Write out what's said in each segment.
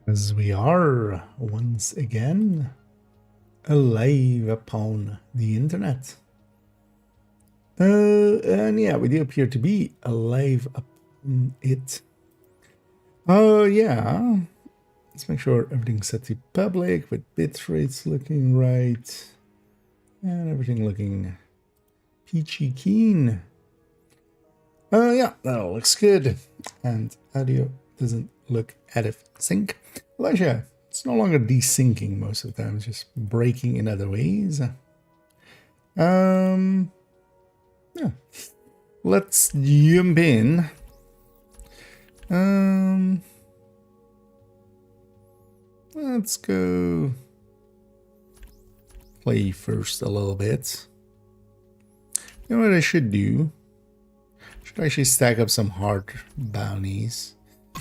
As we are once again alive upon the internet. And yeah, we do appear to be alive upon it. Yeah. Let's make sure everything's set to public with bit rates looking right. And everything looking peachy keen. Yeah, that all looks good. And audio doesn't look out of sync. Well, actually, it's no longer desyncing most of the time. It's just breaking in other ways. Yeah. Let's jump in. Let's go play first a little bit. You know what I should do? Should actually stack up some hard bounties.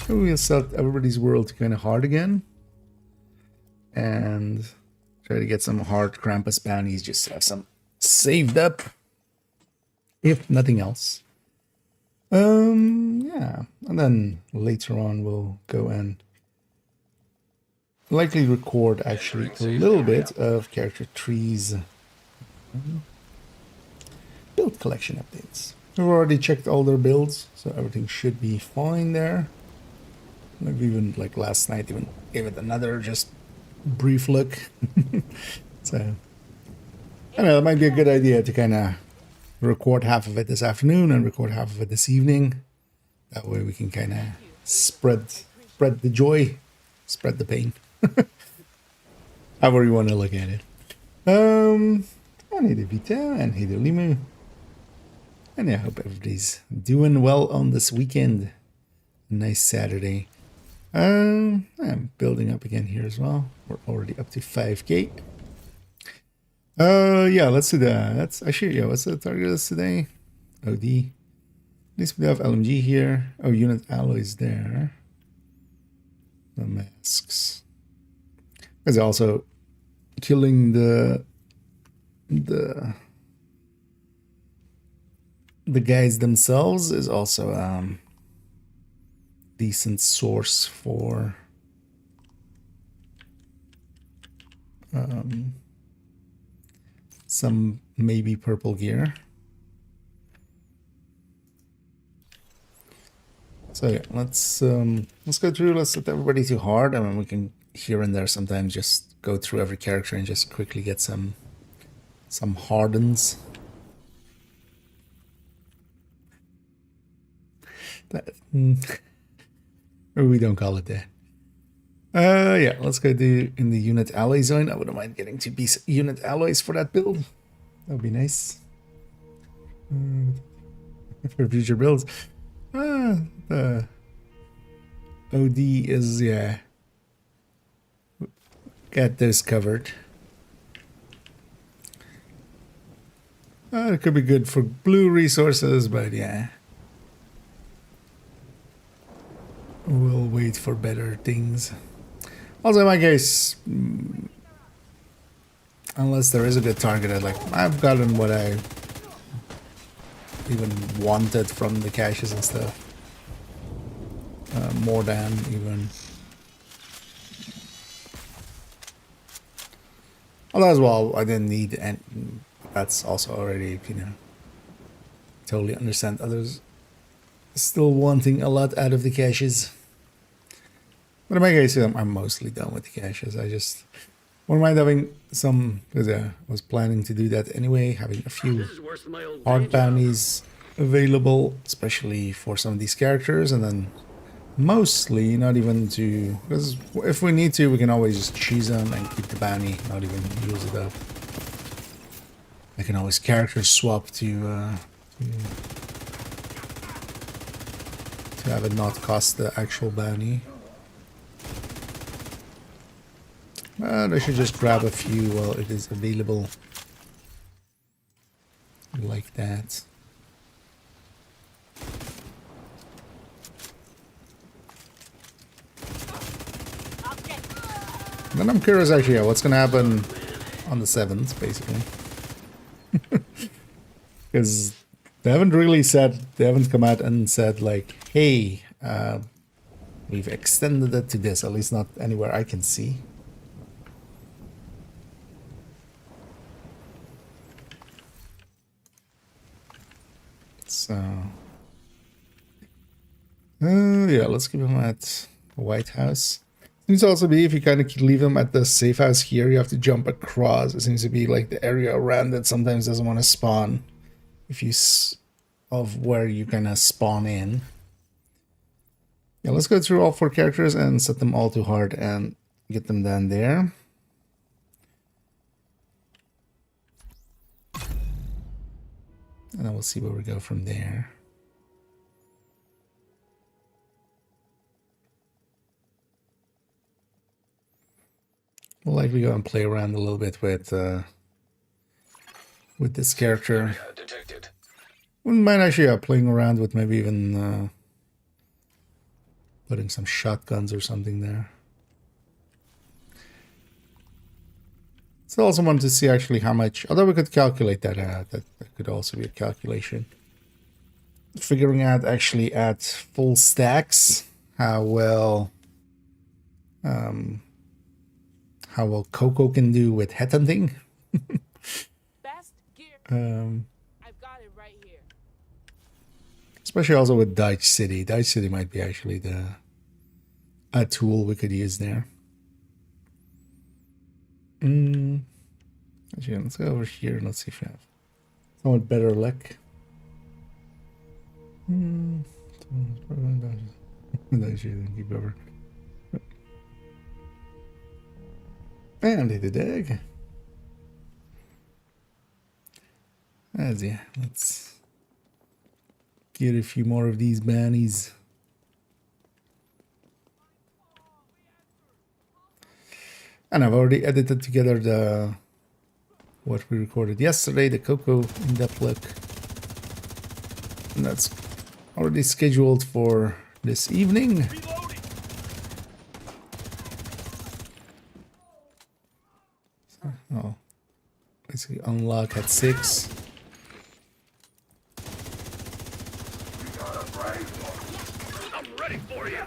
Maybe we'll set everybody's world to kind of hard again. And try to get some hard Krampus bounties, just to have some saved up. If nothing else. Yeah. And then later on we'll go and likely record actually a little bit of character trees. Build collection updates. We've already checked all their builds, so everything should be fine there. Maybe even like last night even gave it another just brief look. So I know it might be a good idea to kind of record half of it this afternoon and record half of it this evening. That way we can kind of spread the joy, spread the pain. However you want to look at it. And hey there Vita, and hey there Limu. And yeah, I hope everybody's doing well on this weekend. Nice Saturday. I'm building up again here as well. We're already up to 5k. Yeah, let's do that. That's actually, yeah, what's the target list today? OD. At least we have LMG here. Oh, unit alloys there. The masks. Because also killing the guys themselves is also decent source for some maybe purple gear. So yeah, let's go through. Let's set everybody to hard, and then we can here and there sometimes just go through every character and just quickly get some hardens. That, or we don't call it that. Yeah, let's go do in the unit alloy zone. I wouldn't mind getting 2 piece unit alloys for that build. That would be nice. For future builds. The OD is, yeah. Got those covered. It could be good for blue resources, but yeah. We'll wait for better things. Also, in my case, unless there is a good target, I've gotten what I even wanted from the caches and stuff. More than even. Although as well, I didn't need, and that's also already, you know, totally understand others still wanting a lot out of the caches. But in my case, I'm mostly done with the caches. I just wouldn't mind having some, because I was planning to do that anyway, having a few hard bounties available, especially for some of these characters, and then mostly not even to, because if we need to, we can always just choose them and keep the bounty, not even use it up. I can always character swap to have it not cost the actual bounty. But I should just grab a few while it is available. Like that. Then I'm curious actually what's gonna happen on the 7th, basically. Because they haven't really said, they haven't come out and said like, hey, we've extended it to this, at least not anywhere I can see. So, yeah, let's keep them at White House. Seems to also be if you kind of leave them at the safe house here, you have to jump across. It seems to be like the area around it sometimes doesn't want to spawn. If you of where you kind of spawn in. Yeah, let's go through all 4 characters and set them all to hard and get them down there. And then we'll see where we go from there. We'll likely go and play around a little bit with this character. Detected. Wouldn't mind actually playing around with maybe even putting some shotguns or something there. So I also wanted to see actually how much, although we could calculate that out, that could also be a calculation. Figuring out actually at full stacks how well Coco can do with headhunting. Best gear. I've got it right here. Especially also with Dodge City. Dodge City might be actually a tool we could use there. Actually, let's go over here and let's see if we have somewhat better luck. Keep over. And hit the dig. Yeah, let's get a few more of these bannies. And I've already edited together what we recorded yesterday, the Coco in-depth look. And that's already scheduled for this evening. Oh, basically unlock at 6. I'm ready for you.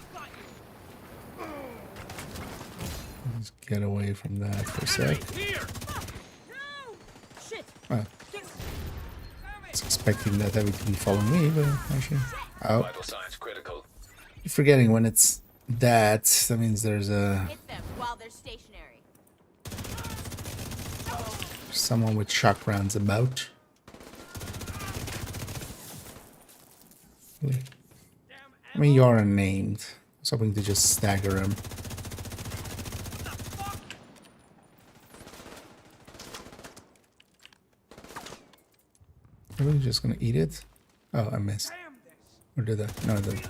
Let's get away from that for a sec. Oh. I was expecting that everything to be following me, but actually... Oh. Vital signs critical. You're forgetting when it's that means there's Hit them while they're stationary. someone with shock rounds about. I mean, you're unnamed. I was hoping to just stagger him. Are we just gonna eat it? Oh, I missed. Or did I? No, I didn't.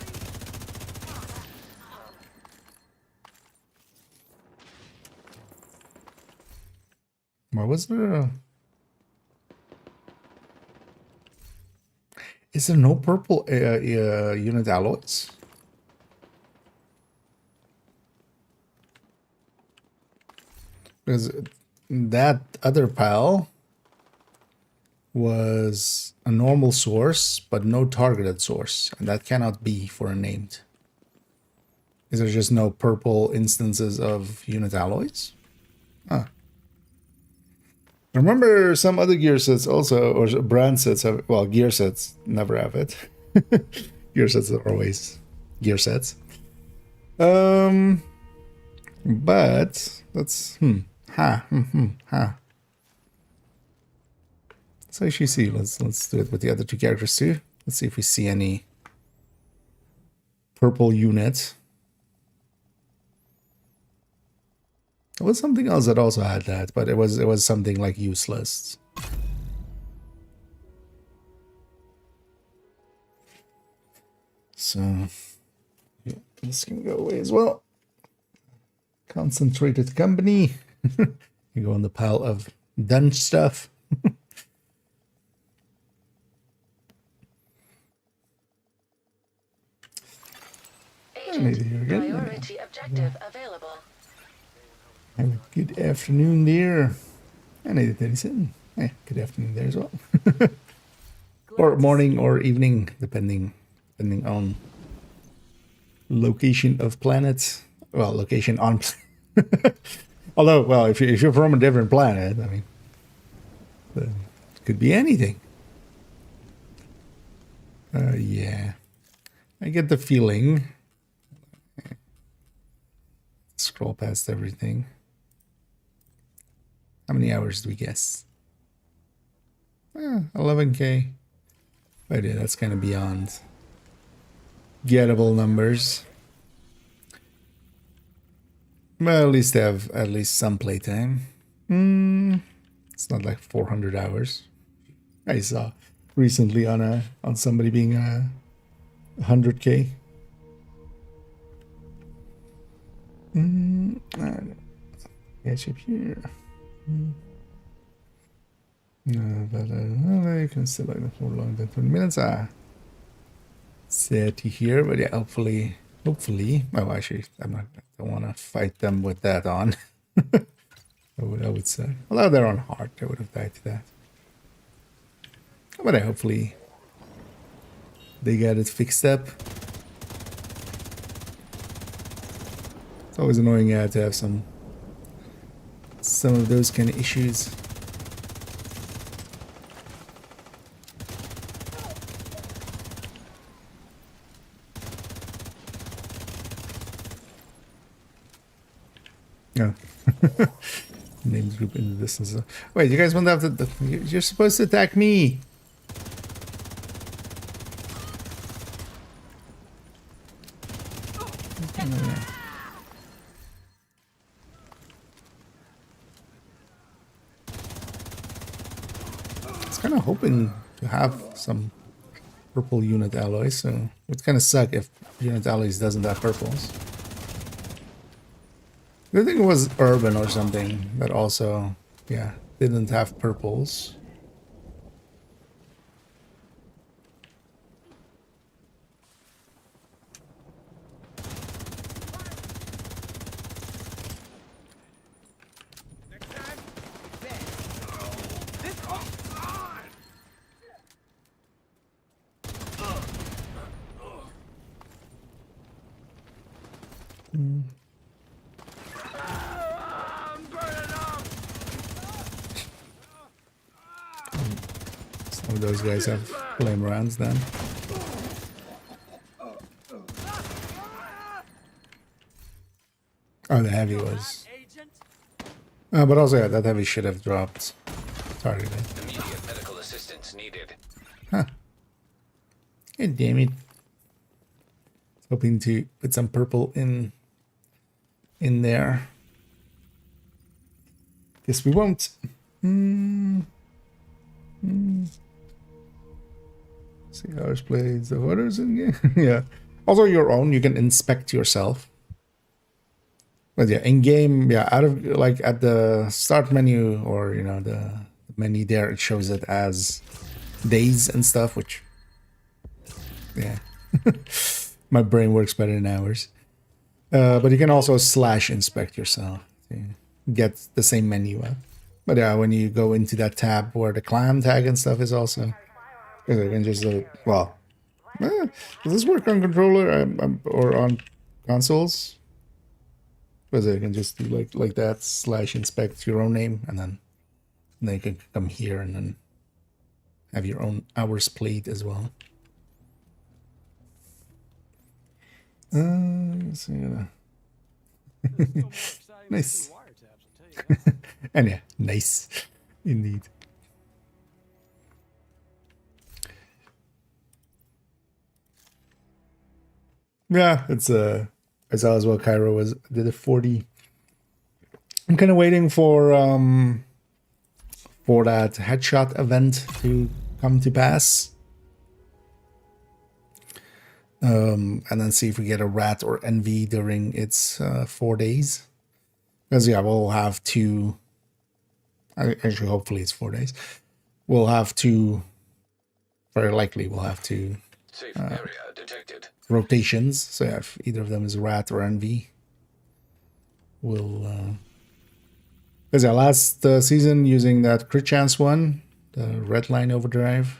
Why was there a... Is there no purple unit alloys? Because that other pile was a normal source, but no targeted source. And that cannot be for a named. Is there just no purple instances of unit alloys? Huh. Remember some other gear sets also, or brand sets have, well, gear sets never have it. Gear sets are always gear sets. But let's, Let's actually see, let's do it with the other 2 characters too. Let's see if we see any purple units. There was something else that also had that, but it was something like useless. So yeah, this can go away as well. Concentrated company. You go on the pile of done stuff. Priority objective available. Have a good afternoon there. And 8:37. Yeah, good afternoon there as well. Or morning or evening, depending on location of planet. Well, location on. Although, well, if you're from a different planet, I mean, it could be anything. Yeah, I get the feeling. Scroll past everything. How many hours do we guess? 11K. But yeah, that's kind of beyond gettable numbers. Well, at least they have at least some playtime. It's not like 400 hours. I saw recently on somebody being 100K. Ship here. You can still like more long than 20 minutes. 30 here, but yeah, hopefully. Oh, actually, I don't want to fight them with that on. I would say. Although they're on hard, they would have died to that. But hopefully they got it fixed up. It's always annoying to have some of those kind of issues. Yeah. Names group in the distance. Wait, you guys want to have to... You're supposed to attack me. I was kind of hoping to have some purple unit alloys, so it would kind of suck if unit alloys doesn't have purples. I think it was urban or something that also, yeah, didn't have purples. Some of those guys have flame rounds then. Oh, the heavy was. But also, yeah, that heavy should have dropped. Targeted. Immediate medical assistance needed. Huh. God damn it. Hoping to put some purple in there. Guess we won't. 6 hours played. The orders in game. Yeah. Also your own, you can inspect yourself. But yeah, in game, yeah, out of like at the start menu or you know the menu there, it shows it as days and stuff, which yeah. My brain works better than hours. But you can also / inspect yourself to get the same menu up. But yeah, when you go into that tab where the clan tag and stuff is also, you can just well, does this work on controller or on consoles? Because you can just do like that / inspect your own name and then you can come here and then have your own hours played as well. So yeah. Nice. And yeah, nice indeed. Yeah, it's I saw as well Cairo did a 40. I'm kind of waiting for that headshot event to come to pass. And then see if we get a rat or envy during its 4 days. Because yeah, we'll have to. Actually, hopefully it's 4 days. We'll have to. Very likely, we'll have to. Safe area detected. Rotations. So yeah, if either of them is rat or envy, we'll. Because yeah, last season using that crit chance one, the red line overdrive.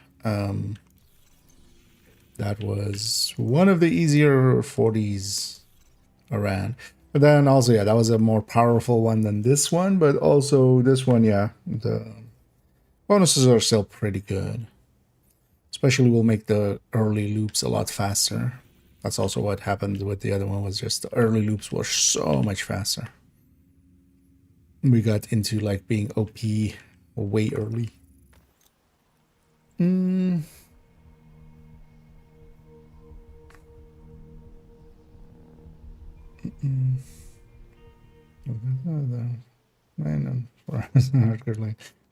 That was one of the easier 40s around. But then also, yeah, that was a more powerful one than this one. But also this one, yeah, the bonuses are still pretty good. Especially will make the early loops a lot faster. That's also what happened with the other one, was just the early loops were so much faster. We got into like being OP way early.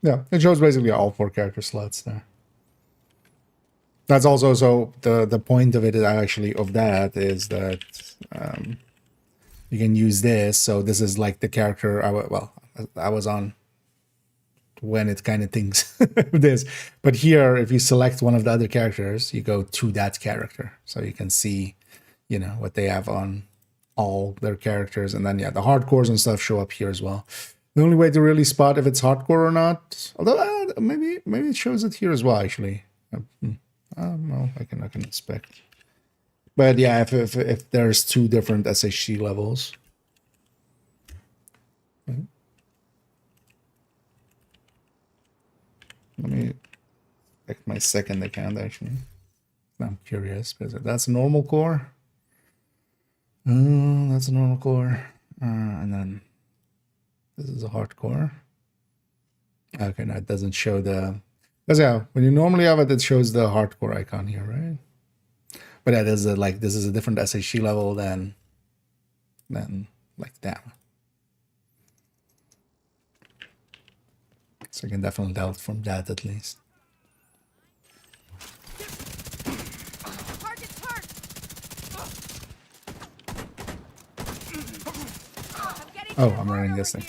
Yeah, it shows basically all 4 character slots there. That's also, so the point of it is actually of that is that you can use this. So this is like the character I was on when it kind of thinks this. But here, if you select one of the other characters, you go to that character. So you can see, you know, what they have on all their characters. And then, yeah, the hardcores and stuff show up here as well. The only way to really spot if it's hardcore or not, although maybe it shows it here as well, actually. Well, I can inspect. But yeah, if there's 2 different SHC levels. Okay. Let me check my second account, actually. I'm curious, because that's a normal core. That's a normal core. And then this is a hardcore. Okay, no, it doesn't show the... Because yeah, when you normally have it, it shows the hardcore icon here, right? But that is like, this is a different SHC level than like that one. So I can definitely tell from that at least. Target's hurt. Oh, I'm running this thing.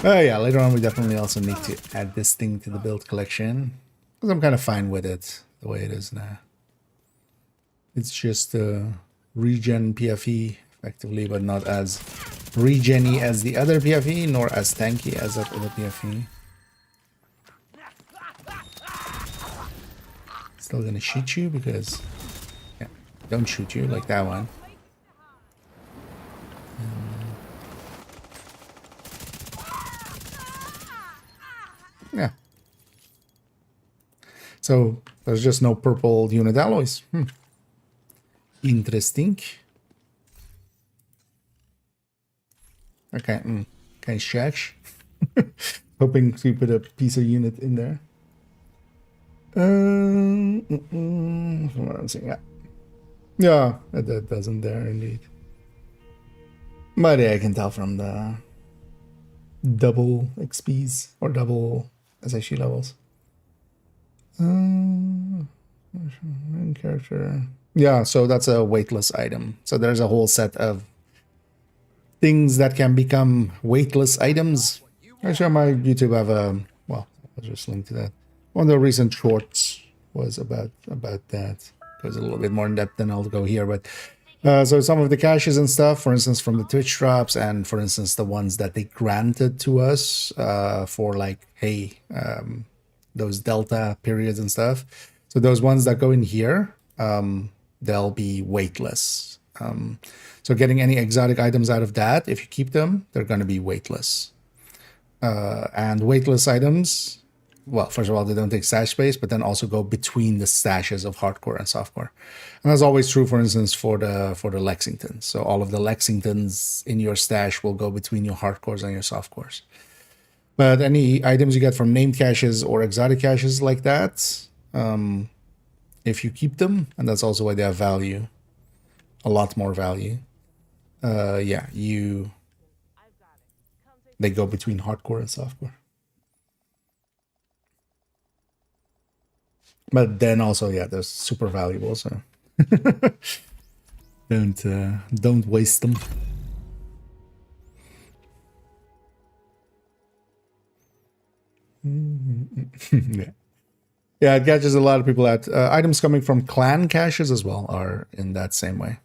Oh yeah, later on we definitely also need to add this thing to the build collection. Because I'm kind of fine with it, the way it is now. It's just regen PFE, effectively, but not as regen-y as the other PFE, nor as tanky as that other PFE. Still gonna shoot you because... Yeah, don't shoot you like that one. Yeah. So there's just no purple unit alloys. Interesting. Okay. Okay, shash. Hoping to put a piece of unit in there. What I'm saying, yeah. Yeah, that doesn't there indeed. But yeah, I can tell from the double XPs or double SHC levels. Main character. Yeah, so that's a weightless item. So there's a whole set of things that can become weightless items. Actually, on my YouTube I have a, well, I'll just link to that. One of the recent shorts was about that. Goes a little bit more in depth than I'll go here, but so some of the caches and stuff, for instance, from the Twitch drops, and for instance, the ones that they granted to us for like, hey, those delta periods and stuff. So those ones that go in here, they'll be weightless. So getting any exotic items out of that, if you keep them, they're going to be weightless. And weightless items, well, first of all, they don't take stash space, but then also go between the stashes of hardcore and softcore. And that's always true, for instance, for the Lexingtons. So all of the Lexingtons in your stash will go between your hardcores and your softcores. But any items you get from named caches or exotic caches like that, if you keep them, and that's also why they have value, a lot more value, yeah, they go between hardcore and softcore. But then also, yeah, they're super valuable, so don't waste them. Yeah. Yeah, it catches a lot of people out. Items coming from clan caches as well are in that same way.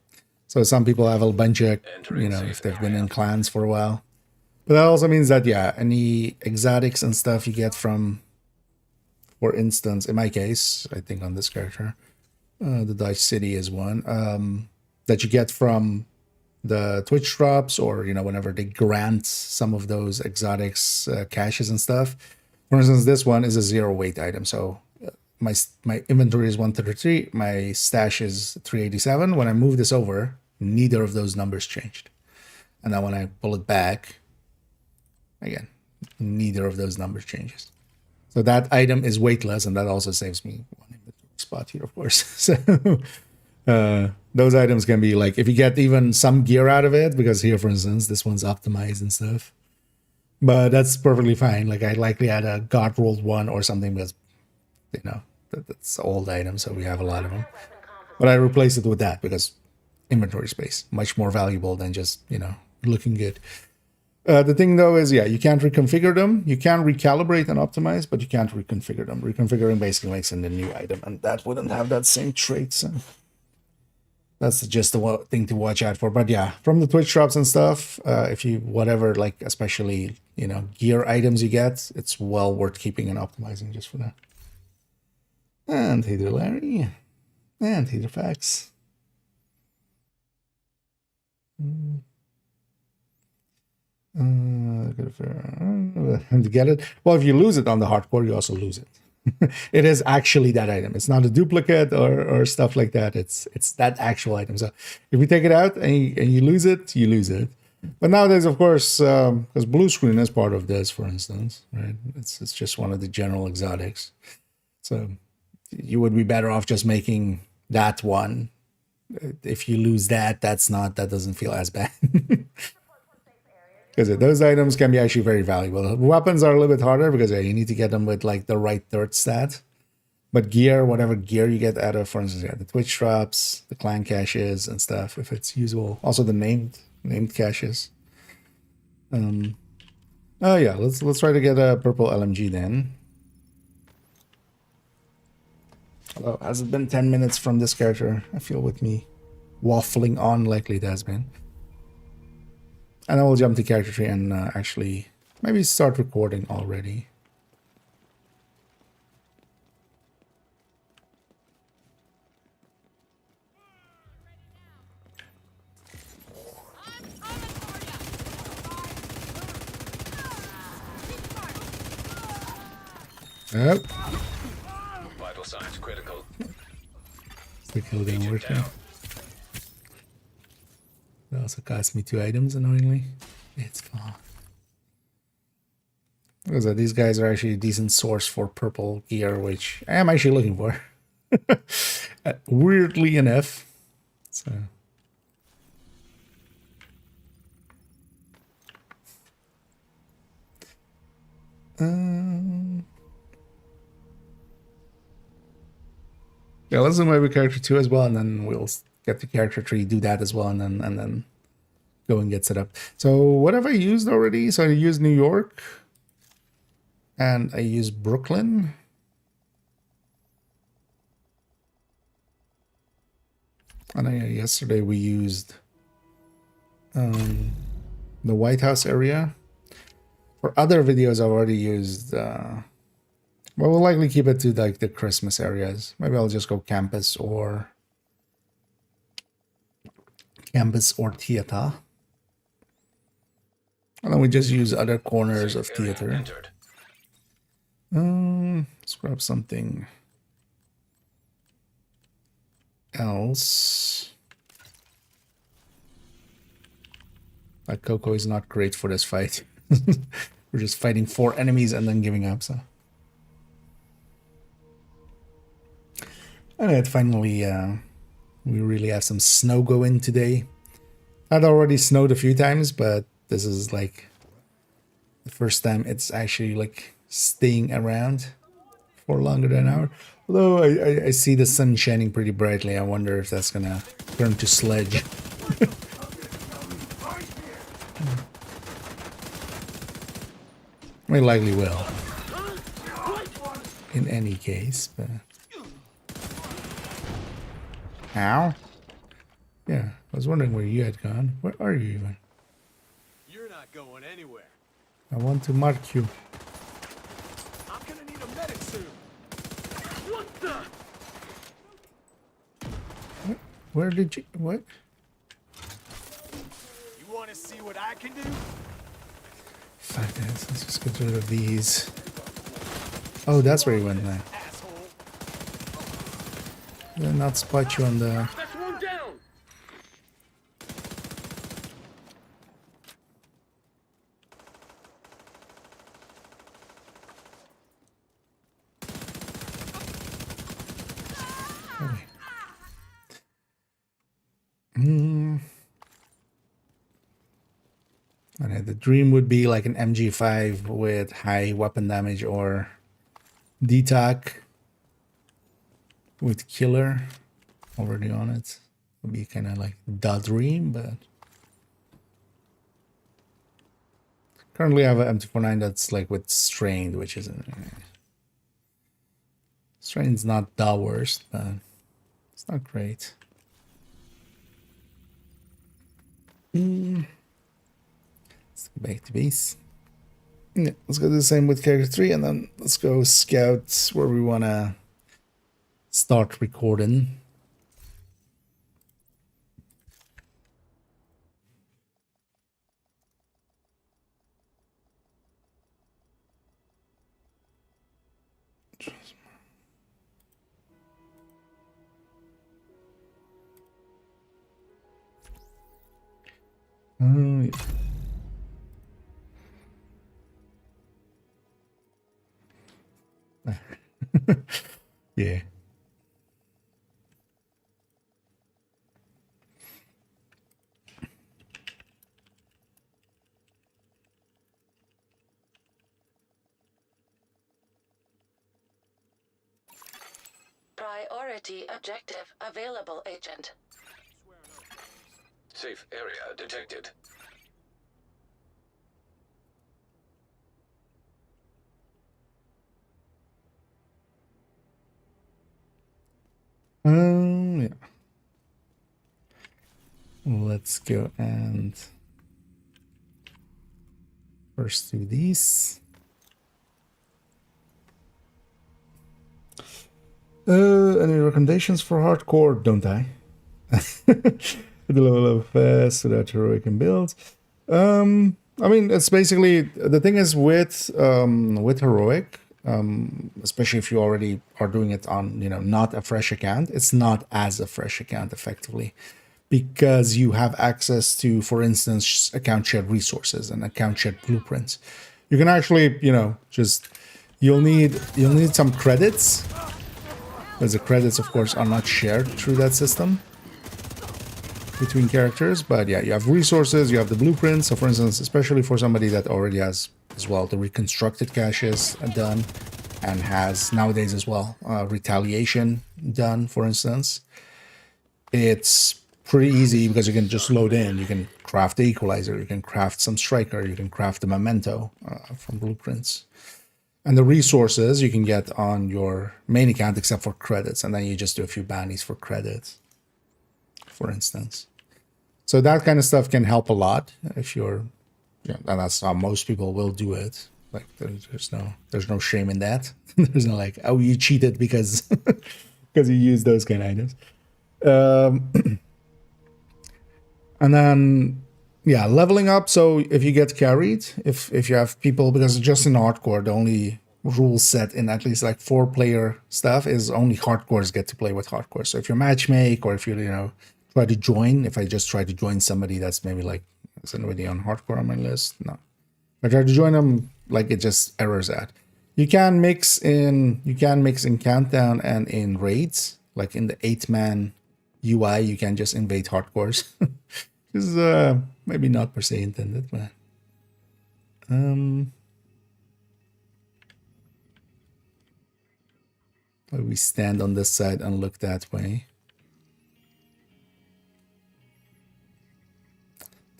So some people have a bunch of, you know, if they've been in clans for a while. But that also means that, yeah, any exotics and stuff you get from, for instance, in my case, I think on this character, The Dutch City is one that you get from the Twitch drops, or whenever they grant some of those exotics caches and stuff. For instance, this one is a 0 weight item, so my inventory is 133, my stash is 387. When I move this over, neither of those numbers changed, and then when I pull it back again, neither of those numbers changes. So that item is weightless, and that also saves me one inventory spot here, of course. So those items can be like, if you get even some gear out of it, because here, for instance, this one's optimized and stuff, but that's perfectly fine. Like, I likely had a God rolled one or something, because that's old item, so we have a lot of them. But I replaced it with that because inventory space, much more valuable than just looking good. The thing though is, yeah, you can't reconfigure them. You can recalibrate and optimize, but you can't reconfigure them. Reconfiguring basically makes it a new item, and that wouldn't have that same trait. So that's just the thing to watch out for. But yeah, from the Twitch drops and stuff, if you whatever, like especially gear items you get, it's well worth keeping and optimizing just for that. And hey there, Larry, and hey there, Fax. To get it, well, if you lose it on the hardcore, you also lose it. It is actually that item. It's not a duplicate or stuff like that. It's that actual item. So if you take it out and you lose it, you lose it. But nowadays, of course, because blue screen is part of this, for instance, right? It's just one of the general exotics. So you would be better off just making that one. If you lose that doesn't feel as bad. Because those items can be actually very valuable. Weapons are a little bit harder because you need to get them with like the right third stat. But gear, whatever gear you get out of, for instance, the Twitch drops, the clan caches and stuff, if it's usable. Also the named caches. Oh yeah, let's try to get a purple LMG then. Although, has it been 10 minutes from this character? I feel with me waffling on likely it has been. And I will jump to character tree and actually maybe start recording already. Oh. Vital signs critical. The kill didn't work here. It also cost me 2 items, annoyingly. It's fine. Because these guys are actually a decent source for purple gear, which I am actually looking for. Weirdly enough. So. Yeah, let's do maybe character 2 as well, and then we'll get the character tree, do that as well, and then go and get set up. So what have I used already? So I used New York, and I used Brooklyn. And yesterday we used the White House area. For other videos, I've already used. Well, we'll likely keep it to like the Christmas areas. Maybe I'll just go campus or theater. And then we just use other corners of theater. Let's grab something else. Like Coco is not great for this fight. We're just fighting 4 enemies and then giving up, so. Alright, finally, we really have some snow go in today. I'd already snowed a few times, but this is like the first time it's actually like staying around for longer than an hour. Although I see the sun shining pretty brightly, I wonder if that's gonna turn to sledge. We likely will. In any case, but. Ow. Yeah, I was wondering where you had gone. Where are you even? You're not going anywhere. I want to mark you. I'm gonna need a medic soon. What the? Where did you... What? You want to see what I can do? Fuck this. Let's just get rid of these. Oh, that's where he went now. Asshole. Did I not spot you on the... That's one down. Okay. And the dream would be like an MG5 with high weapon damage or DTAC with killer already on it. Would be kind of like the dream, but currently I have an M249 that's like with strained, which isn't... Strained's not the worst, but it's not great. Let's go back to base. Yeah, let's go do the same with character 3, and then let's go scout where we want to start recording. Oh, yeah. Yeah. Priority objective available, Agent. Safe area detected. Yeah. Let's go and first do these. Any recommendations for hardcore? Don't I? The level of fast without heroic and builds. I mean, it's basically the thing is with heroic, especially if you already are doing it on not a fresh account, it's not as a fresh account effectively, because you have access to, for instance, account shared resources and account shared blueprints. You can actually just you'll need some credits, because the credits of course are not shared through that system between characters. But yeah, you have resources, you have the blueprints. So for instance, especially for somebody that already has as well the reconstructed caches done and has nowadays as well retaliation done, for instance, it's pretty easy because you can just load in, you can craft the equalizer, you can craft some striker, you can craft the memento from blueprints. And the resources you can get on your main account except for credits, and then you just do a few bounties for credits, for instance. So that kind of stuff can help a lot if you're, and that's how most people will do it. Like there's no shame in that. There's no like, oh, you cheated because because you used those kind of items. And then yeah, leveling up. So if you get carried, if you have people, because just in hardcore, the only rule set in at least like 4-player stuff is only hardcores get to play with hardcore. So if you matchmake, or if you try to join, if I just try to join somebody that's maybe like, is anybody on hardcore on my list? No. If I try to join them, like it just errors at. You can mix in countdown and in raids, like in the 8-man UI, you can just invade hardcores. This is maybe not per se intended, but we stand on this side and look that way.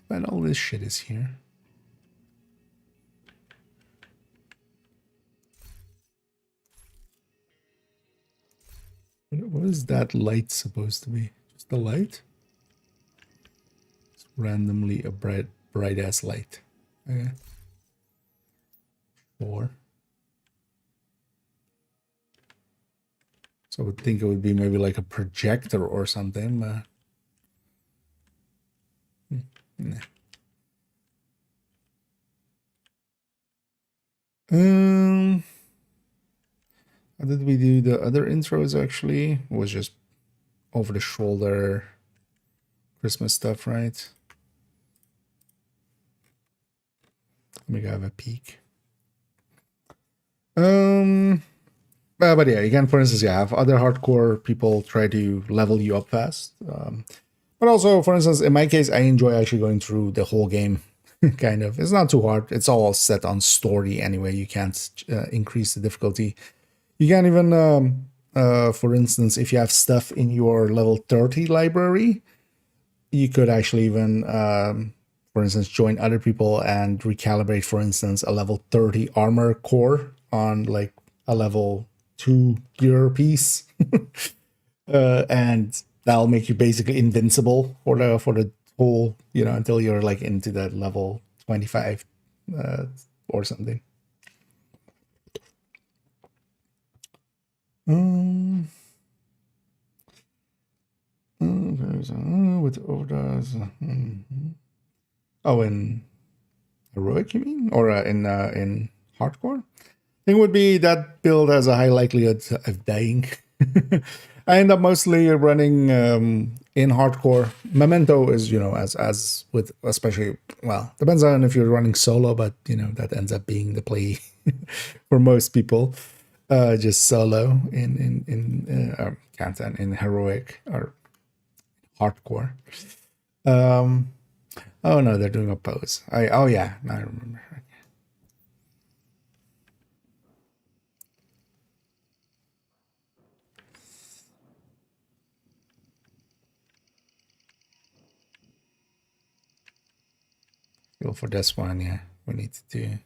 But all this shit is here. What is that light supposed to be? Just a light? It's randomly a bright ass light. Okay. 4. So I would think it would be maybe like a projector or something, but Nah. How did we do the other intros actually? It was just over the shoulder Christmas stuff, right? Let me go have a peek. But yeah, you can, for instance, have other hardcore people try to level you up fast. But also, for instance, in my case, I enjoy actually going through the whole game. Kind of. It's not too hard. It's all set on story anyway. You can't increase the difficulty. You can even, for instance, if you have stuff in your level 30 library, you could actually even, for instance, join other people and recalibrate, for instance, a level 30 armor core on like a level 2 gear piece. And that'll make you basically invincible for the whole, until you're like into that level 25 or something. With overdrives. Oh, in heroic, you mean, or in hardcore? Thing would be that build has a high likelihood of dying. I end up mostly running in hardcore. Memento is, as with, especially, well, depends on if you're running solo, but that ends up being the play for most people. Just solo in Kantan, in heroic or hardcore. Oh no, they're doing a pose. Oh yeah, I remember. Go for this one, yeah. We need to do.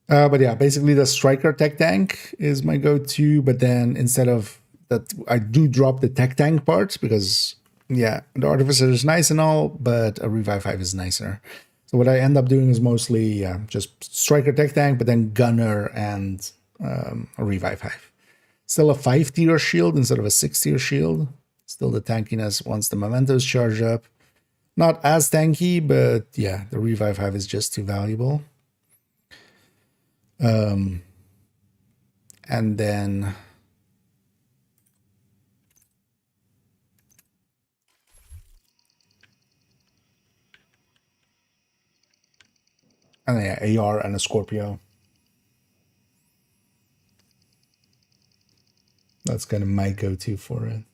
But yeah, basically the striker tech tank is my go-to. But then instead of that, I do drop the tech tank part because, yeah, the artificer is nice and all, but a revive 5 is nicer. So what I end up doing is mostly just striker tech tank, but then gunner and a revive 5. Still a 5-tier shield instead of a 6-tier shield. Still the tankiness once the mementos charge up. Not as tanky, but yeah, the revive 5 is just too valuable. And then yeah, AR and a Scorpio. That's kind of my go-to for it.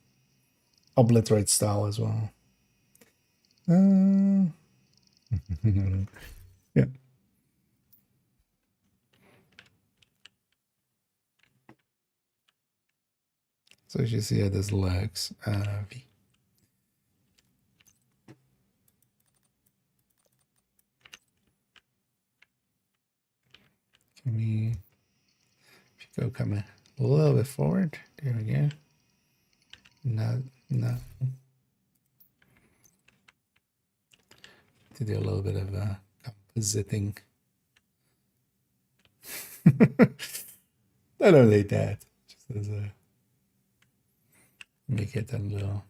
Obliterate style as well. Yeah. So as you see how this looks. V. Can we go come a little bit forward? There we go. No. To do a little bit of compositing. I don't hate that. Just as a make it a little.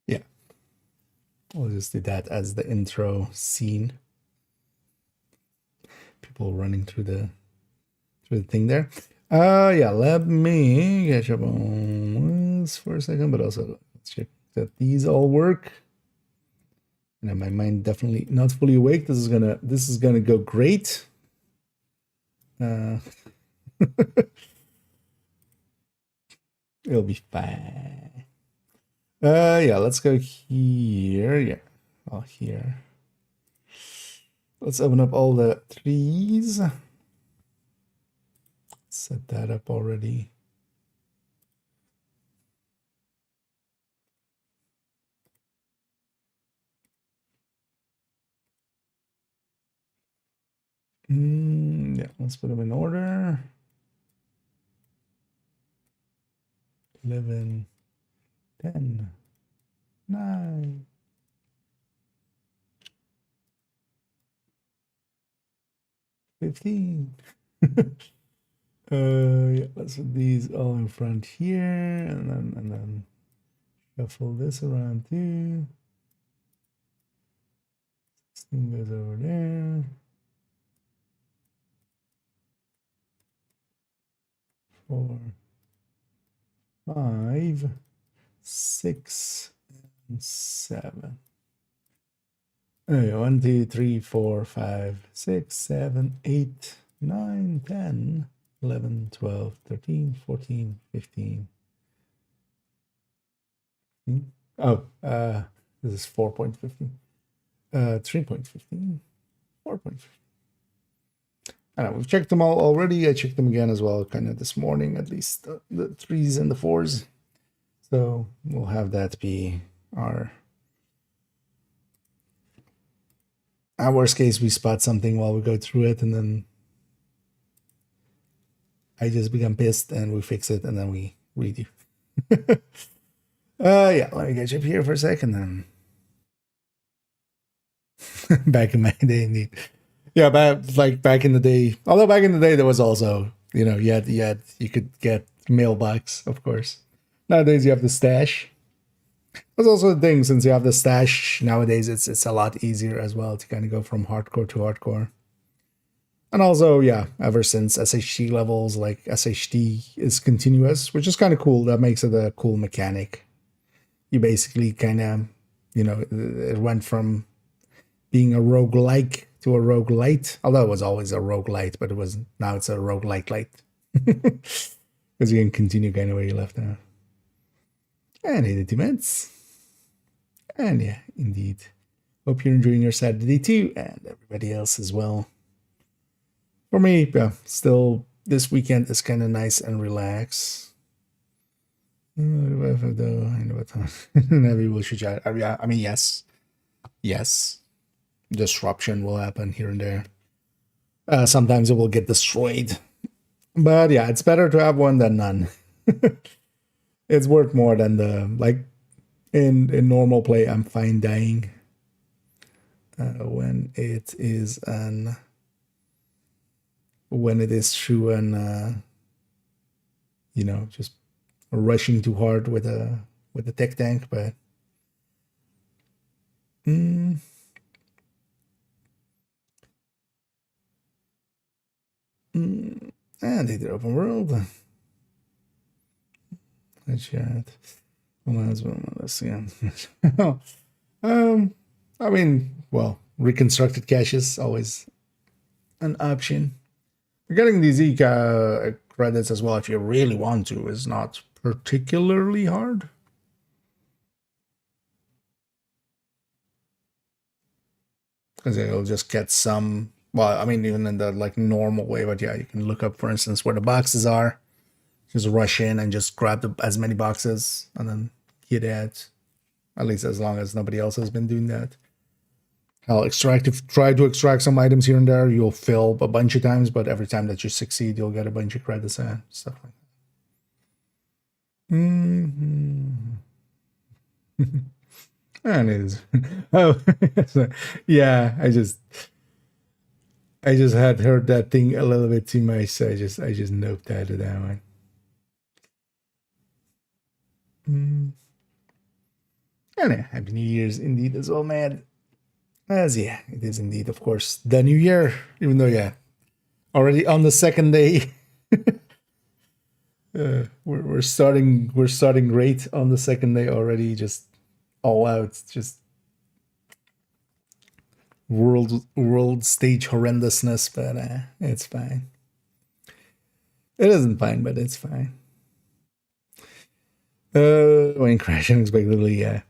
Yeah. We'll just do that as the intro scene. People running through the thing there. Yeah, let me catch up on this for a second, but also let's check that these all work. And my mind definitely not fully awake. This is gonna go great. It'll be fine. Yeah, let's go here. Yeah. Oh, here. Let's open up all the trees. Set that up already. Yeah, let's put them in order. 11, 10, 9, 15. Yeah, let's put these all in front here, and then shuffle this around too. 16 goes over there. 4, 5, 6, and 7. Okay, 1, 2, 3, 4, 5, 6, 7, 8, 9, 10, 11, 12, 13, 14, 15. Oh, this is 4.15. 3.15. 4.15. I know, we've checked them all already. I checked them again as well, kind of this morning, at least the 3s and the 4s. So we'll have that be our worst case. We spot something while we go through it, and then I just become pissed and we fix it, and then we redo. Yeah, let me catch up here for a second then. Back in my day, indeed. Yeah, back in the day. Although back in the day there was also, you know, you could get mailbox, of course. Nowadays you have the stash. That's also the thing, since you have the stash nowadays, it's a lot easier as well to kind of go from hardcore to hardcore. And also, yeah, ever since SHT levels, like SHT is continuous, which is kind of cool. That makes it a cool mechanic. You basically kind of, you know, it went from being a roguelike to a roguelite. Although it was always a roguelite, but now it's a roguelike light. Because you can continue kind of where you left off. And hey, the teammates. And yeah, indeed. Hope you're enjoying your Saturday too, and everybody else as well. For me, yeah, still this weekend is kind of nice and relaxed. Heavy will shoot chat. Yeah, I mean, yes. Disruption will happen here and there. Sometimes it will get destroyed. But yeah, it's better to have one than none. It's worth more than in normal play. I'm fine dying when it is through an you know, just rushing too hard with a tech tank, but and the open world. Chat. Let's see. I mean, well, reconstructed caches always an option. Getting these credits as well, if you really want to, is not particularly hard. Because you'll just get some. Well, I mean, even in the normal way, but yeah, you can look up, for instance, where the boxes are. Just rush in and just grab as many boxes and then hit it. At least as long as nobody else has been doing that. I'll try to extract some items here and there. You'll fail a bunch of times, but every time that you succeed, you'll get a bunch of credits and stuff like that. And it is. Oh, yeah. I just had heard that thing a little bit too much, so I just noped out of that one. And Happy New Year's indeed as well, man. As yeah, it is indeed, of course, the new year. Even though, yeah, already on the second day, we're starting great on the second day already. Just all out, just world stage horrendousness. But it's fine. It isn't fine, but it's fine. When crashing unexpectedly, yeah.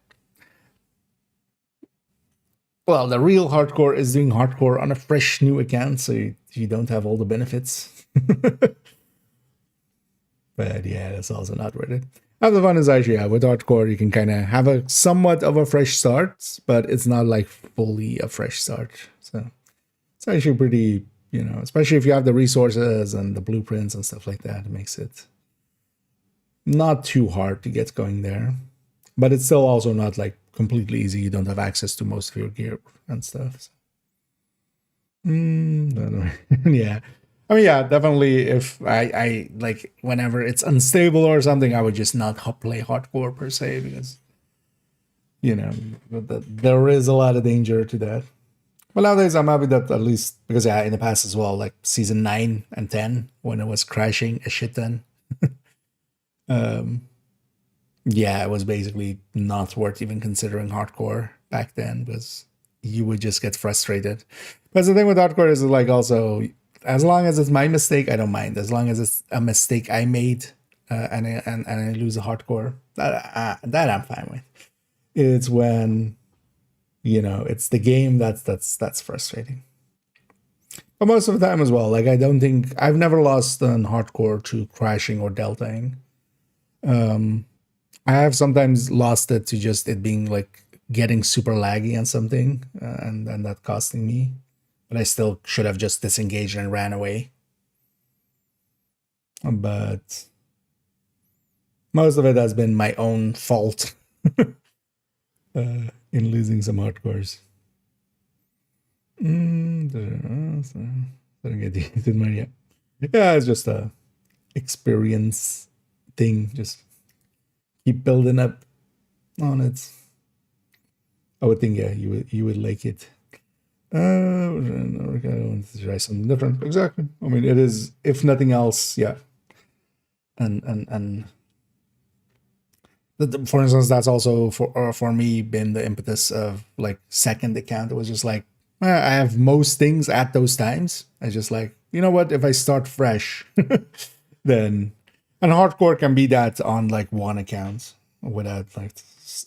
Well, the real hardcore is doing hardcore on a fresh new account, so you don't have all the benefits. But yeah, that's also not worth it. Half the fun is actually, yeah, with hardcore, you can kind of have a somewhat of a fresh start, but it's not like fully a fresh start. So it's actually pretty, you know, especially if you have the resources and the blueprints and stuff like that, it makes it not too hard to get going there. But it's still also not like completely easy. You don't have access to most of your gear and stuff. So. No, no. Yeah. I mean, yeah, definitely. If I like whenever it's unstable or something, I would just not play hardcore per se because there is a lot of danger to that. But nowadays, I'm happy that at least because yeah, in the past as well, like season 9 and 10, when it was crashing a shit ton, yeah, it was basically not worth even considering hardcore back then because you would just get frustrated. But the thing with hardcore is like also, as long as it's my mistake, I don't mind. As long as it's a mistake I made and I lose a hardcore, that I'm fine with. It's when it's the game that's frustrating. But most of the time as well, like I don't think I've never lost on hardcore to crashing or deltaing. I have sometimes lost it to just it being like getting super laggy on something and that costing me. But I still should have just disengaged and ran away. But most of it has been my own fault in losing some hardcores. Yeah, it's just a experience thing. Just keep building up on it. I would think, yeah, you would like it. I want to try something different. Exactly. I mean, it is, if nothing else, yeah. And for instance, that's also for me been the impetus of like second account. It was just like I have most things at those times. I just like, you know what? If I start fresh, then and hardcore can be that on like one account without like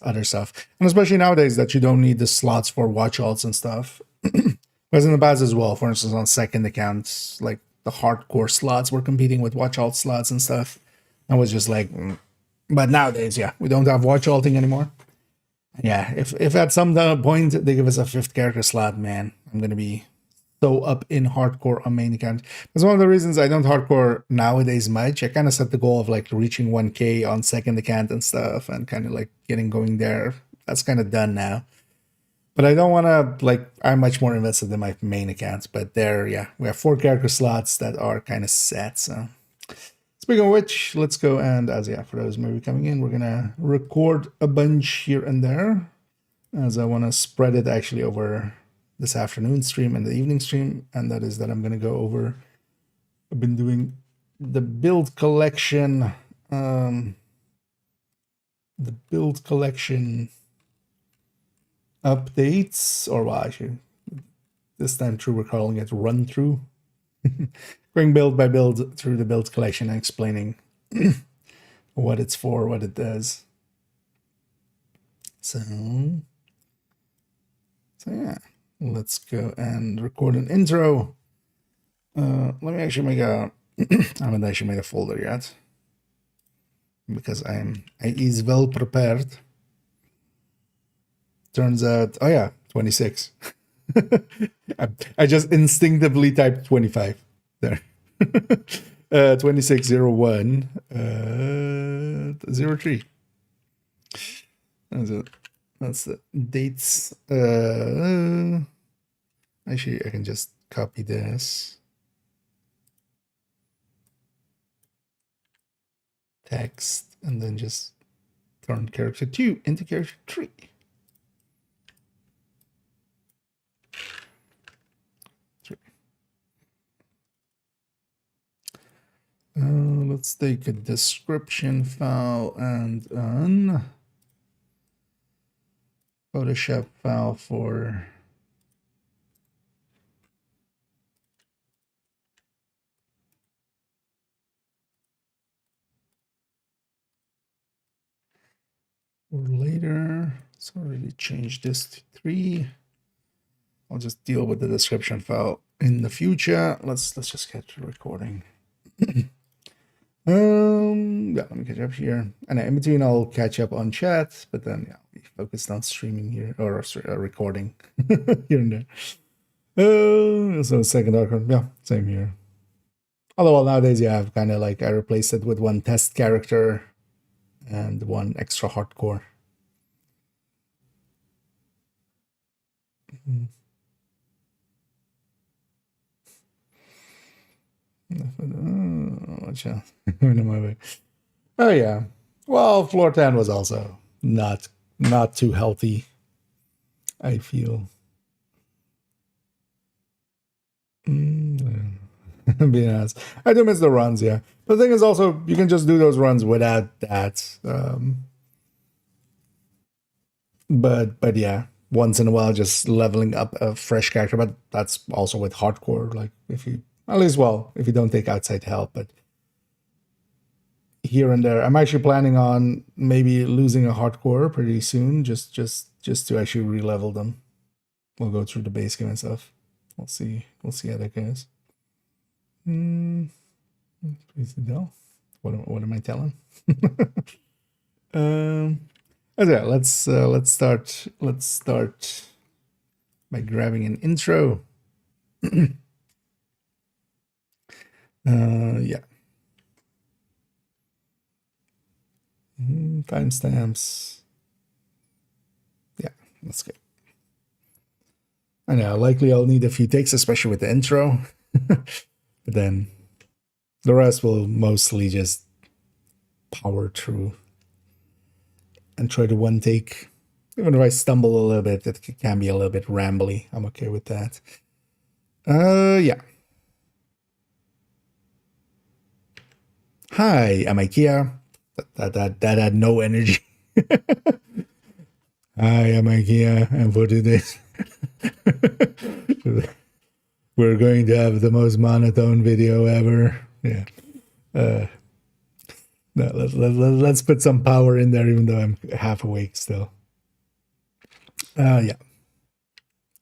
other stuff, and especially nowadays that you don't need the slots for watch alts and stuff. Because in the past as well, for instance, on second accounts, like the hardcore slots were competing with watch alt slots and stuff. I was just like, but nowadays, yeah, we don't have watch alting anymore. Yeah, if at some point they give us a fifth character slot, man, I'm gonna be so up in hardcore on main account. That's one of the reasons I don't hardcore nowadays much. I kind of set the goal of like reaching 1K on second account and stuff, and kind of like getting going there. That's kind of done now. But I don't want to, like, I'm much more invested in my main accounts. But there, yeah, we have 4 character slots that are kind of set. So, speaking of which, let's go and, as yeah, for those maybe coming in, we're going to record a bunch here and there. As I want to spread it actually over this afternoon stream and the evening stream. And that is that I'm going to go over, I've been doing the build collection, updates, or well, actually, this time through we're calling it run through. Going build by build through the build collection and explaining what it's for, what it does. So yeah, let's go and record an intro. Let me actually make a I haven't actually made a folder yet because I is well prepared. Turns out, oh yeah, 26. I just instinctively typed 25 there. 2601 03. That's the dates. Actually, I can just copy this text and then just turn character 2 into character 3. Let's take a description file and an Photoshop file for later. Let's already change this to 3. I'll just deal with the description file in the future. Let's just get to recording. Yeah, let me catch up here. And in between, I'll catch up on chat, but then yeah, I'll be focused on streaming here or recording here and there. So second arc, yeah, same here. Although nowadays, yeah, I've kind of like I replaced it with 1 test character and 1 extra hardcore. Watch out. Oh yeah. Well, floor 10 was also not too healthy, I feel. Being honest, I do miss the runs, yeah. But the thing is also, you can just do those runs without that. But yeah, once in a while, just leveling up a fresh character. But that's also with hardcore. Like if you, at least, well, if you don't take outside help, but here and there, I'm actually planning on maybe losing a hardcore pretty soon, just to actually re-level them. We'll go through the base game and stuff. We'll see how that goes. Please no. What am I telling? Okay, let's start by grabbing an intro. Yeah. Timestamps. Yeah, that's good. I know, likely I'll need a few takes, especially with the intro. But then the rest will mostly just power through and try to one take. Even if I stumble a little bit, it can be a little bit rambly. I'm okay with that. Yeah. Hi, I'm IKEA. That had no energy. Hi, I'm IKEA, and for this, we're going to have the most monotone video ever. Yeah. No, let's put some power in there, even though I'm half awake still. Yeah.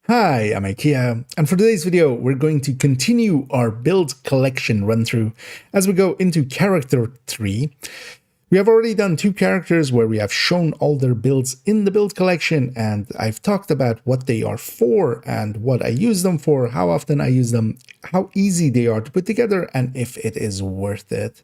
Hi, I'm IKEA, and for today's video, we're going to continue our build collection run-through as we go into character 3. We have already done 2 characters where we have shown all their builds in the build collection, and I've talked about what they are for and what I use them for, how often I use them, how easy they are to put together, and if it is worth it.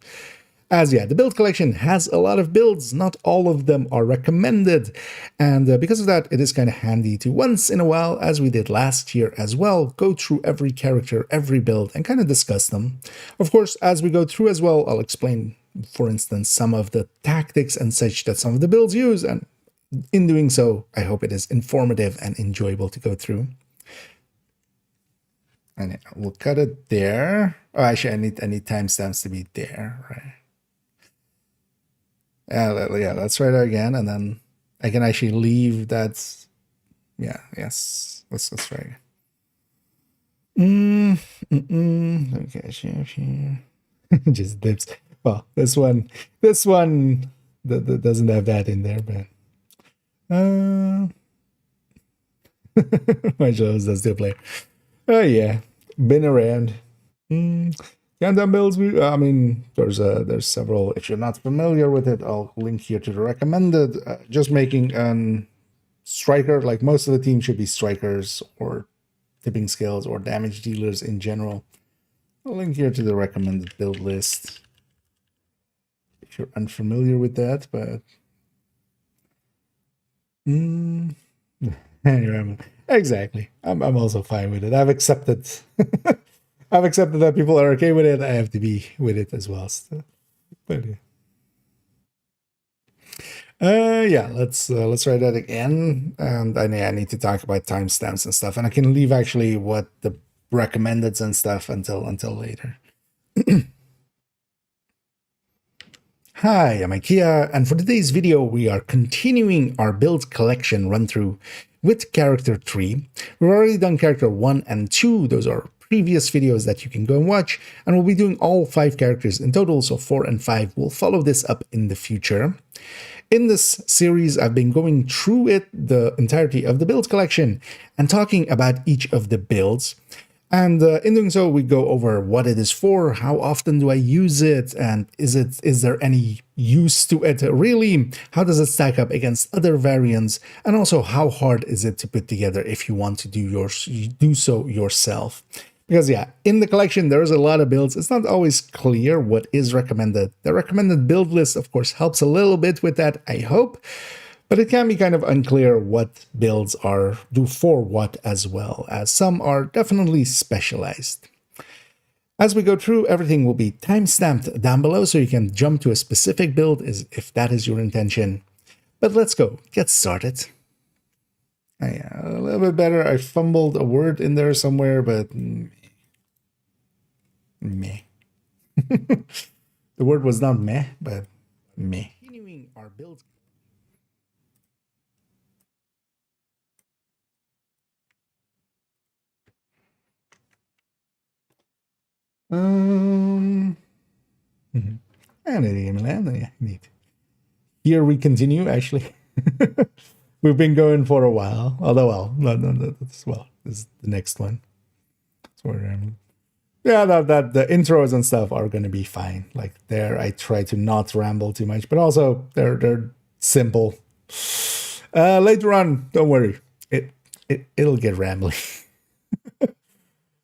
As yeah, the build collection has a lot of builds, not all of them are recommended, and because of that, it is kind of handy to once in a while, as we did last year as well, go through every character, every build, and kind of discuss them. Of course, as we go through as well, I'll explain, for instance, some of the tactics and such that some of the builds use, and in doing so, I hope it is informative and enjoyable to go through. And we'll cut it there. Oh, actually, I need timestamps to be there, right? Yeah, let's write it again, and then I can actually leave that. Yeah, yes, let's try it. Okay, sure. Just dips. Well, this one that doesn't have that in there, but my shows does still play. Oh yeah, been around. Countdown builds. I mean, there's several. If you're not familiar with it, I'll link here to the recommended. Just making an striker, like most of the team should be strikers or tipping skills or damage dealers in general. I'll link here to the recommended build list if you're unfamiliar with that, but anyway, exactly. I'm also fine with it. I've accepted I've accepted that people are okay with it. I have to be with it as well. So, but yeah, let's try that again. And I need to talk about timestamps and stuff, and I can leave actually what the recommendeds and stuff until later. Hi, I'm IKEA, and for today's video, we are continuing our build collection run-through with character 3. We've already done character 1 and 2. Those are previous videos that you can go and watch, and we'll be doing all 5 characters in total, so 4 and 5 will follow this up in the future. In this series, I've been going through the entirety of the build collection and talking about each of the builds. And in doing so, we go over what it is for, how often do I use it, and is there any use to it really? How does it stack up against other variants? And also, how hard is it to put together if you want to do so yourself? Because yeah, in the collection, there's a lot of builds. It's not always clear what is recommended. The recommended build list, of course, helps a little bit with that, I hope. But it can be kind of unclear what builds do for what, as well, as some are definitely specialized. As we go through, everything will be timestamped down below so you can jump to a specific build if that is your intention. But let's go, get started. Yeah, a little bit better. I fumbled a word in there somewhere, but meh. The word was not meh, but meh. Continuing our build. And yeah, neat. Here we continue, actually. We've been going for a while. Although, well, no, this is the next one. Yeah, that the intros and stuff are going to be fine. Like there, I try to not ramble too much, but also they're simple. Later on, don't worry, it'll get rambling.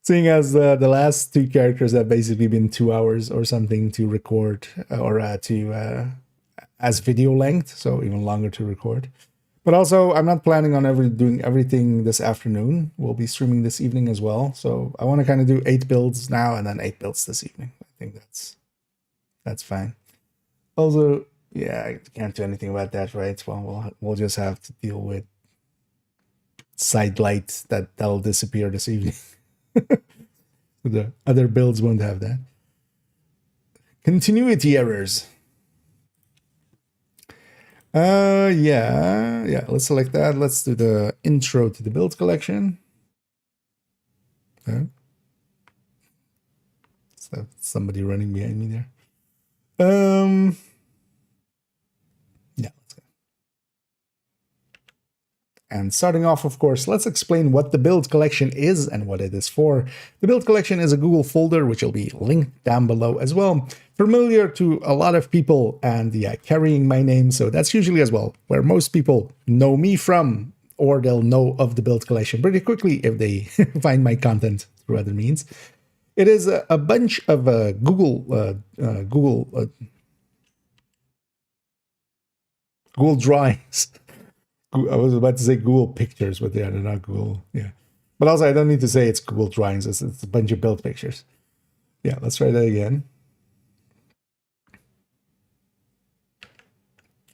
Seeing as the last two characters have basically been 2 hours or something to record or as video length, so even longer to record. But also, I'm not planning on doing everything this afternoon. We'll be streaming this evening as well. So I want to kind of do 8 builds now and then 8 builds this evening. I think that's fine. Also, yeah, I can't do anything about that, right? Well, we'll just have to deal with side lights that'll disappear this evening. The other builds won't have that. Continuity errors. Yeah, let's select that. Let's do the intro to the build collection. Okay. So somebody running behind me there. Yeah, let's go. And starting off, of course, let's explain what the build collection is and what it is for. The build collection is a Google folder, which will be linked down below as well. Familiar to a lot of people, and yeah, carrying my name. So that's usually as well where most people know me from, or they'll know of the build collection pretty quickly if they find my content through other means. It is a bunch of Google drawings. I was about to say Google Pictures, but yeah, they're not Google. Yeah. But also, I don't need to say it's Google Drawings. It's a bunch of build pictures. Yeah, let's try that again.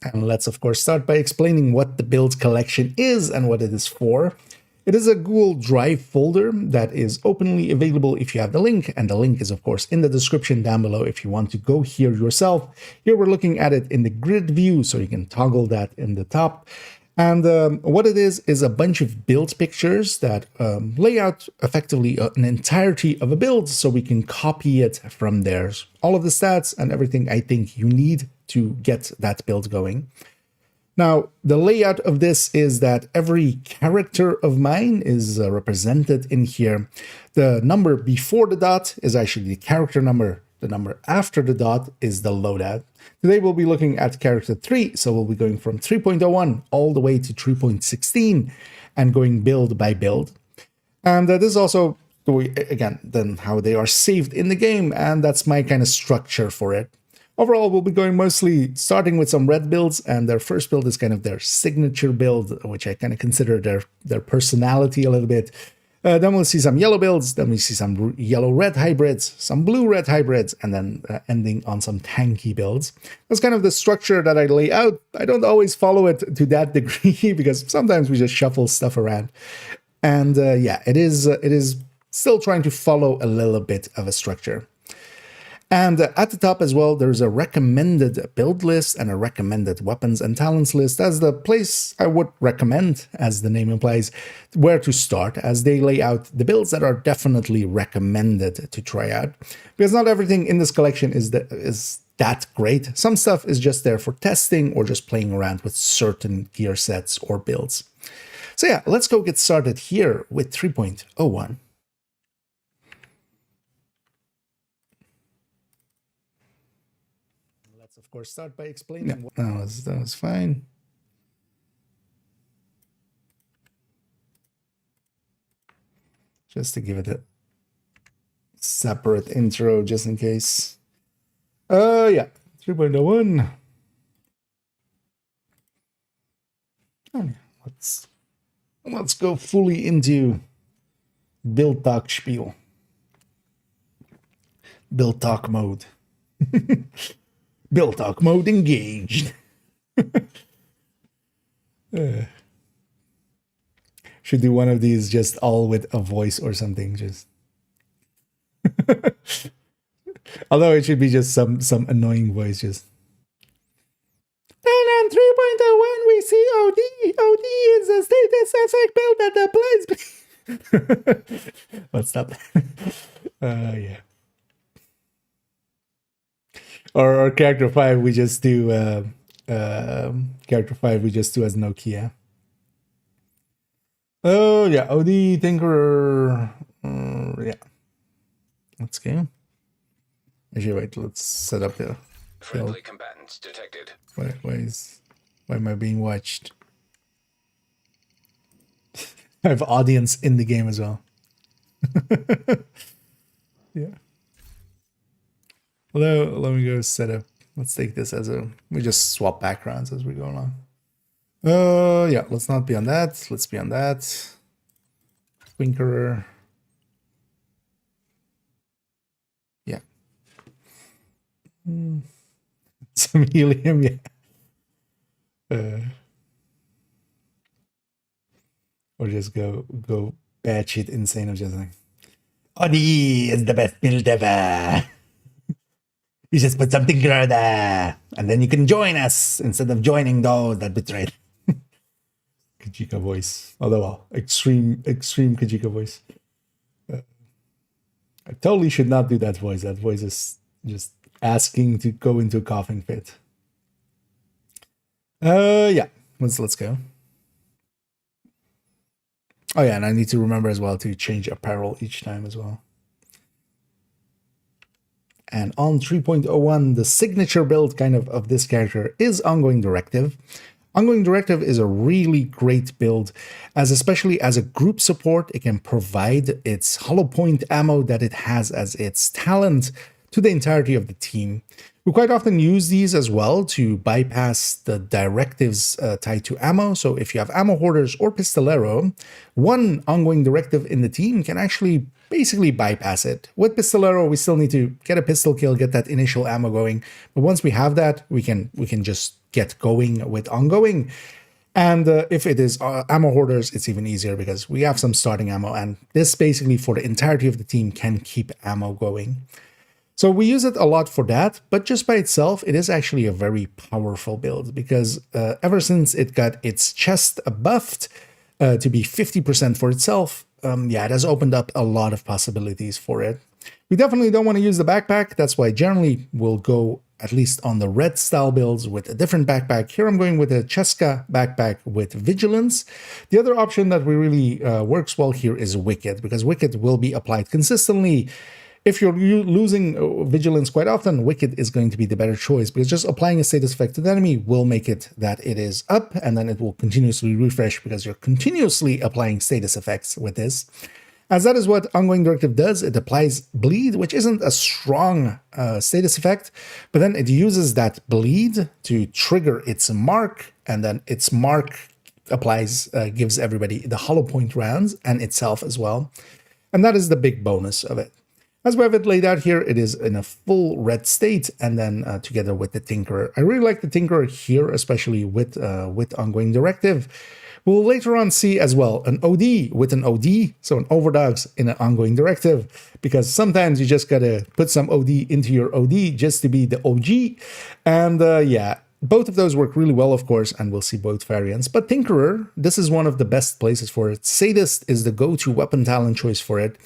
And let's, of course, start by explaining what the build collection is and what it is for. It is a Google Drive folder that is openly available if you have the link. And the link is, of course, in the description down below if you want to go here yourself. Here we're looking at it in the grid view, so you can toggle that in the top. And what it is a bunch of build pictures that lay out effectively an entirety of a build so we can copy it from there. All of the stats and everything I think you need to get that build going. Now, the layout of this is that every character of mine is represented in here. The number before the dot is actually the character number. The number after the dot is the loadout. Today we'll be looking at character 3, so we'll be going from 3.01 all the way to 3.16 and going build by build. And this is also, again, then how they are saved in the game, and that's my kind of structure for it. Overall, we'll be going mostly starting with some red builds, and their first build is kind of their signature build, which I kind of consider their personality a little bit. Then we'll see some yellow builds, then we see some yellow-red hybrids, some blue-red hybrids, and then ending on some tanky builds. That's kind of the structure that I lay out. I don't always follow it to that degree because sometimes we just shuffle stuff around. And yeah, it is still trying to follow a little bit of a structure. And at the top as well, there's a recommended build list and a recommended weapons and talents list. That's the place I would recommend, as the name implies, where to start, as they lay out the builds that are definitely recommended to try out. Because not everything in this collection is that great. Some stuff is just there for testing or just playing around with certain gear sets or builds. So yeah, let's go get started here with 3.01. Of course, start by explaining. Yeah, that was fine. Just to give it a separate intro, just in case. Yeah, 3.01. Let's go fully into build talk spiel. Build talk mode. Build talk mode engaged. Should do one of these just all with a voice or something. Just although it should be just some annoying voice. Just and on 3.01 we see OD. OD is a status effect build that applies. Let's stop. Yeah. Or character 5 we just do character 5 we just do as Nokia. Oh yeah, OD Tinkerer. Yeah. Let's go. Actually, wait. Let's set up the. Friendly combatants detected. Why am I being watched? I have audience in the game as well. Yeah. Hello, let me go set up. Let's take this as a. We just swap backgrounds as we go along. Yeah. Let's not be on that. Let's be on that. Twinkerer. Yeah. Some helium, yeah. Or just go batshit insane of just like, Odie is the best build ever. You just put something there, and then you can join us instead of joining those that betrayed. Kajika voice, although well, extreme Kajika voice. I totally should not do that voice. That voice is just asking to go into a coughing fit. Yeah, let's go. Oh yeah, and I need to remember as well to change apparel each time as well. And on 3.01, the signature build kind of this character is Ongoing Directive. Ongoing Directive is a really great build, as especially as a group support, it can provide its hollow point ammo that it has as its talent to the entirety of the team. We quite often use these as well to bypass the directives tied to ammo. So if you have ammo hoarders or pistolero, one Ongoing Directive in the team can actually basically bypass it. With pistolero, we still need to get a pistol kill, get that initial ammo going. But once we have that, we can just get going with ongoing. And if it is ammo hoarders, it's even easier because we have some starting ammo, and this basically for the entirety of the team can keep ammo going. So we use it a lot for that, but just by itself, it is actually a very powerful build because ever since it got its chest buffed to be 50% for itself, yeah, it has opened up a lot of possibilities for it. We definitely don't want to use the backpack. That's why generally we'll go at least on the red style builds with a different backpack. Here I'm going with a Cheska backpack with Vigilance. The other option that really works well here is Wicked, because Wicked will be applied consistently. If you're losing Vigilance quite often, Wicked is going to be the better choice, because just applying a status effect to the enemy will make it that it is up, and then it will continuously refresh because you're continuously applying status effects with this. As that is what Ongoing Directive does, it applies Bleed, which isn't a strong status effect, but then it uses that Bleed to trigger its mark, and then its mark applies, gives everybody the hollow point rounds and itself as well. And that is the big bonus of it. As we have it laid out here, it is in a full red state, and then together with the Tinkerer. I really like the Tinkerer here, especially with Ongoing Directive. We'll later on see as well an OD with an OD, so an Overdogs in an Ongoing Directive, because sometimes you just gotta put some OD into your OD just to be the OG. And yeah, both of those work really well, of course, and we'll see both variants. But Tinkerer, this is one of the best places for it. Sadist is the go-to weapon talent choice for it.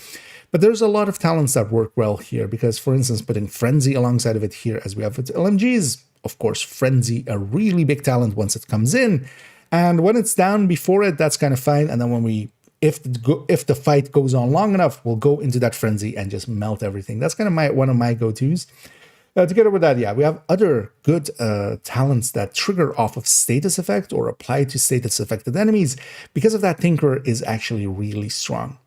But there's a lot of talents that work well here, because, for instance, putting Frenzy alongside of it here, as we have with LMGs, of course, Frenzy, a really big talent once it comes in. And when it's down before it, that's kind of fine. And then when if the fight goes on long enough, we'll go into that Frenzy and just melt everything. That's kind of one of my go-tos. Together with that, yeah, we have other good talents that trigger off of status effect or apply to status affected enemies. Because of that, Tinkerer is actually really strong.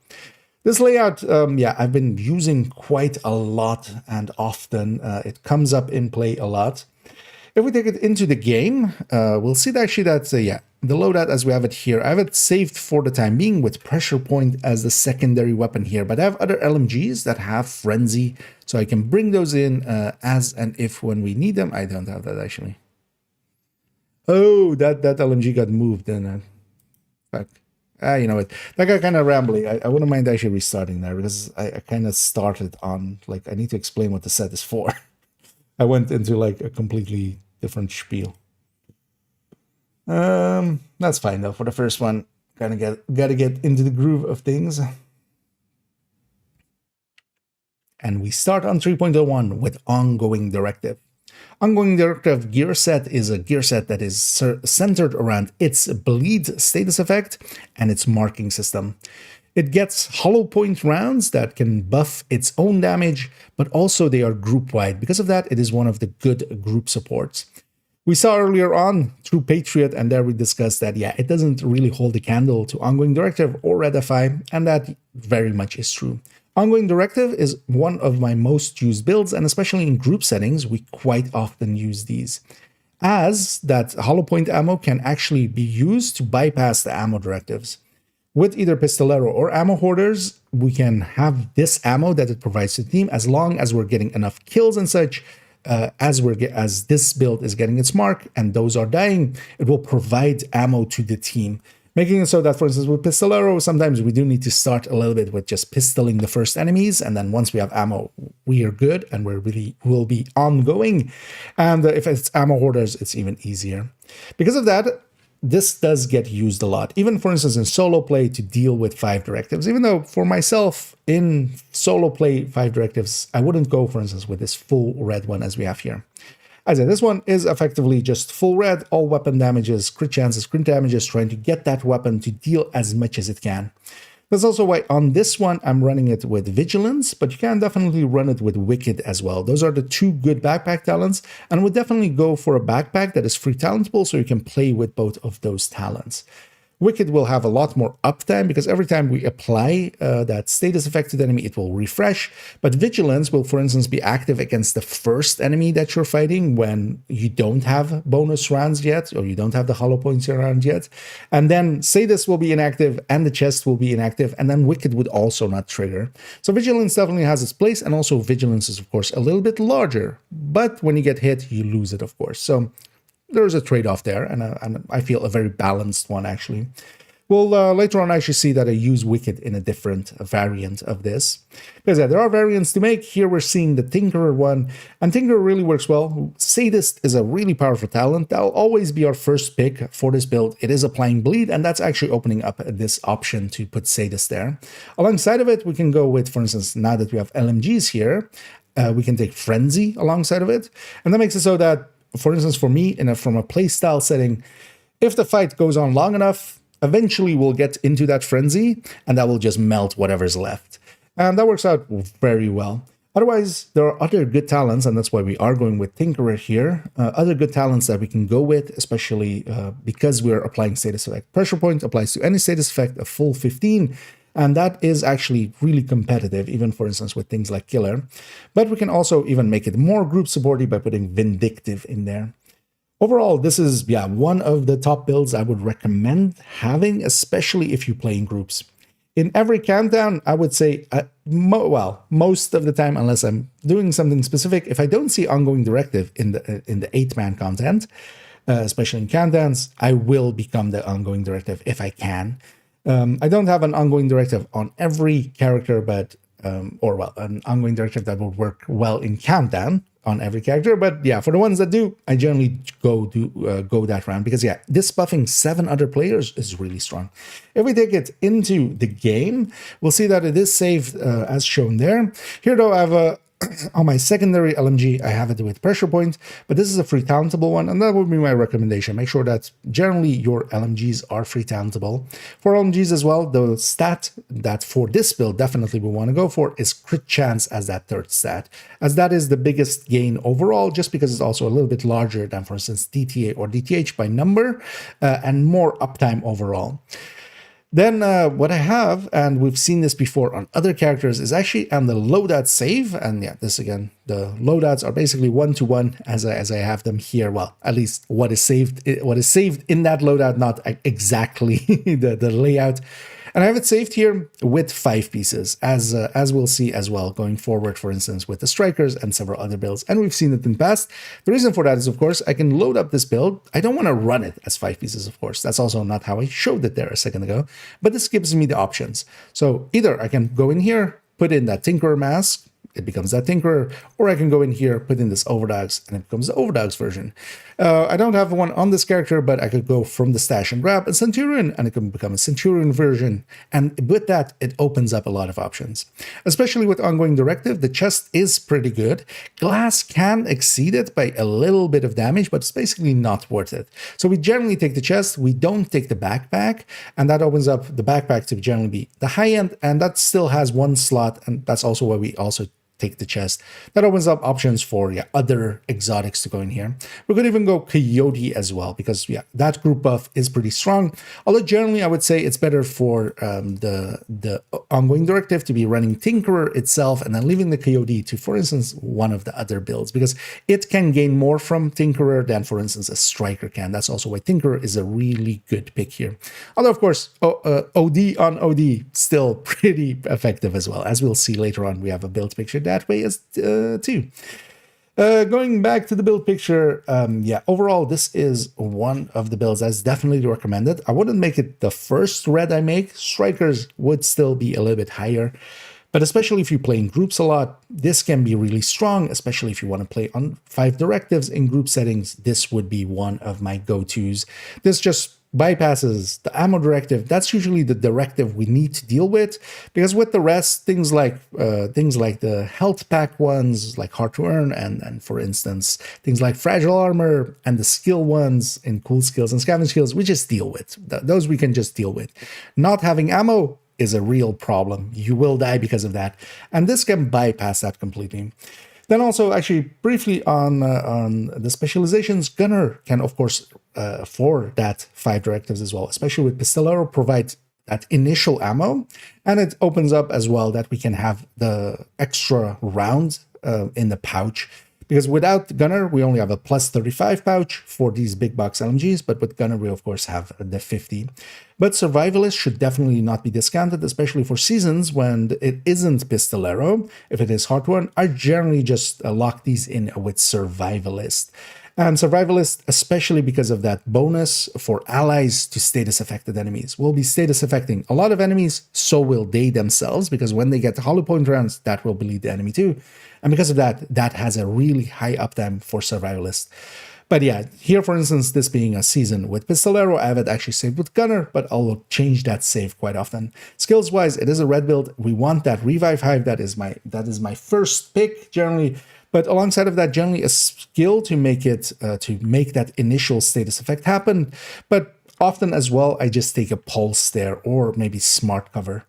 This layout, yeah, I've been using quite a lot and often. It comes up in play a lot. If we take it into the game, we'll see that actually that, yeah, the loadout as we have it here, I have it saved for the time being with Pressure Point as the secondary weapon here, but I have other LMGs that have Frenzy, so I can bring those in as and if when we need them. I don't have that actually. Oh, that LMG got moved then. Fuck. You know what, that got kind of rambly. I wouldn't mind actually restarting there because I kind of started on, like, I need to explain what the set is for. I went into like a completely different spiel. That's fine though. For the first one, gotta get into the groove of things. And we start on 3.01 with Ongoing Directive. Ongoing Directive gear set is a gear set that is centered around its bleed status effect and its marking system. It gets hollow point rounds that can buff its own damage, but also they are group-wide. Because of that, it is one of the good group supports. We saw earlier on through Patriot, and there we discussed that, yeah, it doesn't really hold a candle to Ongoing Directive or Redify, and that very much is true. Ongoing Directive is one of my most used builds, and especially in group settings, we quite often use these, as that hollow point ammo can actually be used to bypass the ammo directives. With either Pistolero or Ammo Hoarders, we can have this ammo that it provides to the team as long as we're getting enough kills and such. As this build is getting its mark and those are dying, it will provide ammo to the team. Making it so that, for instance, with Pistolero, sometimes we do need to start a little bit with just pistoling the first enemies, and then once we have ammo, we are good, and will be ongoing. And if it's Ammo Hoarders, it's even easier. Because of that, this does get used a lot, even for instance in solo play to deal with 5 directives. Even though for myself in solo play 5 directives, I wouldn't go, for instance, with this full red one as we have here. As I said, this one is effectively just full red, all weapon damages, crit chances, crit damages, trying to get that weapon to deal as much as it can. That's also why on this one, I'm running it with Vigilance, but you can definitely run it with Wicked as well. Those are the 2 good backpack talents, and would definitely go for a backpack that is free talentable so you can play with both of those talents. Wicked will have a lot more uptime because every time we apply that status effect to the enemy, it will refresh. But Vigilance will, for instance, be active against the first enemy that you're fighting when you don't have bonus rounds yet, or you don't have the hollow points around yet. And then Status will be inactive and the chest will be inactive, and then Wicked would also not trigger. So Vigilance definitely has its place, and also Vigilance is, of course, a little bit larger. But when you get hit, you lose it, of course. So there's a trade-off there, and I feel a very balanced one, actually. We'll later on actually see that I use Wicked in a different variant of this. Because yeah, there are variants to make. Here we're seeing the Tinkerer one, and Tinkerer really works well. Sadist is a really powerful talent. That'll always be our first pick for this build. It is applying bleed, and that's actually opening up this option to put Sadist there. Alongside of it, we can go with, for instance, now that we have LMGs here, we can take Frenzy alongside of it, and that makes it so that, for instance, for me, from a playstyle setting, if the fight goes on long enough, eventually we'll get into that Frenzy, and that will just melt whatever's left. And that works out very well. Otherwise, there are other good talents, and that's why we are going with Tinkerer here. Other good talents that we can go with, especially because we're applying status effect. Pressure Point applies to any status effect, a full 15, and that is actually really competitive, even for instance with things like Killer. But we can also even make it more group supporty by putting Vindictive in there. Overall, this is, yeah, one of the top builds I would recommend having, especially if you play in groups. In every countdown, I would say, most of the time, unless I'm doing something specific, if I don't see Ongoing Directive in the 8-man content, especially in countdowns, I will become the Ongoing Directive if I can. I don't have an Ongoing Directive on every character, but an Ongoing Directive that will work well in countdown on every character. But yeah, for the ones that do, I generally go that round because yeah, this buffing 7 other players is really strong. If we take it into the game, we'll see that it is saved as shown there. Here though, I have a on my secondary LMG, I have it with Pressure Point, but this is a free talentable one, and that would be my recommendation. Make sure that generally your LMGs are free talentable. For LMGs as well, the stat that for this build definitely we want to go for is crit chance as that 3rd stat, as that is the biggest gain overall, just because it's also a little bit larger than, for instance, DTA or DTH by number, and more uptime overall. Then what I have, and we've seen this before on other characters, is actually on the loadout save. And yeah, this again, the loadouts are basically one-to-one as I have them here. Well, at least what is saved in that loadout, not exactly the layout. And I have it saved here with 5 pieces, as we'll see as well going forward, for instance, with the strikers and several other builds. And we've seen it in the past. The reason for that is, of course, I can load up this build. I don't want to run it as 5 pieces, of course. That's also not how I showed it there a second ago. But this gives me the options. So either I can go in here, put in that Tinkerer mask, it becomes that Tinkerer, or I can go in here, put in this Overdogs, and it becomes the Overdogs version. I don't have one on this character, but I could go from the stash and grab a Centurion, and it can become a Centurion version. And with that, it opens up a lot of options. Especially with ongoing directive, the chest is pretty good. Glass can exceed it by a little bit of damage, but it's basically not worth it. So we generally take the chest, we don't take the backpack, and that opens up the backpack to generally be the high end, and that still has 1 slot, and that's also why we also take the chest. That opens up options for other exotics to go in here. We could even go Coyote as well, because that group buff is pretty strong. Although generally I would say it's better for the ongoing directive to be running Tinkerer itself and then leaving the Coyote to, for instance, one of the other builds, because it can gain more from Tinkerer than, for instance, a Striker can. That's also why Tinkerer is a really good pick here. Although, of course, OD on OD still pretty effective as well. As we'll see later on, we have a build picture that way as too. Going back to the build picture, overall, this is one of the builds that's definitely recommended. I wouldn't make it the first red I make. Strikers would still be a little bit higher. But especially if you play in groups a lot, this can be really strong, especially if you want to play on 5 directives in group settings. This would be one of my go-tos. This just bypasses the ammo directive. That's usually the directive we need to deal with, because with the rest, things like the health pack ones, like hard to earn, and for instance, things like fragile armor and the skill ones in cool skills and scavenge skills, we just deal with. Those we can just deal with. Not having ammo is a real problem. You will die because of that. And this can bypass that completely. Then also, actually, briefly on the specializations, Gunner can, of course, for that 5 directives as well, especially with Pistolero, provide that initial ammo. And it opens up as well that we can have the extra round in the pouch. Because without Gunner, we only have a plus 35 pouch for these big box LMGs, but with Gunner, we of course have the 50. But Survivalist should definitely not be discounted, especially for seasons when it isn't Pistolero. If it is Hard One, I generally just lock these in with Survivalist. And Survivalist, especially because of that bonus for allies to status affected enemies, will be status affecting a lot of enemies, so will they themselves, because when they get the hollow point rounds, that will bleed the enemy too. And because of that, that has a really high uptime for Survivalist. But yeah, here, for instance, this being a season with Pistolero, I have it actually saved with Gunner, but I'll change that save quite often. Skills-wise, it is a red build. We want that Revive Hive. That is my first pick, generally. But alongside of that, generally a skill to make it to make that initial status effect happen. But often as well, I just take a pulse there or maybe smart cover.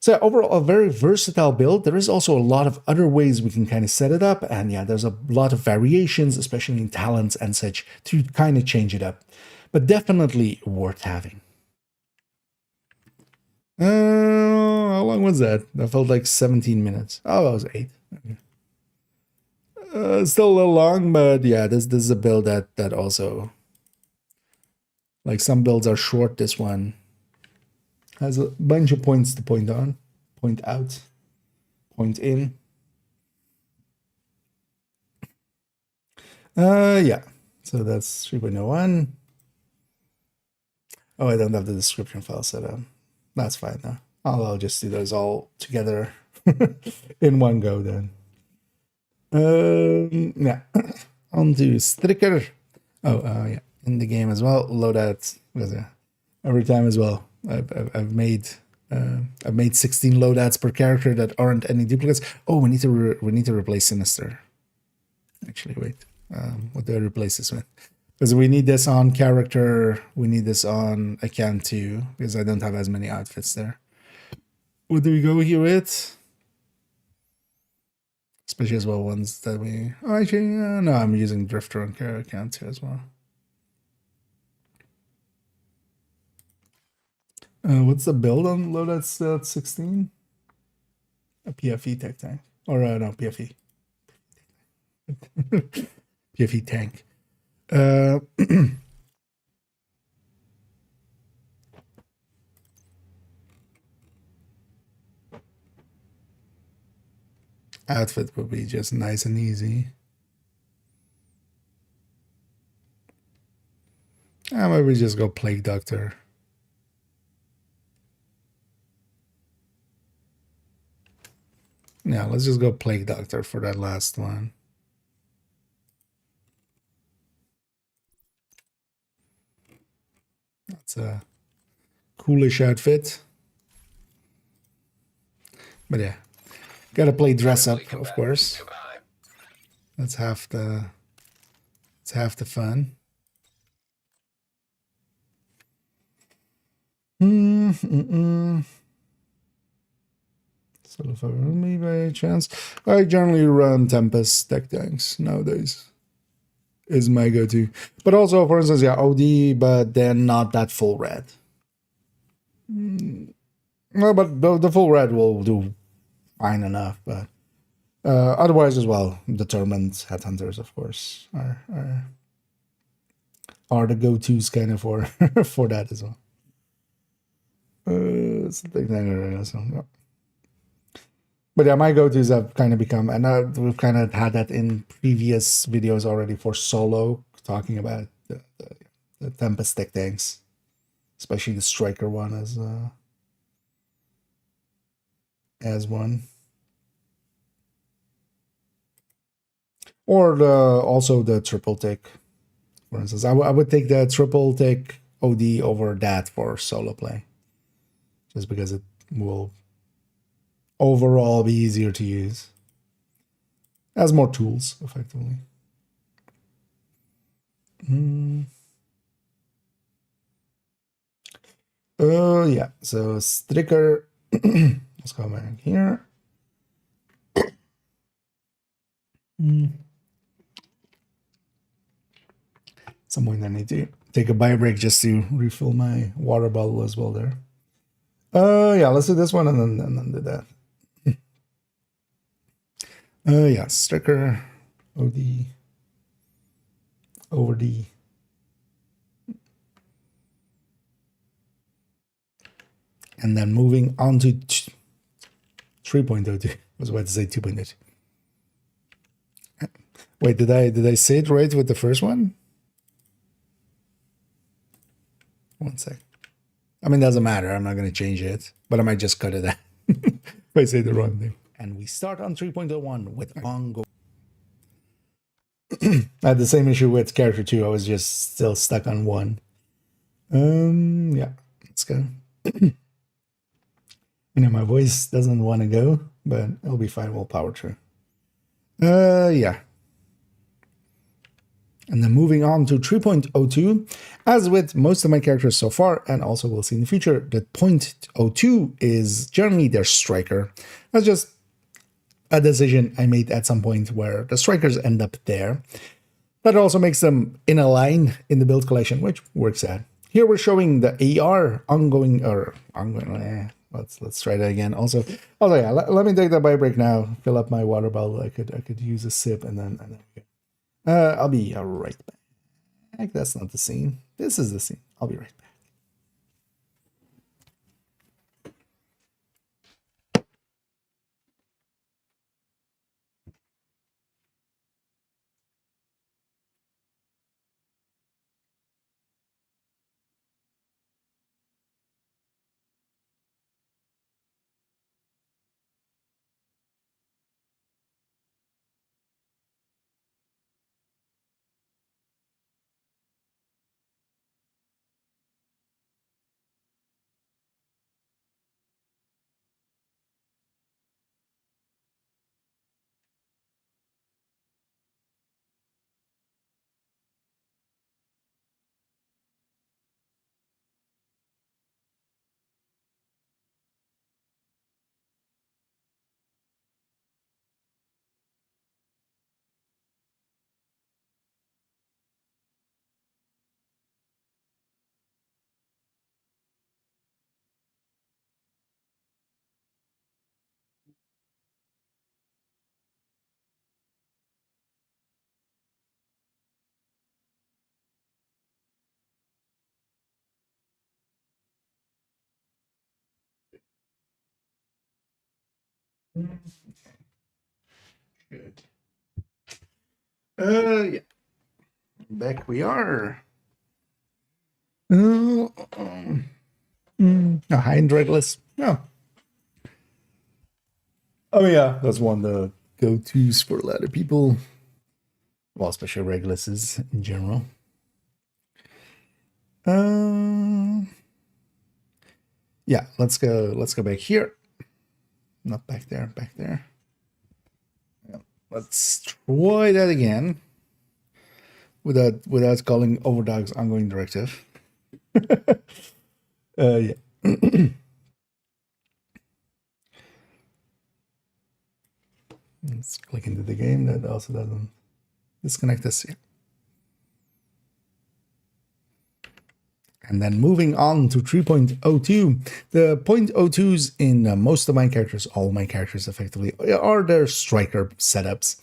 So overall, a very versatile build. There is also a lot of other ways we can kind of set it up. And yeah, there's a lot of variations, especially in talents and such, to kind of change it up. But definitely worth having. How long was that? That felt like 17 minutes. Oh, that was 8. Okay. Still a little long, but yeah, this is a build that also, like, some builds are short. This one has a bunch of points to point on, point out, point in. Yeah, so that's 3.01. Oh, I don't have the description file set up. That's fine though. I'll just do those all together in one go then. Yeah, on to Striker. Yeah, in the game as well. Loadout every time as well. I've made 16 loadouts per character that aren't any duplicates. Oh, we need to replace Sinister. Actually, wait. What do I replace this with? Because we need this on character. We need this on account too, because I don't have as many outfits there. What do we go here with? Especially as well ones that we... Oh, actually, no, I'm using Drifter on character account too as well. What's the build on low that's 16? A PFE tech tank. Or no, PFE. PFE tank. Outfit would be just nice and easy. Maybe just go Plague Doctor. Yeah, let's just go Plague Doctor for that last one. That's a coolish outfit. But yeah, gotta play dress up, of course. That's half the fun. So if I run me by chance, I generally run Tempest deck tanks nowadays. Is my go-to, but also, for instance, yeah, OD, but then not that full red. No, but the full red will do fine enough. But otherwise, as well, determined headhunters, of course, are the go-tos kind of for for that as well. It's a big thing, so, yeah. But yeah, my go-tos have kind of become, and we've kind of had that in previous videos already for solo, talking about the Tempest deck tanks, especially the Striker one as one, or also the triple tick. For instance, I would take the triple tick OD over that for solo play, just because it will overall be easier to use. Has more tools, effectively. Yeah, so Stricker, let's go back here. Some point I need to take a bio break just to refill my water bottle as well there. Yeah, let's do this one and then do that. Yeah, Stricker, OD, over D. And then moving on to 3.02. I was about to say 2.02. Wait, did I say it right with the first one? One sec. I mean, doesn't matter. I'm not going to change it, but I might just cut it out if I say the wrong thing. And we start on 3.01 with ongoing. I had the same issue with character 2. I was just still stuck on 1. Yeah, let's go. You know, my voice doesn't want to go, but it'll be fine. We'll power through. Yeah. And then moving on to 3.02, as with most of my characters so far, and also we'll see in the future, the 0.02 is generally their striker. That's just a decision I made at some point where the strikers end up there. That also makes them in a line in the build collection, which works out. Here we're showing the AR ongoing. Let's try that again. Also, yeah. Let me take that bio break now. Fill up my water bottle. I could use a sip and then I'll be right back. That's not the scene. This is the scene. I'll be right back. Good. Yeah. Back we are. Hind Regulus. Yeah. Oh yeah, that's one of the go-tos for a lot of people. Well, especially Reguluses in general. Yeah, let's go back here. Not back there, back there. Yeah, let's try that again. Without calling Overdogs ongoing directive. Yeah. Let's click into the game. That also doesn't disconnect us yet. And then moving on to 3.02. The 0.02s in most of my characters, all my characters effectively, are their striker setups.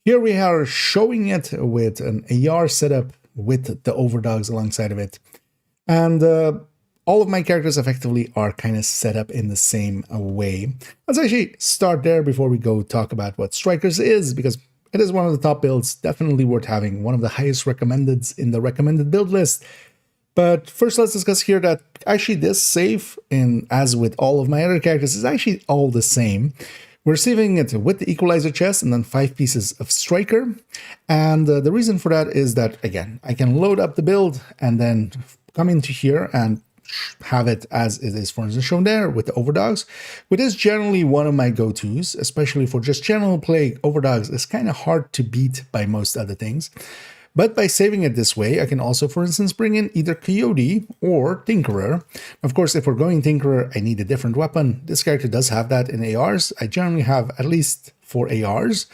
Here we are showing it with an AR setup with the overdogs alongside of it. And all of my characters effectively are kind of set up in the same way. Let's actually start there before we go talk about what strikers is, because it is one of the top builds, definitely worth having, one of the highest recommendeds in the recommended build list. But first, let's discuss here that actually this save, as with all of my other characters, is actually all the same. We're saving it with the equalizer chest and then 5 pieces of striker. And the reason for that is that, again, I can load up the build and then come into here and have it as it is, for instance, shown there with the overdogs, which is generally one of my go-tos, especially for just general play. Overdogs is kind of hard to beat by most other things. But by saving it this way, I can also, for instance, bring in either Coyote or Tinkerer. Of course, if we're going Tinkerer, I need a different weapon. This character does have that in ARs. I generally have at least 4 ARs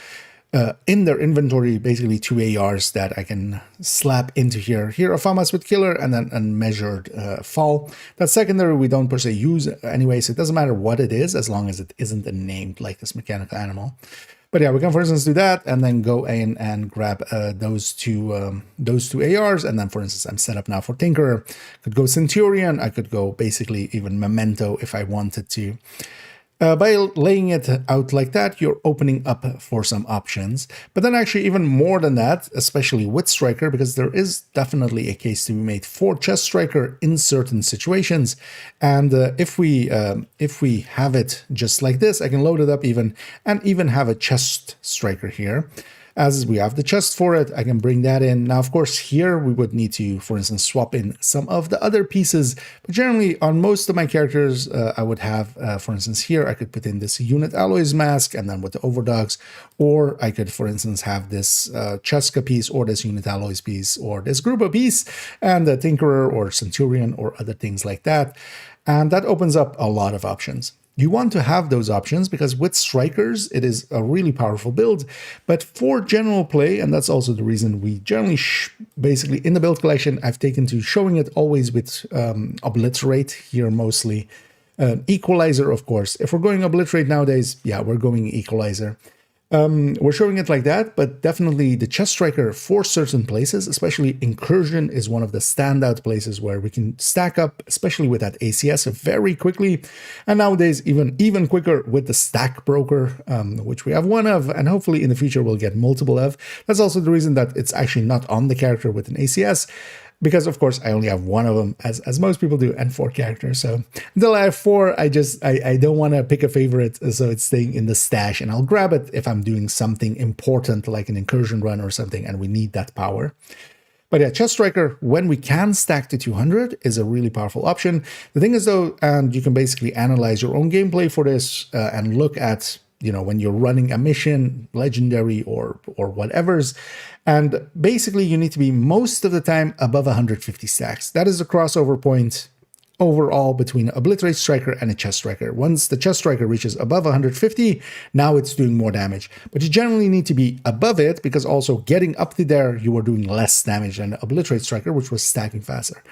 in their inventory, basically 2 ARs that I can slap into here. Here, a FAMAS with Killer and then unmeasured fall. That secondary we don't per se use anyway, so it doesn't matter what it is as long as it isn't a named like this mechanical animal. But yeah, we can, for instance, do that and then go in and grab those two ARs. And then, for instance, I'm set up now for Tinkerer. Could go Centurion. I could go basically even Memento if I wanted to. By laying it out like that, you're opening up for some options. But then actually even more than that, especially with Striker, because there is definitely a case to be made for chest Striker in certain situations. And if we have it just like this, I can load it up even have a chest Striker here. As we have the chest for it, I can bring that in. Now, of course, here we would need to, for instance, swap in some of the other pieces. But generally, on most of my characters, I would have, for instance, here, I could put in this unit alloys mask and then with the overdogs. Or I could, for instance, have this Cheska piece or this unit alloys piece or this Gruba piece and the Tinkerer or Centurion or other things like that. And that opens up a lot of options. You want to have those options because with strikers, it is a really powerful build. But for general play, and that's also the reason we generally basically in the build collection, I've taken to showing it always with obliterate here mostly. Equalizer, of course. If we're going obliterate nowadays, yeah, we're going equalizer. We're showing it like that, but definitely the chest striker for certain places, especially incursion is one of the standout places where we can stack up, especially with that ACS very quickly. And nowadays, even quicker with the stack broker, which we have one of, and hopefully in the future we'll get multiple of. That's also the reason that it's actually not on the character with an ACS. Because, of course, I only have one of them, as most people do, and 4 characters. So until I have 4, I don't want to pick a favorite, so it's staying in the stash. And I'll grab it if I'm doing something important, like an incursion run or something, and we need that power. But yeah, chest striker, when we can stack to 200, is a really powerful option. The thing is, though, and you can basically analyze your own gameplay for this and look at, you know, when you're running a mission, legendary or whatever's, and basically you need to be most of the time above 150 stacks. That is the crossover point overall between obliterate striker and a chest striker. Once the chest striker reaches above 150, now it's doing more damage. But you generally need to be above it because also getting up to there, you are doing less damage than the obliterate striker, which was stacking faster.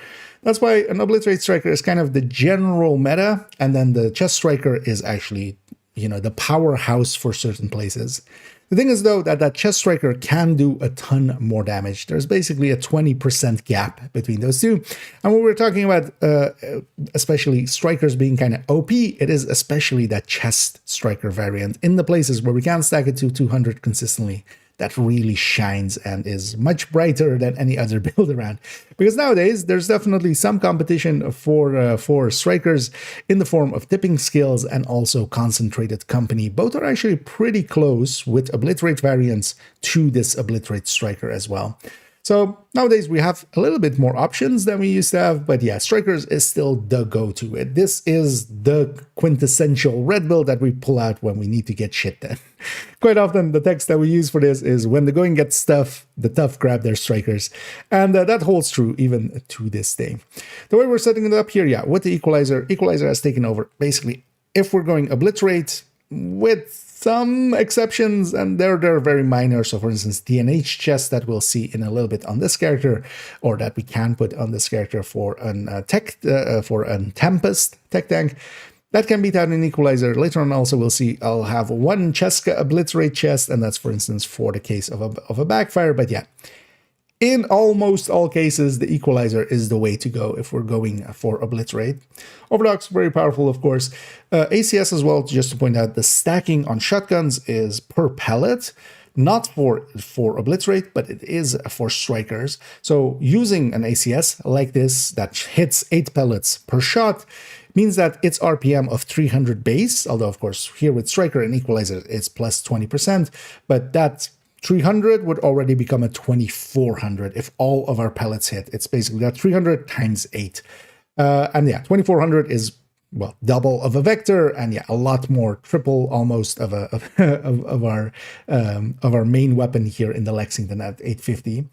That's why an obliterate striker is kind of the general meta, and then the chest striker is actually, you know, the powerhouse for certain places. The thing is, though, that chest striker can do a ton more damage. There's basically a 20% gap between those two. And when we're talking about especially strikers being kind of OP, it is especially that chest striker variant in the places where we can stack it to 200 consistently that really shines and is much brighter than any other build around. Because nowadays, there's definitely some competition for strikers in the form of tipping skills and also concentrated company. Both are actually pretty close with obliterate variants to this obliterate striker as well. So nowadays we have a little bit more options than we used to have, but yeah, strikers is still the go-to. This is the quintessential red build that we pull out when we need to get shit done. Quite often the text that we use for this is when the going gets tough, the tough grab their strikers. And that holds true even to this day. The way we're setting it up here, yeah, with the equalizer has taken over. Basically, if we're going obliterate with some exceptions, and they're very minor. So for instance, the NH chest that we'll see in a little bit on this character, or that we can put on this character for an for a Tempest tech tank, that can beat out an equalizer. Later on also we'll see I'll have one Cheska obliterate chest, and that's for instance for the case of a backfire. But yeah, in almost all cases, the equalizer is the way to go if we're going for obliterate. Overdogs, very powerful, of course. ACS as well, just to point out, the stacking on shotguns is per pellet, not for obliterate, but it is for strikers. So using an ACS like this that hits 8 pellets per shot means that its RPM of 300 base, although of course here with striker and equalizer it's plus 20%, but that 300 would already become a 2400 if all of our pellets hit. It's basically that 300 times 8. And yeah, 2400 is, well, double of a vector, and yeah, a lot more, triple almost of our main weapon here in the Lexington at 850.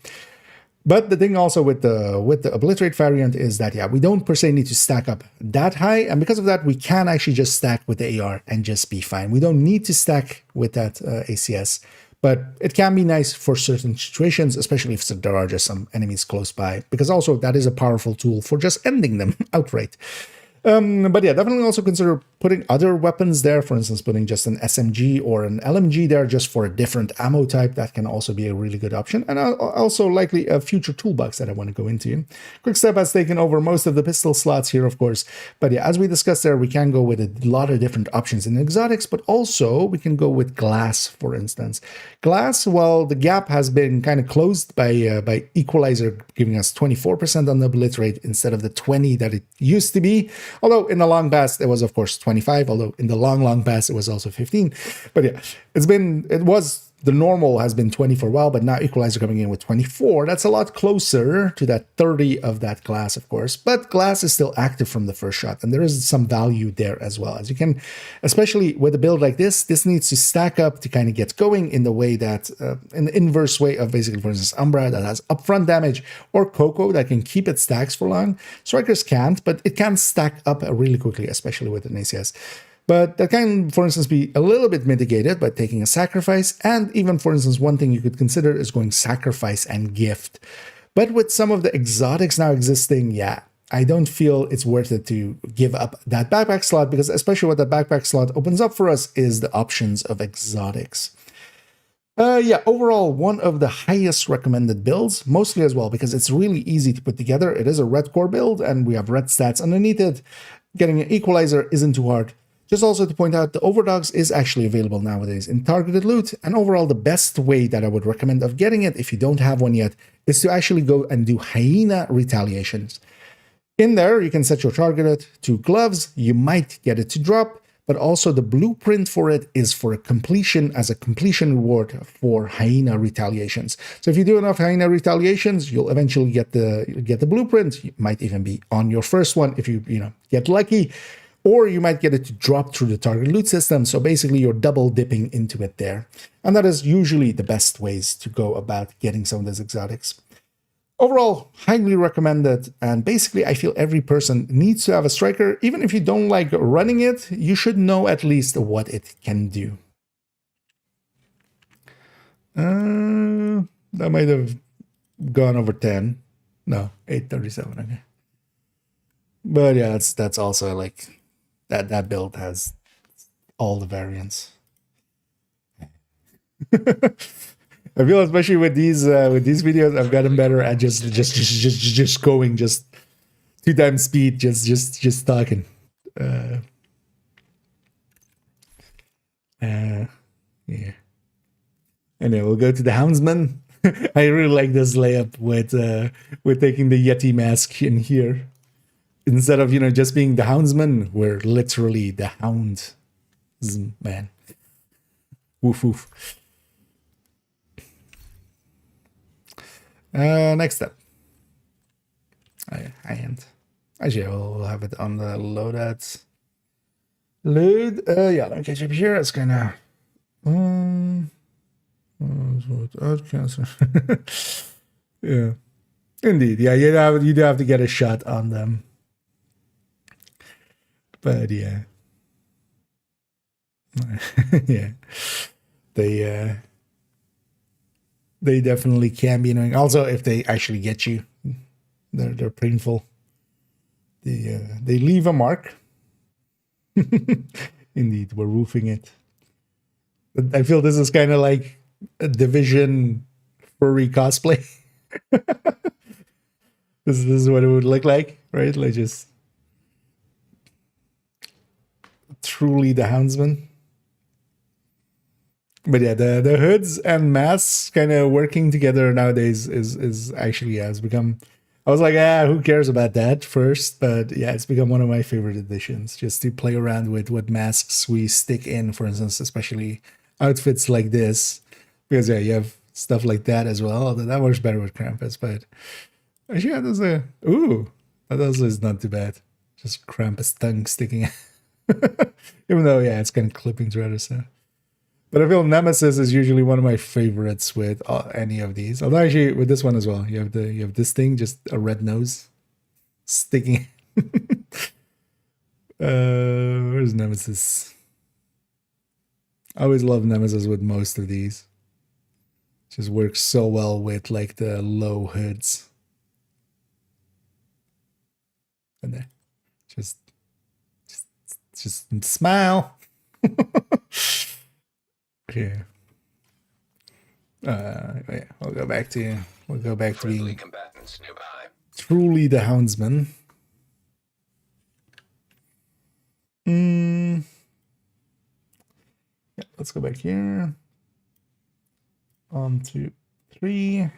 But the thing also with the obliterate variant is that, yeah, we don't per se need to stack up that high, and because of that, we can actually just stack with the AR and just be fine. We don't need to stack with that ACS. But it can be nice for certain situations, especially if there are just some enemies close by, because also that is a powerful tool for just ending them outright. But yeah, definitely also consider putting other weapons there. For instance, putting just an SMG or an LMG there just for a different ammo type. That can also be a really good option. And also likely a future toolbox that I want to go into. Quickstep has taken over most of the pistol slots here, of course. But yeah, as we discussed there, we can go with a lot of different options in exotics, but also we can go with glass, for instance. Glass, well, the gap has been kind of closed by equalizer, giving us 24% on the obliterate instead of the 20 that it used to be. Although in the long past, it was, of course, 25, although in the long past, it was also 15. But yeah, the normal has been 20 for a while, but now equalizer coming in with 24. That's a lot closer to that 30 of that glass, of course. But glass is still active from the first shot, and there is some value there as well. As you can, especially with a build like this needs to stack up to kind of get going in the way that, in the inverse way of basically, for instance, Umbra that has upfront damage, or Coco that can keep its stacks for long. Strikers can't, but it can stack up really quickly, especially with an ACS. But that can, for instance, be a little bit mitigated by taking a sacrifice. And even, for instance, one thing you could consider is going sacrifice and gift. But with some of the exotics now existing, yeah, I don't feel it's worth it to give up that backpack slot, because especially what that backpack slot opens up for us is the options of exotics. Yeah, overall, one of the highest recommended builds, mostly as well, because it's really easy to put together. It is a red core build, and we have red stats underneath it. Getting an equalizer isn't too hard. Just also to point out, the overdogs is actually available nowadays in targeted loot, and overall the best way that I would recommend of getting it, if you don't have one yet, is to actually go and do hyena retaliations. In there, you can set your target to gloves, you might get it to drop, but also the blueprint for it is for a completion as a completion reward for hyena retaliations. So if you do enough hyena retaliations, you'll eventually get the blueprint. You might even be on your first one if you get lucky. Or you might get it to drop through the target loot system. So basically you're double dipping into it there. And that is usually the best ways to go about getting some of those exotics. Overall, highly recommended. And basically I feel every person needs to have a striker. Even if you don't like running it, you should know at least what it can do. That might have gone over 10. No, 837, okay. But yeah, that's also like... That build has all the variants. I feel especially with these videos, I've gotten better at just going just 2 times speed, just talking. Yeah. Anyway, we'll go to the Houndsman. I really like this layup with taking the Yeti mask in here. Instead of, just being the Houndsman, we're literally the Hound. Man. Woof woof. Next up. High-end. Actually, we'll have it on the loadout. Yeah, let me catch up here. It's gonna... yeah. Indeed. Yeah, you do have to get a shot on them. But yeah. Yeah. They definitely can be annoying. Also, if they actually get you, they're painful. They leave a mark. Indeed, we're roofing it. But I feel this is kind of like a Division furry cosplay. This is what it would look like, right? Like just truly the Houndsman. But yeah, the hoods and masks kind of working together nowadays is actually has become. I was like, who cares about that first? But yeah, it's become one of my favorite additions, just to play around with what masks we stick in, for instance, especially outfits like this. Because yeah, you have stuff like that as well. Although that works better with Krampus, but actually, yeah, there's that also is not too bad. Just Krampus tongue sticking out. Even though, yeah, it's kind of clipping thread or so. But I feel Nemesis is usually one of my favorites with any of these. Although actually with this one as well, you have this thing, just a red nose sticking. Where's Nemesis? I always love Nemesis with most of these. Just works so well with like the low hoods. And there, just smile. Yeah. Yeah, we'll go back to being combatants nearby. truly the Houndsman. Yeah, let's go back here. 1, 2, 3.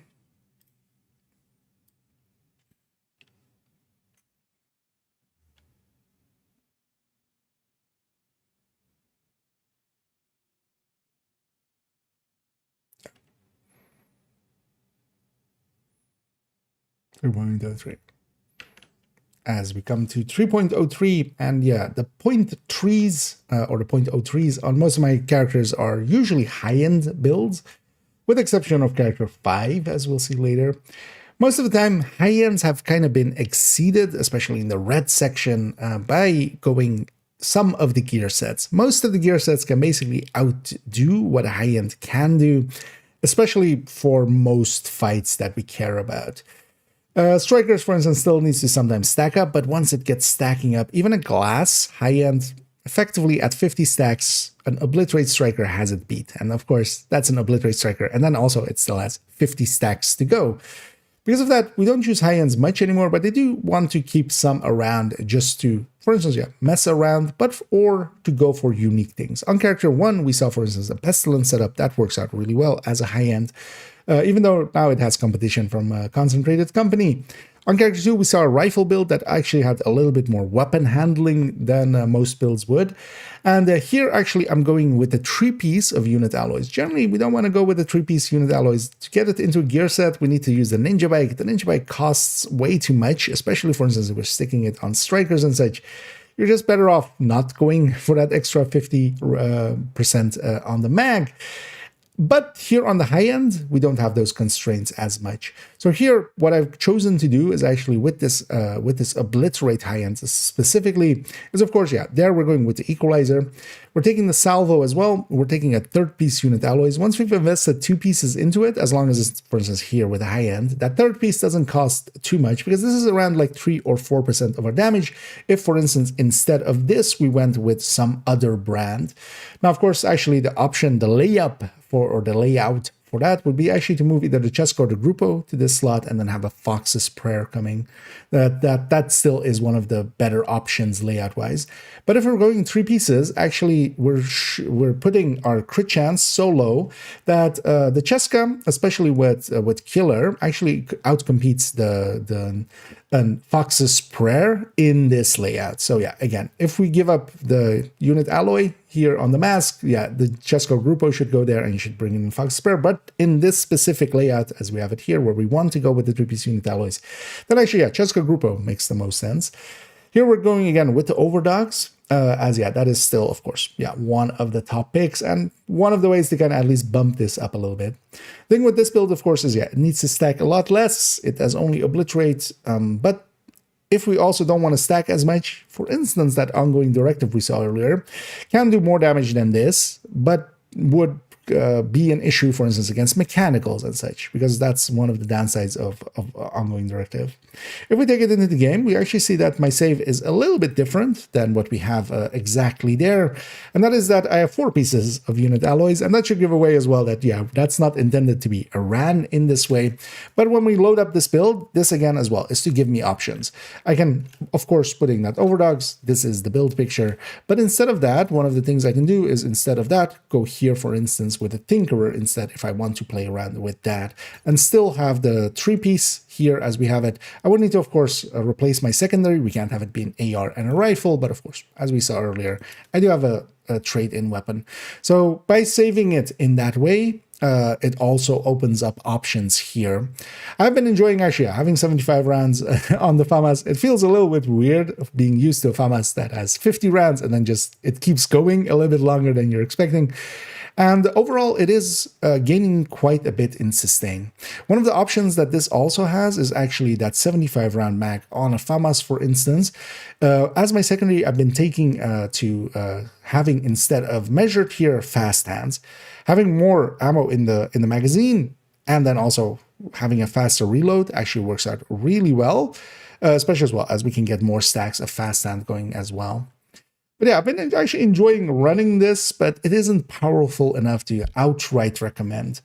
As we come to 3.03, and yeah, the point trees or the 0.03s on most of my characters are usually high-end builds, with exception of character 5, as we'll see later. Most of the time, high-ends have kind of been exceeded, especially in the red section, by going some of the gear sets. Most of the gear sets can basically outdo what a high-end can do, especially for most fights that we care about. Strikers, for instance, still needs to sometimes stack up, but once it gets stacking up, even a glass high-end, effectively at 50 stacks, an Obliterate Striker has it beat. And of course, that's an Obliterate Striker, and then also it still has 50 stacks to go. Because of that, we don't use high-ends much anymore, but they do want to keep some around just to, for instance, yeah, mess around, or to go for unique things. On character 1, we saw, for instance, a Pestilence setup. That works out really well as a high-end. Even though now it has competition from a concentrated company. On character 2, we saw a rifle build that actually had a little bit more weapon handling than most builds would. And here, actually, I'm going with the 3-piece of unit alloys. Generally, we don't want to go with the 3-piece unit alloys. To get it into a gear set, we need to use the Ninja Bike. The Ninja Bike costs way too much, especially, for instance, if we're sticking it on strikers and such. You're just better off not going for that extra 50% on the mag. But here on the high end, we don't have those constraints as much. So here, what I've chosen to do is actually with this Obliterate high end specifically is, of course, yeah, there we're going with the Equalizer. We're taking the Salvo as well. We're taking a 3rd-piece unit alloys. Once we've invested 2 pieces into it, as long as it's, for instance, here with a high end, that 3rd piece doesn't cost too much because this is around like 3 or 4% of our damage. If, for instance, instead of this, we went with some other brand. Now, of course, actually the option, the layup for, or the layout for that would be actually to move either the Cheska or the Grupo to this slot and then have a Fox's Prayer coming. That still is one of the better options layout wise. But if we're going 3 pieces, actually we're putting our crit chance so low that the Cheska, especially with Killer, actually outcompetes the Fox's Prayer in this layout. So yeah, again, if we give up the unit alloy here on the mask, yeah, the Cheska Grupo should go there and you should bring in Fox's Prayer. But in this specific layout, as we have it here, where we want to go with the 3-piece unit alloys, then actually, yeah, Cheska Grupo makes the most sense. Here we're going again with the overdogs, as yeah, that is still, of course, yeah, one of the top picks and one of the ways to kind of at least bump this up a little bit. The thing with this build, of course, is yeah, it needs to stack a lot less. It has only obliterate, but if we also don't want to stack as much, for instance, that ongoing directive we saw earlier can do more damage than this, but would be an issue, for instance, against mechanicals and such, because that's one of the downsides of ongoing directive. If we take it into the game, we actually see that my save is a little bit different than what we have exactly there, and that is that I have 4 pieces of unit alloys, and that should give away as well that, yeah, that's not intended to be a ran in this way, but when we load up this build, this again as well is to give me options. I can, of course, putting that overdogs, this is the build picture, but instead of that, one of the things I can do is instead of that, go here, for instance, with a Tinkerer instead, if I want to play around with that, and still have the 3-piece here as we have it. I would need to, of course, replace my secondary. We can't have it be an AR and a rifle, but of course, as we saw earlier, I do have a trade-in weapon. So by saving it in that way, it also opens up options here. I've been enjoying actually having 75 rounds on the FAMAS. It feels a little bit weird of being used to a FAMAS that has 50 rounds and then just it keeps going a little bit longer than you're expecting. And overall, it is gaining quite a bit in sustain. One of the options that this also has is actually that 75 round mag on a FAMAS, for instance. As my secondary, I've been taking to having, instead of measured here, fast hands, having more ammo in the magazine, and then also having a faster reload actually works out really well, especially as well as we can get more stacks of fast hand going as well. But yeah, I've been actually enjoying running this, but it isn't powerful enough to outright recommend.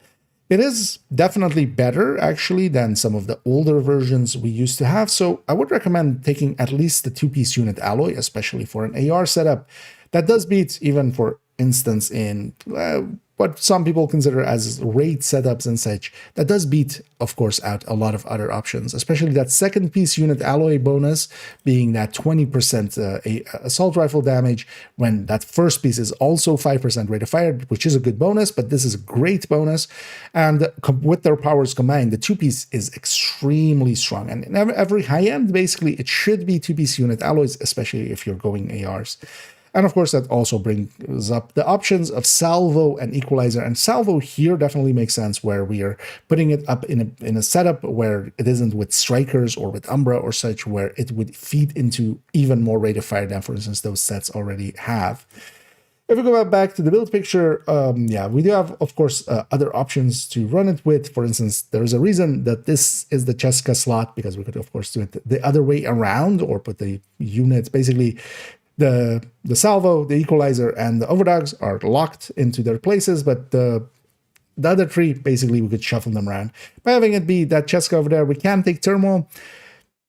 It is definitely better, actually, than some of the older versions we used to have, so I would recommend taking at least the 2-piece unit alloy, especially for an AR setup. That does beat, even for instance, in what some people consider as raid setups and such, that does beat, of course, out a lot of other options, especially that 2nd-piece unit alloy bonus being that 20% assault rifle damage, when that 1st piece is also 5% rate of fire, which is a good bonus, but this is a great bonus. And with their powers combined, the 2-piece is extremely strong. And in every high-end, basically, it should be 2-piece unit alloys, especially if you're going ARs. And of course, that also brings up the options of salvo and equalizer. And salvo here definitely makes sense, where we are putting it up in a setup where it isn't with strikers or with Umbra or such, where it would feed into even more rate of fire than, for instance, those sets already have. If we go back to the build picture, yeah, we do have, of course, other options to run it with. For instance, there's a reason that this is the Cheska slot, because we could, of course, do it the other way around, or put the units, basically, the salvo, the equalizer, and the overdogs are locked into their places, but the other 3, basically, we could shuffle them around. By having it be that Cheska over there, we can take Turmoil.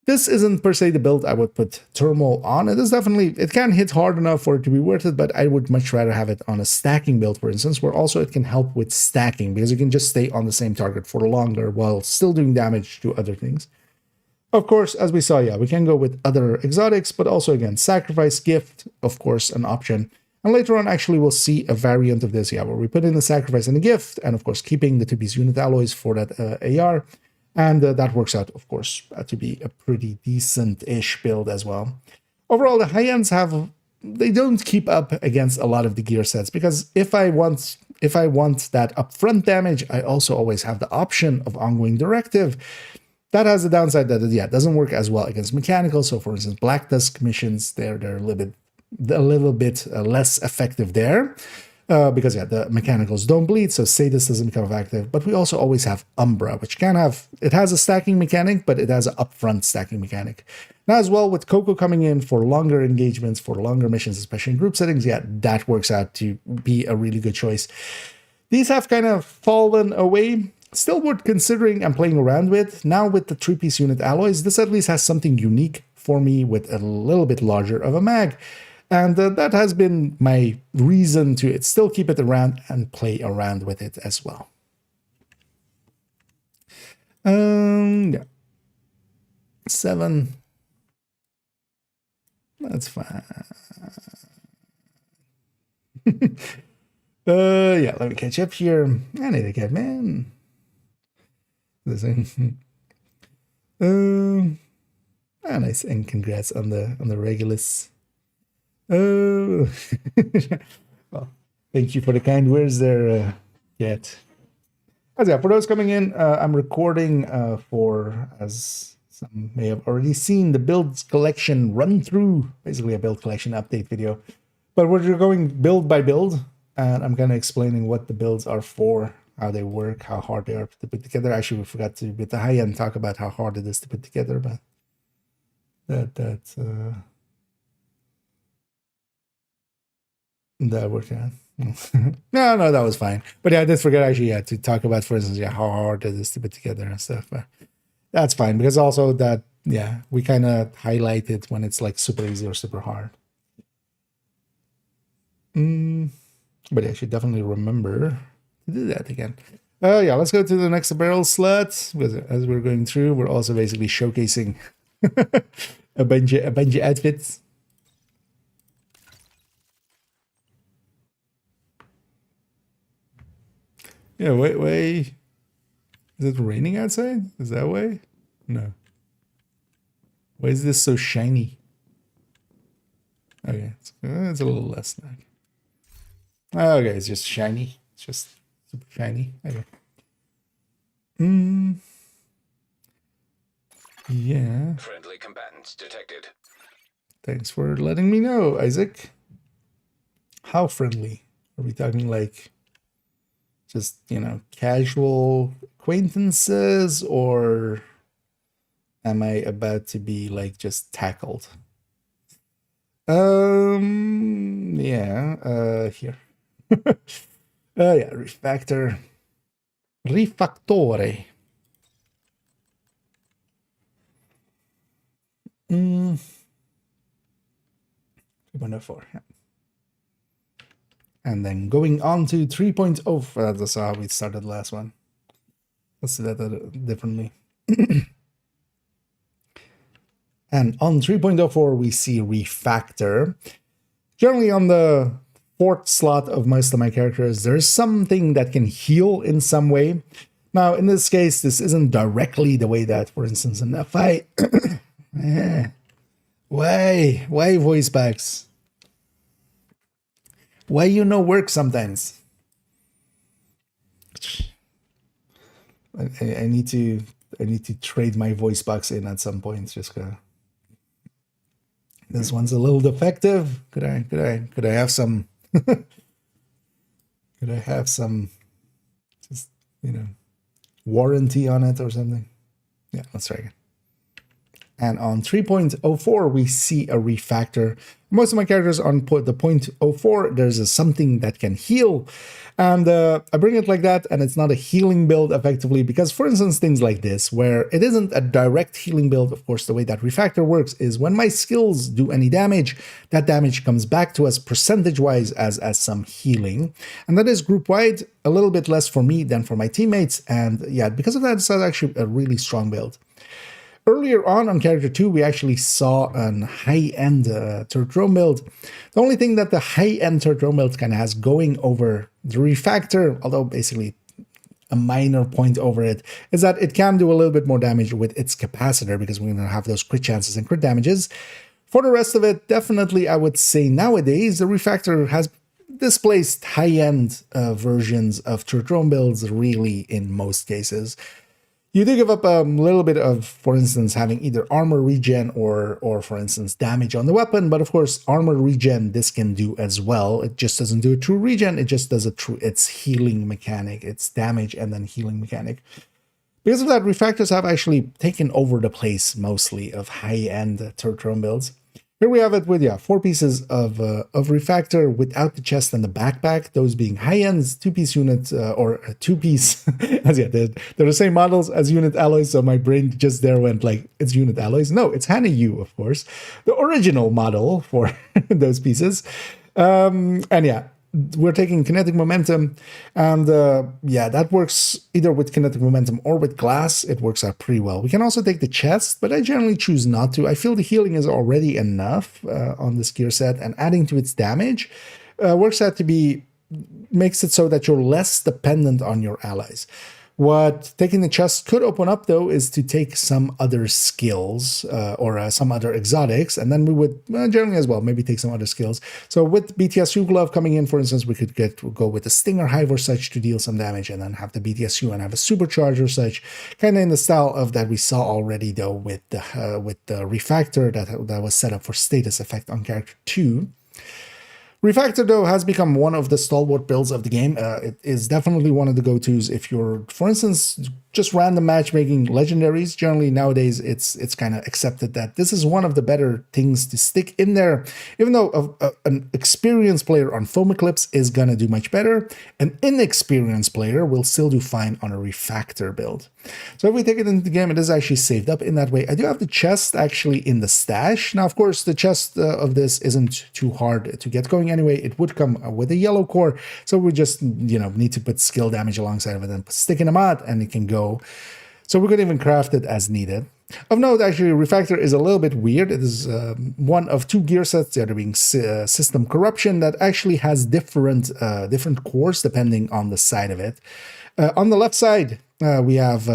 This isn't per se the build I would put Turmoil on. It is definitely, it can hit hard enough for it to be worth it, but I would much rather have it on a stacking build, for instance, where also it can help with stacking, because you can just stay on the same target for longer while still doing damage to other things. Of course, as we saw, yeah, we can go with other exotics, but also, again, sacrifice, gift, of course, an option. And later on, actually, we'll see a variant of this, yeah, where we put in the sacrifice and the gift, and of course, keeping the 2-piece unit alloys for that AR. And that works out, of course, to be a pretty decent-ish build as well. Overall, the high-ends they don't keep up against a lot of the gear sets, because if I want that upfront damage, I also always have the option of ongoing directive. That has the downside that it, yeah, doesn't work as well against mechanical. So, for instance, Black Dusk missions, they're a little bit less effective there, because yeah, the mechanicals don't bleed, so Sadist doesn't become effective. But we also always have Umbra, which it has a stacking mechanic, but it has an upfront stacking mechanic. Now, as well, with Coco coming in for longer engagements, for longer missions, especially in group settings, yeah, that works out to be a really good choice. These have kind of fallen away. Still worth considering and playing around with. Now with the 3-piece unit alloys, this at least has something unique for me with a little bit larger of a mag. And that has been my reason to still keep it around and play around with it as well. Yeah. 7. That's fine. Yeah, let me catch up here. I need to get man. Nice, and congrats on the Regulus. Well, thank you for the kind words there, Kat. As yeah, for those coming in, I'm recording for, as some may have already seen, the builds collection run through, basically a build collection update video. But we're going build by build, and I'm kind of explaining what the builds are for, how they work, how hard they are to put together. Actually, we forgot to, with the high end, talk about how hard it is to put together, but that worked out. No, that was fine. But yeah, I did forget actually, yeah, to talk about, for instance, yeah, how hard it is to put together and stuff. But that's fine, because also that, yeah, we kind of highlight it when it's like super easy or super hard. But I should definitely remember to do that again. Yeah, let's go to the next barrel slot. Because as we're going through, we're also basically showcasing a bunch of outfits. Yeah, wait. Is it raining outside? Is that why? No. Why is this so shiny? Okay, it's a little less now. Okay, it's just shiny. It's just super shiny. Okay. Yeah. Friendly combatants detected. Thanks for letting me know, Isaac. How friendly? Are we talking like just, you know, casual acquaintances, or am I about to be like just tackled? Yeah, here. Yeah, Refactor. Refactore. 2.04, yeah. And then going on to 3.0, that's how we started the last one. Let's do that differently. And on 3.04, we see Refactor. Generally on the 4th slot of most of my characters, there's something that can heal in some way. Now, in this case, this isn't directly the way that, for instance, in Fi. Why voice packs? Why you no work sometimes? I need to trade my voice box in at some point. Just this one's a little defective. Could I have some? Could I have some? Just, you know, warranty on it or something? Yeah, let's try again. And on 3.04, we see a Refactor. Most of my characters on the 0.04, there's something that can heal. And I bring it like that, and it's not a healing build effectively, because, for instance, things like this, where it isn't a direct healing build, of course, the way that Refactor works is when my skills do any damage, that damage comes back to us percentage-wise as some healing. And that is group-wide, a little bit less for me than for my teammates. And yeah, because of that, it's actually a really strong build. Earlier on Character 2, we actually saw a high-end turret drone build. The only thing that the high-end turret drone build kind of has going over the Refactor, although basically a minor point over it, is that it can do a little bit more damage with its capacitor, because we're going to have those crit chances and crit damages. For the rest of it, definitely I would say nowadays the Refactor has displaced high-end versions of turret drone builds really in most cases. You do give up a little bit of, for instance, having either armor regen or for instance, damage on the weapon. But of course, armor regen, this can do as well. It just doesn't do a true regen. It just does its healing mechanic. It's damage and then healing mechanic. Because of that, Refactors have actually taken over the place mostly of high-end turret drone builds. Here we have it with 4 pieces of Refactor without the chest and the backpack, those being high-ends 2-piece unit or 2-piece, as they're the same models as unit alloys, so my brain just there went like, it's unit alloys. No, it's Hannah U, of course, the original model for those pieces. And yeah, we're taking kinetic momentum, and that works either with kinetic momentum or with glass. It works out pretty well. We can also take the chest, but I generally choose not to. I feel the healing is already enough on this gear set, and adding to its damage works out to be, makes it so that you're less dependent on your allies. What taking the chest could open up, though, is to take some other skills or some other exotics, and then we would generally as well maybe take some other skills. So with BTSU Glove coming in, for instance, we could go with the Stinger Hive or such to deal some damage, and then have the BTSU and have a Supercharge or such, kind of in the style of that we saw already, though, with the Refactor that was set up for status effect on character 2. Refactor, though, has become one of the stalwart builds of the game. It is definitely one of the go-tos if you're, for instance, just random matchmaking legendaries. Generally, nowadays, it's kind of accepted that this is one of the better things to stick in there. Even though an experienced player on Foam Eclipse is going to do much better, an inexperienced player will still do fine on a Refactor build. So if we take it into the game, it is actually saved up in that way. I do have the chest actually in the stash. Now, of course, the chest of this isn't too hard to get going anyway. It would come with a yellow core, so we just, need to put skill damage alongside of it and stick in a mod, and it can go. So we could even craft it as needed. Of note, actually, Refactor is a little bit weird. It is one of 2 gear sets, the other being System Corruption, that actually has different cores depending on the side of it. On the left side, we have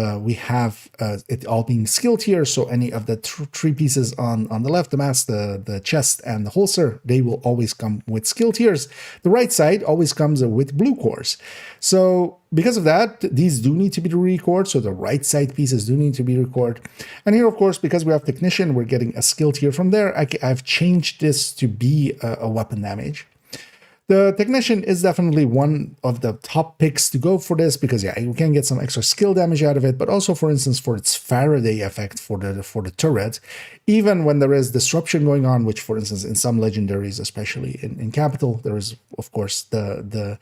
it all being skill tier, so any of the 3 pieces on the left, the mask, the chest, and the holster, they will always come with skill tiers. The right side always comes with blue cores. So because of that, these do need to be re-cored, so the right side pieces do need to be re-cored. And here, of course, because we have Technician, we're getting a skill tier from there. I've changed this to be a weapon damage. The Technician is definitely one of the top picks to go for this because, you can get some extra skill damage out of it, but also, for instance, for its Faraday effect for the turret, even when there is disruption going on, which, for instance, in some legendaries, especially in Capital, there is, of course, the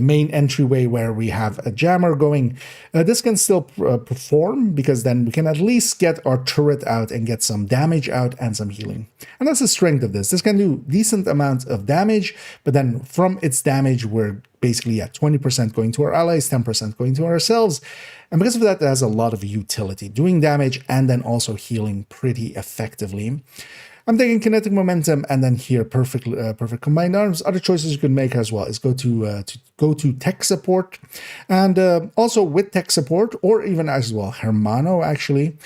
main entryway where we have a jammer going. This can still perform because then we can at least get our turret out and get some damage out and some healing. And that's the strength of this. This can do decent amounts of damage, but then from its damage, we're basically at 20% going to our allies, 10% going to ourselves. And because of that, it has a lot of utility, doing damage and then also healing pretty effectively. I'm taking kinetic momentum, and then here perfect combined arms. Other choices you can make as well is go to tech support, and also with tech support, or even as well Hermano actually.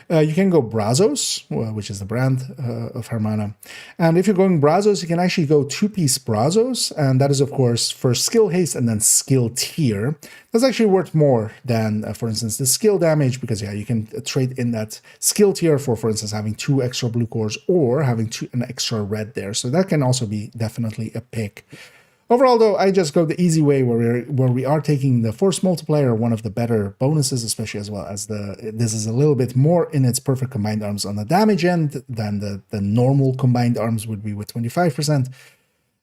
You can go Brazos, which is the brand of Hermano. And if you're going Brazos, you can actually go 2-piece Brazos, and that is, of course, for skill haste and then skill tier. That's actually worth more than, for instance, the skill damage, because, you can trade in that skill tier for instance, having 2 extra blue cores or having an extra red there. So that can also be definitely a pick. Overall, though, I just go the easy way where we are taking the force multiplier, one of the better bonuses, especially as well as this is a little bit more in its perfect combined arms on the damage end than the normal combined arms would be with 25%.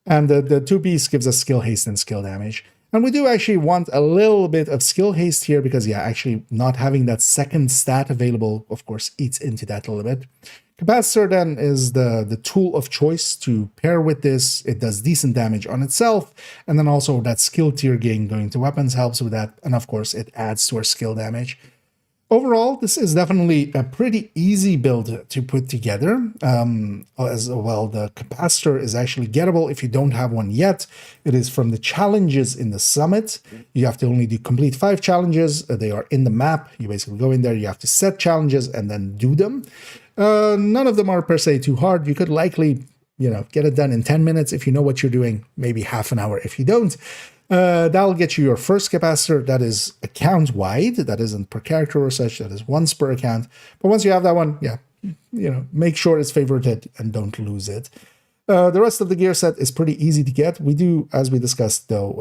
And the 2-piece gives us skill haste and skill damage. And we do actually want a little bit of skill haste here because, actually not having that second stat available, of course, eats into that a little bit. Capacitor then is the tool of choice to pair with this. It does decent damage on itself, and then also that skill tier gain going to weapons helps with that, and of course it adds to our skill damage. Overall, this is definitely a pretty easy build to put together. As well, the capacitor is actually gettable if you don't have one yet. It is from the challenges in the summit. You have to only complete 5 challenges. They are in the map. You basically go in there, you have to set challenges and then do them. None of them are per se too hard. You could likely, get it done in 10 minutes if you know what you're doing, maybe half an hour if you don't. That'll get you your first capacitor. That is account wide. That isn't per character or such. That is once per account. But once you have that one, make sure it's favorited and don't lose it. The rest of the gear set is pretty easy to get. We do, as we discussed, though,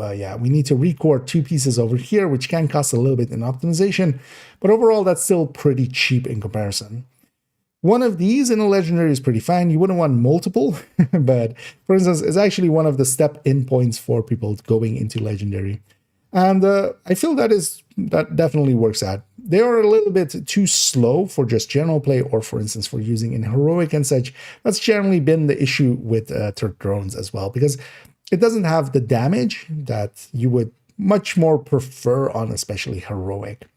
we need to record 2 pieces over here, which can cost a little bit in optimization. But overall, that's still pretty cheap in comparison. One of these in a legendary is pretty fine. You wouldn't want multiple, but for instance, it's actually one of the step-in points for people going into legendary. And I feel that definitely works out. They are a little bit too slow for just general play, or for instance, for using in heroic and such. That's generally been the issue with turret drones as well, because it doesn't have the damage that you would much more prefer on especially heroic.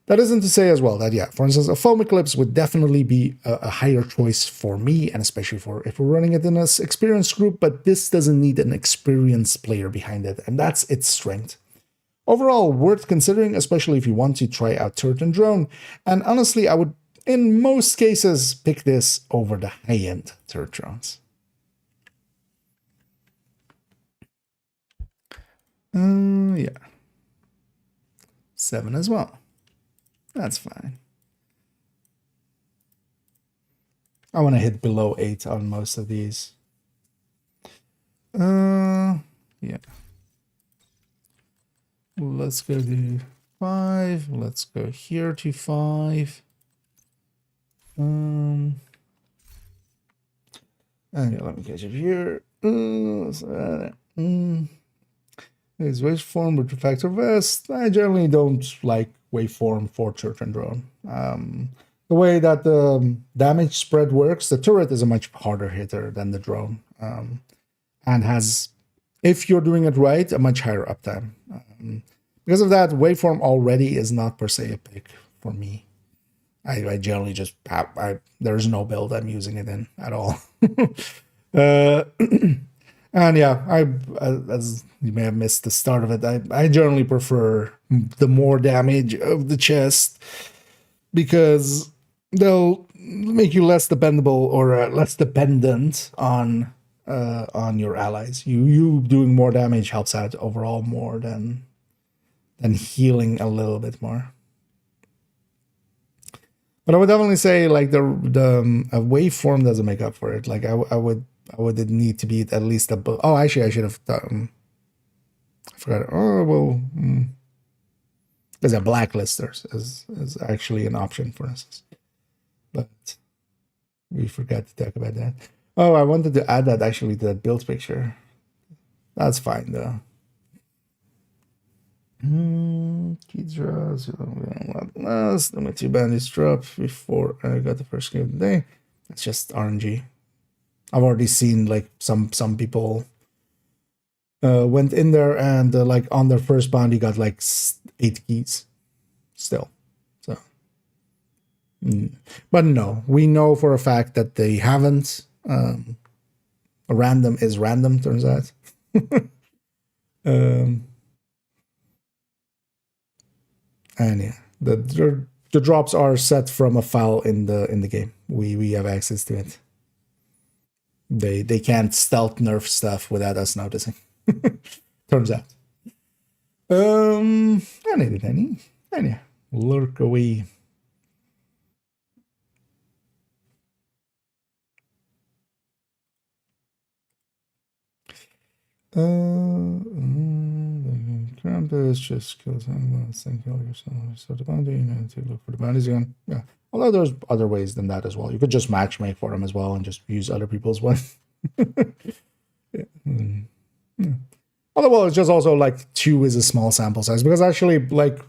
That isn't to say as well that, yeah, for instance, a foam eclipse would definitely be a higher choice for me, and especially for if we're running it in an experienced group, but this doesn't need an experienced player behind it, and that's its strength. Overall, worth considering, especially if you want to try out turret and drone, and honestly, I would, in most cases, pick this over the high-end turret drones. Yeah. 7 as well. That's fine. I want to hit below 8 on most of these. Yeah. Let's go to 5. Let's go here to 5. And yeah, let me catch it here. Is waveform with refactor vest. I generally don't like waveform for turret and drone. The way that the damage spread works, the turret is a much harder hitter than the drone, and has, if you're doing it right, a much higher uptime. Because of that, waveform already is not per se a pick for me. I generally just there's no build I'm using it in at all. And yeah, as you may have missed the start of it, I generally prefer the more damage of the chest, because they'll make you less dependable, or less dependent on your allies. You doing more damage helps out overall more than healing a little bit more. But I would definitely say like the a waveform doesn't make up for it. Like I would need to be at least above. Oh, actually, I should have done. I forgot. Oh well, there's a blacklisters is actually an option, for instance, but we forgot to talk about that. Oh, I wanted to add that actually to that build picture. That's fine though. Key draws. Let 2 bandits drop before I got the first game of the day. That's just RNG. I've already seen like some people went in there and like on their first bounty got like 8 keys still. So, but no, we know for a fact that they haven't. Random is random, turns out. And yeah, the drops are set from a file in the game. We have access to it. They can't stealth nerf stuff without us noticing. Turns out. And yeah, lurk away. Krampus just kills animals and kill yourself. So the bounty, you know, to look for the bounties again. Yeah. Although there's other ways than that as well. You could just matchmake for them as well and just use other people's one. Yeah. Yeah. Although, well, it's just also like 2 is a small sample size, because actually, like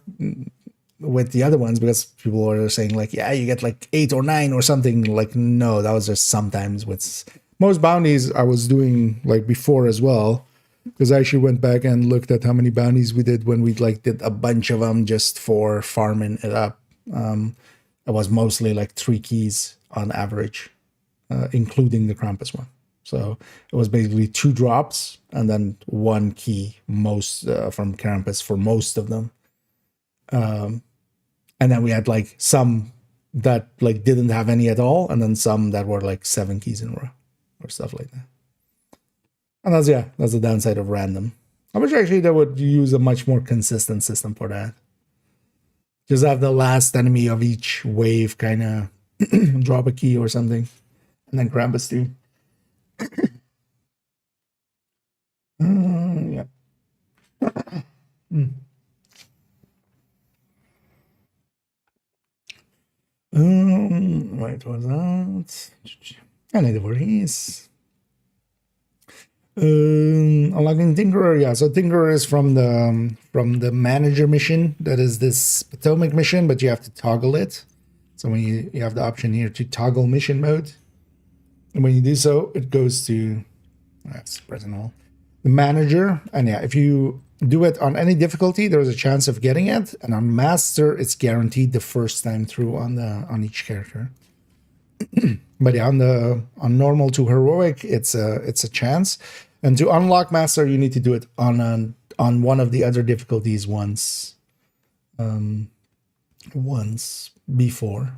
with the other ones, because people are saying like, yeah, you get like 8 or 9 or something. Like, no, that was just sometimes. With most bounties I was doing like before as well, because I actually went back and looked at how many bounties we did when we like did a bunch of them just for farming it up. It was mostly like 3 keys on average, including the Krampus one. So it was basically 2 drops and then 1 key most from Krampus for most of them. And then we had like some that like didn't have any at all, and then some that were like 7 keys in a row or stuff like that. And that's the downside of random. I wish actually they would use a much more consistent system for that. Just have the last enemy of each wave kind of drop a key or something, and then Krampus too. Yeah. Right. It was out. I need the VODs. Unlocking Tinkerer, yeah. So Tinkerer is from the manager mission. That is this Potomac mission, but you have to toggle it. So when you have the option here to toggle mission mode, and when you do so, it goes to that's present all the manager. And yeah, if you do it on any difficulty, there is a chance of getting it, and on master, it's guaranteed the first time through on each character. But yeah, on normal to heroic, it's a chance. And to unlock master, you need to do it on one of the other difficulties once before.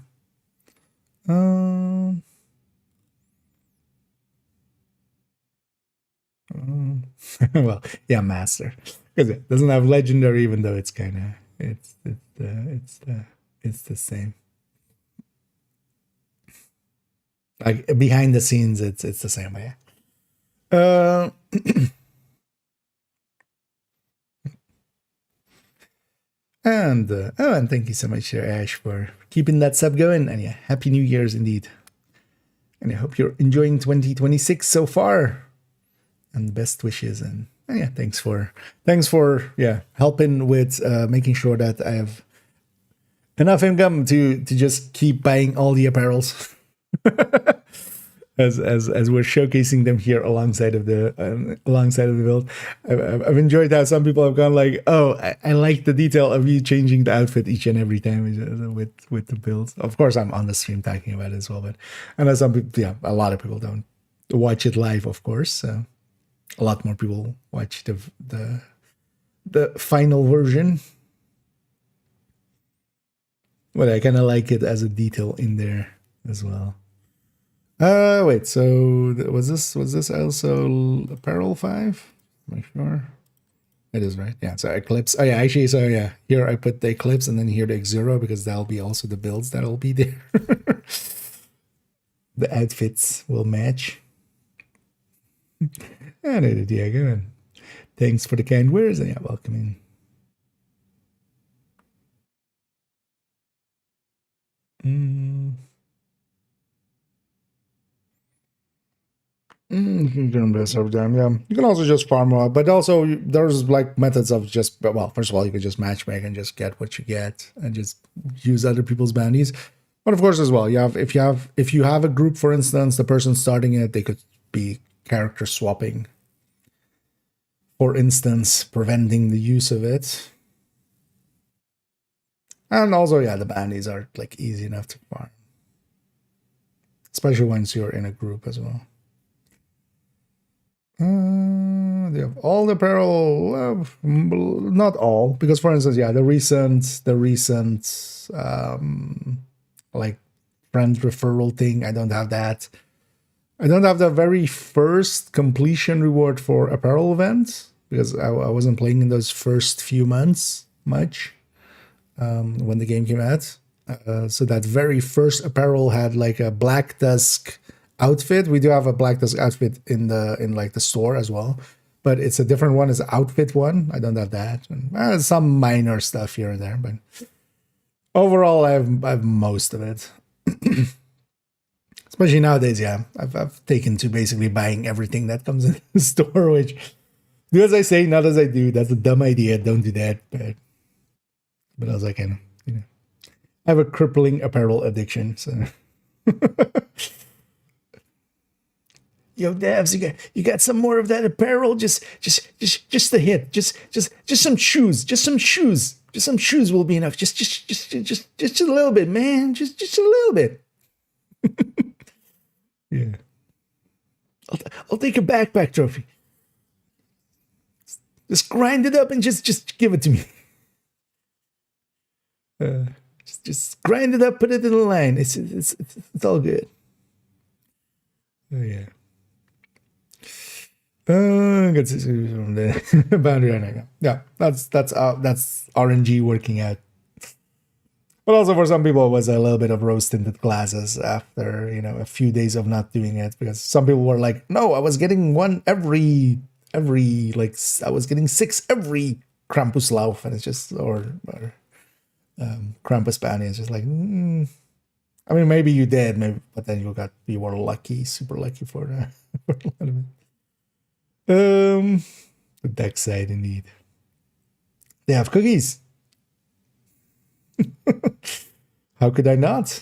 Well, yeah, master, because it doesn't have legendary, even though it's kind of it's the same. Like behind the scenes, it's the same way. And thank you so much, Ash, for keeping that sub going. And yeah, happy New Year's indeed. And I hope you're enjoying 2026 so far. And best wishes. And yeah, thanks for helping with making sure that I have enough income to just keep buying all the apparels. as we're showcasing them here alongside of the build. I've enjoyed how some people have gone like, oh, I like the detail of you changing the outfit each and every time with the builds. Of course, I'm on the stream talking about it as well, but I know some people, yeah, a lot of people don't watch it live, of course. So a lot more people watch the final version, but I kind of like it as a detail in there as well. Wait, so was this also apparel 5? Am I sure? It is, right? Yeah, so Eclipse. Oh yeah, actually, so yeah, here I put the Eclipse and then here the Exuro, because that'll be also the builds that'll be there. The outfits will match. And Diego, and thanks for the kind words, and yeah, welcome in. You can best every time, yeah. You can also just farm up, but also there's like methods of just, well, first of all, you could just matchmake and just get what you get and just use other people's bounties. But of course, as well, if you have a group, for instance, the person starting it, they could be character swapping, for instance, preventing the use of it. And also, yeah, the bounties are like easy enough to farm, especially once you're in a group as well. They have all the apparel, not all, because for instance, yeah, the recent like friend referral thing, I don't have that. I don't have the very first completion reward for apparel events, because I wasn't playing in those first few months much when the game came out. So that very first apparel had like a Black Tusk outfit. We do have a Black Tusk outfit in like the store as well, but it's a different one. It's an outfit one. I don't have that. And, some minor stuff here and there, but overall, I have most of it. Especially nowadays, yeah. I've taken to basically buying everything that comes in the store, which, do as I say, not as I do. That's a dumb idea. Don't do that. But I was like, I have a crippling apparel addiction, so. Yo, devs, you got some more of that apparel? Just a hit. Just some shoes. Just some shoes will be enough. Just a little bit, man. Just a little bit. Yeah. I'll take a backpack trophy. Just grind it up and just give it to me. Just grind it up, put it in the line. It's all good. Oh yeah. Good to see from the boundary right now. Yeah, that's RNG working out. But also for some people, it was a little bit of rose-tinted glasses after a few days of not doing it, because some people were like, "No, I was getting one every like I was getting 6 every Krampuslauf," and it's just or Krampus bounty. It's just like I mean, maybe you did, maybe, but then you were lucky, super lucky for, for a lot of it. The deck side indeed. They have cookies. How could I not?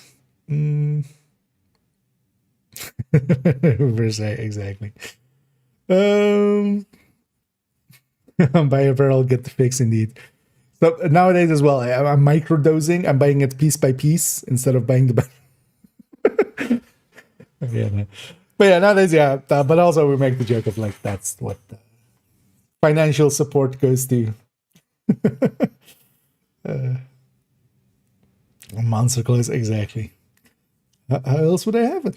Versailles, exactly. Buy apparel, get the fix indeed. So nowadays as well, I'm microdosing. I'm buying it piece by piece instead of buying the. Yeah, no. But yeah, nowadays, yeah. But also we make the joke of like that's what financial support goes to. Monster clothes, exactly. How else would I have it?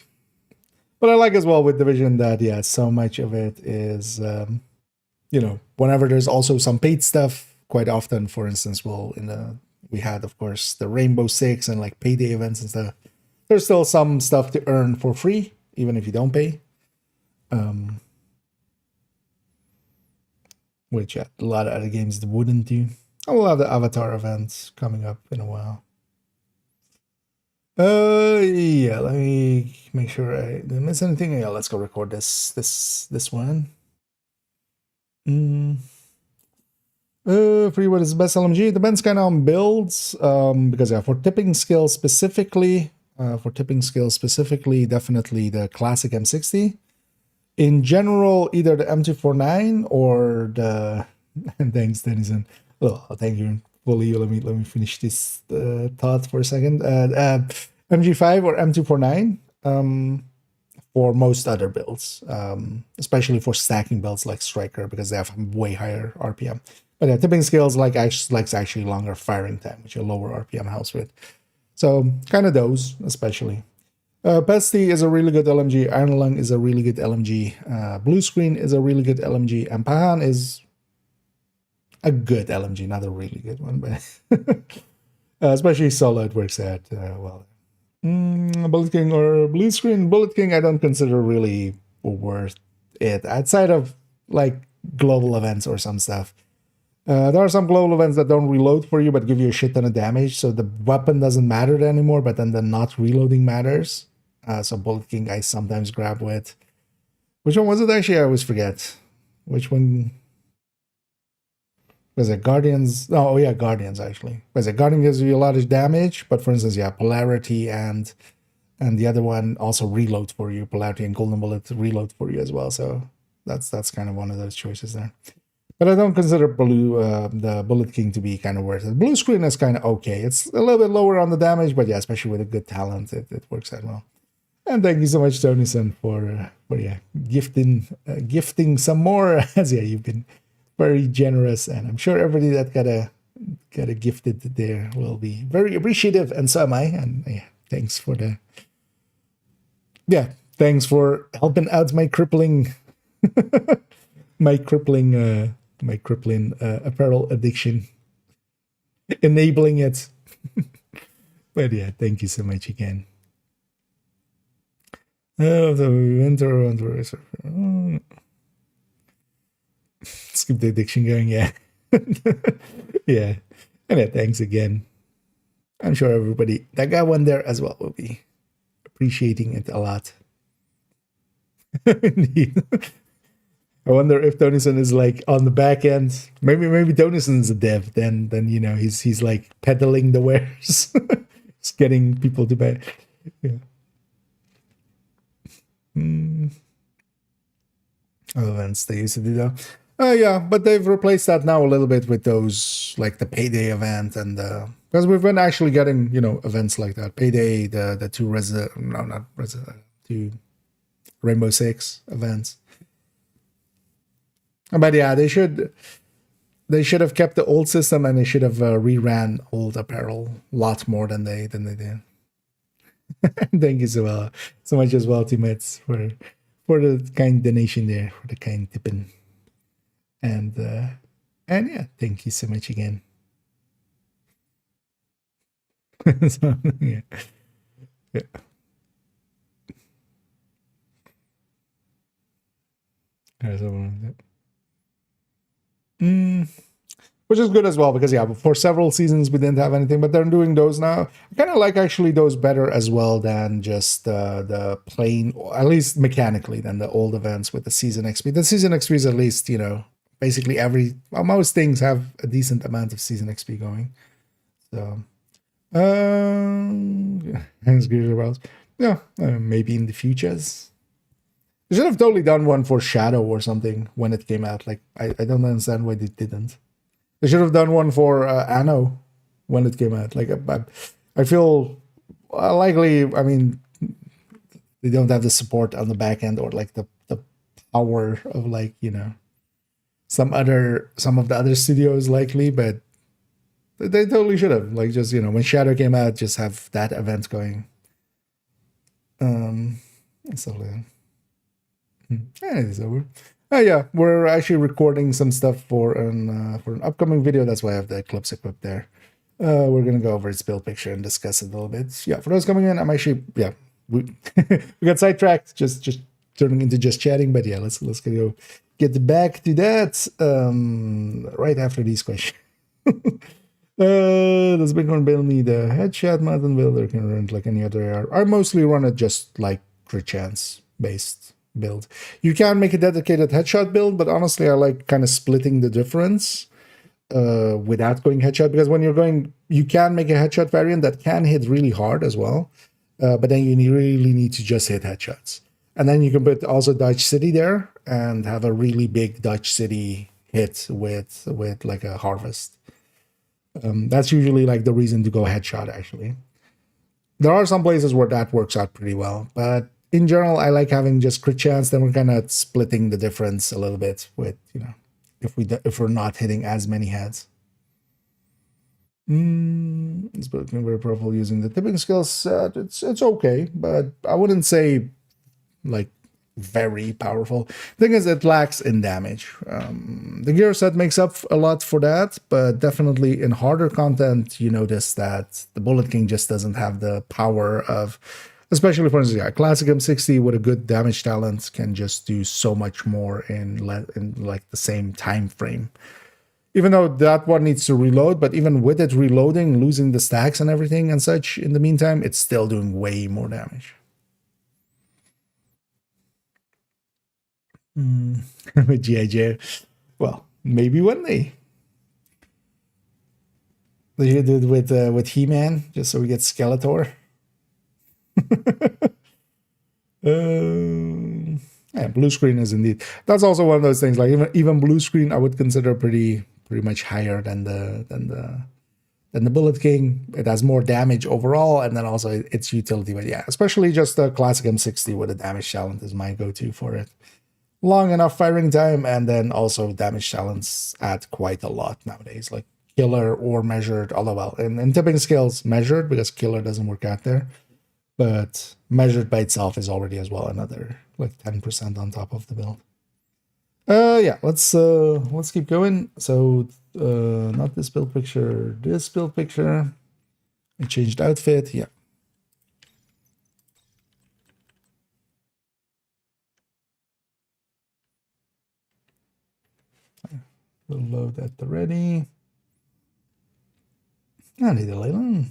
But I like as well with Division that yeah, so much of it is whenever there's also some paid stuff. Quite often, for instance, we had of course the Rainbow Six and like payday events and stuff. There's still some stuff to earn for free, even if you don't pay. Which a lot of other games wouldn't do. I will have the Avatar events coming up in a while. Yeah, let me make sure I didn't miss anything. Yeah, let's go record this one. For you, what is the best LMG? It depends kind of on builds. Because yeah, for tipping skills specifically, definitely the classic M60. In general, either the M249 or the thanks, Denison. Oh, thank you. Fully, let me finish this thought for a second. MG5 or M249 for most other builds, especially for stacking builds like Striker because they have way higher RPM. But yeah, tipping skills likes actually longer firing time, which a lower RPM helps with. So kind of those, especially. Pesty is a really good LMG. Iron Lung is a really good LMG. Blue Screen is a really good LMG. And Pahan is a good LMG, not a really good one, but especially solo, it works out well. Bullet King or Blue Screen? Bullet King, I don't consider really worth it outside of like global events or some stuff. There are some global events that don't reload for you but give you a shit ton of damage, so the weapon doesn't matter anymore, but then the not reloading matters. So Bullet King I sometimes grab with. Which one was it actually? I always forget. Which one? Was it Guardians? Oh yeah, Guardians actually. Was it Guardian gives you a lot of damage, but for instance, yeah, Polarity and the other one also reload for you. Polarity and Golden Bullet reload for you as well. So that's kind of one of those choices there. But I don't consider the Bullet King to be kind of worth it. Blue Screen is kind of okay. It's a little bit lower on the damage, but yeah, especially with a good talent, it works out well. And thank you so much, Tonyson, for gifting some more. As yeah, you've been very generous, and I'm sure everybody that got a gifted there will be very appreciative, and so am I. And yeah, thanks for helping out my crippling apparel addiction, enabling it. But yeah, thank you so much again. The winter. Let's keep the addiction going, yeah. Yeah. And yeah, thanks again. I'm sure everybody that got one there as well will be appreciating it a lot. Indeed. I wonder if Tonison is like on the back end. Maybe Tonison's a dev. Then he's like peddling the wares, just getting people to buy. Yeah. Events they used to do that. Yeah, but they've replaced that now a little bit with those like the payday event and because we've been actually getting events like that. Payday, the two Rainbow Six events. But yeah, they should have kept the old system and they should have reran old apparel a lot more than they did. Thank you so much as well, teammates, for the kind donation there, for the kind tipping. And yeah, thank you so much again. So, yeah. which is good as well because yeah, for several seasons we didn't have anything, but they're doing those now. I kind of like actually those better as well than just the plain, at least mechanically, than the old events with the season XP. The season XP is at least, you know, basically most things have a decent amount of season XP going. So, yeah, maybe in the futures. They should have totally done one for Shadow or something when it came out. Like, I don't understand why they didn't. They should have done one for Anno when it came out. Like, I feel likely, I mean, they don't have the support on the back end or like the power of like, you know, some of the other studios likely, but they totally should have. Like, just, you know, when Shadow came out, just have that event going. So it's over. Oh yeah, we're actually recording some stuff for an upcoming video. That's why I have the Eclipse equipped there. We're gonna go over its build picture and discuss it a little bit. Yeah, for those coming in, I'm actually we we got sidetracked just turning into just chatting, but yeah, let's go get back to that right after these questions. Does Bitcoin build need a headshot mountain build or can run it like any other AR? I mostly run it just like crit chance based build. You can make a dedicated headshot build, but honestly I like kind of splitting the difference without going headshot, because when you're going, you can make a headshot variant that can hit really hard as well, but then you really need to just hit headshots. And then you can put also Dutch City there and have a really big Dutch City hit with like a harvest. That's usually like the reason to go headshot actually. There are some places where that works out pretty well, but in general, I like having just crit chance. Then we're kind of splitting the difference a little bit with, you know, if we're not hitting as many heads. It's becoming very powerful using the tipping skill set. It's okay, but I wouldn't say like very powerful. Thing is, it lacks in damage. The gear set makes up a lot for that, but definitely in harder content, you notice that the Bullet King just doesn't have the power of. Especially, for instance, yeah, classic M60 with a good damage talent can just do so much more in like the same time frame. Even though that one needs to reload, but even with it reloading, losing the stacks and everything and such, in the meantime, it's still doing way more damage. With G.I. Well, maybe one day. They did with He-Man, just so we get Skeletor. Yeah, blue screen is indeed. That's also one of those things. Like even blue screen, I would consider pretty much higher than the Bullet King. It has more damage overall, and then also its utility. But yeah, especially just the classic M60 with a damage talent is my go-to for it. Long enough firing time, and then also damage talents add quite a lot nowadays. Like killer or measured, although well, in tipping scales measured because killer doesn't work out there. But measured by itself is already as well another like 10% on top of the build. Yeah, let's keep going. So not this build picture, this build picture. I changed outfit, yeah. We'll load at the ready. I need a little.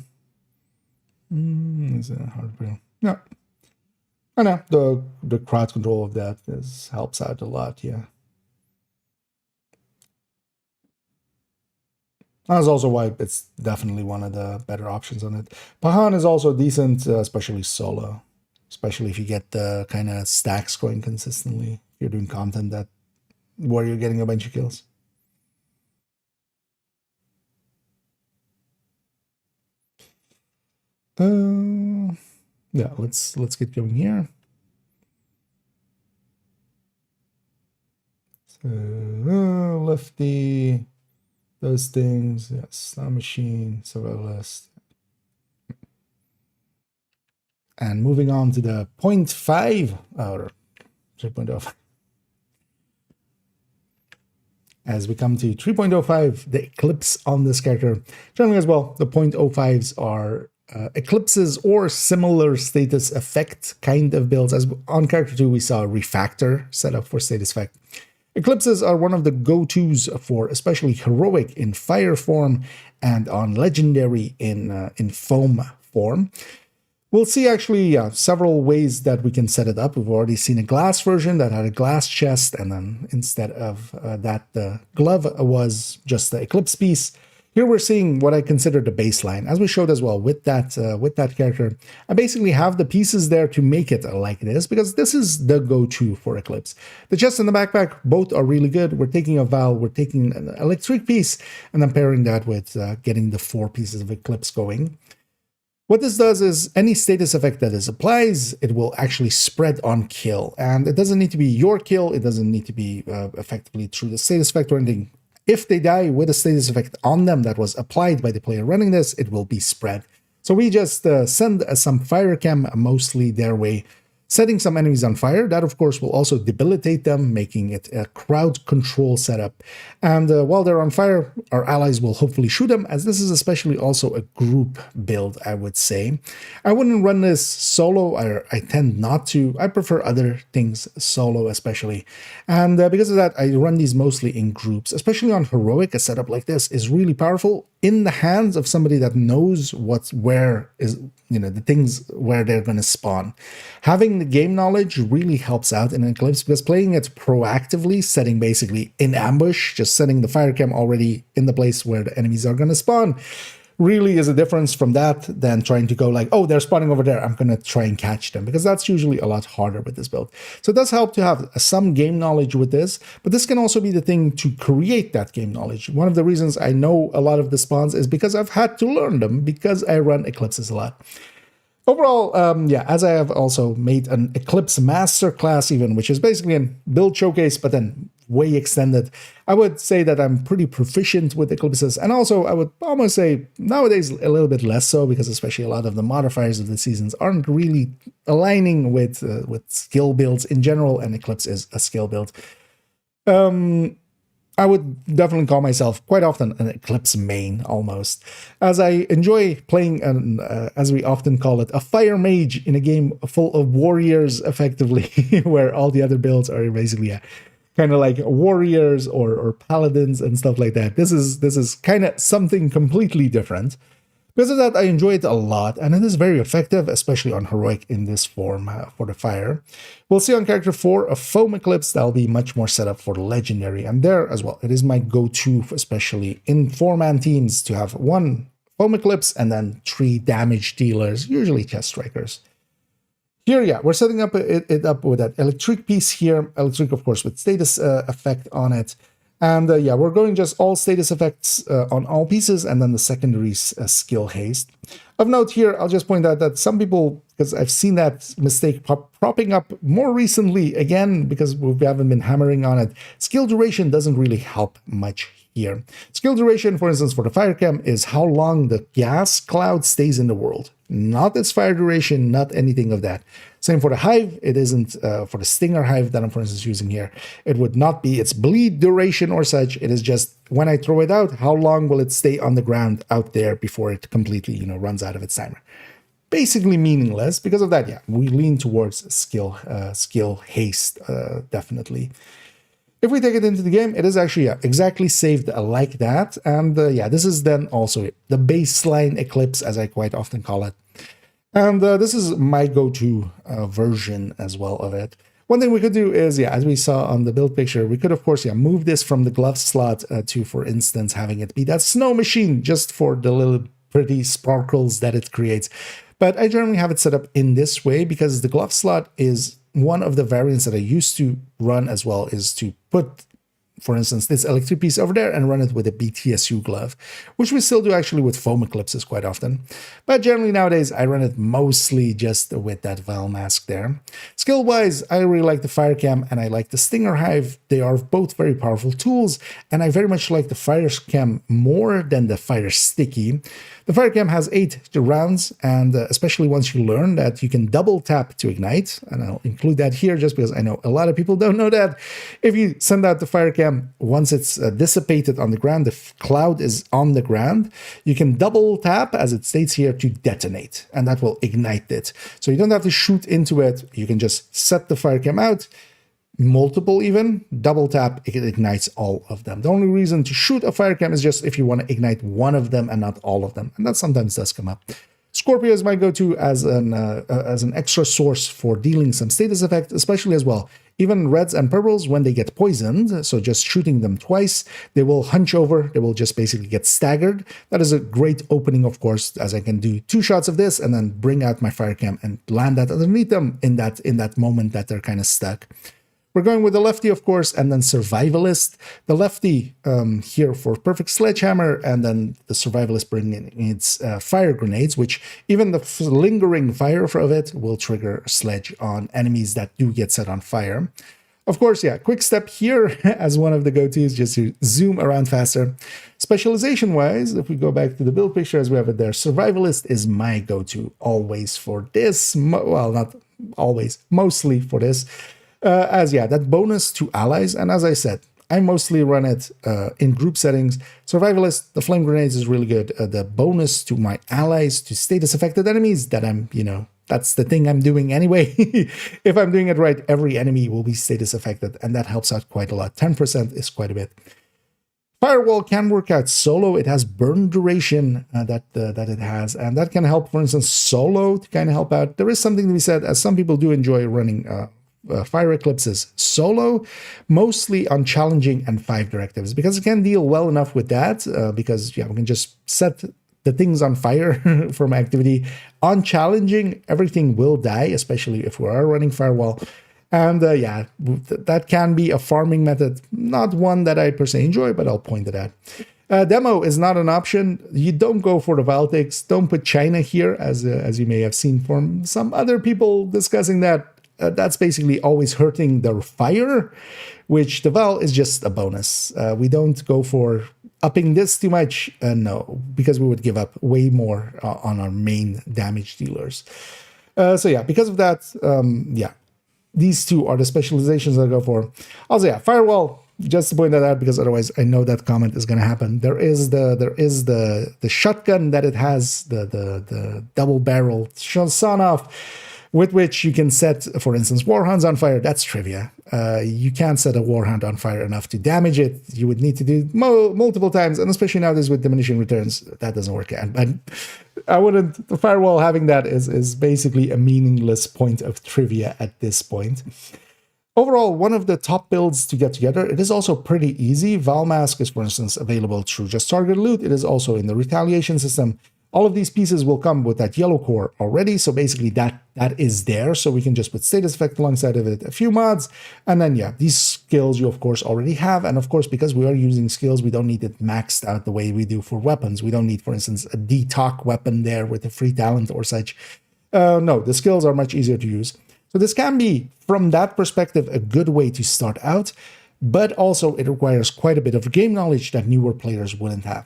Is it hard to no. I know the crowd control of that helps out a lot, yeah. That's also why it's definitely one of the better options on it. Pahan is also decent, especially solo. Especially if you get the kind of stacks going consistently. If you're doing content where you're getting a bunch of kills. Yeah, let's get going here. So lefty, those things, yes, Star Machine, Survivalist. And moving on to the 0.5 or 3.05. As we come to 3.05, the Eclipse on this character. Generally as well, the 0.05s are eclipses or similar status effect kind of builds. As on character 2, we saw a refactor set up for status effect. Eclipses are one of the go-tos for especially heroic in fire form and on legendary in foam form. We'll see actually several ways that we can set it up. We've already seen a glass version that had a glass chest, and then instead of that, the glove was just the eclipse piece. Here we're seeing what I consider the baseline, as we showed as well with that character. I basically have the pieces there to make it like this, because this is the go-to for Eclipse. The chest and the backpack, both are really good. We're taking a Val, we're taking an electric piece, and then pairing that with getting the 4 pieces of Eclipse going. What this does is any status effect that it applies, it will actually spread on kill. And it doesn't need to be your kill, it doesn't need to be effectively through the status effect or anything. If they die with a status effect on them that was applied by the player running this, it will be spread. So we just send some fire chem mostly their way, setting some enemies on fire. That, of course, will also debilitate them, making it a crowd control setup. And while they're on fire, our allies will hopefully shoot them, as this is especially also a group build, I would say. I wouldn't run this solo. I tend not to. I prefer other things solo, especially. And because of that, I run these mostly in groups, especially on heroic. A setup like this is really powerful in the hands of somebody that knows where is, the things where they're going to spawn. Having the game knowledge really helps out in Eclipse, because playing it proactively, setting basically in ambush, just setting the fire cam already in the place where the enemies are going to spawn, really is a difference from that than trying to go like, oh, they're spawning over there, I'm going to try and catch them, because that's usually a lot harder with this build. So it does help to have some game knowledge with this, but this can also be the thing to create that game knowledge. One of the reasons I know a lot of the spawns is because I've had to learn them, because I run Eclipses a lot. Overall, as I have also made an Eclipse Masterclass even, which is basically a build showcase, but then way extended, I would say that I'm pretty proficient with Eclipses, and also I would almost say nowadays a little bit less so, because especially a lot of the modifiers of the seasons aren't really aligning with skill builds in general, and Eclipse is a skill build. I would definitely call myself quite often an Eclipse main, almost, as I enjoy playing, as we often call it, a fire mage in a game full of warriors, effectively, where all the other builds are basically kind of like warriors or paladins and stuff like that. This is kind of something completely different. Because of that, I enjoy it a lot, and it is very effective, especially on heroic in this form for the fire. We'll see on character 4 a foam eclipse that'll be much more set up for the legendary, and there as well, it is my go-to, especially in 4-man teams, to have 1 foam eclipse and then 3 damage dealers, usually chest strikers. Here, we're setting up it up with that electric piece here, electric, of course, with status effect on it. And we're going just all status effects on all pieces, and then the secondary skill haste. Of note here, I'll just point out that some people, because I've seen that mistake propping up more recently, again, because we haven't been hammering on it, skill duration doesn't really help much here. Skill duration, for instance, for the fire cam is how long the gas cloud stays in the world. Not its fire duration, not anything of that. Same for the hive, it isn't for the stinger hive that I'm, for instance, using here. It would not be its bleed duration or such. It is just when I throw it out, how long will it stay on the ground out there before it completely, runs out of its timer. Basically meaningless. Because of that, we lean towards skill haste, definitely. If we take it into the game, it is actually exactly saved like that. And this is then also the baseline Eclipse, as I quite often call it. And this is my go-to version as well of it. One thing we could do is, as we saw on the build picture, we could, of course, move this from the glove slot to, for instance, having it be that snow machine just for the little pretty sparkles that it creates. But I generally have it set up in this way because the glove slot is one of the variants that I used to run as well, is to put, for instance, this electric piece over there and run it with a BTSU glove, which we still do actually with foam eclipses quite often. But generally nowadays, I run it mostly just with that Val mask there. Skill-wise, I really like the Fire Cam and I like the Stinger Hive. They are both very powerful tools, and I very much like the Fire Cam more than the Fire Sticky. The Fire Cam has 8 rounds, and especially once you learn that you can double tap to ignite, and I'll include that here just because I know a lot of people don't know that. If you send out the Fire Cam, once it's dissipated on the ground, the cloud is on the ground, you can double tap, as it states here, to detonate, and that will ignite it. So you don't have to shoot into it, you can just set the Fire Cam out, multiple even, double tap, it ignites all of them. The only reason to shoot a fire cam is just if you want to ignite one of them and not all of them. And that sometimes does come up. Scorpio is my go-to as an extra source for dealing some status effect, especially as well. Even reds and purples, when they get poisoned, so just shooting them twice, they will hunch over, they will just basically get staggered. That is a great opening, of course, as I can do 2 shots of this and then bring out my fire cam and land that underneath them in that moment that they're kind of stuck. We're going with the lefty, of course, and then survivalist. The lefty here for perfect sledgehammer, and then the survivalist bringing in its fire grenades, which even the lingering fire of it will trigger sledge on enemies that do get set on fire. Of course, yeah, quick step here as one of the go-tos, just to zoom around faster. Specialization-wise, if we go back to the build picture as we have it there, survivalist is my go-to always for this. Well, not always, mostly for this. That bonus to allies, and as I said, I mostly run it in group settings. Survivalist, the flame grenades is really good. The bonus to my allies, to status affected enemies, that I'm, that's the thing I'm doing anyway. If I'm doing it right, every enemy will be status affected, and that helps out quite a lot. 10% is quite a bit. Firewall can work out solo. It has burn duration that it has, and that can help, for instance, solo to kind of help out. There is something to be said, as some people do enjoy running fire eclipses solo, mostly on challenging and 5 directives, because it can deal well enough with that, because we can just set the things on fire from activity. On challenging, everything will die, especially if we are running firewall. And that can be a farming method, not one that I per se enjoy, but I'll point it out. Demo is not an option. You don't go for the Valtics. Don't put China here, as you may have seen from some other people discussing that. That's basically always hurting their fire, which the Val is just a bonus. We don't go for upping this too much, no, because we would give up way more on our main damage dealers. Because of that, these two are the specializations I go for. Also, firewall, just to point that out, because otherwise I know that comment is going to happen. There is the shotgun that it has, the double barrel son-off, with which you can set, for instance, warhounds on fire. That's trivia. You can't set a warhound on fire enough to damage it. You would need to do multiple times, and especially nowadays with diminishing returns, that doesn't work out. But I wouldn't. The firewall having that is basically a meaningless point of trivia at this point. Overall, one of the top builds to get together. It is also pretty easy. Valmask is, for instance, available through just target loot. It is also in the retaliation system. All of these pieces will come with that yellow core already, so basically that is there, so we can just put status effect alongside of it, a few mods, and then these skills you of course already have, and of course because we are using skills, we don't need it maxed out the way we do for weapons. We don't need, for instance, a D-Talk weapon there with a free talent or such. No, the skills are much easier to use. So this can be, from that perspective, a good way to start out, but also it requires quite a bit of game knowledge that newer players wouldn't have.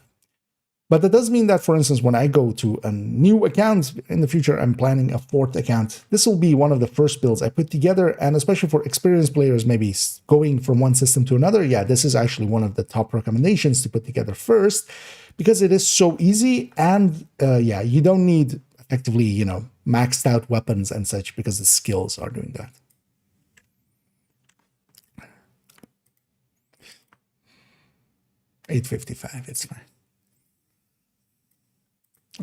But that does mean that, for instance, when I go to a new account in the future, I'm planning a 4th account. This will be one of the first builds I put together, and especially for experienced players, maybe going from one system to another, this is actually one of the top recommendations to put together first, because it is so easy, and you don't need effectively, maxed out weapons and such, because the skills are doing that. $8:55, it's fine.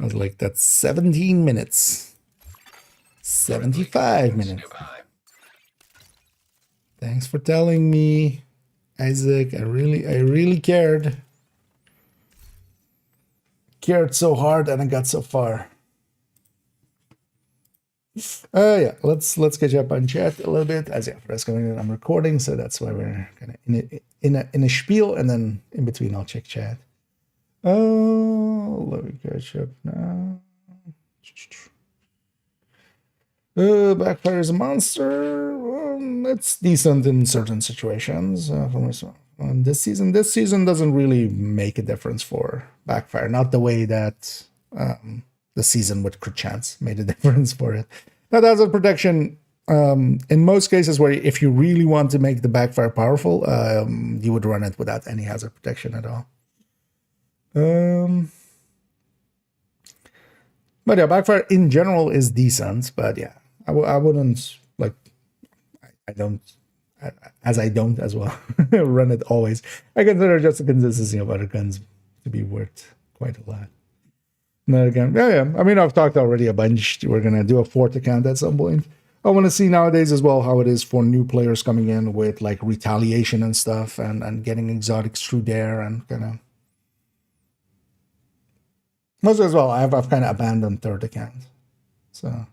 I was like, that's 17 minutes. 75 minutes. Thanks for telling me, Isaac. I really cared. Cared so hard and I got so far. Let's catch up on chat a little bit. As for us going in, I'm recording, so that's why we're kind of in a spiel, and then in between I'll check chat. Oh, let me catch up now. Backfire is a monster. It's decent in certain situations. This season doesn't really make a difference for Backfire. Not the way that the season with Crit Chance made a difference for it. Now, that's a protection. In most cases where if you really want to make the Backfire powerful, you would run it without any hazard protection at all. But Backfire in general is decent, but I wouldn't, like, I as I don't as well run it always. I consider just the consistency of other guns to be worth quite a lot. Now again, yeah. I mean, I've talked already a bunch. We're gonna do a 4th account at some point. I want to see nowadays as well how it is for new players coming in with like retaliation and stuff, and getting exotics through there, and kind of. Most as well, I've kind of abandoned 3rd account, so.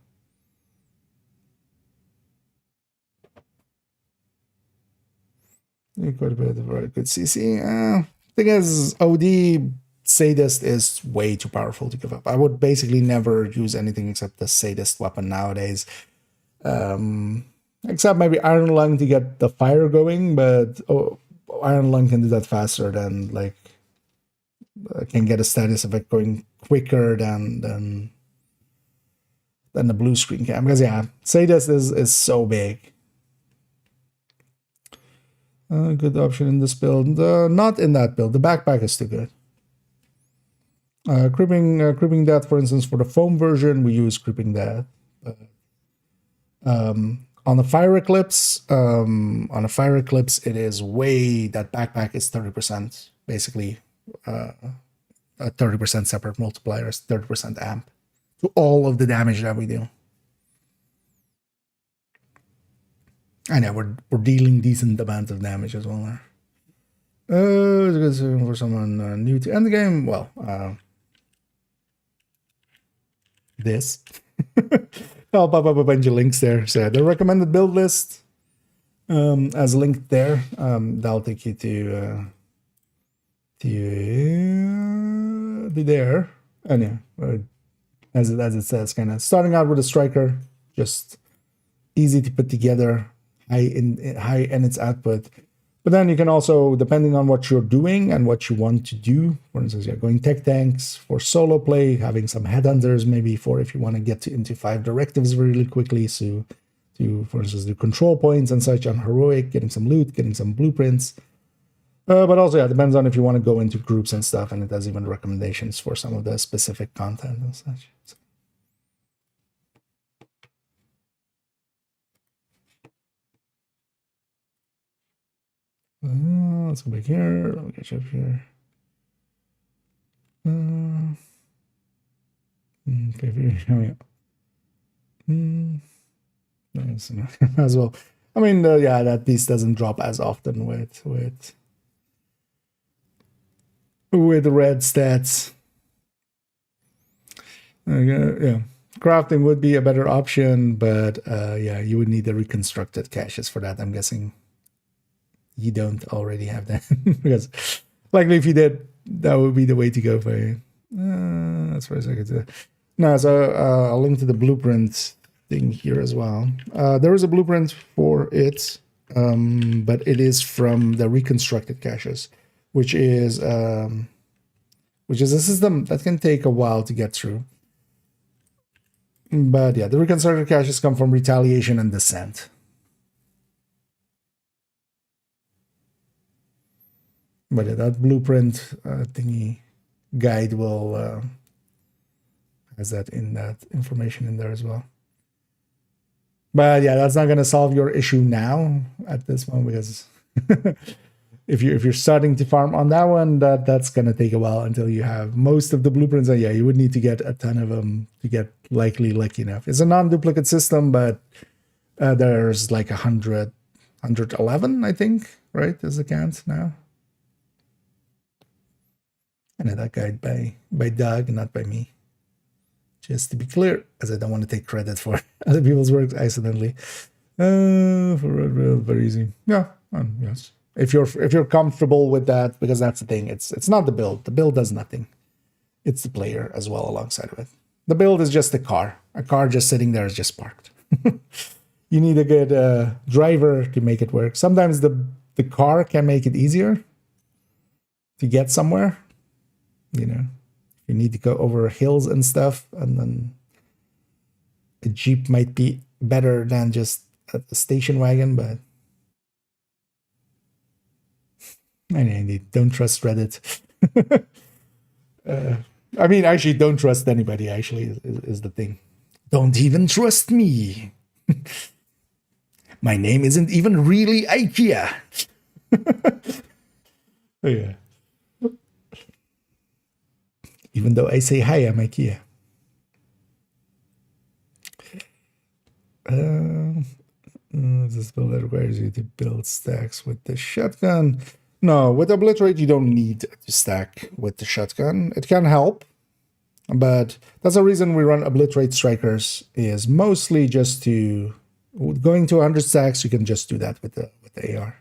Quite a bit of very good CC. Thing is, OD Sadist is way too powerful to give up. I would basically never use anything except the Sadist weapon nowadays. Except maybe Iron Lung to get the fire going, but Iron Lung can do that faster than, like, can get a status effect going quicker than the blue screen can. Because, yeah, Sadist is so big. Good option in this build. Not in that build. The backpack is too good. Creeping Death, for instance, for the foam version, we use Creeping Death. On the Fire Eclipse, it is way, that backpack is 30%, basically a 30% separate multiplier, 30% amp to all of the damage that we do. I know we're dealing decent amount of damage as well there. For someone new to end the game, well, this. I'll pop up a bunch of links there. So the recommended build list, as linked there, that'll take you to there. And yeah, as it says, kind of starting out with a striker, just easy to put together. High in its output, but then you can also, depending on what you're doing and what you want to do, for instance, you're going tech tanks for solo play, having some headhunters maybe for if you want to get into 5 directives really quickly, so to, for instance, do control points and such on heroic, getting some loot, getting some blueprints. But also, yeah, it depends on if you want to go into groups and stuff, and it does even recommendations for some of the specific content and such. So. Let's go back here. Let me catch up here. Okay, nice as well. I mean, yeah, that piece doesn't drop as often with red stats. Yeah, crafting would be a better option, but yeah, you would need the reconstructed caches for that. I'm guessing you don't already have that because likely if you did, that would be the way to go for you. That's for a second. No, so I'll link to the blueprint thing here as well. There is a blueprint for it, but it is from the reconstructed caches, which is a system that can take a while to get through. But yeah, the reconstructed caches come from retaliation and descent. But yeah, that blueprint thingy guide will has that information in there as well. But yeah, that's not going to solve your issue now at this moment, because if you're starting to farm on that one, that's going to take a while until you have most of the blueprints. And yeah, you would need to get a ton of them to get likely lucky enough. It's a non-duplicate system, but there's like 111, I think, right? Is the count now. I know that guide by Doug, not by me. Just to be clear, as I don't want to take credit for other people's work accidentally. For very easy. Yeah, yes. If you're comfortable with that, because that's the thing. It's not the build. The build does nothing. It's the player as well alongside of it. The build is just a car. A car just sitting there is just parked. You need a good driver to make it work. Sometimes the car can make it easier to get somewhere. You know, you need to go over hills and stuff, and then a Jeep might be better than just a station wagon, but I mean, don't trust Reddit. I mean, actually, don't trust anybody, actually, is the thing. Don't even trust me. My name isn't even really IKEA. Yeah. Even though I say hi, I'm IKEA. This build that requires you to build stacks with the shotgun. No, with Obliterate, you don't need to stack with the shotgun. It can help, but that's the reason we run Obliterate Strikers, is mostly just to... Going to 100 stacks, you can just do that with the AR.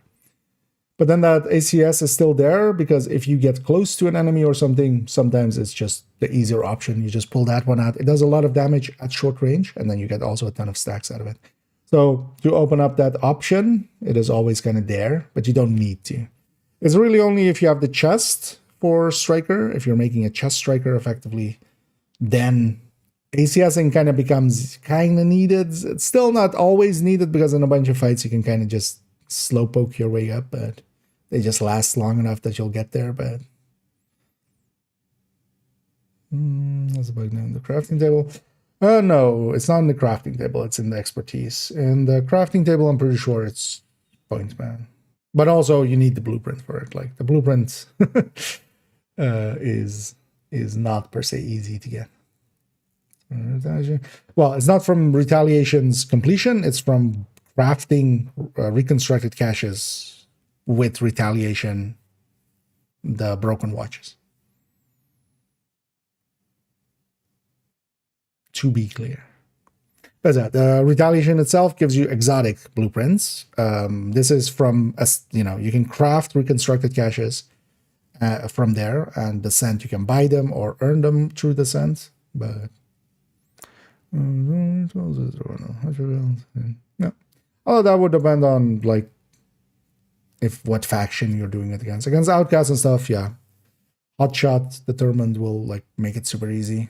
But then that ACS is still there, because if you get close to an enemy or something, sometimes it's just the easier option. You just pull that one out. It does a lot of damage at short range, and then you get also a ton of stacks out of it. So to open up that option, it is always kind of there, but you don't need to. It's really only if you have the chest for Striker, if you're making a chest Striker effectively, then ACSing kind of becomes kind of needed. It's still not always needed, because in a bunch of fights you can kind of just slowpoke your way up, but they just last long enough that you'll get there. But that's about now in the crafting table. No, it's not in the crafting table. It's in the expertise. In the crafting table, I'm pretty sure it's points, man. But also, you need the blueprint for it. Like, the blueprint is not per se easy to get. Well, it's not from Retaliation's completion. It's from crafting reconstructed caches with Retaliation, the broken watches. To be clear. But the Retaliation itself gives you exotic blueprints. This is from, you can craft reconstructed caches from there, and Descent, you can buy them or earn them through Descent. But no. Oh, that would depend on like what faction you're doing it against. Against Outcasts and stuff, yeah. Hotshot Determined will like make it super easy.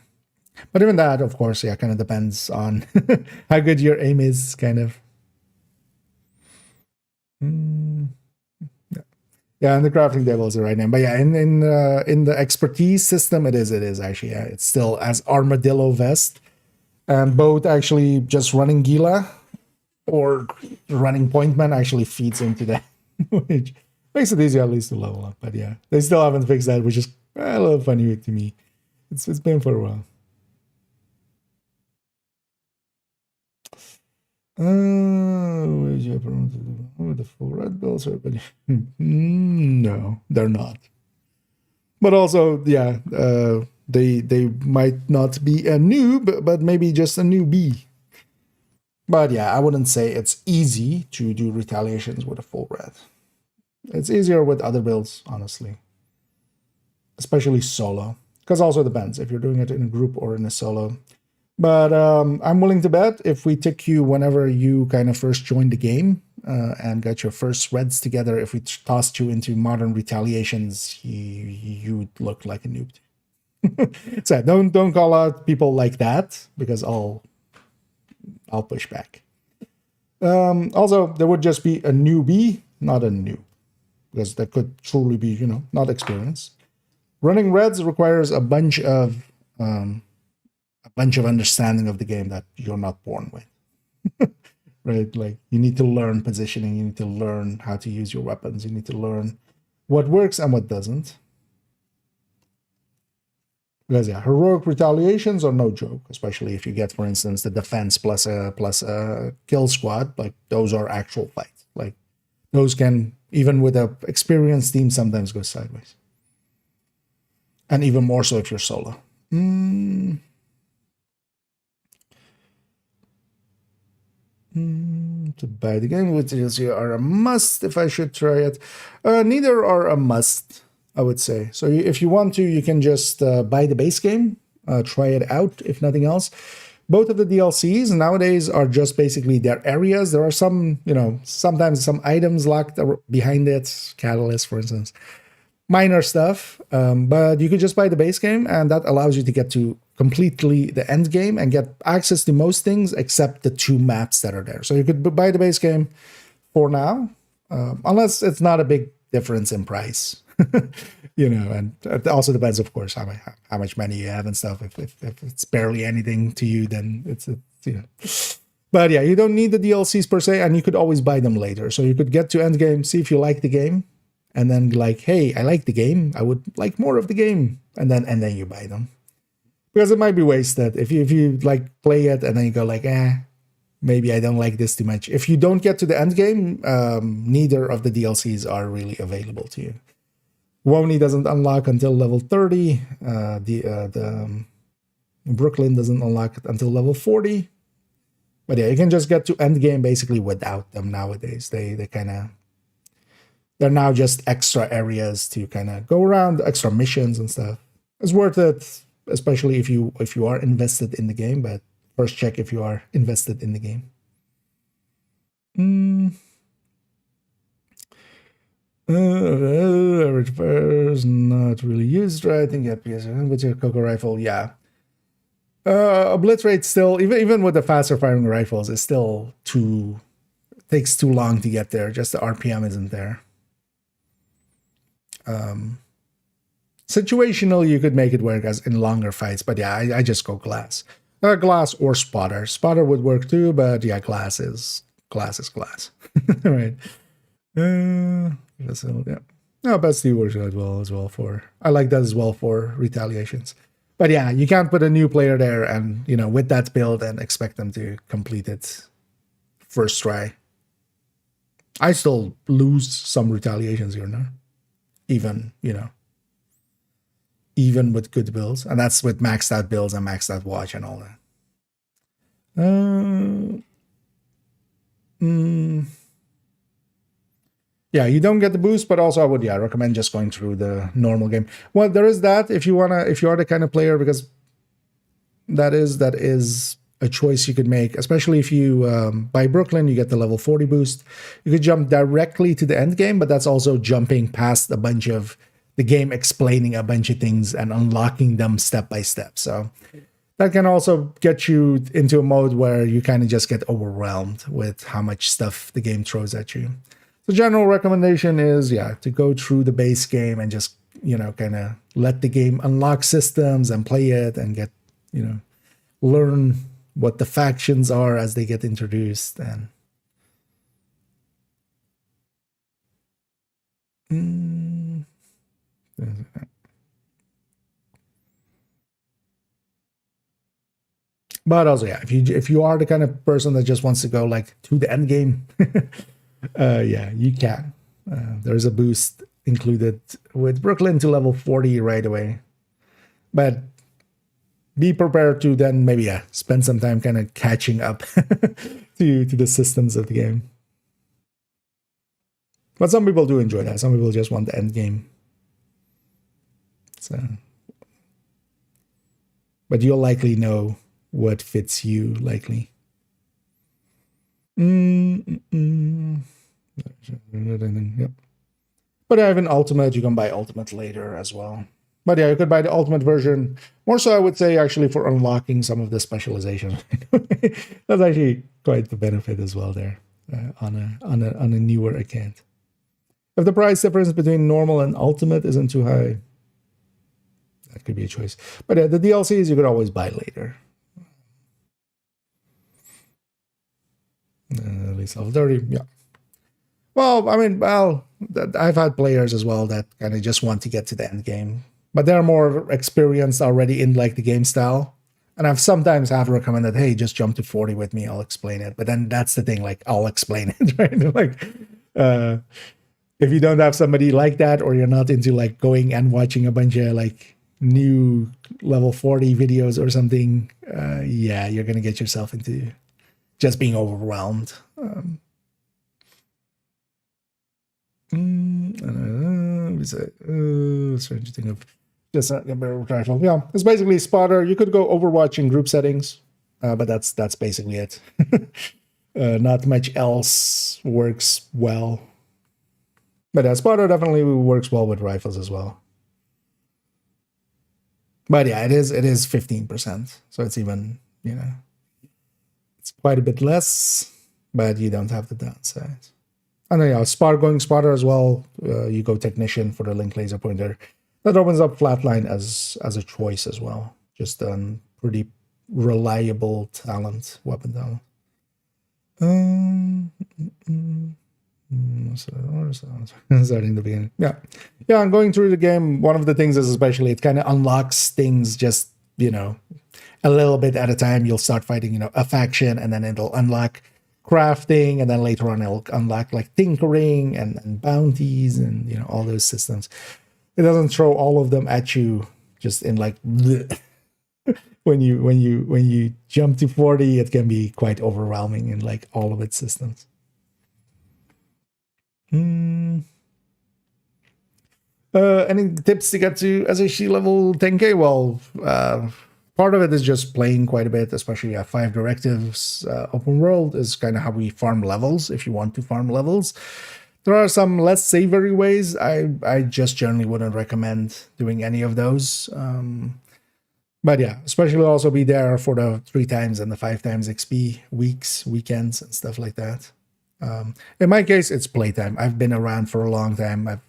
But even that, of course, yeah, kind of depends on how good your aim is, kind of. Yeah, and the crafting table is the right name. But yeah, in the expertise system, it is actually, yeah, it's still as Armadillo Vest. And both actually just running Gila or running Pointman actually feeds into that, which makes it easier at least to level up. But yeah, they still haven't fixed that, which is a little funny to me. It's been for a while. The full red bills are, but no, they're not. But also, yeah, they might not be a noob, but maybe just a newbie. But yeah, I wouldn't say it's easy to do retaliations with a full red. It's easier with other builds, honestly, especially solo. Because also depends if you're doing it in a group or in a solo. But I'm willing to bet if we took you whenever you kind of first joined the game and got your first reds together, if we tossed you into modern retaliations, you'd look like a noob. So don't call out people like that, because I'll push back. Also, there would just be a newbie, not a noob, because that could truly be, not experienced. Running reds requires a bunch of understanding of the game that you're not born with. Right? Like, you need to learn positioning, you need to learn how to use your weapons, you need to learn what works and what doesn't. Because yeah, heroic retaliations are no joke, especially if you get, for instance, the defense plus a kill squad. Like, those are actual fights. Like, those can, even with a experienced team, sometimes go sideways. And even more so if you're solo. To buy the game, which is are a must if I should try it. Neither are a must, I would say. So if you want to, you can just buy the base game, try it out, if nothing else. Both of the DLCs nowadays are just basically their areas. There are some, sometimes some items locked behind it, Catalyst, for instance. Minor stuff, but you could just buy the base game, and that allows you to get to completely the end game and get access to most things except the 2 maps that are there. So you could buy the base game for now, unless it's not a big difference in price. And it also depends, of course, how much money you have and stuff. If it's barely anything to you, then it's But yeah, you don't need the DLCs per se, and you could always buy them later. So you could get to endgame, see if you like the game, and then like, hey, I like the game. I would like more of the game, and then you buy them. Because it might be wasted if you like play it and then you go like, maybe I don't like this too much. If you don't get to the end game, neither of the DLCs are really available to you. Woni doesn't unlock until level 30. The Brooklyn doesn't unlock until level 40. But yeah, you can just get to end game basically without them nowadays. They're now just extra areas to kind of go around, extra missions and stuff. It's worth it, especially if you are invested in the game, but first check if you are invested in the game. Average pairs not really used, right? I think FPS with your Coco rifle, yeah. Obliterate still, even with the faster firing rifles, it's still takes too long to get there. Just the RPM isn't there. Situational, you could make it work as in longer fights, but yeah, I just go glass. Glass or spotter. Spotter would work too, but yeah, glass is glass. Right. So, yeah. No, best works as well for. I like that as well for retaliations. But yeah, you can't put a new player there and with that build and expect them to complete it first try. I still lose some retaliations here now. Even with good builds, and that's with maxed out builds and maxed out watch and all that. Yeah, you don't get the boost, but also I would recommend just going through the normal game. Well, there is that if you are the kind of player, because that is a choice you could make, especially if you buy Brooklyn, you get the level 40 boost. You could jump directly to the end game, but that's also jumping past a bunch of the game explaining a bunch of things and unlocking them step by step. So that can also get you into a mode where you kind of just get overwhelmed with how much stuff the game throws at you. The general recommendation is, to go through the base game and just, kind of let the game unlock systems and play it and get, learn what the factions are as they get introduced. And but also, if you are the kind of person that just wants to go like to the end game, you can. There's a boost included with Brooklyn to level 40 right away. But be prepared to then maybe spend some time kind of catching up to the systems of the game. But some people do enjoy that. Some people just want the end game. So, but you'll likely know what fits you, likely. Yep. But I have an ultimate. You can buy ultimate later as well. But yeah, you could buy the ultimate version. More so, I would say, actually, for unlocking some of the specialization. That's actually quite the benefit as well there on a newer account. If the price difference between normal and ultimate isn't too high, that could be a choice. But yeah, the DLCs you could always buy later. At least level 30, yeah. Well, I mean, I've had players as well that kind of just want to get to the end game, but they're more experienced already in like the game style. And I've sometimes recommended, hey, just jump to 40 with me, I'll explain it. But then that's the thing, like, I'll explain it, right? Like, if you don't have somebody like that, or you're not into like going and watching a bunch of like new level 40 videos or something, you're going to get yourself into just being overwhelmed. Strange thing of just yeah, it's basically spotter. You could go Overwatch in group settings, but that's basically it. Not much else works well. But spotter definitely works well with rifles as well. But yeah, it is 15%, so it's even it's quite a bit less, but you don't have the downsides. And then spotter as well. You go technician for the link laser pointer. That opens up flatline as a choice as well. Just a pretty reliable talent, weapon talent. Um, so starting the beginning. Yeah. I'm going through the game. One of the things is especially it kind of unlocks things just, a little bit at a time. You'll start fighting, a faction, and then it'll unlock crafting, and then later on it'll unlock like tinkering and bounties and all those systems. It doesn't throw all of them at you just in like bleh. when you jump to 40, it can be quite overwhelming in like all of its systems. Any tips to get to SHC level 10k? Well, part of it is just playing quite a bit, especially at 5 directives. Open world is kind of how we farm levels, if you want to farm levels. There are some less savory ways. I just generally wouldn't recommend doing any of those. But yeah, especially also be there for the 3 times and the 5 times XP weeks, weekends, and stuff like that. In my case, it's playtime. I've been around for a long time. I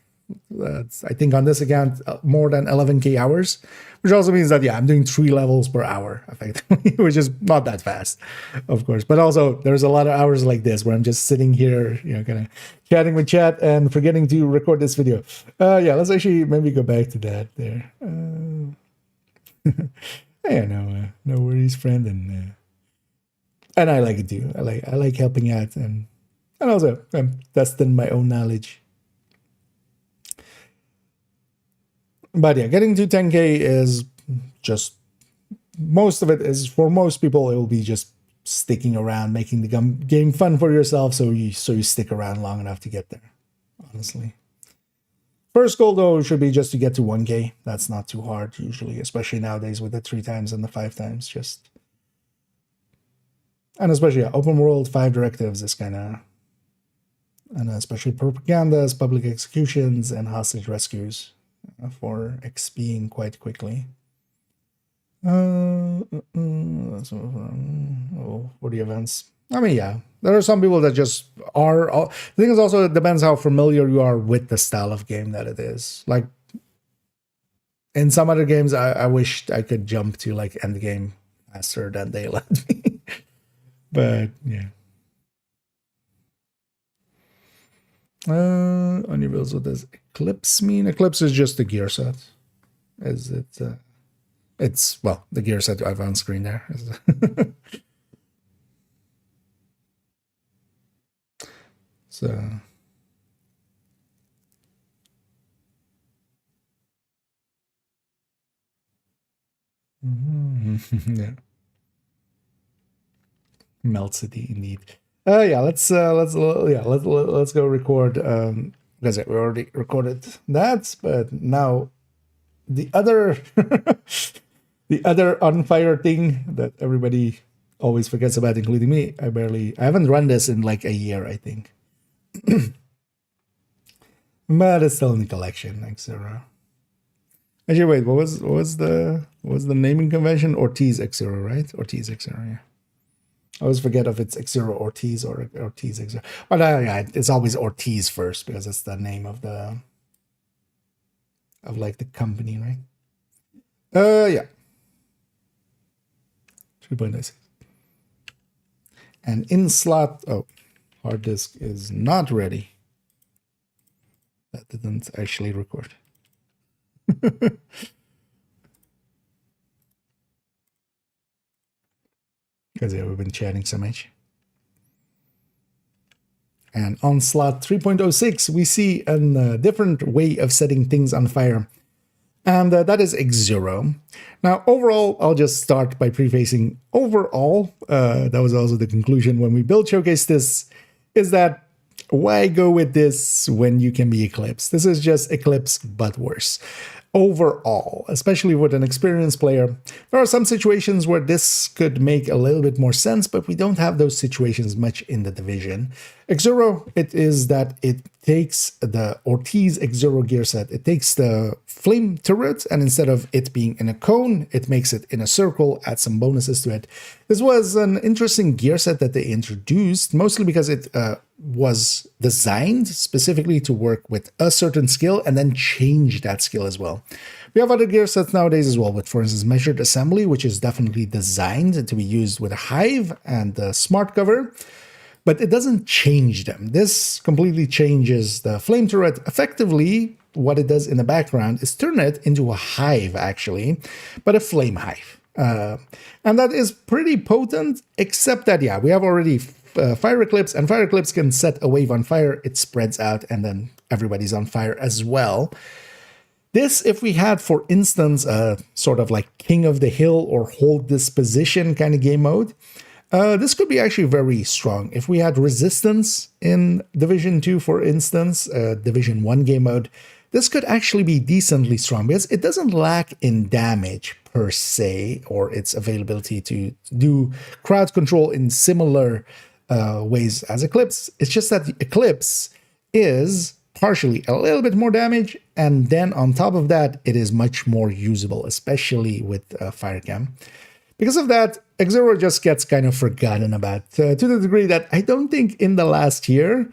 think on this account, more than 11k hours, which also means that, I'm doing 3 levels per hour, effectively, which is not that fast, of course. But also, there's a lot of hours like this where I'm just sitting here, kind of chatting with chat and forgetting to record this video. Let's actually maybe go back to that there. No worries, friend. And I like it too. I like helping out, and also I'm testing my own knowledge. But getting to 10k is just, most of it is, for most people, it will be just sticking around, making the game fun for yourself, so you stick around long enough to get there, honestly. First goal, though, should be just to get to 1k. That's not too hard, usually, especially nowadays with the 3 times and the 5 times. And especially, open world, 5 directives is kind of, and especially propagandas, public executions, and hostage rescues for XPing quite quickly. For the events. I mean, there are some people that just are. The thing is also, it depends how familiar you are with the style of game that it is. Like, in some other games, I wish I could jump to like end game faster than they let me. But on your builds, what does Eclipse mean? Eclipse is just the gear set. Is it? It's, well, the gear set I have on screen there. So. Yeah. Melt City, indeed. Let's go record. Because we already recorded that, but now the other the other on fire thing that everybody always forgets about, including me. I haven't run this in like a year, I think. But it's still in the collection, Exuro. Actually, wait, what was the naming convention? Ortiz Exuro, right? Ortiz Exuro, yeah. I always forget if it's Exuro Ortiz or Ortiz Exuro. But it's always Ortiz first because it's the name of the company, right? 3.96. And in slot, hard disk is not ready. That didn't actually record. Because we've been chatting so much. And on slot 3.06, we see a different way of setting things on fire. And that is Exuro. Now, overall, I'll just start by prefacing. Overall, that was also the conclusion when we build Showcase this, is that why go with this when you can be Eclipse? This is just Eclipse, but worse. Overall, especially with an experienced player, there are some situations where this could make a little bit more sense, but we don't have those situations much in the division. Exuro, it is that it takes the Ortiz Exuro gear set. It takes the flame turret, and instead of it being in a cone, it makes it in a circle, adds some bonuses to it. This was an interesting gear set that they introduced, mostly because it was designed specifically to work with a certain skill and then change that skill as well. We have other gear sets nowadays as well, with, for instance, measured assembly, which is definitely designed to be used with a hive and the smart cover. but it doesn't change them. This completely changes the flame turret. Effectively, what it does in the background is turn it into a hive, actually, but a flame hive. And that is pretty potent, except that, yeah, we have already Fire Eclipse, and Fire Eclipse can set a wave on fire. It spreads out, and then everybody's on fire as well. This, if we had, for instance, a sort of like King of the Hill or hold this position kind of game mode, this could be actually very strong. If we had resistance in Division 2, for instance, Division 1 game mode, this could actually be decently strong because it doesn't lack in damage per se, or its availability to do crowd control in similar ways as Eclipse. It's just that the Eclipse is partially a little bit more damage, and then on top of that, it is much more usable, especially with Firecam. Because of that, Exuro just gets kind of forgotten about, to the degree that I don't think in the last year,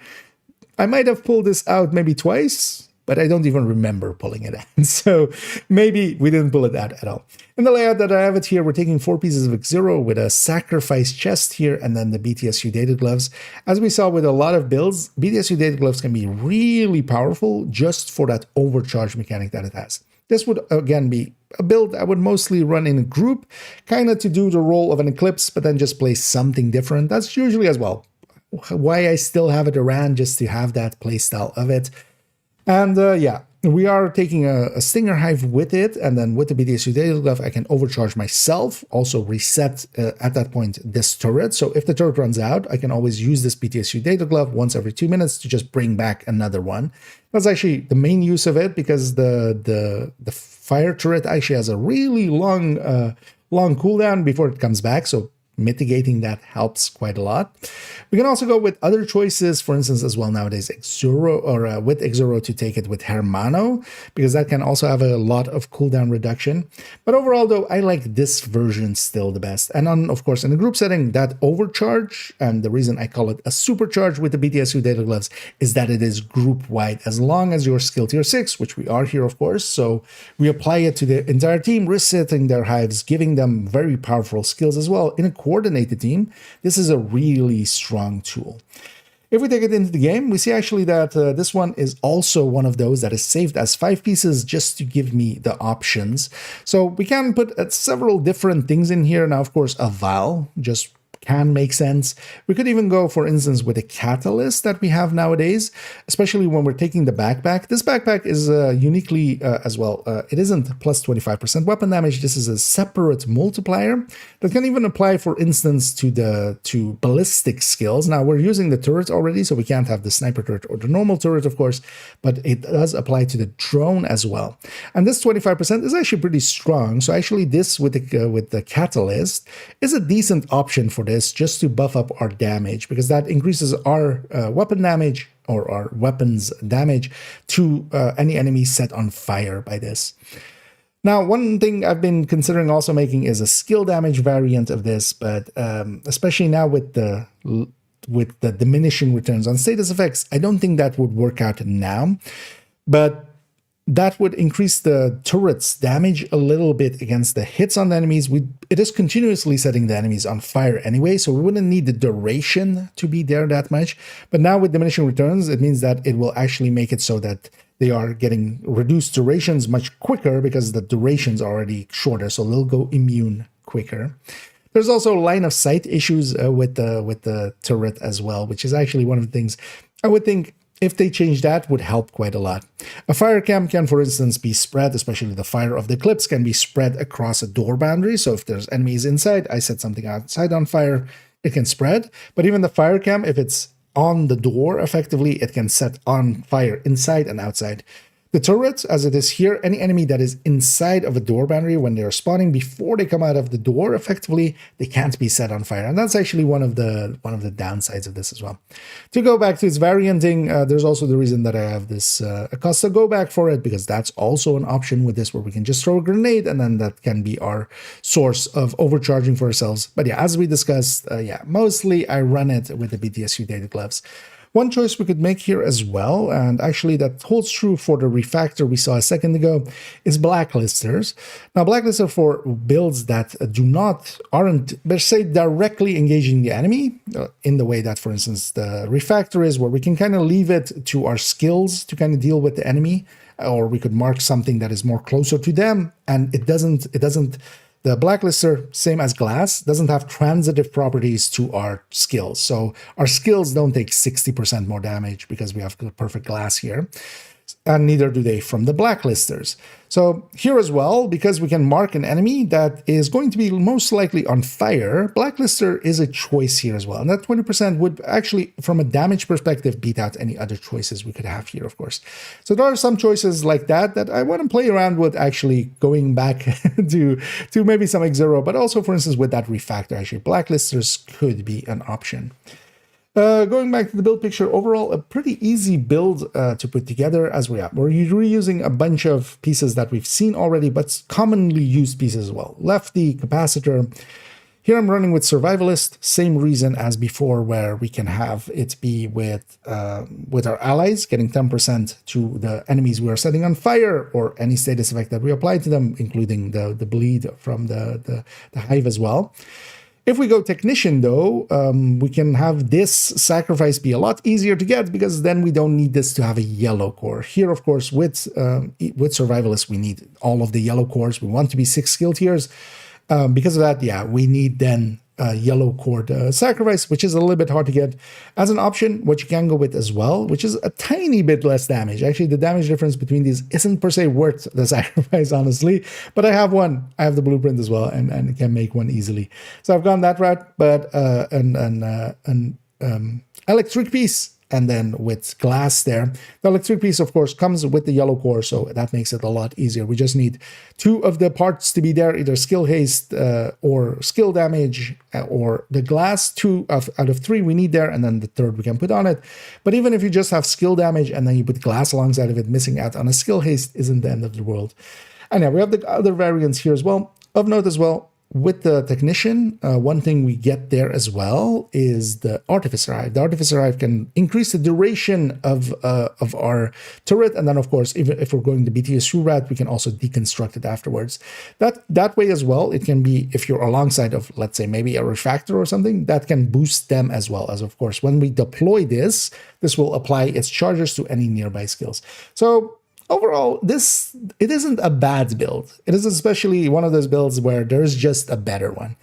I might have pulled this out maybe twice, but I don't even remember pulling it out. So maybe we didn't pull it out at all. In the layout that I have it here, we're taking 4 pieces of Exuro with a sacrifice chest here, and then the BTSU data gloves. As we saw with a lot of builds, BTSU data gloves can be really powerful just for that overcharge mechanic that it has. This would, again, be a build I would mostly run in a group, kind of to do the role of an Eclipse, but then just play something different. That's usually as well why I still have it around, just to have that playstyle of it. And yeah, we are taking a Stinger Hive with it, and then with the BTSU data glove, I can overcharge myself, also reset at that point this turret. So if the turret runs out, I can always use this BTSU data glove once every 2 minutes to just bring back another one. That's actually the main use of it, because the fire turret actually has a really long cooldown before it comes back. So mitigating that helps quite a lot. We can also go with other choices, for instance, as well nowadays, Exuro, or with Exuro to take it with Hermano, because that can also have a lot of cooldown reduction. But overall, though, I like this version still the best. And on, of course, in the group setting, that overcharge, and the reason I call it a supercharge with the BTSU data gloves, is that it is group-wide. As long as you're skill tier 6, which we are here, of course, so we apply it to the entire team, resetting their hives, giving them very powerful skills as well. In a coordinated team, this is a really strong tool. If we take it into the game, we see actually that this one is also one of those that is saved as 5 pieces just to give me the options. So we can put several different things in here. Now, of course, a vial just can make sense. We could even go, for instance, with a catalyst that we have nowadays, especially when we're taking the backpack. This backpack is uniquely as well. It isn't plus 25% weapon damage. This is a separate multiplier that can even apply, for instance, to ballistic skills. Now, we're using the turret already, so we can't have the sniper turret or the normal turret, of course, but it does apply to the drone as well. And this 25% is actually pretty strong. So actually, this with the catalyst is a decent option for this, just to buff up our damage, because that increases our weapon damage, or our weapons damage, to any enemy set on fire by this. Now, one thing I've been considering also making is a skill damage variant of this, but especially now with the diminishing returns on status effects, I don't think that would work out now, but that would increase the turret's damage a little bit against the hits on the enemies. It is continuously setting the enemies on fire anyway, so we wouldn't need the duration to be there that much. But now with diminishing returns, it means that it will actually make it so that they are getting reduced durations much quicker, because the durations are already shorter, so they'll go immune quicker. There's also line of sight issues with the turret as well, which is actually one of the things I would think, if they change that, would help quite a lot. A fire cam can, for instance, be spread, especially the fire of the Eclipse can be spread across a door boundary. So if there's enemies inside, I set something outside on fire, it can spread. But even the fire cam, if it's on the door, effectively, it can set on fire inside and outside. The turret, as it is here, any enemy that is inside of a door boundary, when they're spawning before they come out of the door, effectively, they can't be set on fire. And that's actually one of the downsides of this as well. To go back to its varianting, there's also the reason that I have this Acosta go back for it, because that's also an option with this, where we can just throw a grenade, and then that can be our source of overcharging for ourselves. But yeah, as we discussed, yeah, mostly I run it with the BTSU data gloves. One choice we could make here as well, and actually that holds true for the refactor we saw a second ago, is blacklisters. Now, blacklister for builds that aren't per se directly engaging the enemy in the way that, for instance, the refactor is, where we can kind of leave it to our skills to kind of deal with the enemy, or we could mark something that is more closer to them, and the blacklister, same as glass, doesn't have transitive properties to our skills. So our skills don't take 60% more damage because we have the perfect glass here. And neither do they from the blacklisters. So here as well, because we can mark an enemy that is going to be most likely on fire, blacklister is a choice here as well. And that 20% would actually, from a damage perspective, beat out any other choices we could have here, of course. So there are some choices like that I want to play around with, actually going back to maybe some Exuro, but also, for instance, with that refactor, actually, blacklisters could be an option. Going back to the build picture, overall, a pretty easy build to put together as we're reusing a bunch of pieces that we've seen already, but commonly used pieces as well. Lefty, capacitor. Here I'm running with survivalist, same reason as before, where we can have it be with our allies, getting 10% to the enemies we are setting on fire, or any status effect that we apply to them, including the bleed from the hive as well. If we go technician, though, we can have this sacrifice be a lot easier to get, because then we don't need this to have a yellow core. Here, of course, with survivalist, we need all of the yellow cores. We want to be 6 skill tiers. Because of that, yeah, we need then yellow cord sacrifice, which is a little bit hard to get. As an option, what you can go with as well, which is a tiny bit less damage. Actually, the damage difference between these isn't per se worth the sacrifice, honestly, but I have one. I have the blueprint as well, and can make one easily. So I've gone that route, but an electric piece, and then with glass there. The electric piece, of course, comes with the yellow core, so that makes it a lot easier. We just need 2 of the parts to be there, either skill haste or skill damage, or the glass. 2 out of 3 we need there, and then the third we can put on it. But even if you just have skill damage and then you put glass alongside of it, missing out on a skill haste isn't the end of the world. And yeah, we have the other variants here as well. Of note as well, with the technician, one thing we get there as well is the artificer hive. The artificer hive can increase the duration of our turret, and then of course, if we're going to BTS through route, we can also deconstruct it afterwards. That way as well, it can be, if you're alongside of, let's say, maybe a refactor or something, that can boost them as well. As of course, when we deploy this will apply its charges to any nearby skills. So overall, it isn't a bad build. It is especially one of those builds where there's just a better one.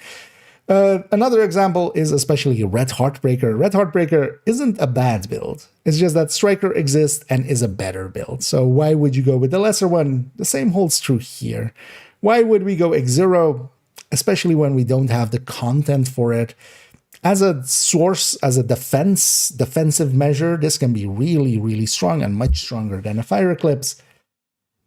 Another example is especially Red Heartbreaker. Red Heartbreaker isn't a bad build. It's just that Striker exists and is a better build. So why would you go with the lesser one? The same holds true here. Why would we go Exuro, especially when we don't have the content for it? As a source, as a defensive measure, this can be really, really strong and much stronger than a Fire Eclipse.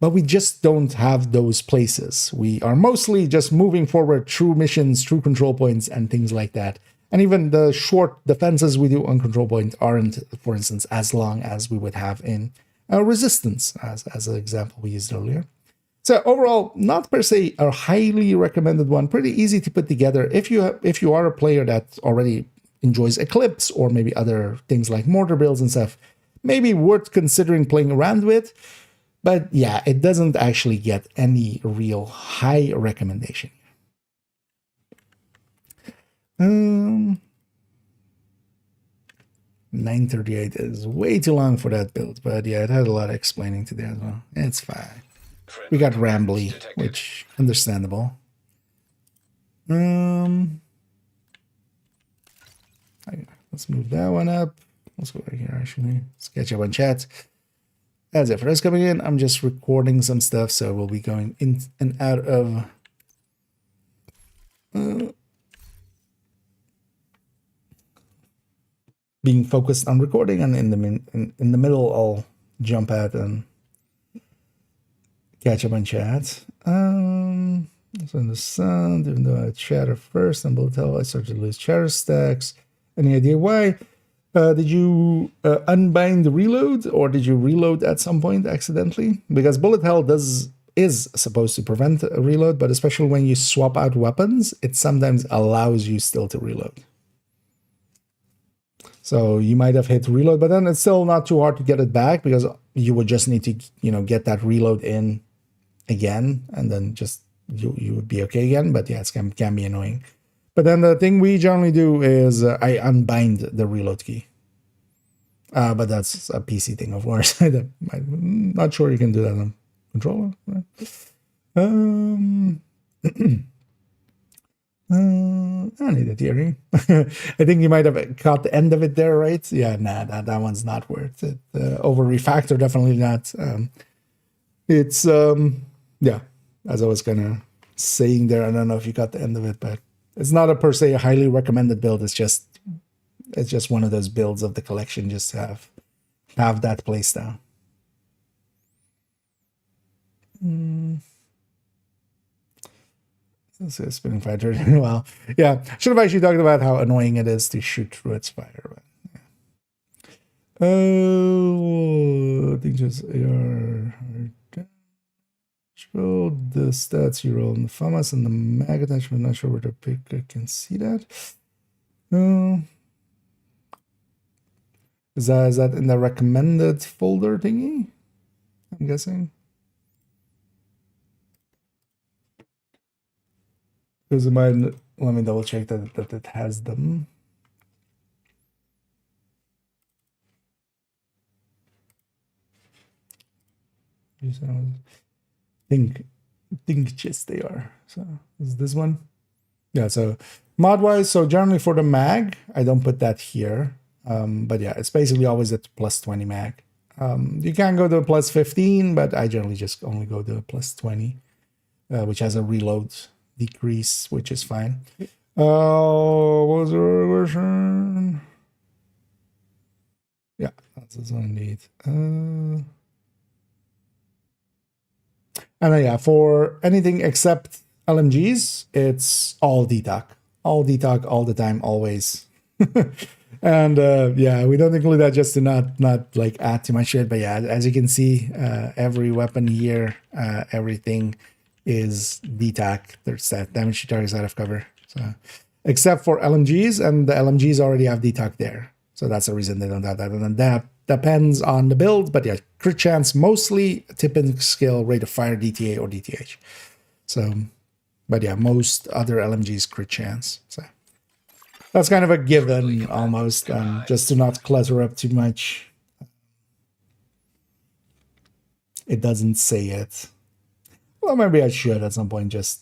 But we just don't have those places. We are mostly just moving forward through missions, through control points, and things like that. And even the short defenses we do on control point aren't, for instance, as long as we would have in Resistance, as an example we used earlier. So overall, not per se a highly recommended one. Pretty easy to put together if you are a player that already enjoys Eclipse, or maybe other things like mortar builds and stuff. Maybe worth considering playing around with. But yeah, it doesn't actually get any real high recommendation. 938 is way too long for that build, but yeah, it had a lot of explaining to do as well. It's fine. We got Rambly, which understandable. Let's move that one up. Let's go right here, actually. Let's catch up on chat. That's it for us coming in. I'm just recording some stuff, so we'll be going in and out of being focused on recording, and in the middle I'll jump out and catch up on chat. So in the sound, even though I chatter first, and bullet hell, I started to lose chatter stacks. Any idea why? Did you unbind the reload, or did you reload at some point accidentally? Because bullet hell is supposed to prevent a reload, but especially when you swap out weapons, it sometimes allows you still to reload. So you might have hit reload, but then it's still not too hard to get it back because you would just need to, get that reload in again, and then just you would be okay again. But yeah, it can be annoying. But then the thing we generally do is I unbind the reload key. But that's a PC thing, of course. I'm not sure you can do that on controller. I need a theory. I think you might have caught the end of it there, right? Yeah, nah, that one's not worth it. Over Refactor, definitely not. It's yeah, as I was kind of saying there, I don't know if you got the end of it, but it's not a per se a highly recommended build. It's just one of those builds of the collection. Just have that playstyle. This is spinning fighter. Well, yeah, should have actually talked about how annoying it is to shoot through its fire. But, yeah. I think just AR. The stats you roll in the FAMAS and the mag attachment. I'm not sure where to pick. I can see that. Is that in the recommended folder thingy? I'm guessing. Because it might, let me double check that it has them. Think just they are. So is this one? Yeah, so mod wise, so generally for the mag, I don't put that here. But yeah, it's basically always at plus 20 mag. You can go to plus 15, but I generally just only go to plus 20, which has a reload decrease, which is fine. What was the version? Yeah, that's this one indeed. And then yeah, for anything except LMGs, it's all DTOC. All DTOC all the time, always. And yeah, we don't include that just to not like add too much shit. But yeah, as you can see, every weapon here, everything is DTOC. There's that damage to targets out of cover. So except for LMGs, and the LMGs already have DTOC there. So that's the reason they don't have that. And then that depends on the build, but yeah, crit chance mostly, tipping skill, rate of fire, DTA or DTH. So, but yeah, most other LMGs crit chance. So that's kind of a given almost, just to not clutter up too much. It doesn't say it. Well, maybe I should at some point just.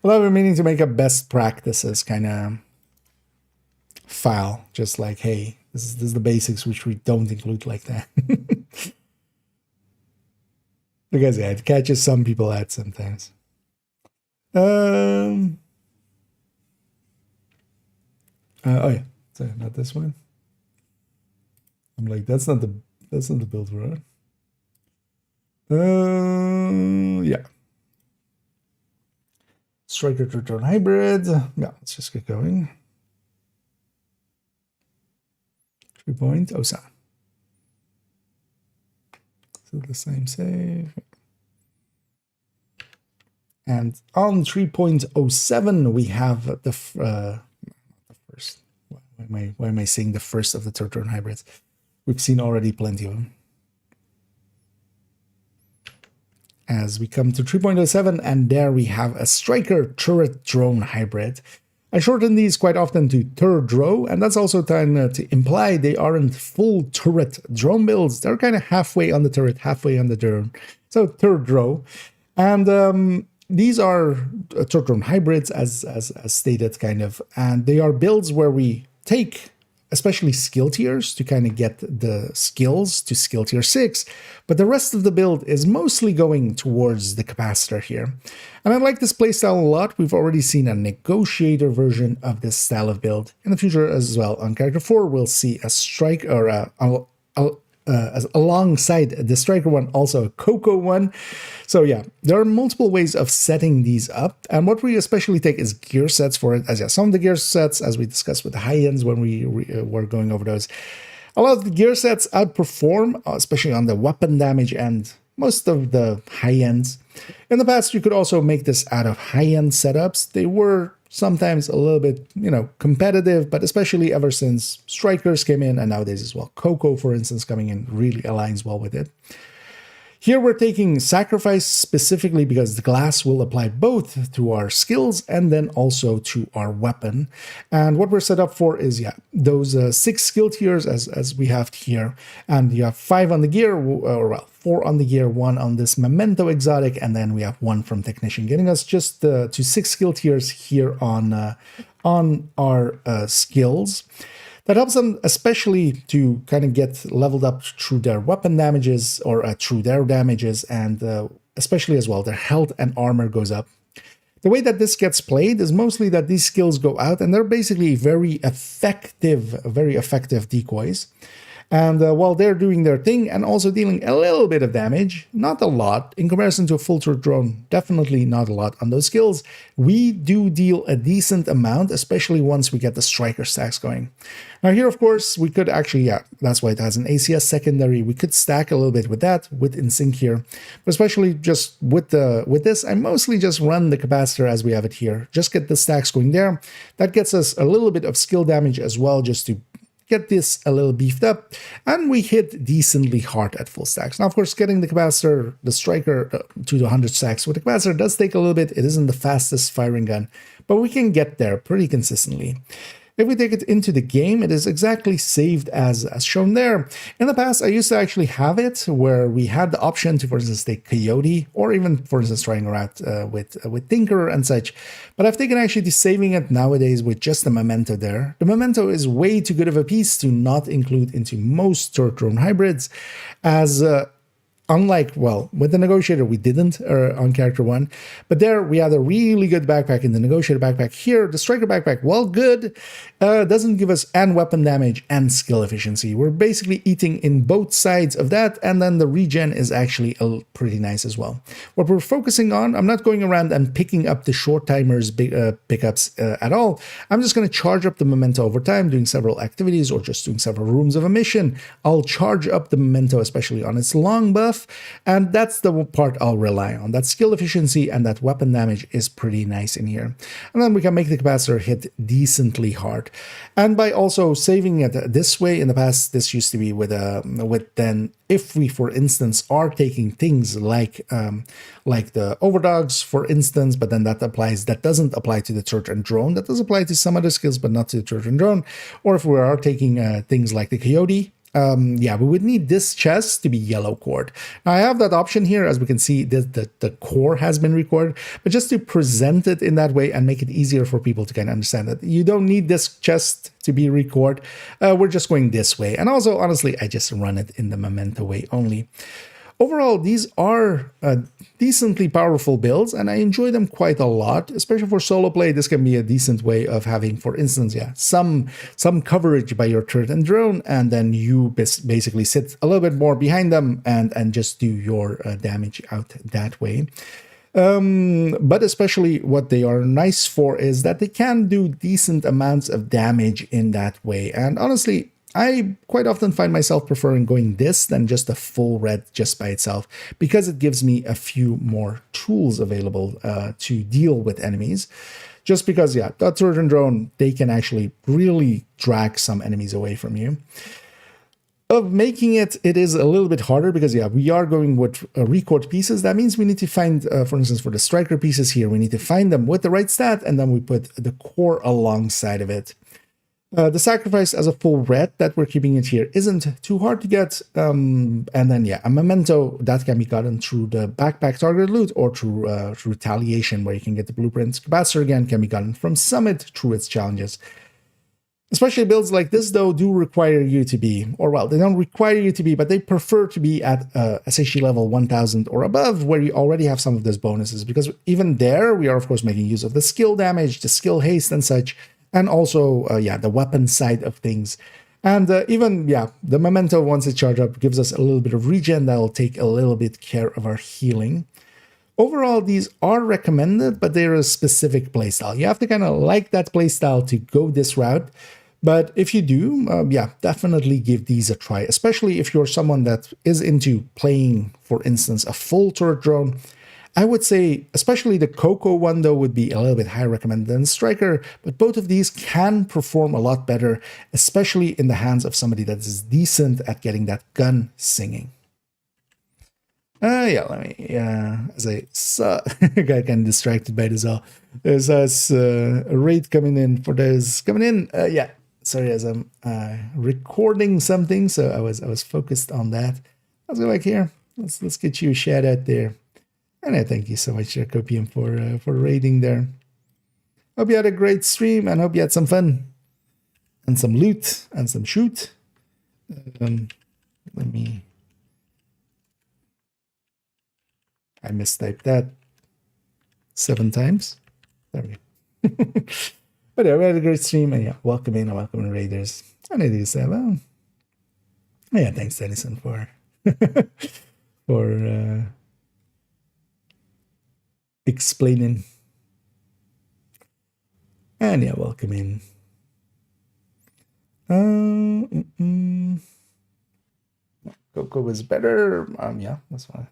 Well, I've been meaning to make a best practices kind of file, just like, hey, this is the basics, which we don't include like that. Because yeah, it catches some people out sometimes. Oh yeah, so not this one. I'm like, that's not the build for it. Yeah. Striker to turn hybrid. Yeah, let's just get going. 3.07. So the same save. And on 3.07, we have the first. Why am I saying the first of the turn hybrids? We've seen already plenty of them. As we come to 3.07, and there we have a striker turret drone hybrid. I shorten these quite often to turdro, and that's also trying to imply they aren't full turret drone builds. They're kind of halfway on the turret, halfway on the drone. So turdro. And these are turret drone hybrids, as stated, kind of. And they are builds where we take especially skill tiers to kind of get the skills to skill tier 6, but the rest of the build is mostly going towards the capacitor here. And I like this playstyle a lot. We've already seen a negotiator version of this style of build. In the future as well, on character 4, we'll see a strike, or alongside the striker one, also a Coco one. So yeah, there are multiple ways of setting these up, and what we especially take is gear sets for it, as yeah, some of the gear sets, as we discussed with the high ends when we were going over those, a lot of the gear sets outperform, especially on the weapon damage and most of the high ends. In the past, you could also make this out of high-end setups. They were sometimes a little bit, competitive, but especially ever since strikers came in, and nowadays as well. Coco, for instance, coming in really aligns well with it. Here we're taking sacrifice specifically because the glass will apply both to our skills and then also to our weapon. And what we're set up for is, those 6 skill tiers as we have here. And you have 5 on the gear, or well, 4 on the gear, 1 on this memento exotic, and then we have 1 from technician, getting us just to 6 skill tiers here on our skills. That helps them especially to kind of get leveled up through their weapon damages or through their damages, and especially as well their health and armor goes up. The way that this gets played is mostly that these skills go out and they're basically very effective decoys. And while they're doing their thing and also dealing a little bit of damage, not a lot, in comparison to a full turret drone, definitely not a lot on those skills, we do deal a decent amount, especially once we get the striker stacks going. Now here, of course, we could actually, that's why it has an ACS secondary. We could stack a little bit with that, with InSync here. But especially just with this, I mostly just run the capacitor as we have it here. Just get the stacks going there. That gets us a little bit of skill damage as well, just to get this a little beefed up, and we hit decently hard at full stacks. Now, of course, getting the capacitor, the striker, to the 100 stacks with the capacitor does take a little bit. It isn't the fastest firing gun, but we can get there pretty consistently. If we take it into the game, it is exactly saved as shown there. In the past, I used to actually have it where we had the option to, for instance, take Coyote, or even, for instance, trying around with Tinkerer and such. But I've taken actually to saving it nowadays with just the Memento there. The Memento is way too good of a piece to not include into most turret drone hybrids, as unlike, well, with the Negotiator, we didn't on Character 1. But there, we had a really good backpack in the Negotiator backpack. Here, the Striker backpack, well, good. Doesn't give us and weapon damage and skill efficiency. We're basically eating in both sides of that, and then the regen is actually pretty nice as well. What we're focusing on, I'm not going around and picking up the short timers pickups at all. I'm just going to charge up the Memento over time, doing several activities or just doing several rooms of a mission. I'll charge up the Memento, especially on its long buff, and that's the part I'll rely on. That skill efficiency and that weapon damage is pretty nice in here. And then we can make the capacitor hit decently hard. And by also saving it this way, in the past, this used to be with then if we, for instance, are taking things like the overdogs, for instance, but then that doesn't apply to the turret and drone. That does apply to some other skills, but not to the turret and drone. Or if we are taking things like the Coyote, we would need this chest to be yellow cored. Now I have that option here, as we can see, the core has been recorded, but just to present it in that way and make it easier for people to kind of understand that you don't need this chest to be recorded. We're just going this way. And also, honestly, I just run it in the Memento way only. Overall, these are decently powerful builds, and I enjoy them quite a lot, especially for solo play. This can be a decent way of having, for instance, some coverage by your turret and drone, and then you basically sit a little bit more behind them and just do your damage out that way. But especially what they are nice for is that they can do decent amounts of damage in that way. And honestly, I quite often find myself preferring going this than just a full red just by itself, because it gives me a few more tools available to deal with enemies. Just because, that turret and drone, they can actually really drag some enemies away from you. Of making it is a little bit harder because, we are going with record pieces. That means we need to find, for instance, for the striker pieces here, we need to find them with the right stat, and then we put the core alongside of it. The sacrifice as a full red that we're keeping it here isn't too hard to get. And then, a memento that can be gotten through the backpack target loot or through retaliation, where you can get the blueprints. Capacitor again can be gotten from Summit through its challenges. Especially builds like this, though, do require you to be, or well, they don't require you to be, but they prefer to be at SHG level 1000 or above, where you already have some of those bonuses. Because even there, we are, of course, making use of the skill damage, the skill haste and such. And also, the weapon side of things. And even, the Memento, once it's charged up, gives us a little bit of regen that will take a little bit care of our healing. Overall, these are recommended, but they're a specific playstyle. You have to kind of like that playstyle to go this route. But if you do, definitely give these a try, especially if you're someone that is into playing, for instance, a full turret drone. I would say, especially the Coco one, though, would be a little bit higher recommended than Striker, but both of these can perform a lot better, especially in the hands of somebody that is decent at getting that gun singing. Yeah, let me, as I saw, I got kind of distracted by this all. There's us, a raid coming in for those coming in. Yeah, sorry, as I'm recording something, so I was focused on that. Let's go back here. Let's get you a shout out there. And I thank you so much, Jacobian, for raiding there. Hope you had a great stream and hope you had some fun and some loot and some shoot. Let me. I mistyped that 7 times. Sorry. But yeah, we had a great stream, and yeah, welcome in raiders. And it is well. Yeah, thanks, Denison, for for explaining. And yeah, welcome in. Coco was better. Yeah, that's fine.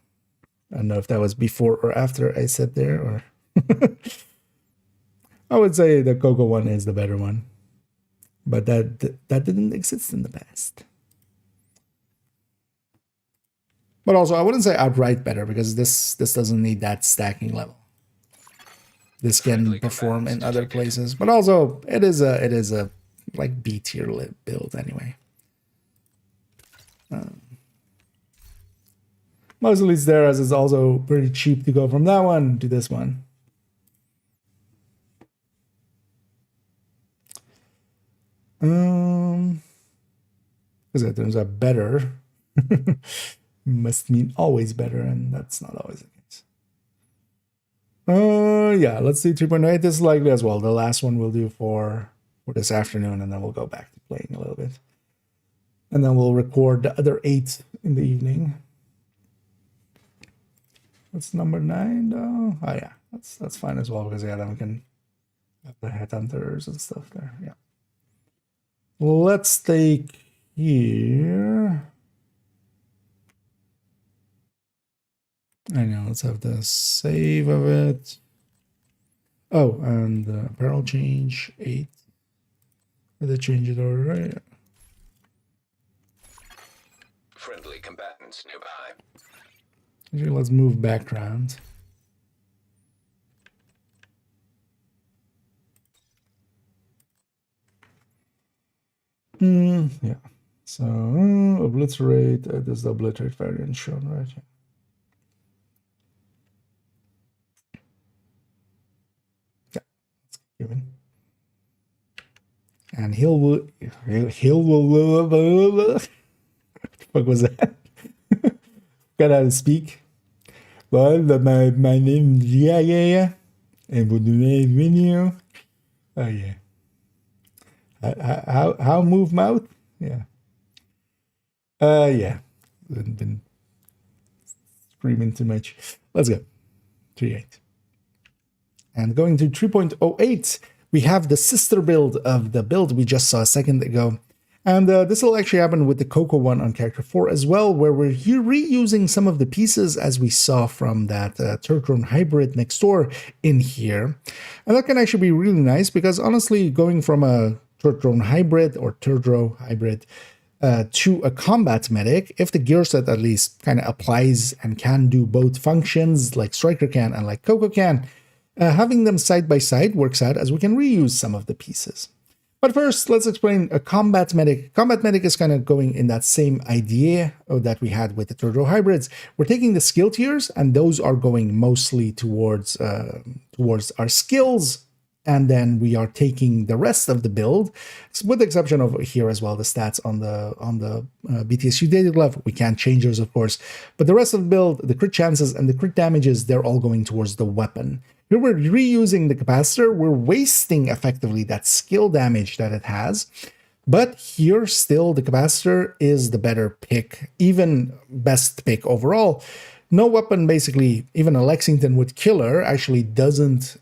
I don't know if that was before or after I said there, or I would say the Coco one is the better one, but that didn't exist in the past. But also, I wouldn't say outright better, because this doesn't need that stacking level. This can perform in other places, but also it is a like B tier build anyway. Mostly it's there, as it's also pretty cheap to go from that one to this one. Because it turns out better must mean always better, and that's not always the case. Yeah, let's do 3.8. This is likely as well the last one we'll do for this afternoon, and then we'll go back to playing a little bit. And then we'll record the other 8 in the evening. That's number 9 though. Oh yeah, that's fine as well, because yeah, then we can have the headhunters and stuff there. Yeah. Let's take here. I know, let's have the save of it. Oh, and the apparel change 8. Did they change it over, right? Friendly combatants nearby. Okay, let's move background. Yeah. So obliterate. This is the obliterate variant shown right here. Yeah, that's given. And he'll what the fuck was that? Got how to speak. Well, my name is yeah. And for today's video, oh yeah. How move mouth? Yeah. Yeah. Been screaming too much. Let's go. 3.8. And going to 3.08, we have the sister build of the build we just saw a second ago. And this will actually happen with the Coco one on character 4 as well, where we're here reusing some of the pieces as we saw from that Turtle hybrid next door in here. And that can actually be really nice, because honestly, going from a Turtle hybrid or Turtle hybrid to a combat medic, if the gear set at least kind of applies and can do both functions like Striker can and like Coco can, having them side by side works out, as we can reuse some of the pieces. But first, let's explain a combat medic. Combat medic is kind of going in that same idea that we had with the Turtle hybrids. We're taking the skill tiers, and those are going mostly towards our skills, and then we are taking the rest of the build, with the exception of here as well, the stats on the BTSU data glove. We can't change those, of course, but the rest of the build, the crit chances and the crit damages, they're all going towards the weapon. Here we're reusing the capacitor. We're wasting effectively that skill damage that it has. But here still the capacitor is the better pick, even best pick overall. No weapon, basically, even a Lexington with Killer actually doesn't,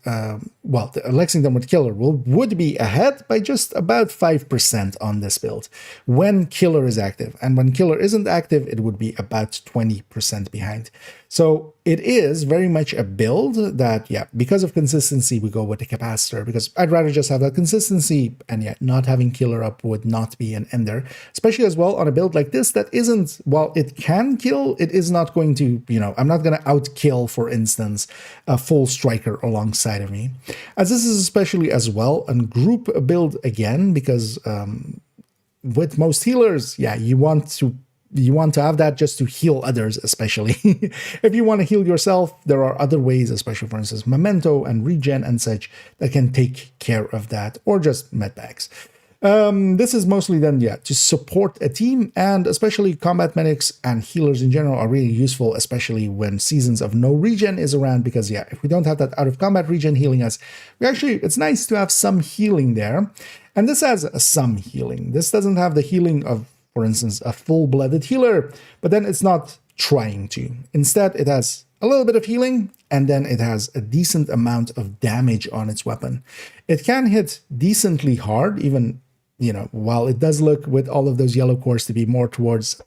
well, the Lexington with Killer would be ahead by just about 5% on this build when Killer is active. And when Killer isn't active, it would be about 20% behind. So it is very much a build that, yeah, because of consistency, we go with the capacitor, because I'd rather just have that consistency, and yeah, not having killer up would not be an ender, especially as well on a build like this that isn't, while it can kill, it is not going to, you know, I'm not going to outkill, for instance, a full striker alongside of me. As this is especially as well a group build again, because with most healers, yeah, you want to have that just to heal others, especially. If you want to heal yourself, there are other ways, especially, for instance, memento and regen and such, that can take care of that, or just medpacks. This is mostly then, yeah, to support a team, and especially combat medics and healers in general are really useful, especially when seasons of no regen is around, because, yeah, if we don't have that out of combat regen healing us, it's nice to have some healing there. And this has some healing. This doesn't have the healing of, for instance, a full-blooded healer, but then it's not trying to. Instead, it has a little bit of healing, and then it has a decent amount of damage on its weapon. It can hit decently hard, even, you know, while it does look with all of those yellow cores to be more towards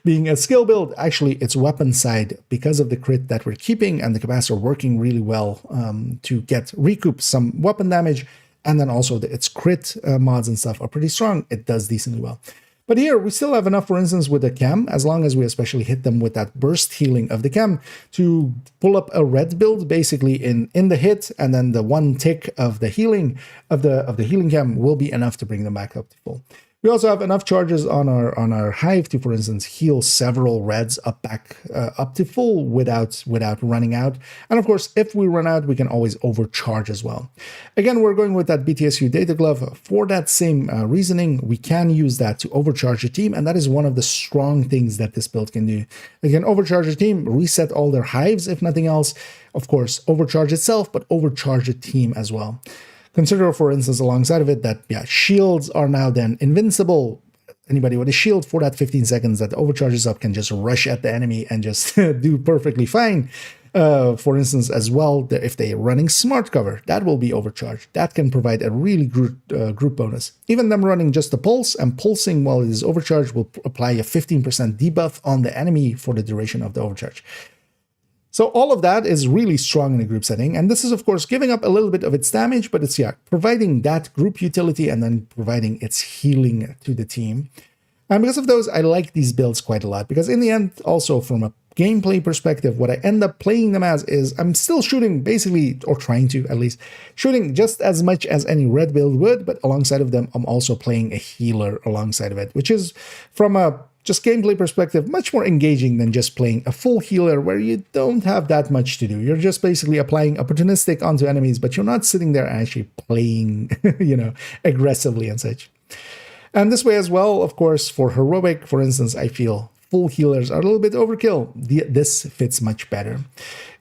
being a skill build, actually its weapon side, because of the crit that we're keeping and the capacitor working really well to recoup some weapon damage, and then also its crit mods and stuff are pretty strong. It does decently well. But here, we still have enough, for instance, with the chem, as long as we especially hit them with that burst healing of the chem, to pull up a red build, basically in the hit, and then the one tick of the healing of the healing chem will be enough to bring them back up to full. We also have enough charges on our hive to, for instance, heal several reds up to full without running out. And of course, if we run out, we can always overcharge as well. Again, we're going with that BTSU data glove for that same reasoning. We can use that to overcharge a team, and that is one of the strong things that this build can do. It can overcharge a team, reset all their hives, if nothing else. Of course, overcharge itself, but overcharge a team as well. Consider, for instance, alongside of it that, yeah, shields are now then invincible. Anybody with a shield for that 15 seconds that overcharges up can just rush at the enemy and just do perfectly fine. For instance, as well, if they are running smart cover, that will be overcharged. That can provide a really good group bonus. Even them running just the pulse and pulsing while it is overcharged will apply a 15% debuff on the enemy for the duration of the overcharge. So all of that is really strong in a group setting, and this is, of course, giving up a little bit of its damage, but it's, yeah, providing that group utility and then providing its healing to the team. And because of those, I like these builds quite a lot, because in the end, also from a gameplay perspective, what I end up playing them as is I'm still shooting basically, or trying to at least, shooting just as much as any red build would, but alongside of them, I'm also playing a healer alongside of it, which is, from a just gameplay perspective, much more engaging than just playing a full healer where you don't have that much to do. You're just basically applying opportunistic onto enemies, but you're not sitting there actually playing, you know, aggressively and such. And this way as well, of course, for heroic, for instance, I feel full healers are a little bit overkill. This fits much better.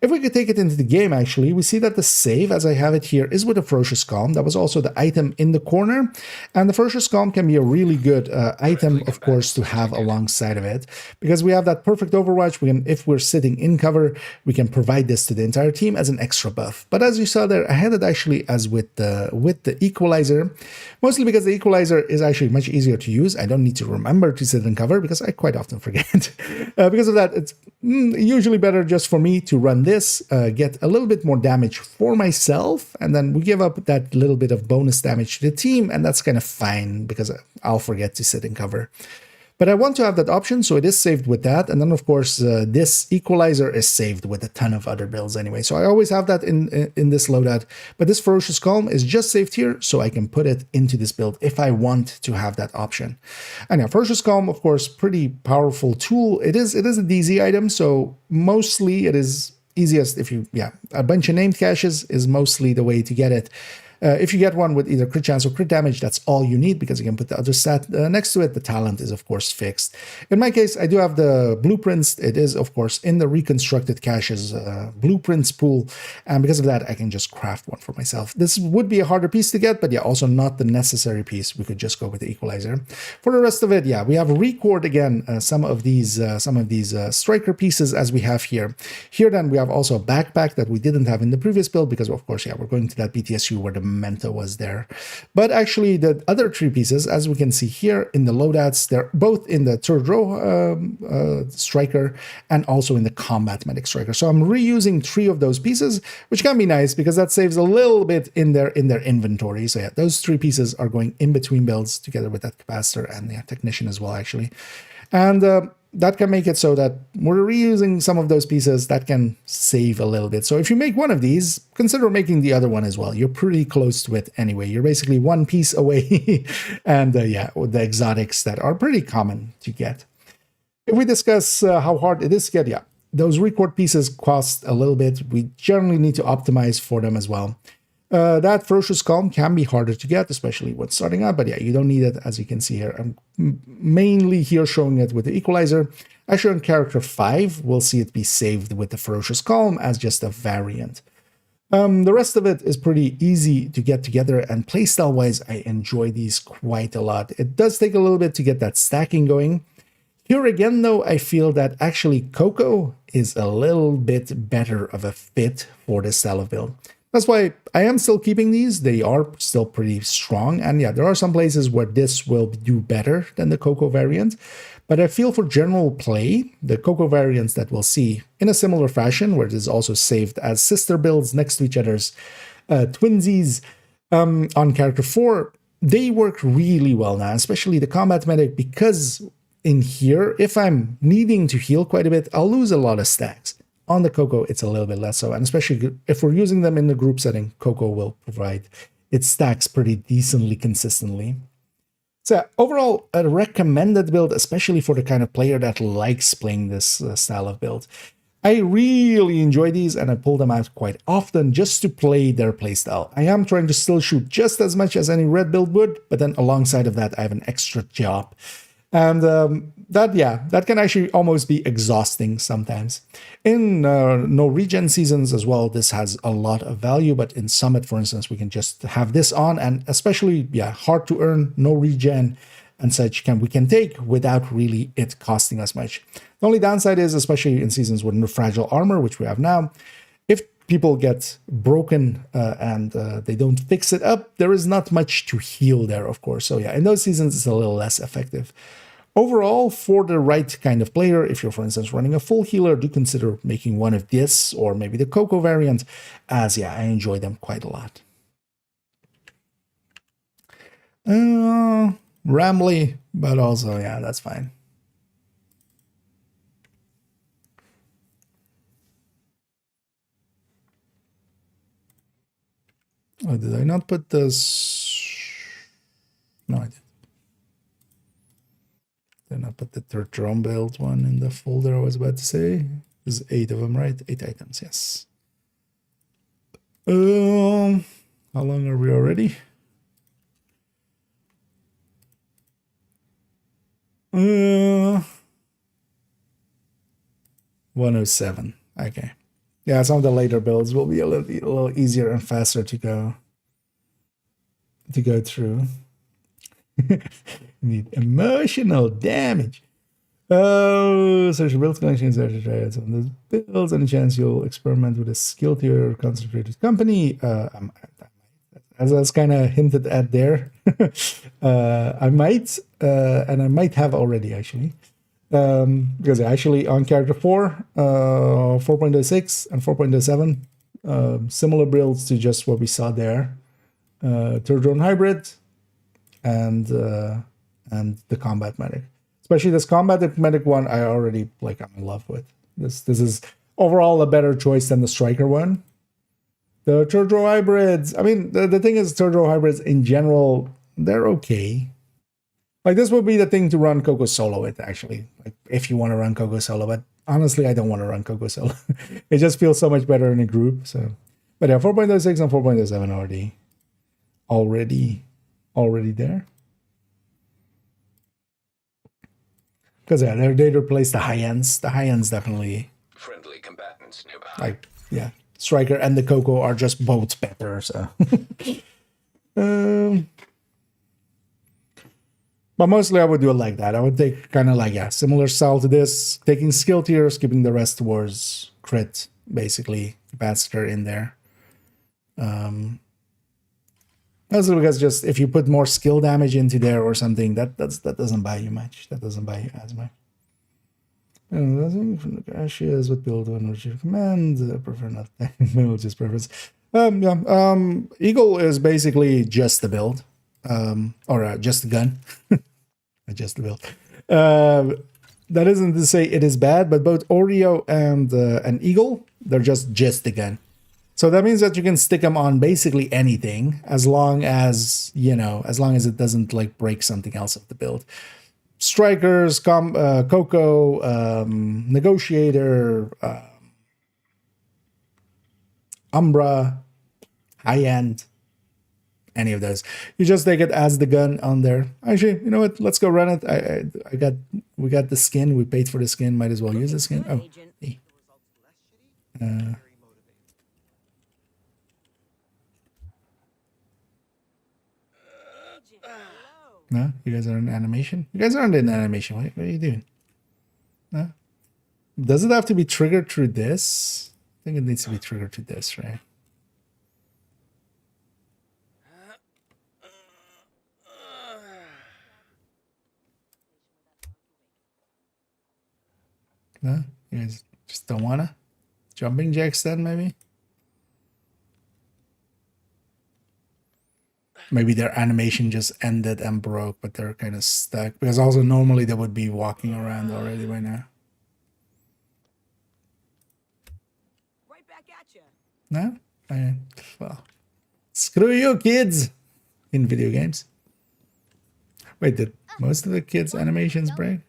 If we could take it into the game, actually, we see that the save, as I have it here, is with a Ferocious Calm. That was also the item in the corner. And the Ferocious Calm can be a really good item, of course, to have alongside of it. Because we have that perfect Overwatch. If we're sitting in cover, we can provide this to the entire team as an extra buff. But as you saw there, I had it actually as with the Equalizer. Mostly because the Equalizer is actually much easier to use. I don't need to remember to sit in cover because I quite often forget. Because of that, it's usually better just for me to run this, get a little bit more damage for myself, and then we give up that little bit of bonus damage to the team, and that's kind of fine because I'll forget to sit in cover. But I want to have that option, so it is saved with that. And then, of course, this Equalizer is saved with a ton of other builds anyway. So I always have that in this loadout. But this Ferocious Calm is just saved here, so I can put it into this build if I want to have that option. And yeah, Ferocious Calm, of course, pretty powerful tool. It is a DZ item, so mostly it is easiest if you, yeah, a bunch of named caches is mostly the way to get it. If you get one with either crit chance or crit damage, that's all you need because you can put the other stat next to it. The talent is, of course, fixed. In my case, I do have the blueprints. It is, of course, in the reconstructed caches blueprints pool. And because of that, I can just craft one for myself. This would be a harder piece to get, but yeah, also not the necessary piece. We could just go with the Equalizer. For the rest of it, yeah, we have record again some of these striker pieces as we have here. Here then we have also a backpack that we didn't have in the previous build because, of course, yeah, we're going to that BTSU where the Mento was there. But actually, the other 3 pieces, as we can see here in the loadouts, they're both in the third row striker and also in the combat medic striker. So I'm reusing 3 of those pieces, which can be nice because that saves a little bit in their inventory. So yeah, those 3 pieces are going in between builds together with that capacitor and the technician as well, actually. And that can make it so that we're reusing some of those pieces. That can save a little bit. So if you make one of these, consider making the other one as well. You're pretty close to it anyway. You're basically 1 piece away. And yeah, with the exotics that are pretty common to get. If we discuss how hard it is to get, yeah, those record pieces cost a little bit. We generally need to optimize for them as well. That Ferocious Calm can be harder to get, especially when starting out, but yeah, you don't need it, as you can see here. I'm mainly here showing it with the equalizer. Actually, on character 5, we'll see it be saved with the Ferocious Calm as just a variant. The rest of it is pretty easy to get together, and playstyle-wise, I enjoy these quite a lot. It does take a little bit to get that stacking going. Here again, though, I feel that actually Coco is a little bit better of a fit for this style of build. That's why I am still keeping these. They are still pretty strong. And yeah, there are some places where this will do better than the Coco variant. But I feel for general play, the Coco variants that we'll see in a similar fashion, where it is also saved as sister builds next to each other's twinsies on character 4, they work really well now, especially the combat medic, because in here, if I'm needing to heal quite a bit, I'll lose a lot of stacks. On the Coco, it's a little bit less so, and especially if we're using them in the group setting, Coco will provide its stacks pretty decently consistently. So overall, a recommended build, especially for the kind of player that likes playing this style of build. I really enjoy these, and I pull them out quite often just to play their playstyle. I am trying to still shoot just as much as any red build would, but then alongside of that, I have an extra job. And that can actually almost be exhausting sometimes. In no regen seasons as well, this has a lot of value, but in Summit, for instance, we can just have this on, and especially, yeah, hard to earn, no regen and such we can take without really it costing us much. The only downside is, especially in seasons with fragile armor, which we have now, if people get broken and they don't fix it up, there is not much to heal there, of course. So yeah, in those seasons, it's a little less effective. Overall, for the right kind of player, if you're, for instance, running a full healer, do consider making one of this or maybe the Coco variant, as yeah, I enjoy them quite a lot. Rambly, but also, yeah, that's fine. Oh, did I not put this? No, I did. Did not put the third drum build one in the folder I was about to say. There's 8 of them, right? 8 items, yes. How long are we already? 107. Okay. Yeah, some of the later builds will be a little easier and faster to go through. Need emotional damage. Oh, social build connections are to try out some of those builds. Any chance you'll experiment with a skill tier concentrated company? As I was kind of hinted at there, I might, and I might have already actually. Because actually on character 4, 4.06 and 4.07, similar builds to just what we saw there. Third drone hybrid and the combat medic. Especially this combat medic one, I already I'm in love with. This is overall a better choice than the striker one. The third row hybrids, I mean, the thing is, third row hybrids in general, they're okay. Like, this would be the thing to run Coco solo with, actually. Like, if you want to run Coco solo, but honestly, I don't want to run Coco solo. It just feels so much better in a group. So, but yeah, 4.06 and 4.07 already there. Because yeah, they replace the high ends. The high ends definitely. Friendly combatants nearby. Like, yeah, Striker and the Coco are just both better. So. But mostly I would do it like that. I would take kind of like, yeah, similar style to this, taking skill tiers, keeping the rest towards crit, basically, capacitor in there. Also because just if you put more skill damage into there or something, that doesn't buy you much. That doesn't buy you as much. And I think from the caches, what build one would you recommend? I prefer not. No, just preference. Eagle is basically just the build, or just the gun, just the build. That isn't to say it is bad, but both Oreo and Eagle, they're just the gun. So that means that you can stick them on basically anything, as long as it doesn't like break something else of the build. Strikers, Coco, Negotiator, Umbra, High End, any of those. You just take it as the gun on there. Actually, you know what? Let's go run it. We got the skin. We paid for the skin. Might as well use the skin. Oh, hey. No, you guys are in animation. You guys aren't in animation. What are you doing? No. Does it have to be triggered through this? I think it needs to be triggered to this, right? No, you guys just don't wanna jumping jacks then maybe. Maybe their animation just ended and broke, but they're kind of stuck. Because also normally they would be walking around already by now. Right back at you. No? Okay. Well, screw you, kids! In video games. Wait, did most of the kids' animations break?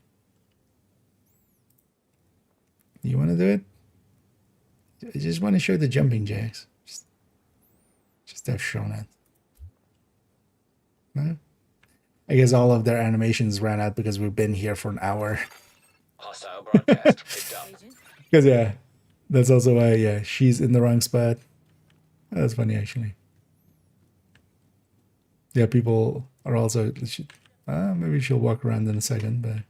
You want to do it? I just want to show the jumping jacks. Just have shown it. No? I guess all of their animations ran out because we've been here for an hour. Hostile broadcast picked up. Because, yeah, that's also why, yeah, she's in the wrong spot. Oh, that's funny, actually. Yeah, people are also... maybe she'll walk around in a second, but...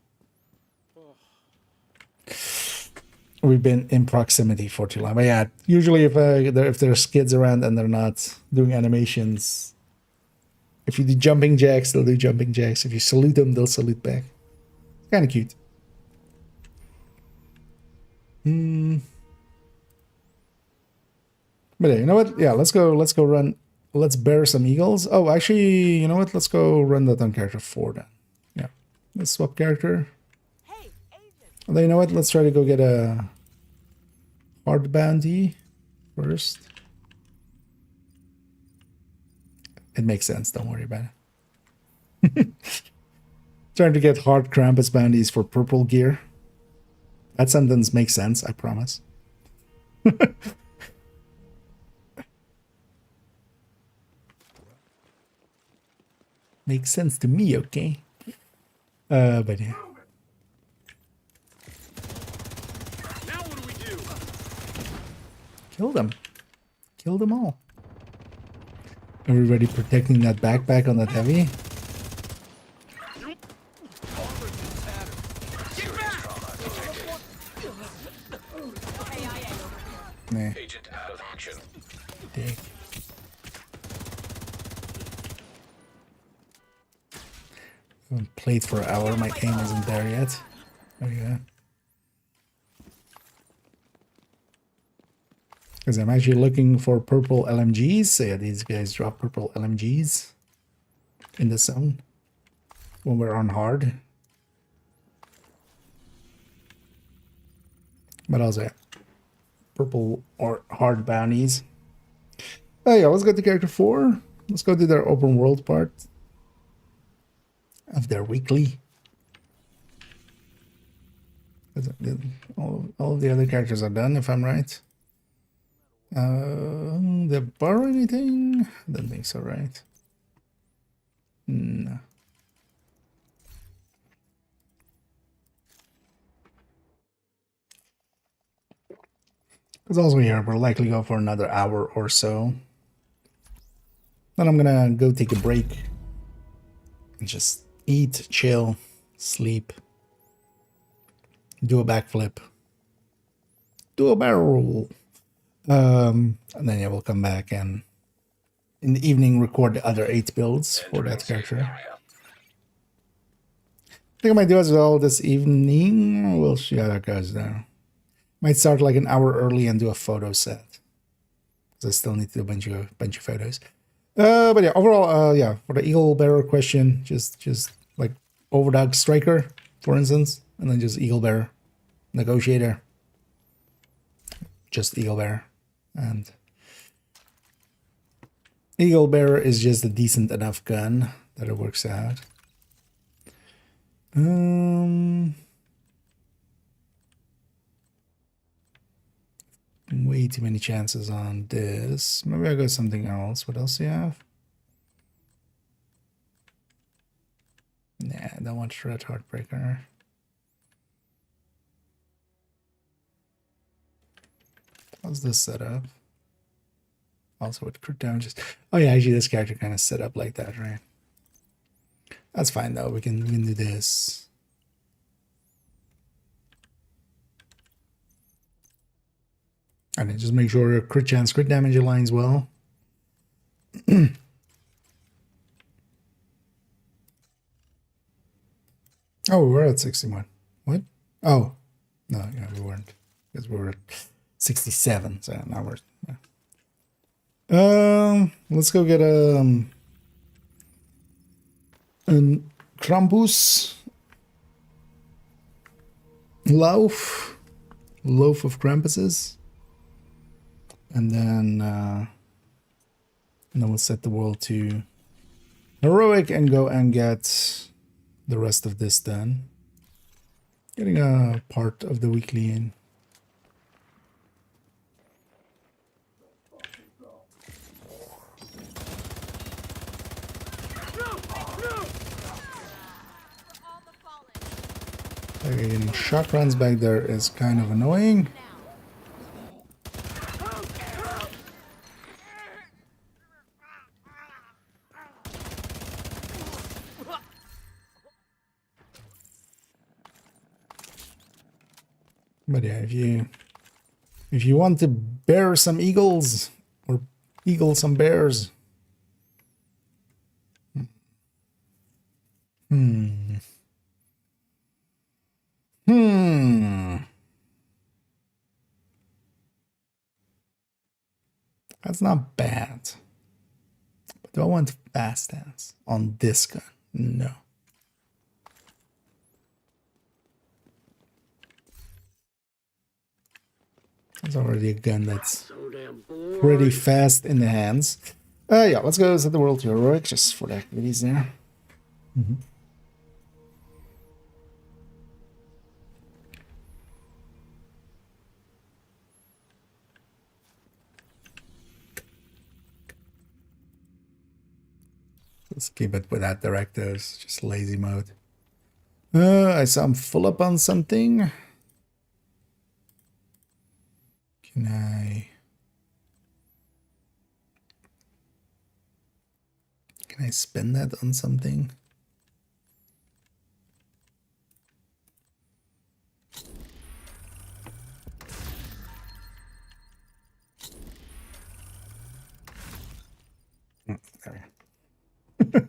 We've been in proximity for too long. But yeah, usually if there's kids around and they're not doing animations... If you do jumping jacks, they'll do jumping jacks. If you salute them, they'll salute back. Kind of cute. But yeah, you know what? Yeah, let's go run. Let's bear some eagles. Oh, actually, you know what? Let's go run that on character 4 then. Yeah. Let's swap character. Hey, agent. Although, you know what? Let's try to go get a hard bounty first. It makes sense. Don't worry about it. Trying to get hard Krampus bounties for purple gear. That sentence makes sense, I promise. Makes sense to me, okay? But yeah. Now what do we do? Kill them. Kill them all. Everybody protecting that backpack on that heavy. Nah. Agent out of action. Dick. I haven't played for an hour. My aim isn't there yet. There you go. Because I'm actually looking for purple LMGs. So yeah, these guys drop purple LMGs in the zone when we're on hard. But also, yeah, purple or hard bounties. Oh yeah, let's go to character 4. Let's go to their open world part of their weekly. All of the other characters are done, if I'm right. Did they borrow anything? I don't think so, right? No. Because also here, we'll likely go for another hour or so. Then I'm gonna go take a break and just eat, chill, sleep, do a backflip, do a barrel roll. And then yeah, we'll come back and in the evening record the other 8 builds for that character. Area. I think I might do as well this evening. We'll see how that goes though. Might start like an hour early and do a photo set. Because I still need to do a bunch of photos. But yeah, overall, yeah, for the Eagle Bearer question, just like Overdog Striker, for instance, and then just Eagle Bearer, Negotiator, just Eagle Bearer, and Eagle Bearer is just a decent enough gun that it works out. Way too many chances on this. Maybe I'll go something else. What else do you have? Nah, I don't want Shred Heartbreaker. How's this set up? Also with crit damages. Oh yeah, actually this character kind of set up like that, right? That's fine though. We can do this. And then just make sure your crit chance, crit damage aligns well. Oh, we're at 61. What? Oh, no, yeah, we weren't. Because we were at 67. So now we're, yeah. Let's go get a Krampus loaf of Krampuses, and then we'll set the world to heroic and go and get the rest of this done. Getting a part of the weekly in. Okay, getting shock runs back there is kind of annoying. But yeah, if you want to bear some eagles or eagle some bears. That's not bad. But do I want fast dance on this gun? No. It's already a gun that's pretty fast in the hands. Yeah, let's go set the world to heroic just for the activities there. Let's keep it without directives, just lazy mode. I saw I'm full up on something. Can I spend that on something? There we go.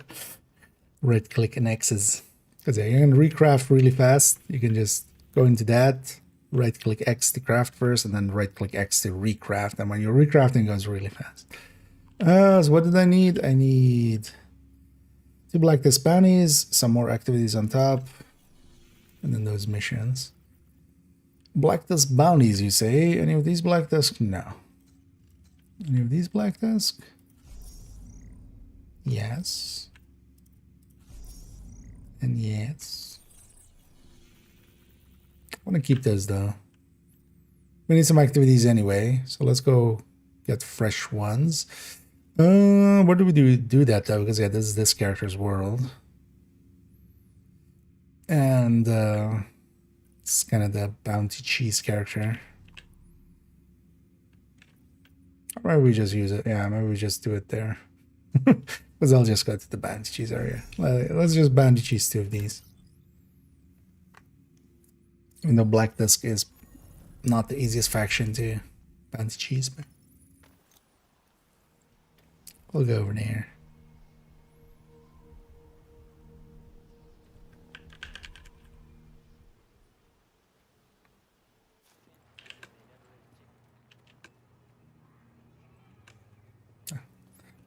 Right click and X's. Because yeah, you can recraft really fast. You can just go into that, right click X to craft first, and then right click X to recraft. And when you're recrafting, it goes really fast. So what did I need? I need 2 black disc bounties, some more activities on top, and then those missions. Black disc bounties, you say? Any of these black discs? No. Any of these black discs? Yes. And yes. I want to keep those though. We need some activities anyway, so let's go get fresh ones. Where do we do that though? Because yeah, this is this character's world. And it's kind of the bounty cheese character. Or maybe we just use it. Yeah, maybe we just do it there. Because I'll just go to the bounty cheese area. Let's just bounty cheese 2 of these. Even though Black Disc is not the easiest faction to bounty cheese, but We'll go over there.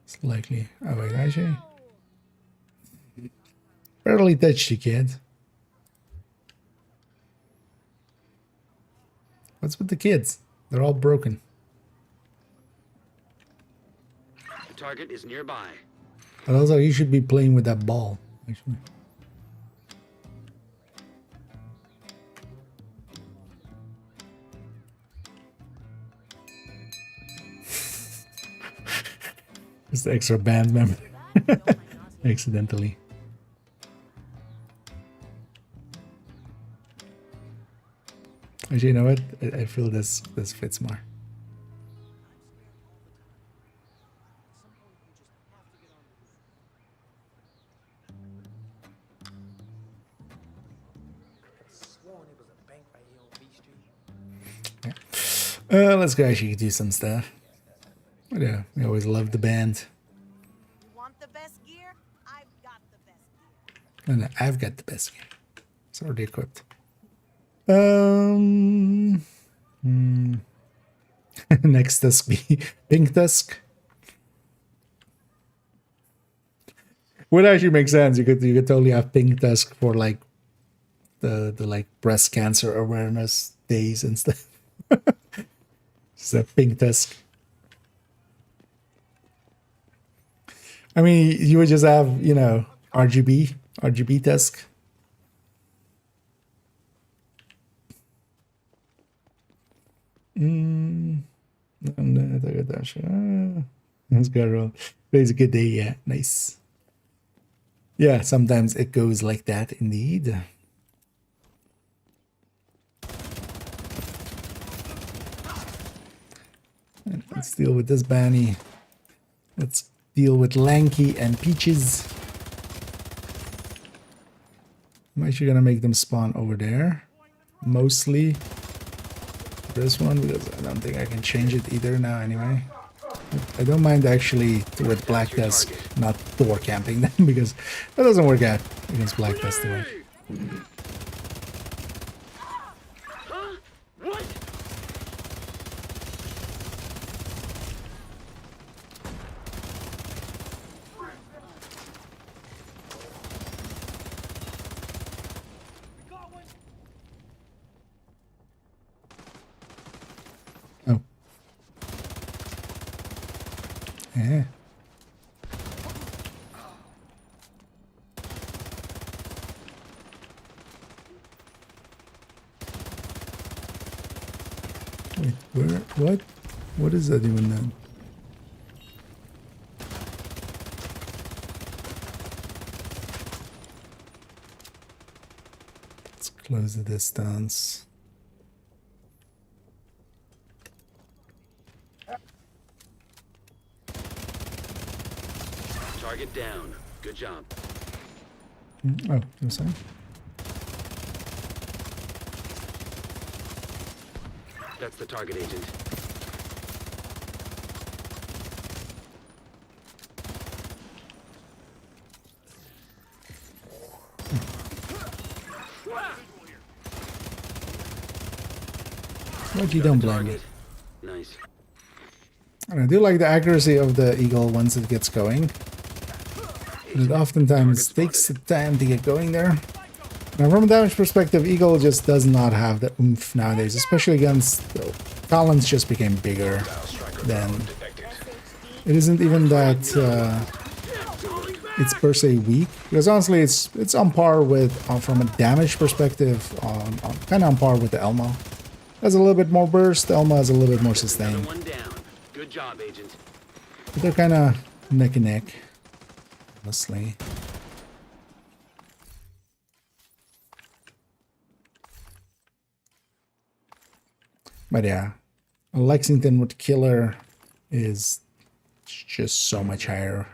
It's likely. Oh wait, actually, barely touched you, kid. What's with the kids? They're all broken. The target is nearby. But also, you should be playing with that ball, actually. Just the extra band member. Accidentally. Actually, you know what? I feel this fits more. Let's go actually do some stuff. Yeah, we always love the band. You want the best gear? I've got the best gear. No, no, I've got the best gear. It's already equipped. Next task be pink tusk. Would actually make sense. You could totally have pink tusk for like the like breast cancer awareness days and stuff. It's a pink tusk. I mean, you would just have, you know, RGB tusk. Let's go roll. Today's a good day, yeah. Nice. Yeah, sometimes it goes like that indeed. And let's deal with this Banny. Let's deal with Lanky and Peaches. I'm actually gonna make them spawn over there. Mostly this one, because I don't think I can change it either now anyway. I don't mind actually with Black Tusk not door camping them, because that doesn't work out against Black Tusk too much. Huh? What? Oh. Yeah. Wait, where? What? What is that even then? Let's close the distance. Target down. Good job. Oh, I'm sorry. That's the target, agent. What you don't blame me. Nice. And I do like the accuracy of the eagle once it gets going. It oftentimes takes the time to get going there. Now, from a damage perspective, eagle just does not have the oomph nowadays, especially against talons. Just became bigger than. It isn't even that it's per se weak, because honestly, it's on par with from a damage perspective, kind of on par with the Elmo. Has a little bit more burst. The Elmo has a little bit more sustain. One down. Good job, agent. But they're kind of neck and neck, honestly. But yeah, a Lexington with Killer is just so much higher.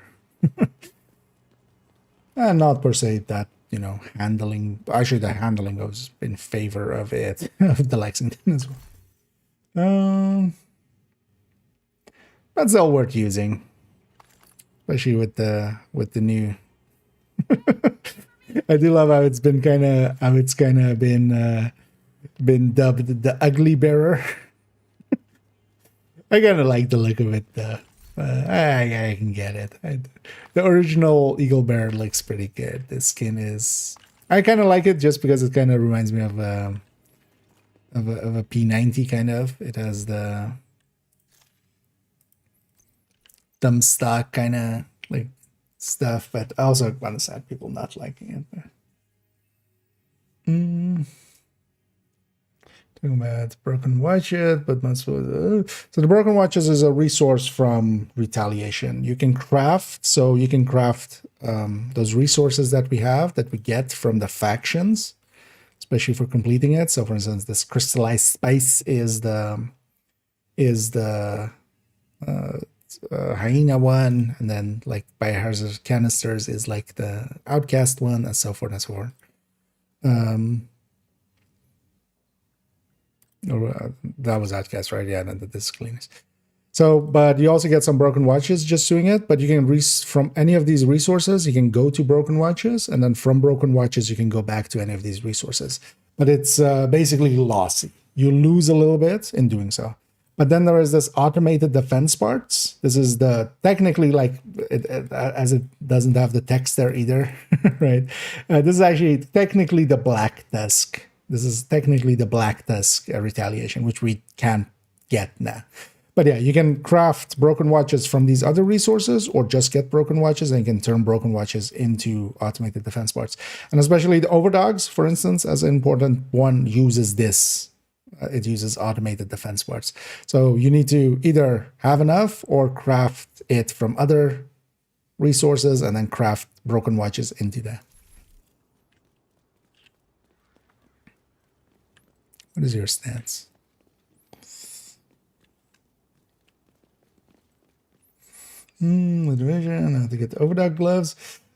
And not per se that, you know, handling. Actually, the handling goes in favor of it, of the Lexington as well. But still worth using. especially with the new. I do love how it's been kind of been dubbed the ugly bearer. I kind of like the look of it though. I can get it. The original eagle bear looks pretty good. The skin is. I kind of like it just because it kind of reminds me of a P90 kind of. It has the thumb stock kind of like stuff, but I also understand people not liking it. Talking about broken watches, but not so. So the broken watches is a resource from retaliation. You can craft, those resources that we have that we get from the factions, especially for completing it. So, for instance, this crystallized spice is the hyena one, and then like biohazard canisters is like the outcast one, and so forth and so forth. That was outcast, right? Yeah, and this cleanest. So, but you also get some broken watches just doing it. But you can from any of these resources, you can go to broken watches, and then from broken watches, you can go back to any of these resources. But it's basically lossy. You lose a little bit in doing so. But then there is this automated defense parts. This is the technically like as it doesn't have the text there either, right? This is actually technically the Black Tusk. This is technically the Black Tusk retaliation, which we can't get now. But yeah, you can craft broken watches from these other resources or just get broken watches, and you can turn broken watches into automated defense parts. And especially the overdogs, for instance, as an important one, uses this. It uses automated defense parts. So you need to either have enough or craft it from other resources and then craft broken watches into that. What is your stance? Motivation, I have to get the overdog gloves.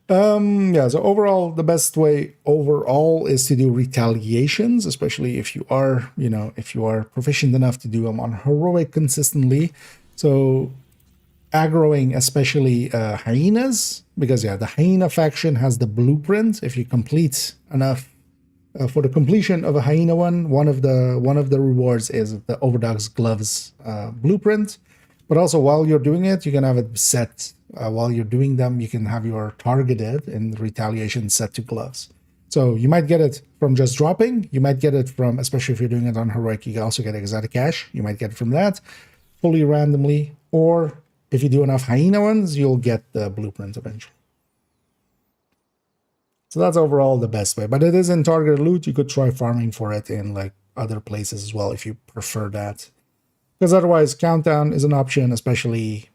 Yeah, so overall, the best way overall is to do retaliations, especially if you are, if you are proficient enough to do them on heroic consistently. So aggroing, especially hyenas, because yeah, the hyena faction has the blueprint. If you complete enough for the completion of a hyena one of the rewards is the overdog's gloves blueprint. But also while you're doing it, you can have it set. While you're doing them, you can have your targeted and retaliation set to gloves. So you might get it from just dropping. You might get it from, especially if you're doing it on heroic, you can also get exotic cash. You might get it from that fully randomly. Or if you do enough hyena ones, you'll get the blueprint eventually. So that's overall the best way. But it is in targeted loot. You could try farming for it in like other places as well if you prefer that. Because otherwise, countdown is an option, especially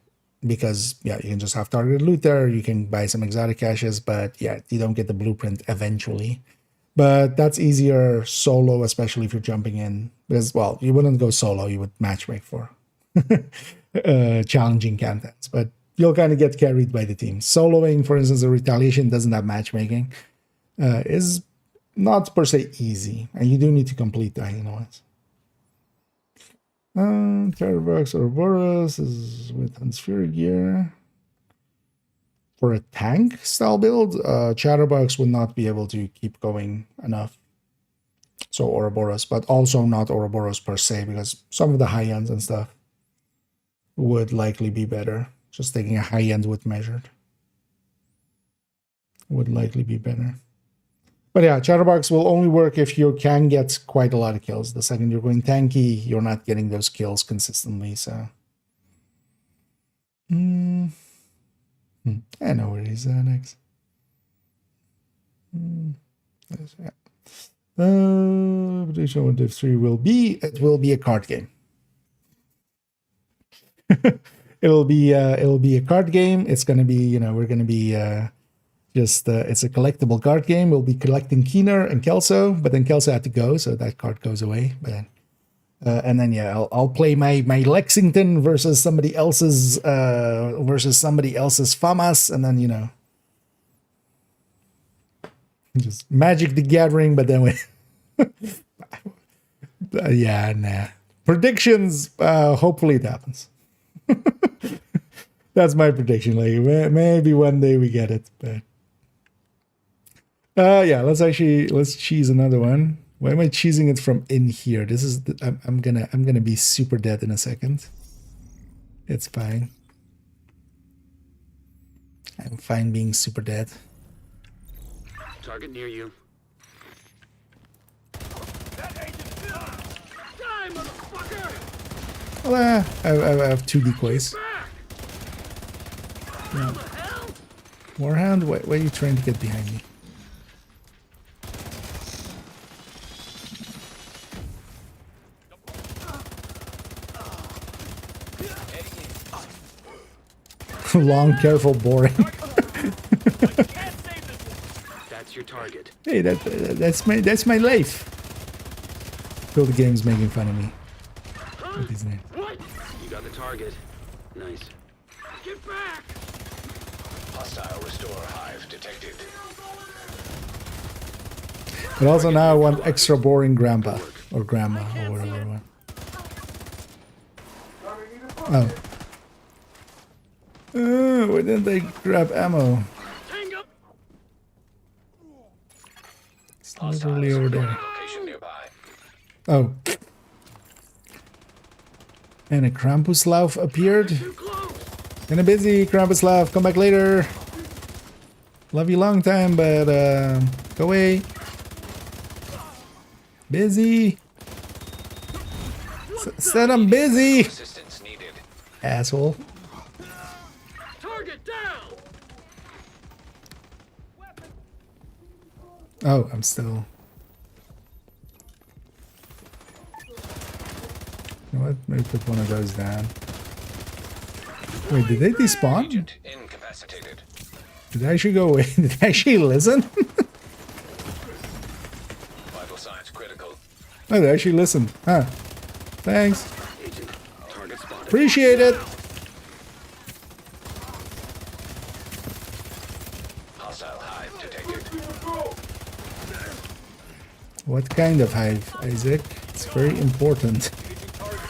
because, yeah, you can just have targeted loot there. You can buy some exotic caches, but yeah, you don't get the blueprint eventually. But that's easier solo, especially if you're jumping in. Because, well, you wouldn't go solo. You would matchmake for challenging countdowns. But you'll kind of get carried by the team. Soloing, for instance, the retaliation doesn't have matchmaking. Is not per se easy. And you do need to complete the hyena ones. Chatterbox or Boros is with Unspheric gear. For a tank style build, Chatterbox would not be able to keep going enough. So Ouroboros, but also not Ouroboros per se, because some of the high ends and stuff would likely be better. Just taking a high end with measured would likely be better. But yeah, Chatterbox will only work if you can get quite a lot of kills. The second you're going tanky, you're not getting those kills consistently. So, I know where he's at next. Prediction what Div 3 will be. It will be a card game. It'll be a card game. It's gonna be, we're gonna be it's a collectible card game. We'll be collecting Keener and Kelso, but then Kelso had to go, so that card goes away. But then, and then yeah, I'll play my Lexington versus somebody else's FAMAS, and then just Magic the Gathering. But then we, predictions. Hopefully it happens. That's my prediction. Like maybe one day we get it, but yeah. Let's cheese another one. Why am I cheesing it from in here? This is I'm gonna be super dead in a second. It's fine. I'm fine being super dead. Target near you. Die, motherfucker! Well, I have two decoys. What the hell? Warhound, why are you trying to get behind me? Long, careful, boring. That's your target. Hey, that's my life. Till the game's making fun of me. With his name. What? You got the target. Nice. Get back! Hostile restore hive detected. But also now I want extra boring grandpa or grandma or whatever I want. Oh. Why didn't they grab ammo? Tango! It's literally over there. Location nearby. Oh. And a Krampuslauf appeared. Too close! Kinda busy, Krampuslauf. Come back later. Love you long time, but go away. Busy. Said I'm busy. Assistance needed. Asshole. Target down! Oh, I'm still. You know what? Maybe put one of those down. Wait, did they despawn? Agent incapacitated. Did I actually go away? Did I actually listen? Vital signs critical. Oh, they actually listened. Huh. Thanks. Agent, target spotted. Appreciate it. Hostile hive detected. What kind of hive, Isaac? It's very important.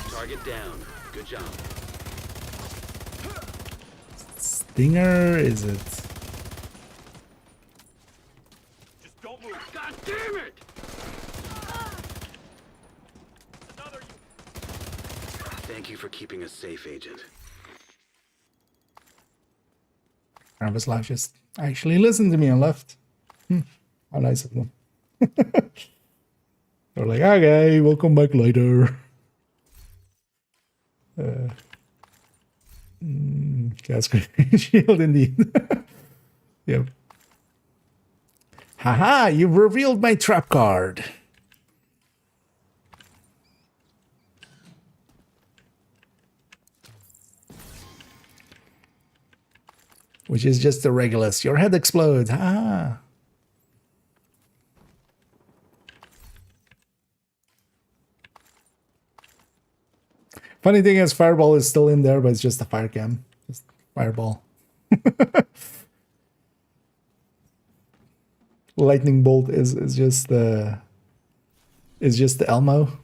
Target down. Good job. Stinger, is it? God damn it! Thank you for keeping us safe, Agent. Krampuslauf just actually listened to me and left. How nice of them. They're like, okay, we'll come back later. Gas shield indeed. Yep. Haha, you've revealed my trap card. Which is just the Regulus. Your head explodes. Haha. Funny thing is, Fireball is still in there, but it's just a fire cam. Just Fireball. Lightning Bolt is just the Elmo.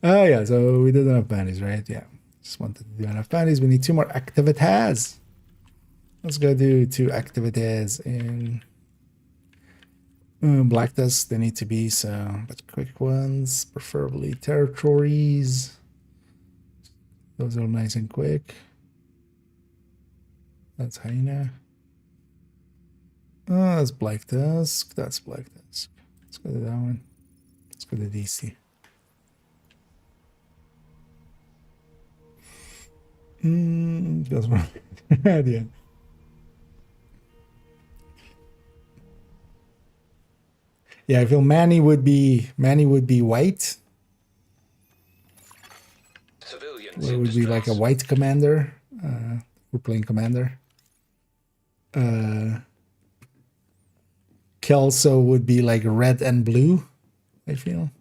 Oh yeah, so we did enough bandies, right? Yeah. Just wanted to do enough bandies. We need 2 more activities. Let's go do 2 activities in Black Dust. They need to be but quick ones, preferably territories. Those are nice and quick. That's Hyena. Oh, that's Black Dusk. That's Black Dusk. Let's go to that one. Let's go to DC. That's one. Yeah. Yeah, I feel Manny would be white. Civilians It in would be like a distress. white commander. We're playing commander. Kelso would be like red and blue, I feel.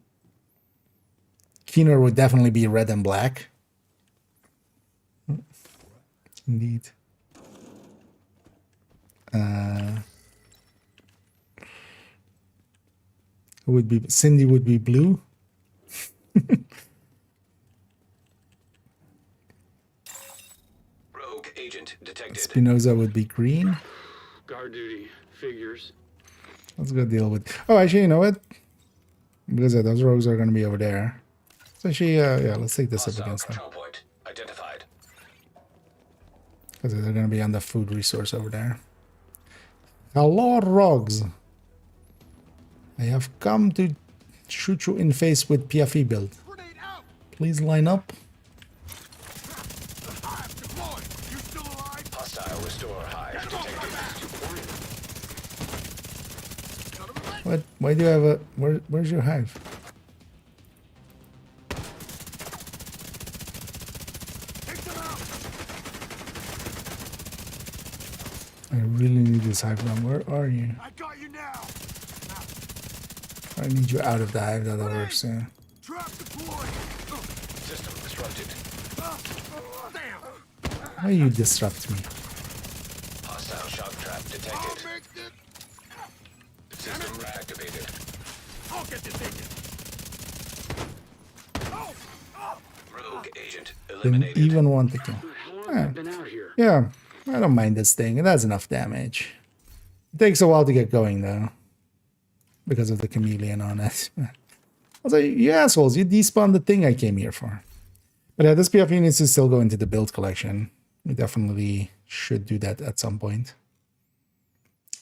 Keener would definitely be red and black. Indeed. Would be Cindy would be blue. Rogue agent detected. Spinoza would be green. Guard duty. Figures. Let's go deal with... Oh, actually, you know what? Because those rogues are going to be over there. So actually, yeah, let's take this up Hostile against them. control point identified. Because they're going to be on the food resource over there. Hello, rogues. I have come to shoot you in face with PFE build. Please line up. Hostile restore hive detected. What? Why do you have a... Where's your hive? I really need this hive now. Where are you? I got you now. I need you out of the hive. That'll work soon. Trap deployed. System disrupted. Damn. Why you disrupt me? Hostile shock trap I'll detected. make it. System reactivated. I'll get this agent. Oh, oh. Rogue agent Didn't eliminated. even want to kill. How long have you been out here? Yeah, I don't mind this thing. It has enough damage. It takes a while to get going though, because of the chameleon on it. I was like, you assholes, you despawned the thing I came here for. But yeah, this PFE needs to still go into the build collection. We definitely should do that at some point.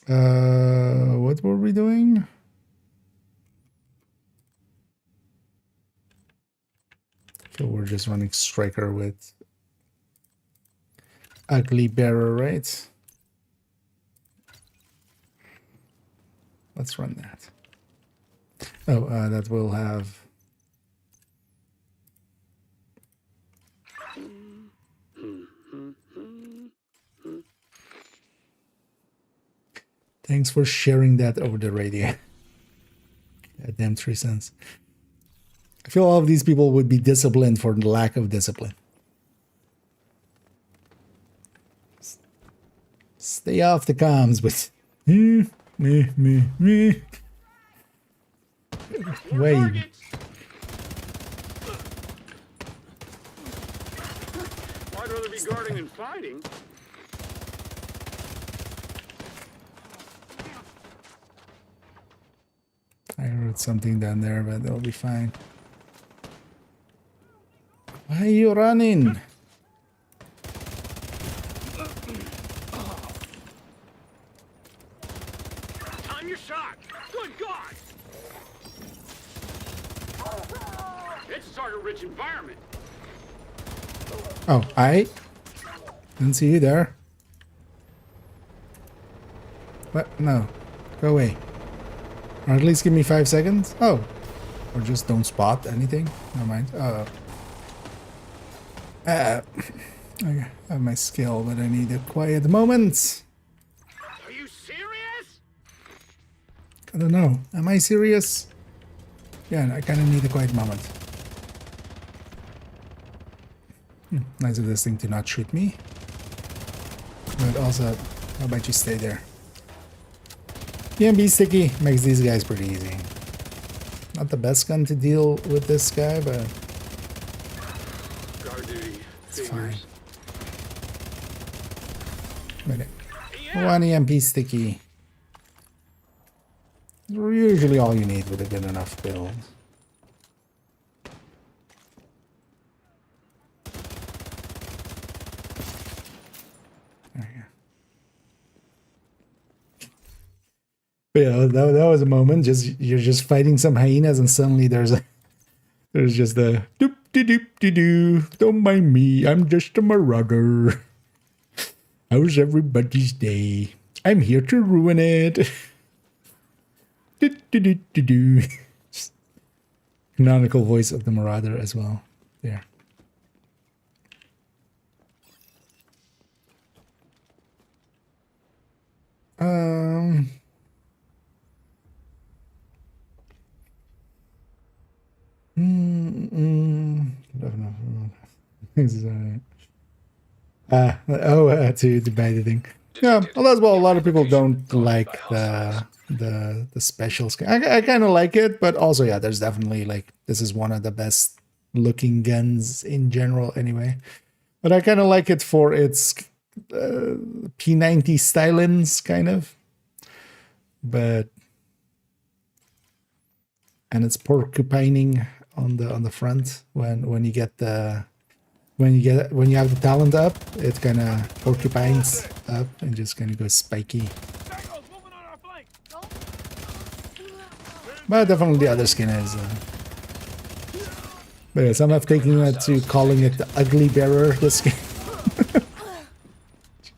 What were we doing? I feel we're just running Striker with Ugly Bearer, right? Let's run that. Oh, that will have... Thanks for sharing that over the radio. Goddamn 3 cents. I feel all of these people would be disciplined for the lack of discipline. Stay off the comms with me. Wait. I'd rather be guarding than fighting. I heard something down there, but that'll be fine. Why are you running? Time your shot. Good God. It's a target-rich environment. Oh, I didn't see you there. What? No. Go away. Or at least give me 5 seconds. Oh. Or just don't spot anything. Never mind. I have my skill, but I need a quiet moment. Are you serious? I don't know. Am I serious? Yeah, I kind of need a quiet moment. Nice of this thing to not shoot me. But also, how about you stay there? PMB sticky makes these guys pretty easy. Not the best gun to deal with this guy, but Guard duty. it's fine. Figures. But one EMP sticky. Usually all you need with a good enough build. There you go. But yeah, that was a moment. You're just fighting some hyenas, and suddenly there's just a doop de doop de doo. Don't mind me, I'm just a marauder. How's everybody's day? I'm here to ruin it. Do do do do do. Canonical voice of the marauder as well. There. To buy the thing. Yeah, well, that's well. A lot of people don't like the special skin. I kind of like it, but also yeah, there's definitely like this is one of the best looking guns in general. Anyway, But I kind of like it for its P90 stylings, kind of. But and it's porcupining on the front when you get the when you have the talent up, it kind of porcupines up and just kind of goes spiky. Tango's moving on our flank. But definitely the other skin is. But yes, I'm not taking it to calling it the ugly bearer. This skin.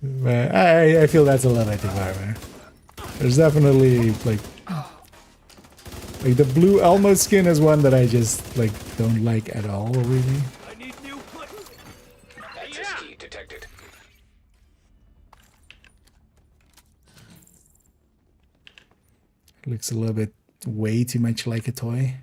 But I feel that's a little bit too far, man. There's definitely like the blue Elmo skin is one that I just like don't like at all, really. I need new clips. Access key detected. Looks a little bit way too much like a toy.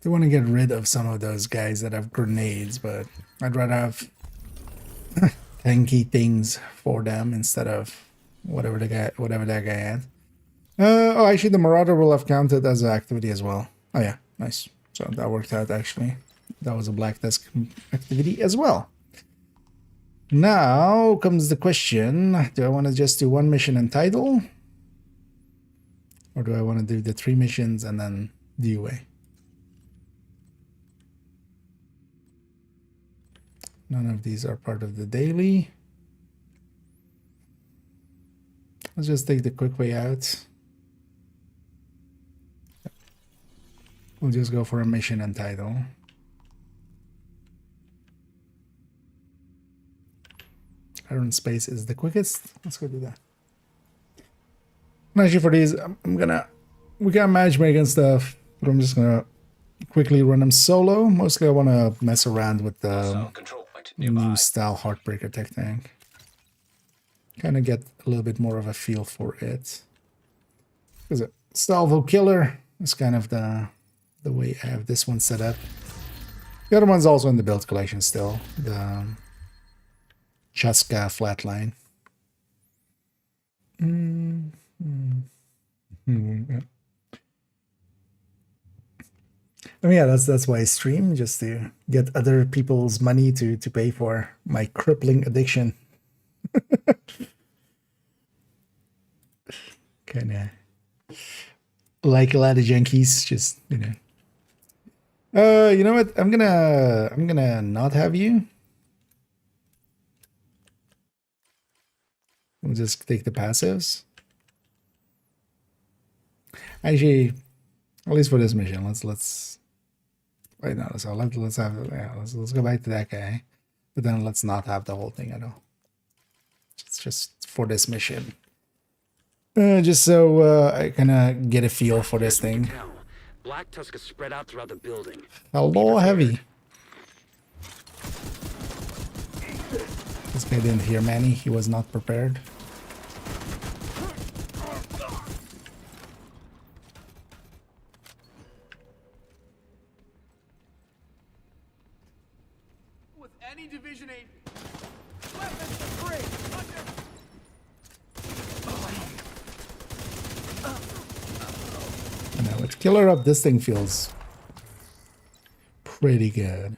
They want to get rid of some of those guys that have grenades, but I'd rather have tanky things for them instead of whatever that guy had. Oh, actually, the Marauder will have counted as an activity as well. Oh yeah, nice. So that worked out actually. That was a black desk activity as well. Now comes the question: do I want to just do one mission and title, or do I want to do the 3 missions and then DUA? None of these are part of the daily. Let's just take the quick way out. We'll just go for a mission and title. Iron Space is the quickest. Let's go do that. And actually for these, we can matchmake and stuff, but I'm just gonna quickly run them solo. Mostly I want to mess around with the Hostile control point nearby. new style Heartbreaker tech tank. Kind of get a little bit more of a feel for it. Because a salvo killer is kind of the way I have this one set up. The other one's also in the build collection still. The Chaska flatline. I mean, yeah, that's why I stream, just to get other people's money to pay for my crippling addiction. Kind of like a lot of junkies, just you know. You know what? I'm gonna not have you. We'll just take the passives. Actually, at least for this mission, let's wait. No, so let's have let's go back to that guy, but then let's not have the whole thing at all. It's just for this mission, just so I kind of get a feel for this thing. Black tusk is spread out throughout the building. Hello, heavy. This guy didn't hear Manny. He was not prepared. With any division 8 weapons to free. I know, with Killer Up, this thing feels pretty good.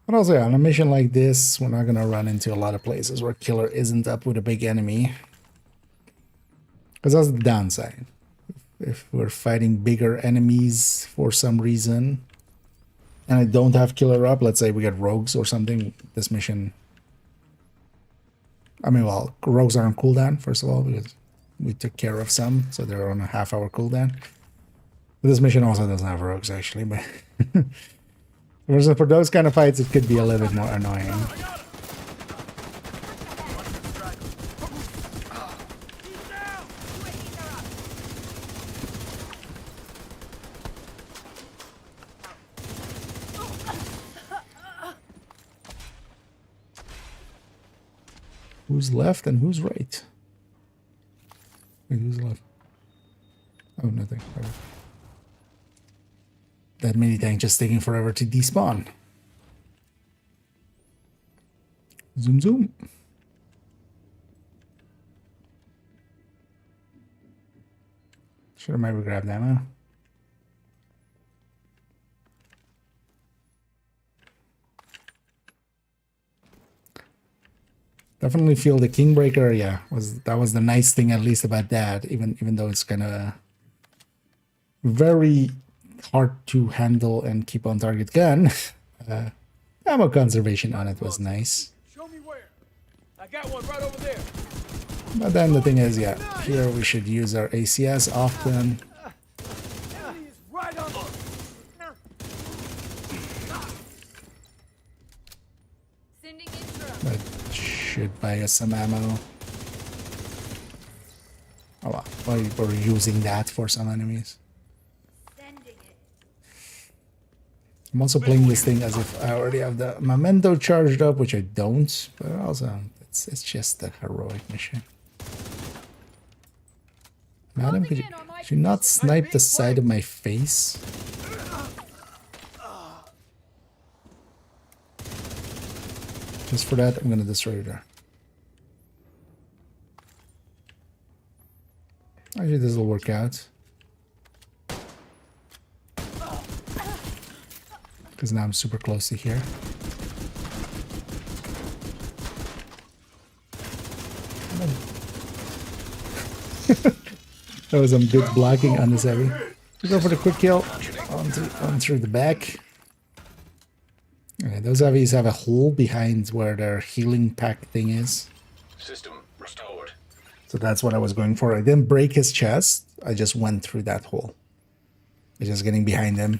But also, yeah, on a mission like this, we're not going to run into a lot of places where Killer isn't up with a big enemy. Because that's the downside. If we're fighting bigger enemies for some reason, and I don't have Killer Up, let's say we get Rogues or something, this mission... I mean, well, Rogues are on cooldown, first of all, because we took care of some, so they're on a half-hour cooldown. But this mission also doesn't have Rogues, actually, but... For those kind of fights, it could be a little bit more annoying. Who's left and who's right? Wait, who's left? Oh, nothing. Okay. That mini tank just taking forever to despawn. Zoom zoom. Should have maybe grabbed ammo. Definitely feel the Kingbreaker, yeah, that was the nice thing at least about that, even though it's kind of very hard to handle and keep on target gun. Ammo conservation on it was nice. Show me where. I got one right over there. But then the thing is, yeah, here we should use our ACS often. Enemy is right on the... Sending Exuro. That should buy us some ammo. Oh wow, we're using that for some enemies. Sending it. I'm also playing this thing as if I already have the memento charged up, which I don't, but also it's just a heroic mission. Madam, could you not snipe the side of my face? Just for that, I'm gonna destroy her. Actually, this will work out. Because now I'm super close to here. That was some good blocking on this heavy. Go for the quick kill on through the back. Okay, those heavies have a hole behind where their healing pack thing is. System restored. So that's what I was going for. I didn't break his chest. I just went through that hole. I'm just getting behind him.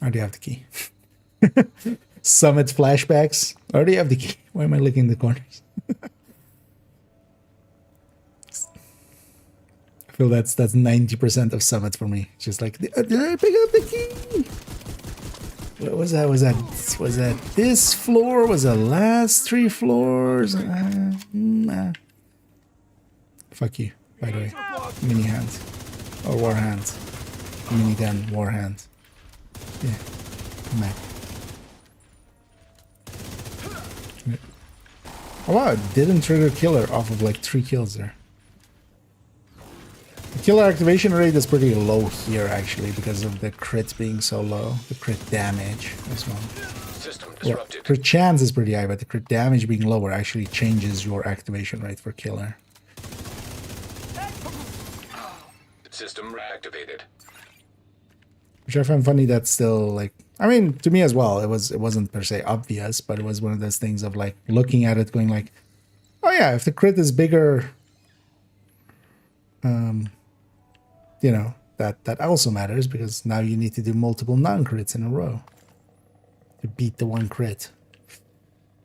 I already have the key. Summit flashbacks. I already have the key. Why am I looking in the corners? I feel that's 90% of summits for me. Just like, did I pick up the key? What was that? Was that this floor? Was the last 3 floors? Fuck you, by the way. Mini hand. Or war hand. Mini gun, war hand. Yeah. Come back. Oh wow, it didn't trigger killer off of like 3 kills there. The killer activation rate is pretty low here actually because of the crit being so low. The crit damage as well. System Well, disrupted. crit chance is pretty high, but the crit damage being lower actually changes your activation rate for killer. System reactivated. Which I find funny that's still like, I mean, to me as well, it wasn't per se obvious, but it was one of those things of like looking at it going like, oh yeah, if the crit is bigger, you know, that also matters because now you need to do multiple non-crits in a row to beat the one crit.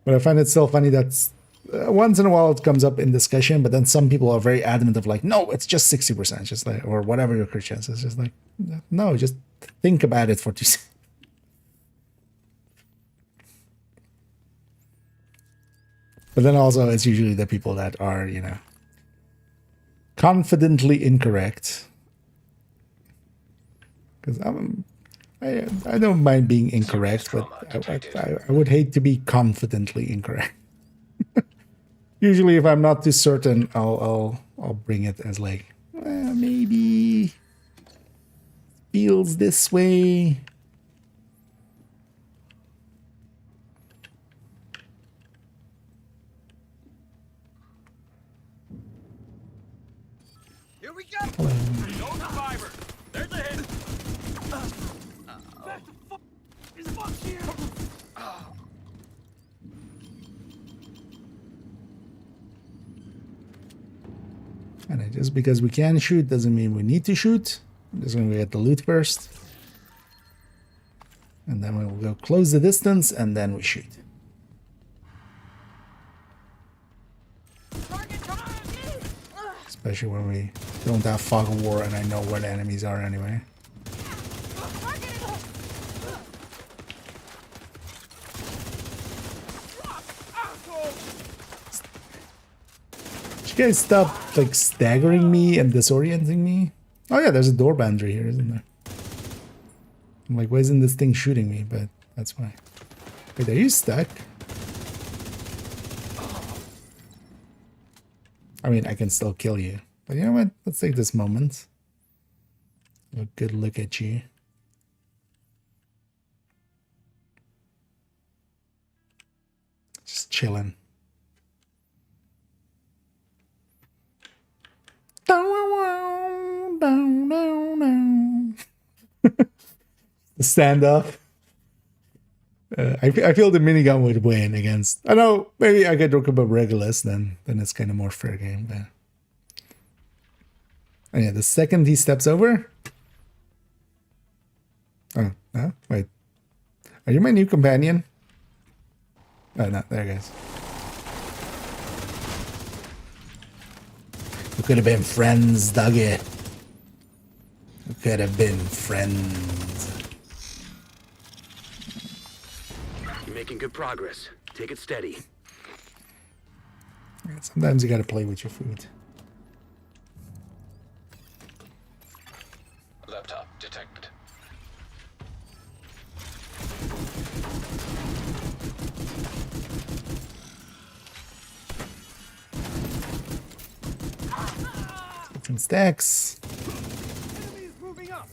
But I find it still funny that once in a while it comes up in discussion, but then some people are very adamant of like, no, it's just 60%, just like, or whatever your crit chance is, just like, no, just think about it for 2 seconds. But then also it's usually the people that are, you know, confidently incorrect. Because I don't mind being incorrect, but I would hate to be confidently incorrect. Usually, if I'm not too certain, I'll bring it as like, well, maybe feels this way. Here we go. Hello. No survivor. There's a hit. Back the fuck is fuck here. And just because we can shoot doesn't mean we need to shoot. I'm just going to get the loot first. And then we'll go close the distance and then we shoot. Especially when we don't have fog of war and I know where the enemies are anyway. Did you guys stop like staggering me and disorienting me? Oh yeah, there's a door boundary here, isn't there? I'm like, why isn't this thing shooting me? But that's why. Wait, are you stuck? I mean, I can still kill you. But you know what? Let's take this moment. A good look at you. Just chilling. The standoff. I feel the minigun would win against. I know maybe I get Rookaba Regulus, then it's kind of more fair game. But oh, yeah, the second he steps over. Oh no! Wait, are you my new companion? Oh no, there it goes. We could have been friends, Dougie. We could have been friends. You're making good progress. Take it steady. Sometimes you gotta play with your food. Laptop detected. Different stacks. Enemy is moving up.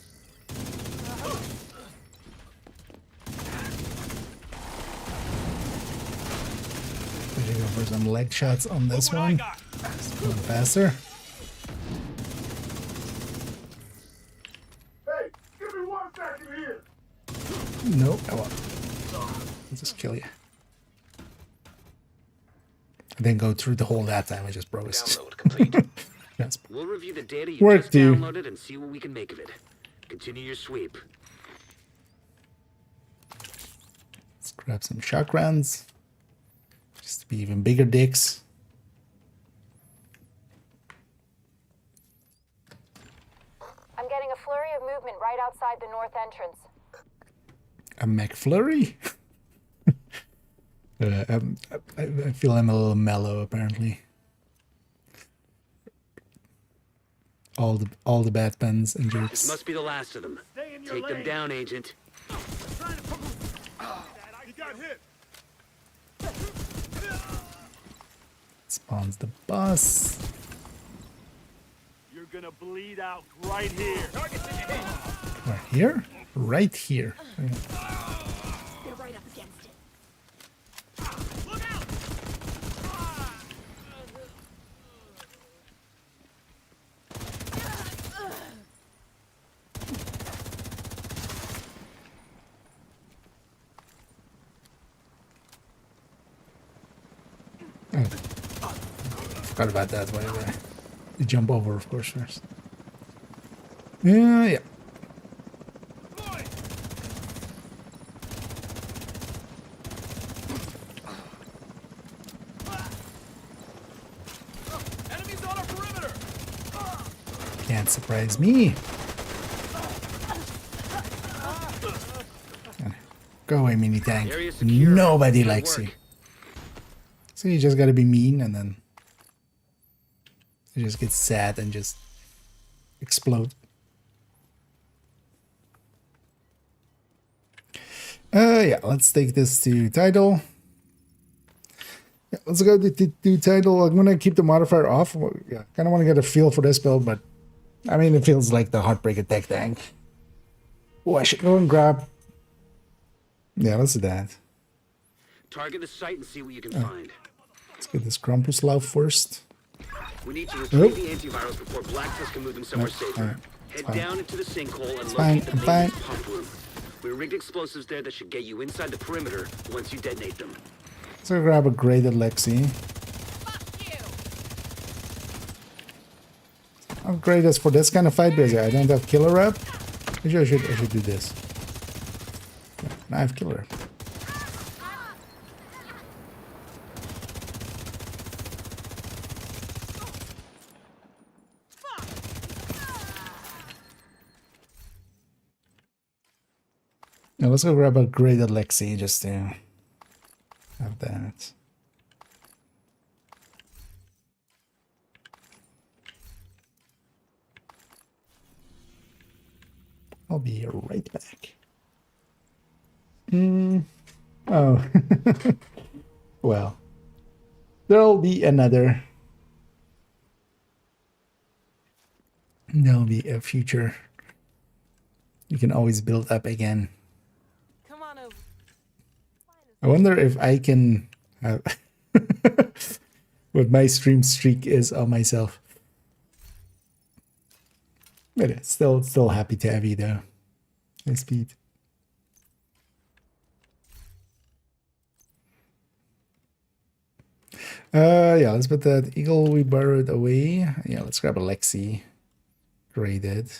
We're gonna go for some leg shots on this one. Going faster. Hey, give me 1 second here. Nope, I won't. I'll just kill you. I didn't go through the hole that time. I just broke. Download complete. Yes. We'll review the data you Work, just dude. downloaded and see what we can make of it. Continue your sweep. Let's grab some shock rounds. Just to be even bigger dicks. I'm getting a flurry of movement right outside the north entrance. A McFlurry? I feel I'm a little mellow apparently. All the bad puns and This jokes. must be the last of them. Stay in your Take them lane. down, Agent. Trying to poke. He got hit. Spawns the boss. You're gonna bleed out right here. Right here? Right here. They're right up against it. Look out! Oh. Forgot about that, by the way. You jump over, of course, first. Yeah. Boy! Enemies on our perimeter. Can't surprise me. Go away, mini tank. Area secure. Nobody Good likes work. you. So you just gotta be mean and then you just get sad and just explode. Yeah, let's take this to title. Yeah, let's go to title. I'm gonna keep the modifier off. Yeah, kind of want to get a feel for this build, but I mean, it feels like the Heartbreak Attack tank. Oh, I should go and grab. Yeah, let's do that. Target the site and see what you can find. Let's get this Krampuslauf first. We need to retrieve the antivirals before Blackfist can move them somewhere safer. alright, Head fine. down into the sinkhole and fine, locate the I'm fine. maintenance pump room. We rigged explosives there that should get you inside the perimeter once you detonate them. So grab a graded Lexi. How great is for this kind of fight because I don't have killer rep. Maybe I should do this. Yeah, now I have killer rep. Now let's go grab a graded Lexi just to have that. I'll be right back. Oh. Well. There'll be another There'll be a future. You can always build up again. Come on over. I wonder if I can have what my stream streak is on myself. But yeah, still happy to have you though. High speed. Yeah, let's put that eagle we borrowed away. Yeah, let's grab a Lexi. Graded.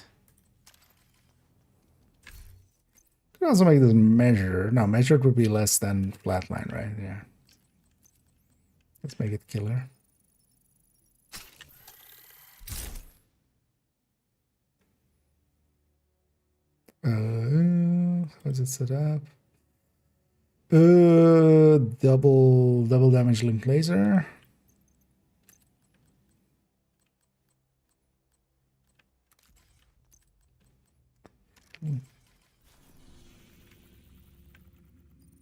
Could also make this measure. No, measured would be less than flatline, right? Yeah. Let's make it killer. How's it set up? Double damage link laser.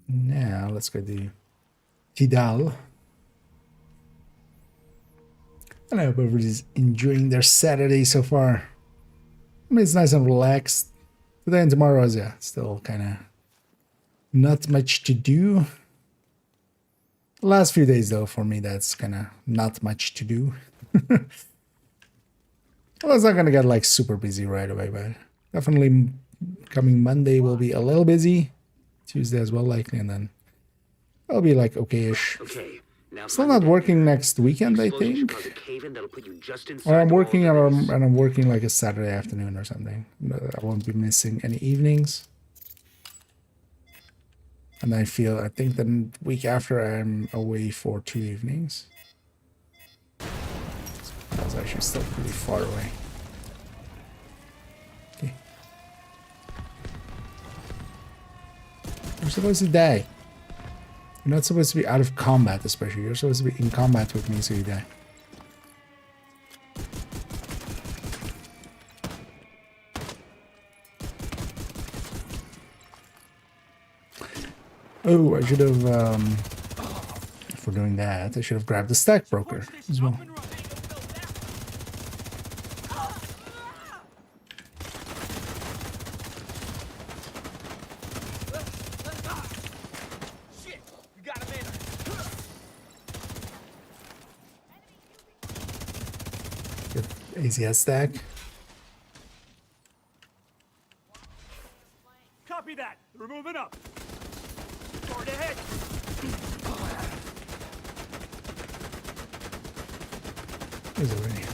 Now let's go do Tidal. I hope everybody's enjoying their Saturday so far. I mean, it's nice and relaxed. Today and tomorrow is, yeah, still kind of not much to do. The last few days, though, for me, that's kind of not much to do. Well, it's not going to get, like, super busy right away, but definitely coming Monday will be a little busy. Tuesday as well, likely, and then I'll be, like, okay-ish. Okay. Now Still not working next weekend, I think. Or I'm working and I'm working like a Saturday afternoon or something. I won't be missing any evenings. And I think the week after I'm away for 2 evenings. I was actually still pretty far away. Okay. You're supposed to die. You're not supposed to be out of combat, especially. You're supposed to be in combat with me, so you die. Oh, I should have, for doing that, I should have grabbed the stack broker as well. ACS stack. Copy that. We're moving up. Forward ahead. There's already.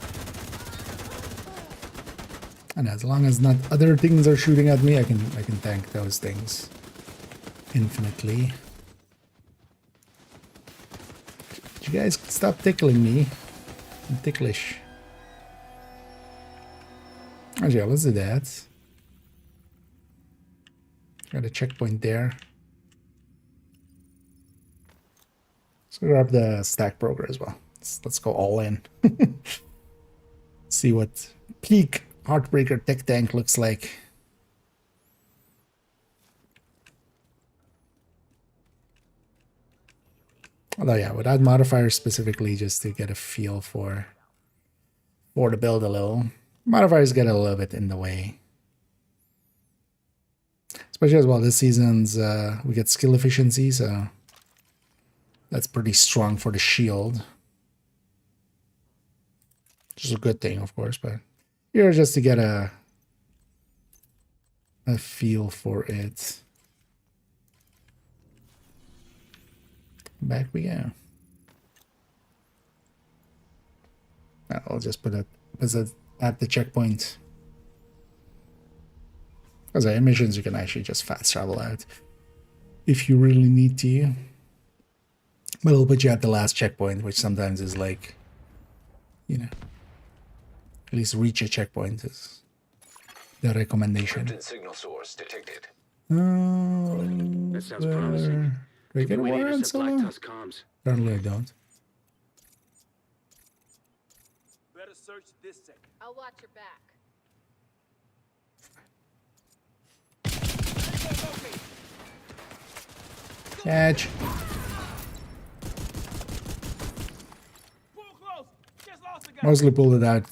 And as long as not other things are shooting at me, I can tank those things infinitely. You guys stop tickling me. I'm ticklish. Actually, yeah, let's do that. Got a checkpoint there. Let's grab the stack broker as well. Let's go all in. See what peak Heartbreaker tech tank looks like. Although yeah, without modifiers specifically, just to get a feel for the build a little. Modifiers get a little bit in the way. Especially as well, this season's we get skill efficiency, so that's pretty strong for the shield. Which is a good thing, of course, but here just to get a feel for it. Back we go. I'll just put it at the checkpoint. Because the missions you can actually just fast travel out if you really need to. But it'll put you at the last checkpoint, which sometimes is like, you know, at least reach a checkpoint is the recommendation. Encrypted signal source detected. That sounds promising. Do I get a war on solo? Apparently I don't. Better search this sector. I'll watch your back. Catch. Pull close. Just lost a guy. Mostly pulled it out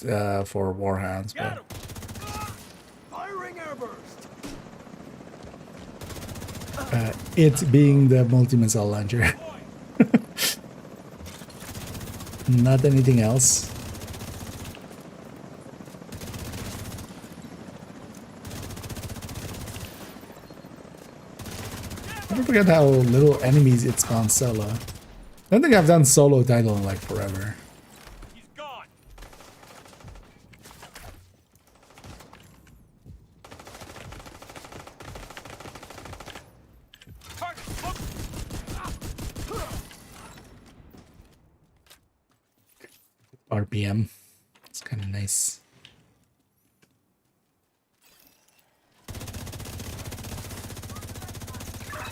for warhounds, Got but him. It being the multi-missile launcher. Not anything else. I don't forget how little enemies it spawns solo. I don't think I've done solo title in like forever. He's gone. Target. RPM. It's kind of nice.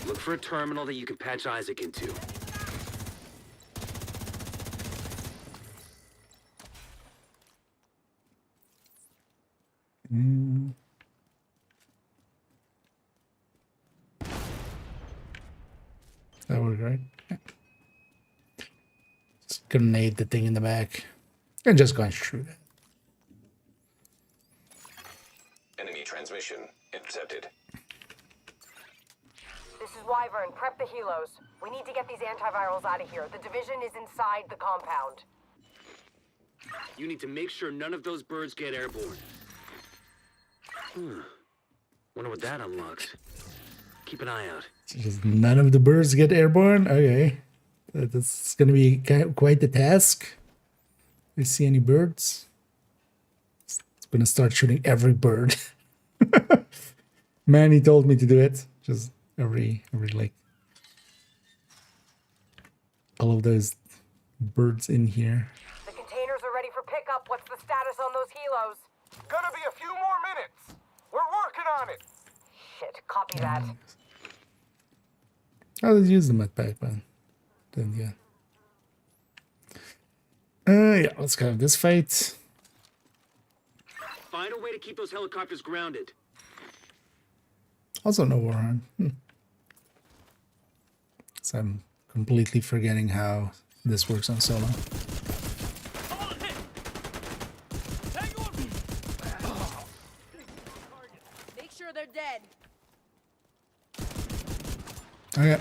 Look for a terminal that you can patch Isaac into. That worked, right? Yeah. Just grenade the thing in the back. And just go and shoot it. Enemy transmission intercepted. This is Wyvern. Prep the helos. We need to get these antivirals out of here. The division is inside the compound. You need to make sure none of those birds get airborne. Wonder what that unlocks. Keep an eye out. Just none of the birds get airborne? Okay. That's going to be quite the task. We see any birds? It's going to start shooting every bird. Manny told me to do it. Just every like all of those birds in here. The containers are ready for pickup. What's the status on those helos? Gonna be a few more minutes. We're working on it. Shit, copy that. I'll use them at back, but then yeah. Yeah, let's go this fight. Find a way to keep those helicopters grounded. Also no Warhorn. So I'm completely forgetting how this works on solo. Make sure they're dead. Okay.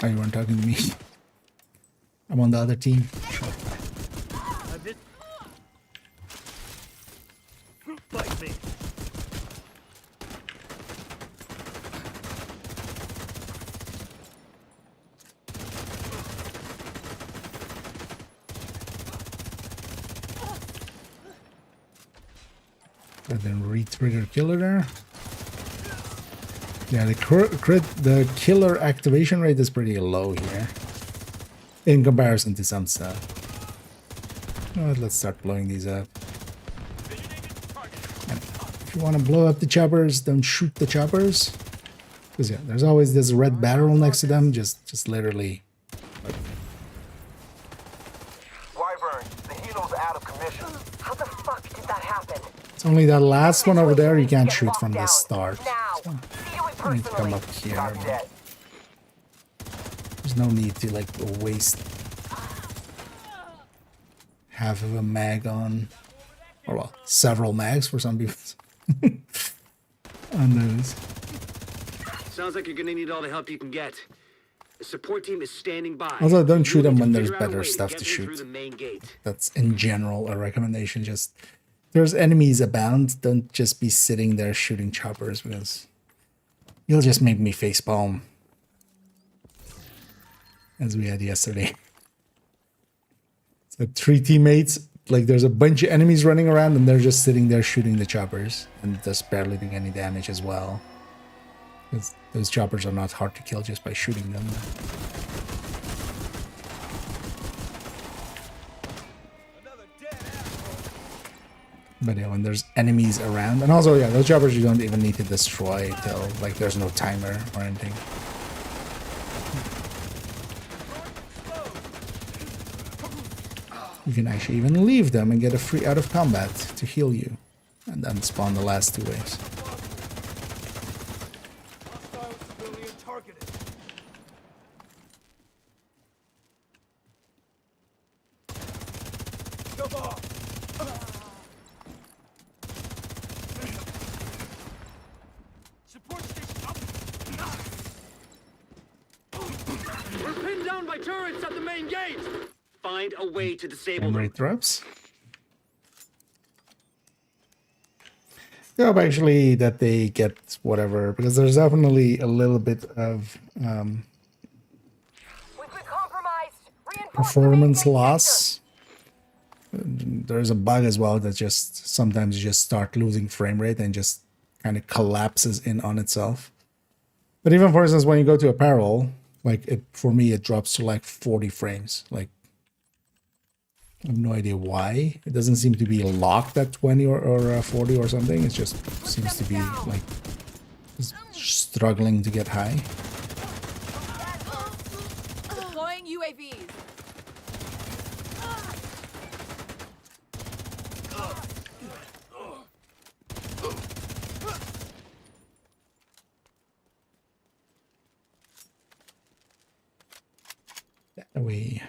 Oh, you weren't talking to me. I'm on the other team. Fight me. And then re-trigger killer there. Yeah, the killer activation rate is pretty low here in comparison to some stuff. Alright, let's start blowing these up. And if you want to blow up the choppers, don't shoot the choppers. Because yeah, there's always this red barrel next to them. Just literally. Wyvern, the helo's out of commission. How the fuck did that happen? It's only that last one over there you can't shoot from the start. Now, So, seal it I need to come personally. up here. Not dead. There's no need to like waste half of a mag on, or well, several mags for some people on those. Sounds like you're gonna need all the help you can get. The support team is standing by. Also, don't shoot You them need when to there's figure out a better way stuff get to them shoot. through the main gate. That's in general a recommendation. Just there's enemies abound, don't just be sitting there shooting choppers because you'll just make me facepalm, as we had yesterday. So 3 teammates, like there's a bunch of enemies running around and they're just sitting there shooting the choppers and just barely doing any damage as well. Because those choppers are not hard to kill just by shooting them. But yeah, when there's enemies around, and also yeah, those choppers you don't even need to destroy till like there's no timer or anything. You can actually even leave them and get a free out of combat to heal you, and then spawn the last 2 waves. Hostile civilian targeted. Come on. Support station up. my turrets at the main gate! Find a way to disable Frame them. rate drops. Yeah, but actually that they get whatever, because there's definitely a little bit of We've been compromised. Reinforce the main performance gate loss. There's a bug as well that just sometimes you just start losing frame rate and just kind of collapses in on itself. But even for instance, when you go to apparel, like it, for me, it drops to like 40 frames. Like, I have no idea why. It doesn't seem to be locked at 20 or 40 or something. It just seems to be like struggling to get high. Deploying UAVs. That way.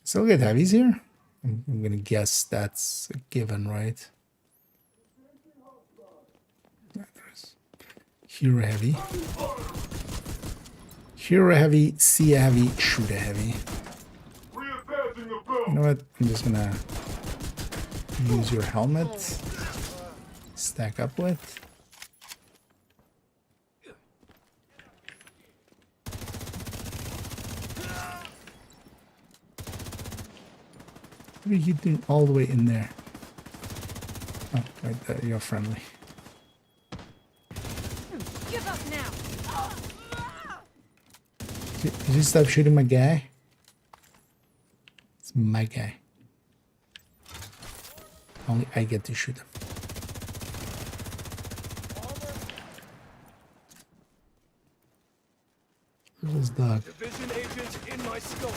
Still get heavies here? I'm gonna guess that's a given, right? There's hero heavy. Hero heavy, see a heavy, shoot a heavy. You know what? I'm just gonna use your helmet. Stack up with. What are you doing all the way in there? Oh, right there, you're friendly. Give up now. Did you stop shooting my guy? It's my guy. Only I get to shoot him. Where's this dog? Division agent in my scope.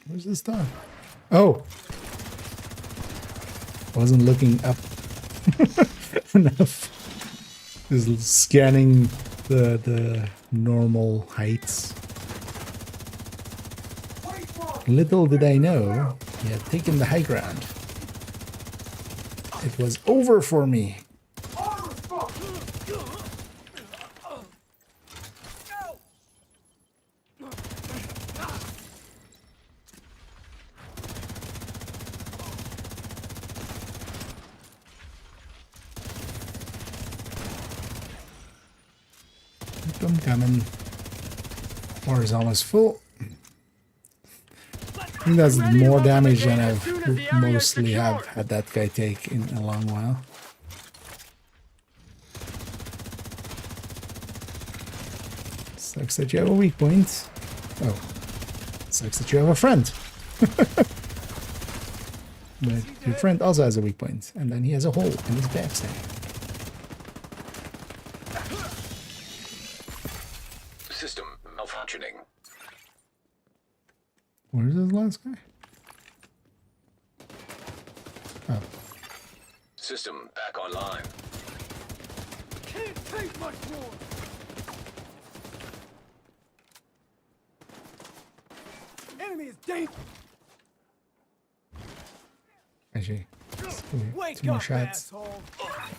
Where's this dog? Oh! Wasn't looking up enough. Just scanning the normal heights. Little did I know he had taken the high ground. It was over for me. I'm coming. Bar is almost full. I think that's more damage than I've mostly have had that guy take in a long while. Sucks that you have a weak point. Oh. Sucks that you have a friend. But your friend also has a weak point, and then he has a hole in his backside. System malfunctioning. Where's this last guy? Oh. System back online. Can't take much more. Enemy is dangerous. Actually, Wake two more up, shots. asshole.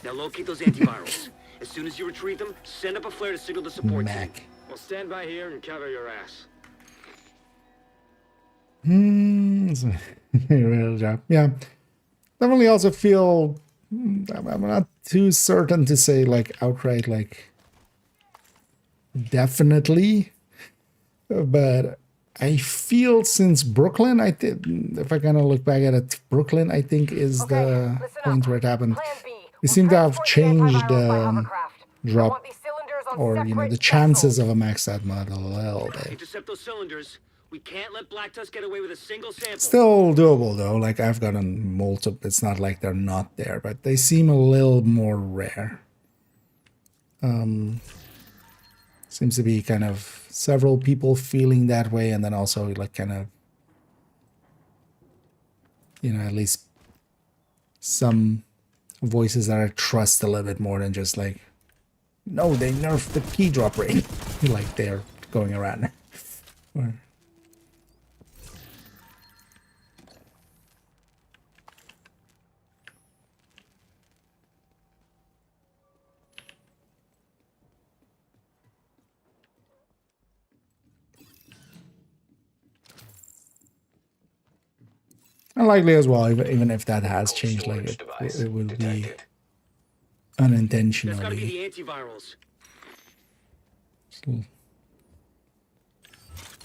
Now locate those antivirals. As soon as you retrieve them, send up a flare to signal the support team. Mac. We'll stand by here and cover your ass. It's a real job. Yeah. Definitely also feel I'm not too certain to say like outright like definitely, but I feel since Brooklyn, I think if I kind of look back at it, Brooklyn I think is the point where it happened. Plan B. They seem to have Transport the changed antivirals by hovercraft. I drop want these cylinders on or you know the separate chances vessels. of a maxed out mod a little bit. Intercept those cylinders. We can't let Black Tusk get away with a single sample. Still doable though. Like I've gotten multiple. It's not like they're not there, but they seem a little more rare. Seems to be kind of several people feeling that way, and then also like kind of, you know, at least some voices that I trust a little bit more than just like, no, they nerfed the key drop rate, like they're going around. Or, Unlikely as well, even if that has changed, like Storage device it will be detected. That's gotta be unintentionally. the antivirals.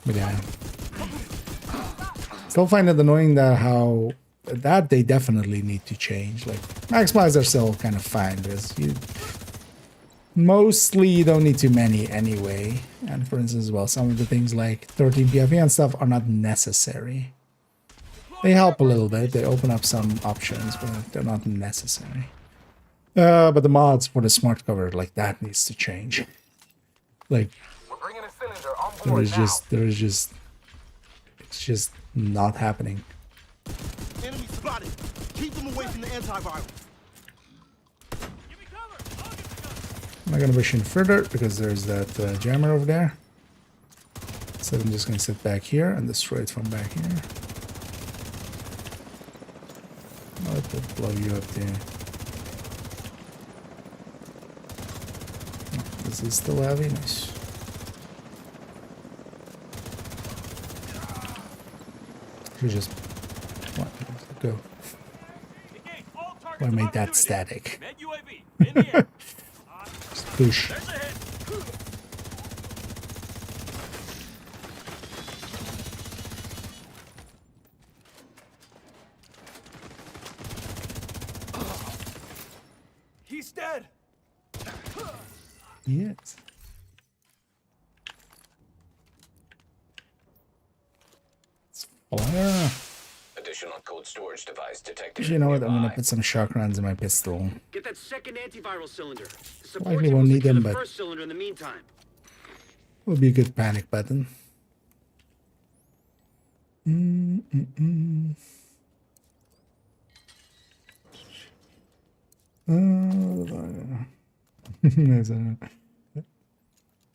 But yeah, still find it annoying that how that they definitely need to change. Like maximize are still kind of fine because you mostly you don't need too many anyway. And for instance, well, some of the things like 13 PFE and stuff are not necessary. They help a little bit. They open up some options, but they're not necessary. But the mods for the smart cover, like that, needs to change. Like We're bringing a cylinder on board it's just not happening. Enemy spotted. Keep them away from the antiviral. I'm not gonna push in further because there's that jammer over there. So I'm just gonna sit back here and destroy it from back here. Let it blow you up there. Oh, this is still heavy. Nice. Should just what? Go. Why made that static? Just push. He's dead. Yes. Fire. Additional cold storage device detected. You know what? I'm gonna nearby. put some shock rounds in my pistol. Get that second antiviral cylinder. The support Likely team won't will need secure them, the but first cylinder in the meantime. would be a good panic button.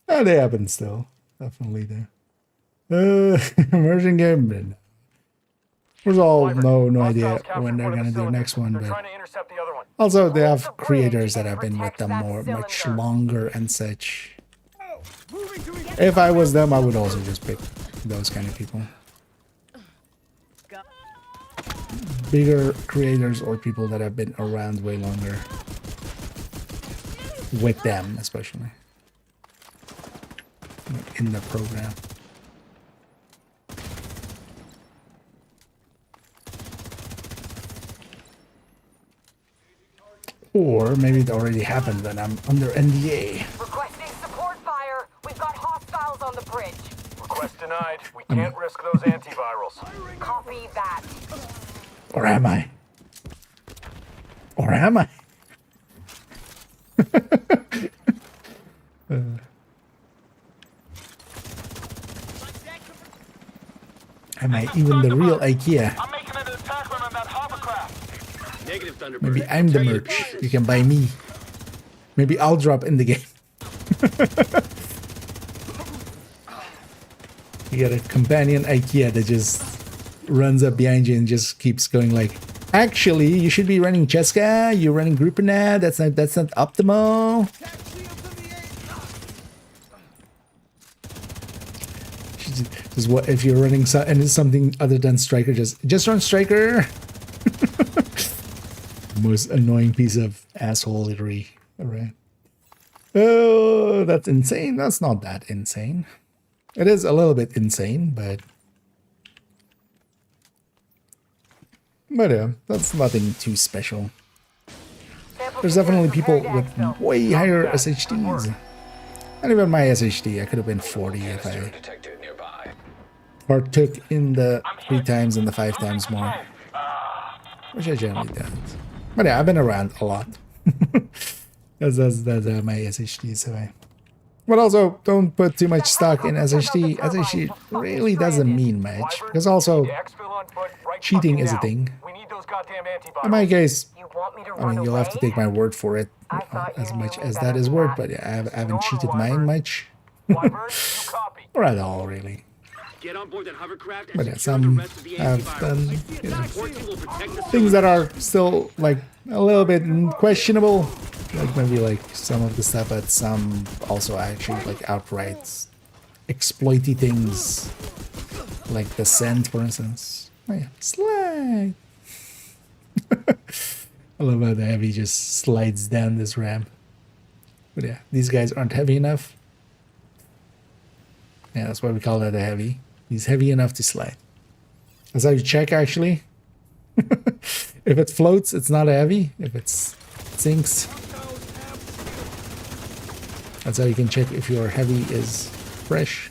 Oh, they happen still. Definitely there. Immersion game, but no. There's all no idea when they're gonna do the next one, They're but trying to intercept the other one. also they have creators that have been with them much longer and such. If I was them, I would also just pick those kind of people. Bigger creators or people that have been around way longer. With them, especially. Like in the program. Or maybe it already happened and I'm under NDA. Requesting support fire. We've got hostiles on the bridge. Request denied. We can't risk those antivirals. Copy that. Or am I? Or am I? Am I even the real IKEA? I'm making an attack run on that hovercraft. Negative Thunderbird. Maybe I'm the Tell you merch. this. You can buy me. Maybe I'll drop in the game. You got a companion IKEA that just runs up behind you and just keeps going like, actually, you should be running Cheska. You're running Grupina. That's not optimal. Just what if you're running something other than Striker? Just run Striker. Most annoying piece of assholery. All right. Oh, that's insane. That's not that insane. It is a little bit insane, but yeah, that's nothing too special. There's definitely people with way higher SHDs. And even my SHD, I could have been 40 if I Detected nearby. partook in the 3 times and the 5 times more. Which I generally don't. But yeah, I've been around a lot. that's my SHD, so but also, don't put too much stock in SHD. SHD really doesn't mean much. Because also, cheating is a thing. We need those goddamn antivirals. In my case, You want me to I run mean, you'll have to away? take my word for it. I thought As you much knew me as better that is than word, that. but yeah, I haven't cheated mine much. Wyvern, you copy. Or at all, really. Get on board that hovercraft and But yeah, secure the some rest of the have antivirals. done The support team will protect the things that are still like a little bit questionable, like maybe like some of the stuff, but some also actually like outright exploity things, like the scent, for instance. Oh yeah, slide. I love how the heavy just slides down this ramp. But yeah, these guys aren't heavy enough. Yeah, that's why we call that a heavy. He's heavy enough to slide. That's how you check, actually. If it floats, it's not a heavy. If it sinks, that's how you can check if your heavy is fresh.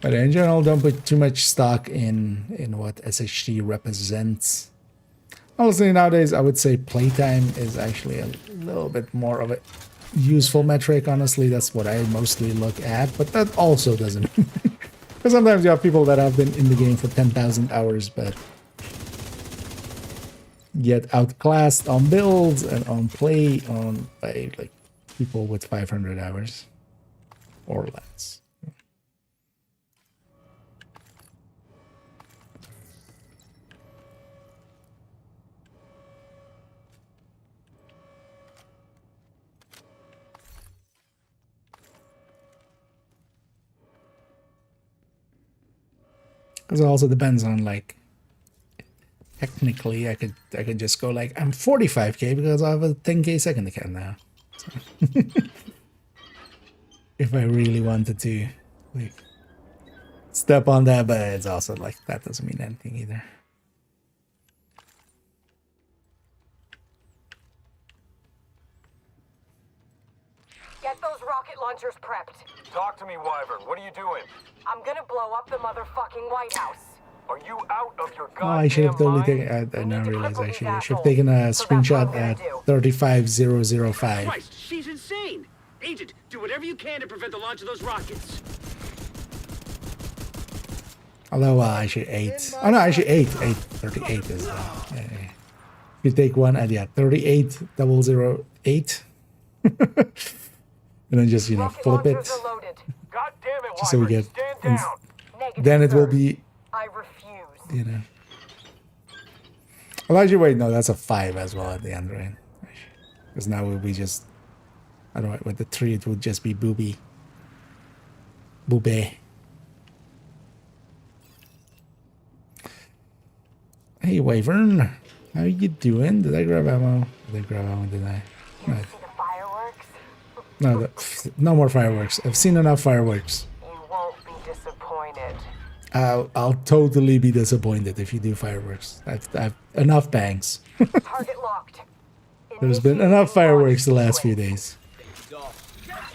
But in general, don't put too much stock in what SHD represents. Honestly, nowadays, I would say playtime is actually a little bit more of a useful metric. Honestly, that's what I mostly look at, but that also doesn't mean... Because sometimes you have people that have been in the game for 10,000 hours, but get outclassed on builds and on play by like people with 500 hours or less. Because it also depends on, like, technically I could just go like, I'm 45k because I have a 10k second account now. So if I really wanted to, like, step on that, but it's also like, that doesn't mean anything either. Get those rocket launchers prepped. Talk to me, Wyvern. What are you doing? I'm gonna blow up the motherfucking White House. Are you out of your Oh, I should have goddamn totally mind? taken. I now realize I should have assholes. taken a So that's what I'm screenshot gonna at do. 35005. Christ, she's insane. Agent, do whatever you can to prevent the launch of those rockets. Although actually 8. Oh no, actually 8. 38 is. Yeah. You take one at 38008, and then just Rocket flip it. launchers are loaded. God damn it, Just so we Wyvern. get. Stand and down. Negative, then it will sir. be. I refuse. Well, actually, wait, no, that's a 5 as well at the end, right? Because now it will be just. I don't know, with the 3, it would just be booby. Boobie. Hey, Wyvern. How you doing? Did I grab ammo? Did I grab ammo? Did I? You No, see the fireworks? no, no more fireworks. I've seen enough fireworks. You won't be disappointed. I'll totally be disappointed if you do fireworks. I've enough bangs. Target locked. There's been enough fireworks the last few days.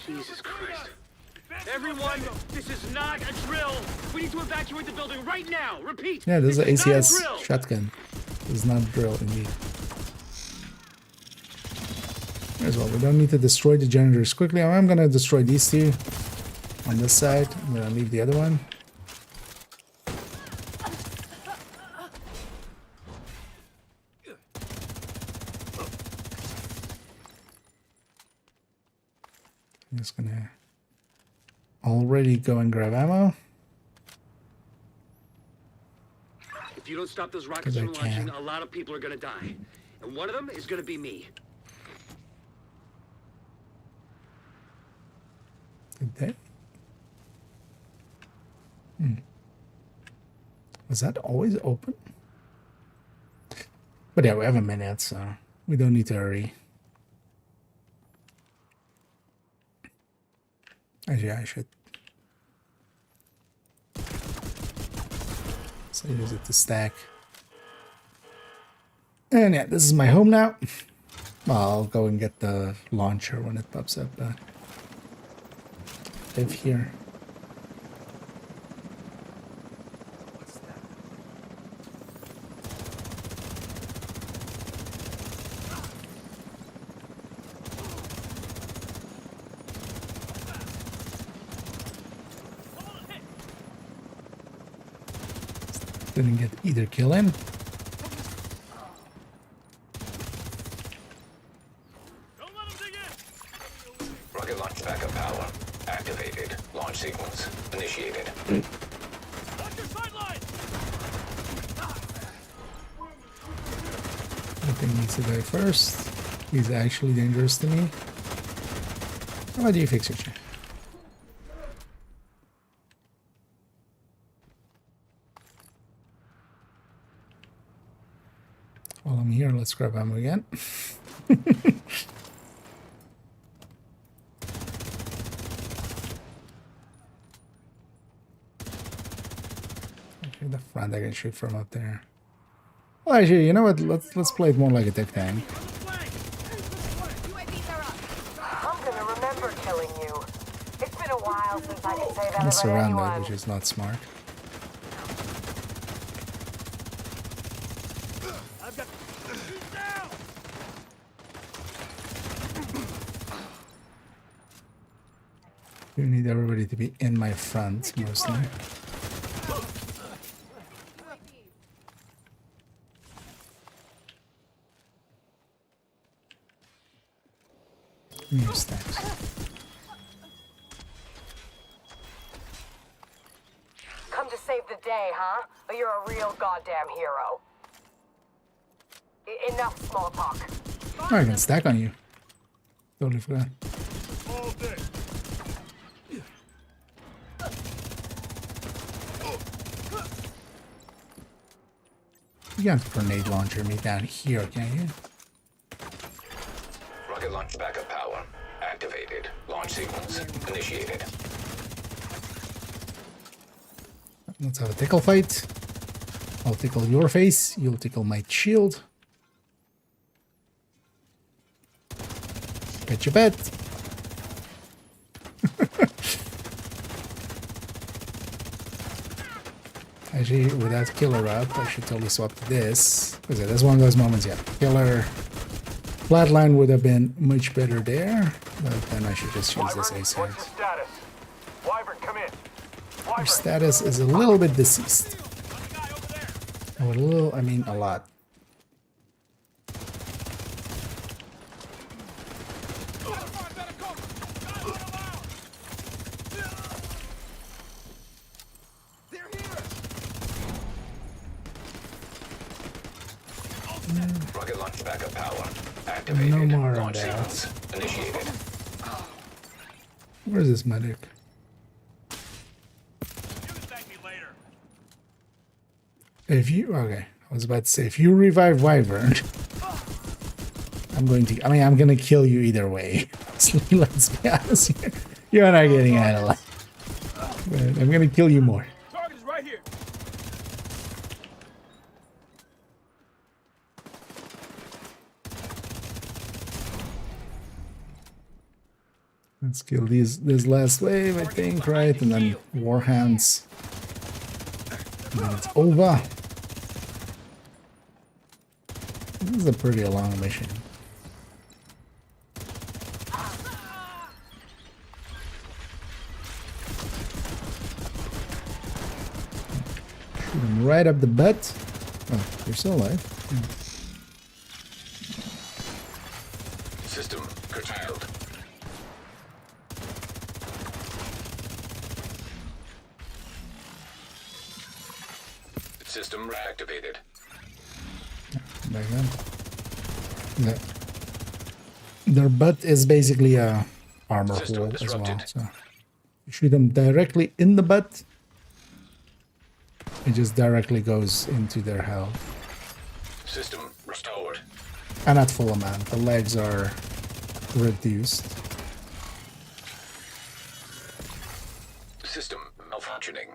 Jesus Christ. Everyone, this is not a drill. We need to evacuate the building right now. Repeat. Yeah, this is an not a ACS drill. shotgun. This is not a drill, indeed. As well, we don't need to destroy the generators quickly. I'm gonna destroy these two on this side. I'm gonna leave the other one. I'm just gonna already go and grab ammo. If you don't stop those rockets 'Cause I from launching, can. a lot of people are gonna die. And one of them is gonna be me. Did they? Was that always open? But yeah, we have a minute, so we don't need to hurry. Actually, I should. So use it to stack. And yeah, this is my home now. Well, I'll go and get the launcher when it pops up. Live here. Didn't get either kill in. Rocket launch backup power activated. Launch sequence initiated. I think needs to die first. He's actually dangerous to me. How about you fix your chair? While I'm here, let's grab ammo again. Actually, the front I can shoot from up there. Well, actually, you know what? Let's play it more like a tech tank. I'm gonna remember killing you. It's been a while since I could say that I'm about surrounded, anyone. which is not smart. I've got. Down! You need everybody to be in my front, mostly. New stacks. Come to save the day, huh? But you're a real goddamn hero. Enough small talk. Oh, I can stack on you. Totally forgot. All day. You can't grenade launcher me down here, can you? Rocket launch backup power activated. Launch sequence initiated. Let's have a tickle fight. I'll tickle your face. You'll tickle my shield. Bet you bet. Actually, without killer up, I should totally swap to this. Because that's one of those moments, yeah. Killer flatline would have been much better there, but then I should just use this ace Wyvern, head. what's your status? Wyvern, come in. Your Wyvern, status is a little bit deceased. A little, I mean a lot. Rocket launch backup power activated. No more on Launch that. sequence initiated. Where's this medic? You can thank me later. If you, okay, I was about to say, if you revive Wyvern, I'm gonna kill you either way. So let's be honest here. You're not getting out alive. But I'm gonna kill you more. Target is right here. Let's kill this last wave, I think, right? And then Warhounds. And then it's over. This is a pretty long mission. Shoot him right up the butt. Oh, you're still alive. System curtailed. System reactivated. Back then. Yeah. Their butt is basically a armor System hole as well. disrupted. So you shoot them directly in the butt, it just directly goes into their health. System restored. And not full amount. The legs are reduced. System malfunctioning.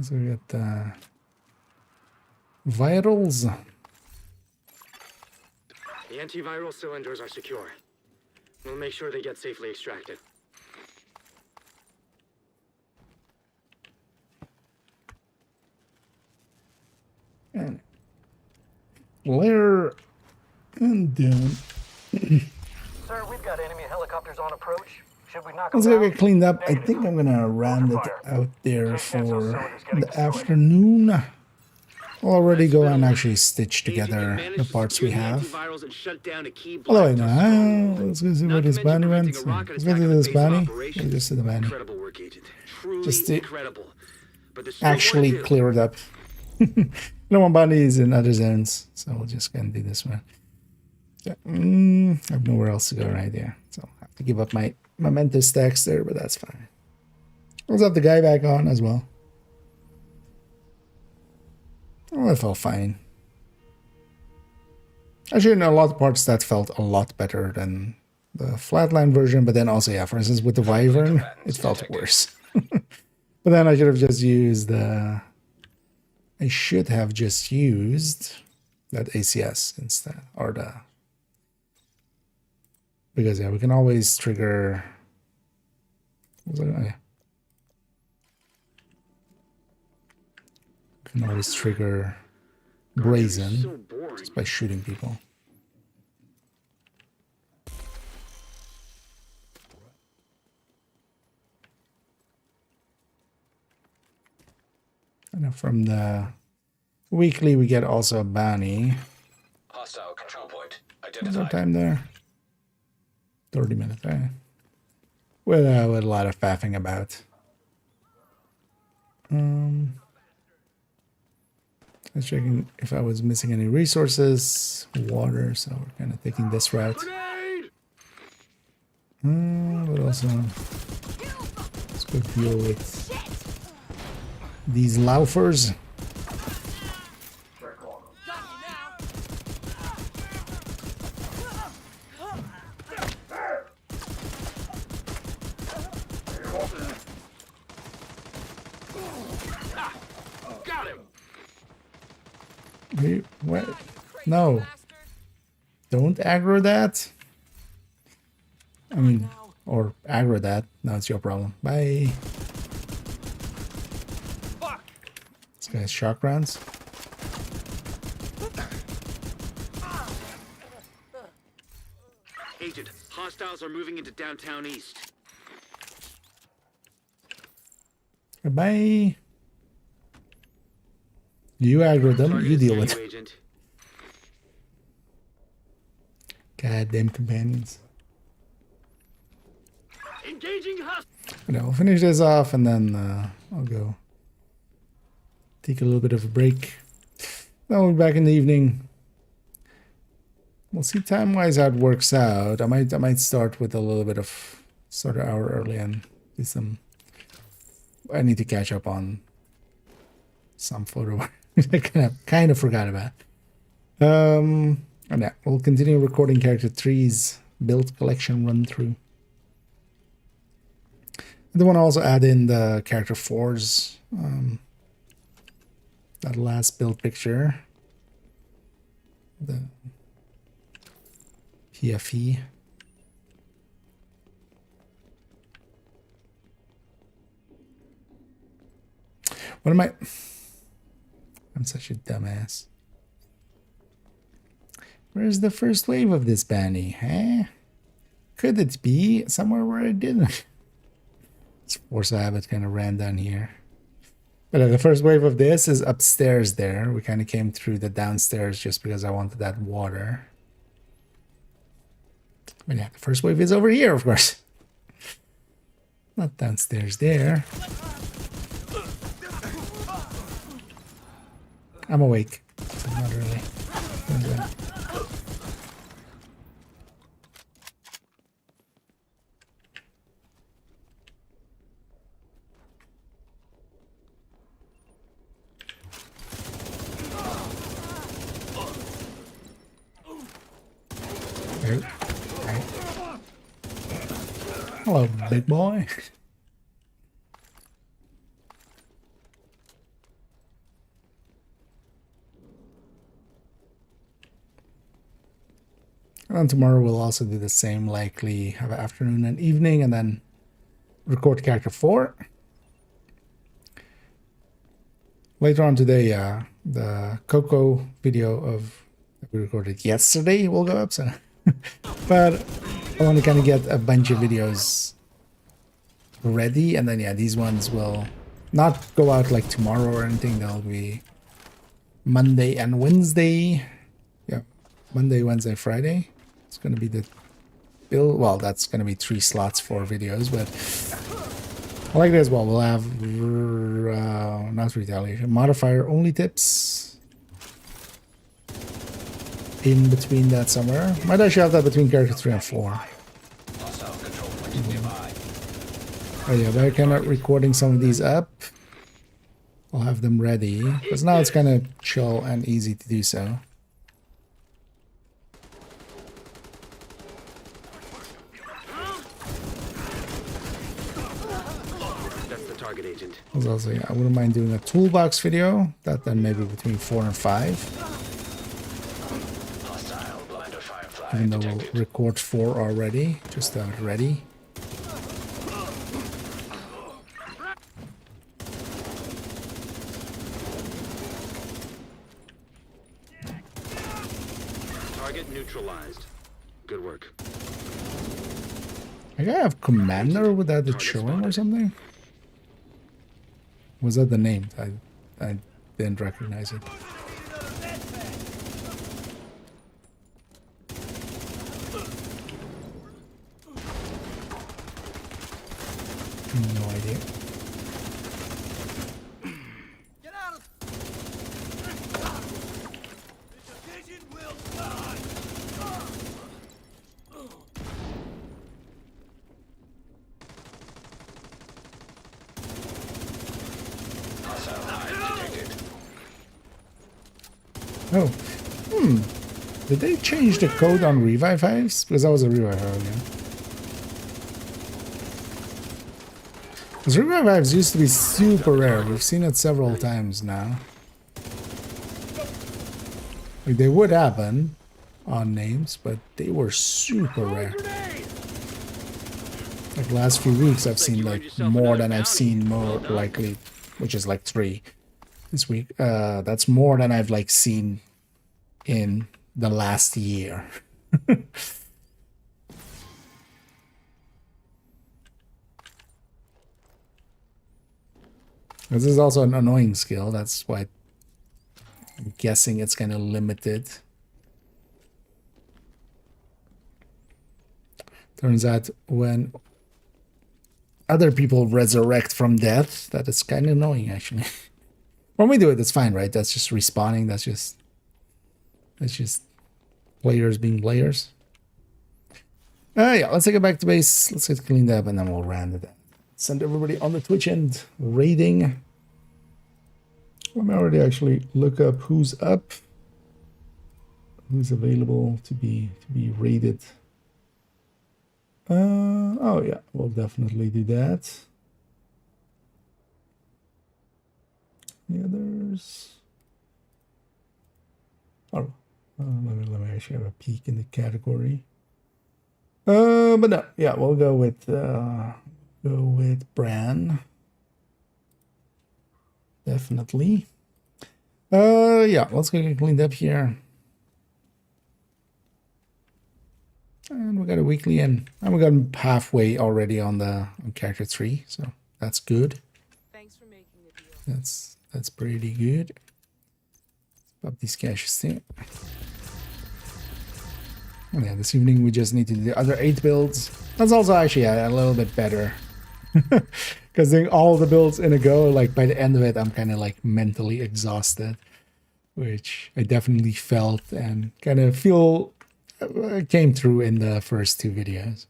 So we got vitals. The antiviral cylinders are secure. We'll make sure they get safely extracted. And flare and down. sir, we've got enemy helicopters on approach. Should we knock Let's them go down? get cleaned up. I think I'm gonna round it out there for the afternoon. I'll already go and actually stitch together the parts we have. Although wait, no, let's go see where this bunny went. Let's go to this bunny. Let's just see the bunny. Incredible work, Agent. Truly Just to incredible. But there's actually still more to do. clear it up. No one bunnies in other zones, so we'll just gonna do this one. I have nowhere else to go right there, so I have to give up my memento stacks there, but that's fine. Let's have the guy back on as well. Oh, that felt fine. Actually, in a lot of parts that felt a lot better than the flatline version, but then also, yeah, for instance, with the Wyvern, it felt worse. But then I should have just used I should have just used that ACS instead, or because yeah, we can always trigger. What was it? Oh, yeah. We can always trigger Brazen just by shooting people. And from the weekly, we get also a bounty. Hostile control point What's our identified. time there? 30 minutes, right? With a lot of faffing about. I was checking if I was missing any resources, water, so we're kind of taking this route. But also, let's go deal with these loafers. Got him. Wait, what? No. Don't aggro that. I mean, or aggro that. Now it's your problem. Bye. This guy's shock rounds. Agent, hostiles are moving into downtown east. Goodbye. You aggro them, Target you is deal near with you, it. Agent. Goddamn companions. Engaging But I'll finish this off and then I'll go take a little bit of a break. Then we'll be back in the evening. We'll see time-wise how it works out. I might start with a little bit of sort of hour early and do some. I need to catch up on some photo I kind of forgot about. And yeah, we'll continue recording character 3's build collection run through. I want to also add in the character 4's that last build picture, the PFE. What am I? I'm such a dumbass. Where's the first wave of this bounty, huh? Could it be somewhere where I didn't? It's force of habit kind of ran down here. But the first wave of this is upstairs there. We kind of came through the downstairs just because I wanted that water. But yeah, the first wave is over here, of course. Not downstairs there. I'm awake. So not really. Hello, big boy. And then tomorrow we'll also do the same, likely have an afternoon and evening, and then record character 4. Later on today, the Coco video of that we recorded yesterday will go up, so but I want to kind of get a bunch of videos ready, and then yeah, these ones will not go out like tomorrow or anything. They'll be Monday and Wednesday. Yeah, Monday, Wednesday, Friday. It's going to be the build. Well, that's going to be 3 slots for videos, but I like it as well. We'll have not retaliation, modifier only tips, in between that somewhere. Might actually have that between character 3 and 4. Hostile control point is nearby. Oh yeah, they're kind of recording some of these up. I'll have them ready, because now it's kind of chill and easy to do so. That's the target agent. Also, yeah, I wouldn't mind doing a toolbox video. That then maybe between 4 and 5. Hostile blinder firefly Even though we'll detected. record 4 already, just ready. Target neutralized. Good work. I gotta have Commander without the showing or something. Was that the name? I didn't recognize it. No idea. Get out of. The division will die. Hostile hive detected. Oh, did they change the code on revive hives? Because that was a revive hive again. Because revive hives used to be super rare. We've seen it several times now. Like they would happen on names, but they were super rare. Like last few weeks, I've seen like more than I've seen more likely, which is like 3 this week. That's more than I've like seen in the last year. This is also an annoying skill. That's why I'm guessing it's kind of limited. Turns out when other people resurrect from death, that is kind of annoying actually. When we do it, it's fine, right? That's just respawning. That's just players being players. Yeah, let's take it back to base. Let's get cleaned up and then we'll round it out. Send everybody on the Twitch end raiding. Let me already actually look up who's up, who's available to be raided. Oh yeah, we'll definitely do that. The others. Oh, let me actually have a peek in the category. But no, yeah, we'll go with Bran. Definitely. Yeah, let's get cleaned up here. And we got a weekly in. And we got halfway already on character 3, so that's good. Thanks for making the deal. That's pretty good. Let's pop these caches too. Oh yeah, this evening we just need to do the other 8 builds. That's also actually a little bit better. Because doing all the builds in a go, like by the end of it, I'm kind of like mentally exhausted. Which I definitely felt and kind of feel came through in the first 2 videos.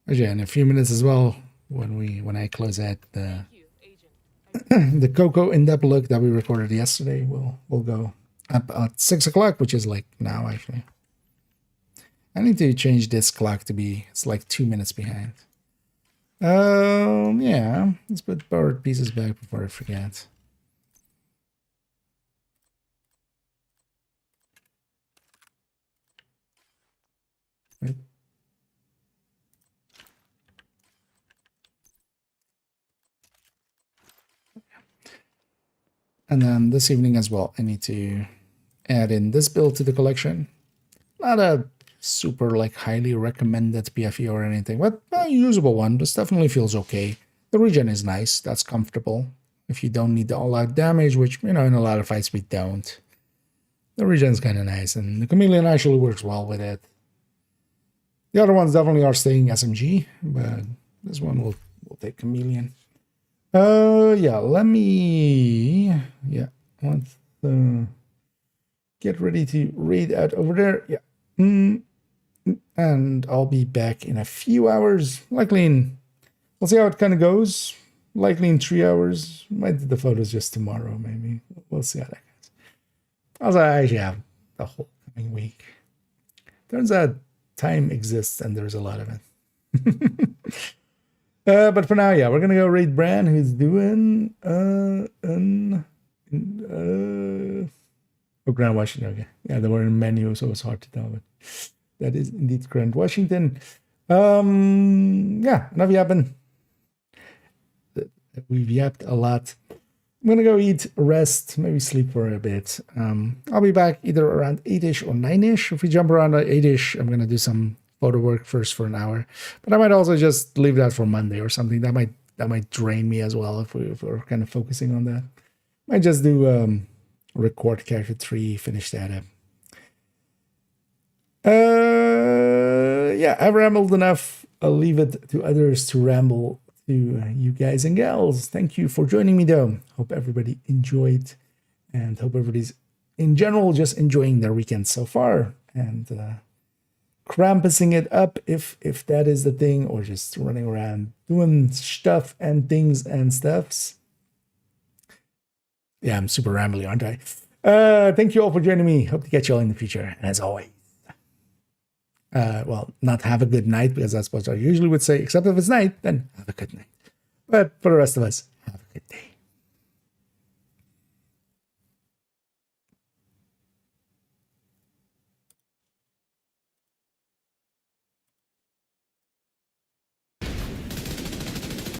Actually, in a few minutes as well, when I close out the Thank you, Agent. the Coco in-depth look that we recorded yesterday, we'll go up at 6 o'clock, which is like now actually. I need to change this clock to be, it's like 2 minutes behind. Yeah, let's put borrowed pieces back before I forget. Right. And then this evening as well, I need to add in this build to the collection. Not a super like highly recommended PFE or anything, but a usable one. This definitely feels okay. The regen is nice. That's comfortable. If you don't need the all-out damage, which, you know, in a lot of fights we don't. The regen is kind of nice, and the chameleon actually works well with it. The other ones definitely are staying SMG, but this one will take chameleon. Yeah, let me... Yeah, let's get ready to read out over there. Yeah. And I'll be back in a few hours, likely in, we'll see how it kind of goes. Likely in 3 hours. Might do the photos just tomorrow, maybe. We'll see how that goes. Also, I actually have the whole coming week. Turns out time exists and there's a lot of it. But for now, yeah, we're gonna go raid Bran, who's doing Grand Washington. Okay, yeah, they were in menu, so it's hard to tell, but that is indeed Grand Washington. Yeah, enough yapping. We've yapped a lot. I'm gonna go eat, rest, maybe sleep for a bit. I'll be back either around 8ish or 9ish. If we jump around at 8ish, I'm gonna do some photo work first for an hour. But I might also just leave that for Monday or something. That might drain me as well if we're kind of focusing on that. Might just do record character 3, finish that up. Yeah, I've rambled enough. I'll leave it to others to ramble. To you guys and gals, thank you for joining me though. Hope everybody enjoyed, and hope everybody's in general just enjoying their weekend so far, and Krampusing it up if that is the thing, or just running around doing stuff and things and stuffs. Yeah, I'm super rambly, aren't I? Thank you all for joining me. Hope to catch you all in the future. And as always, well, not have a good night, because that's what I usually would say, except if it's night, then have a good night. But for the rest of us, have a good day.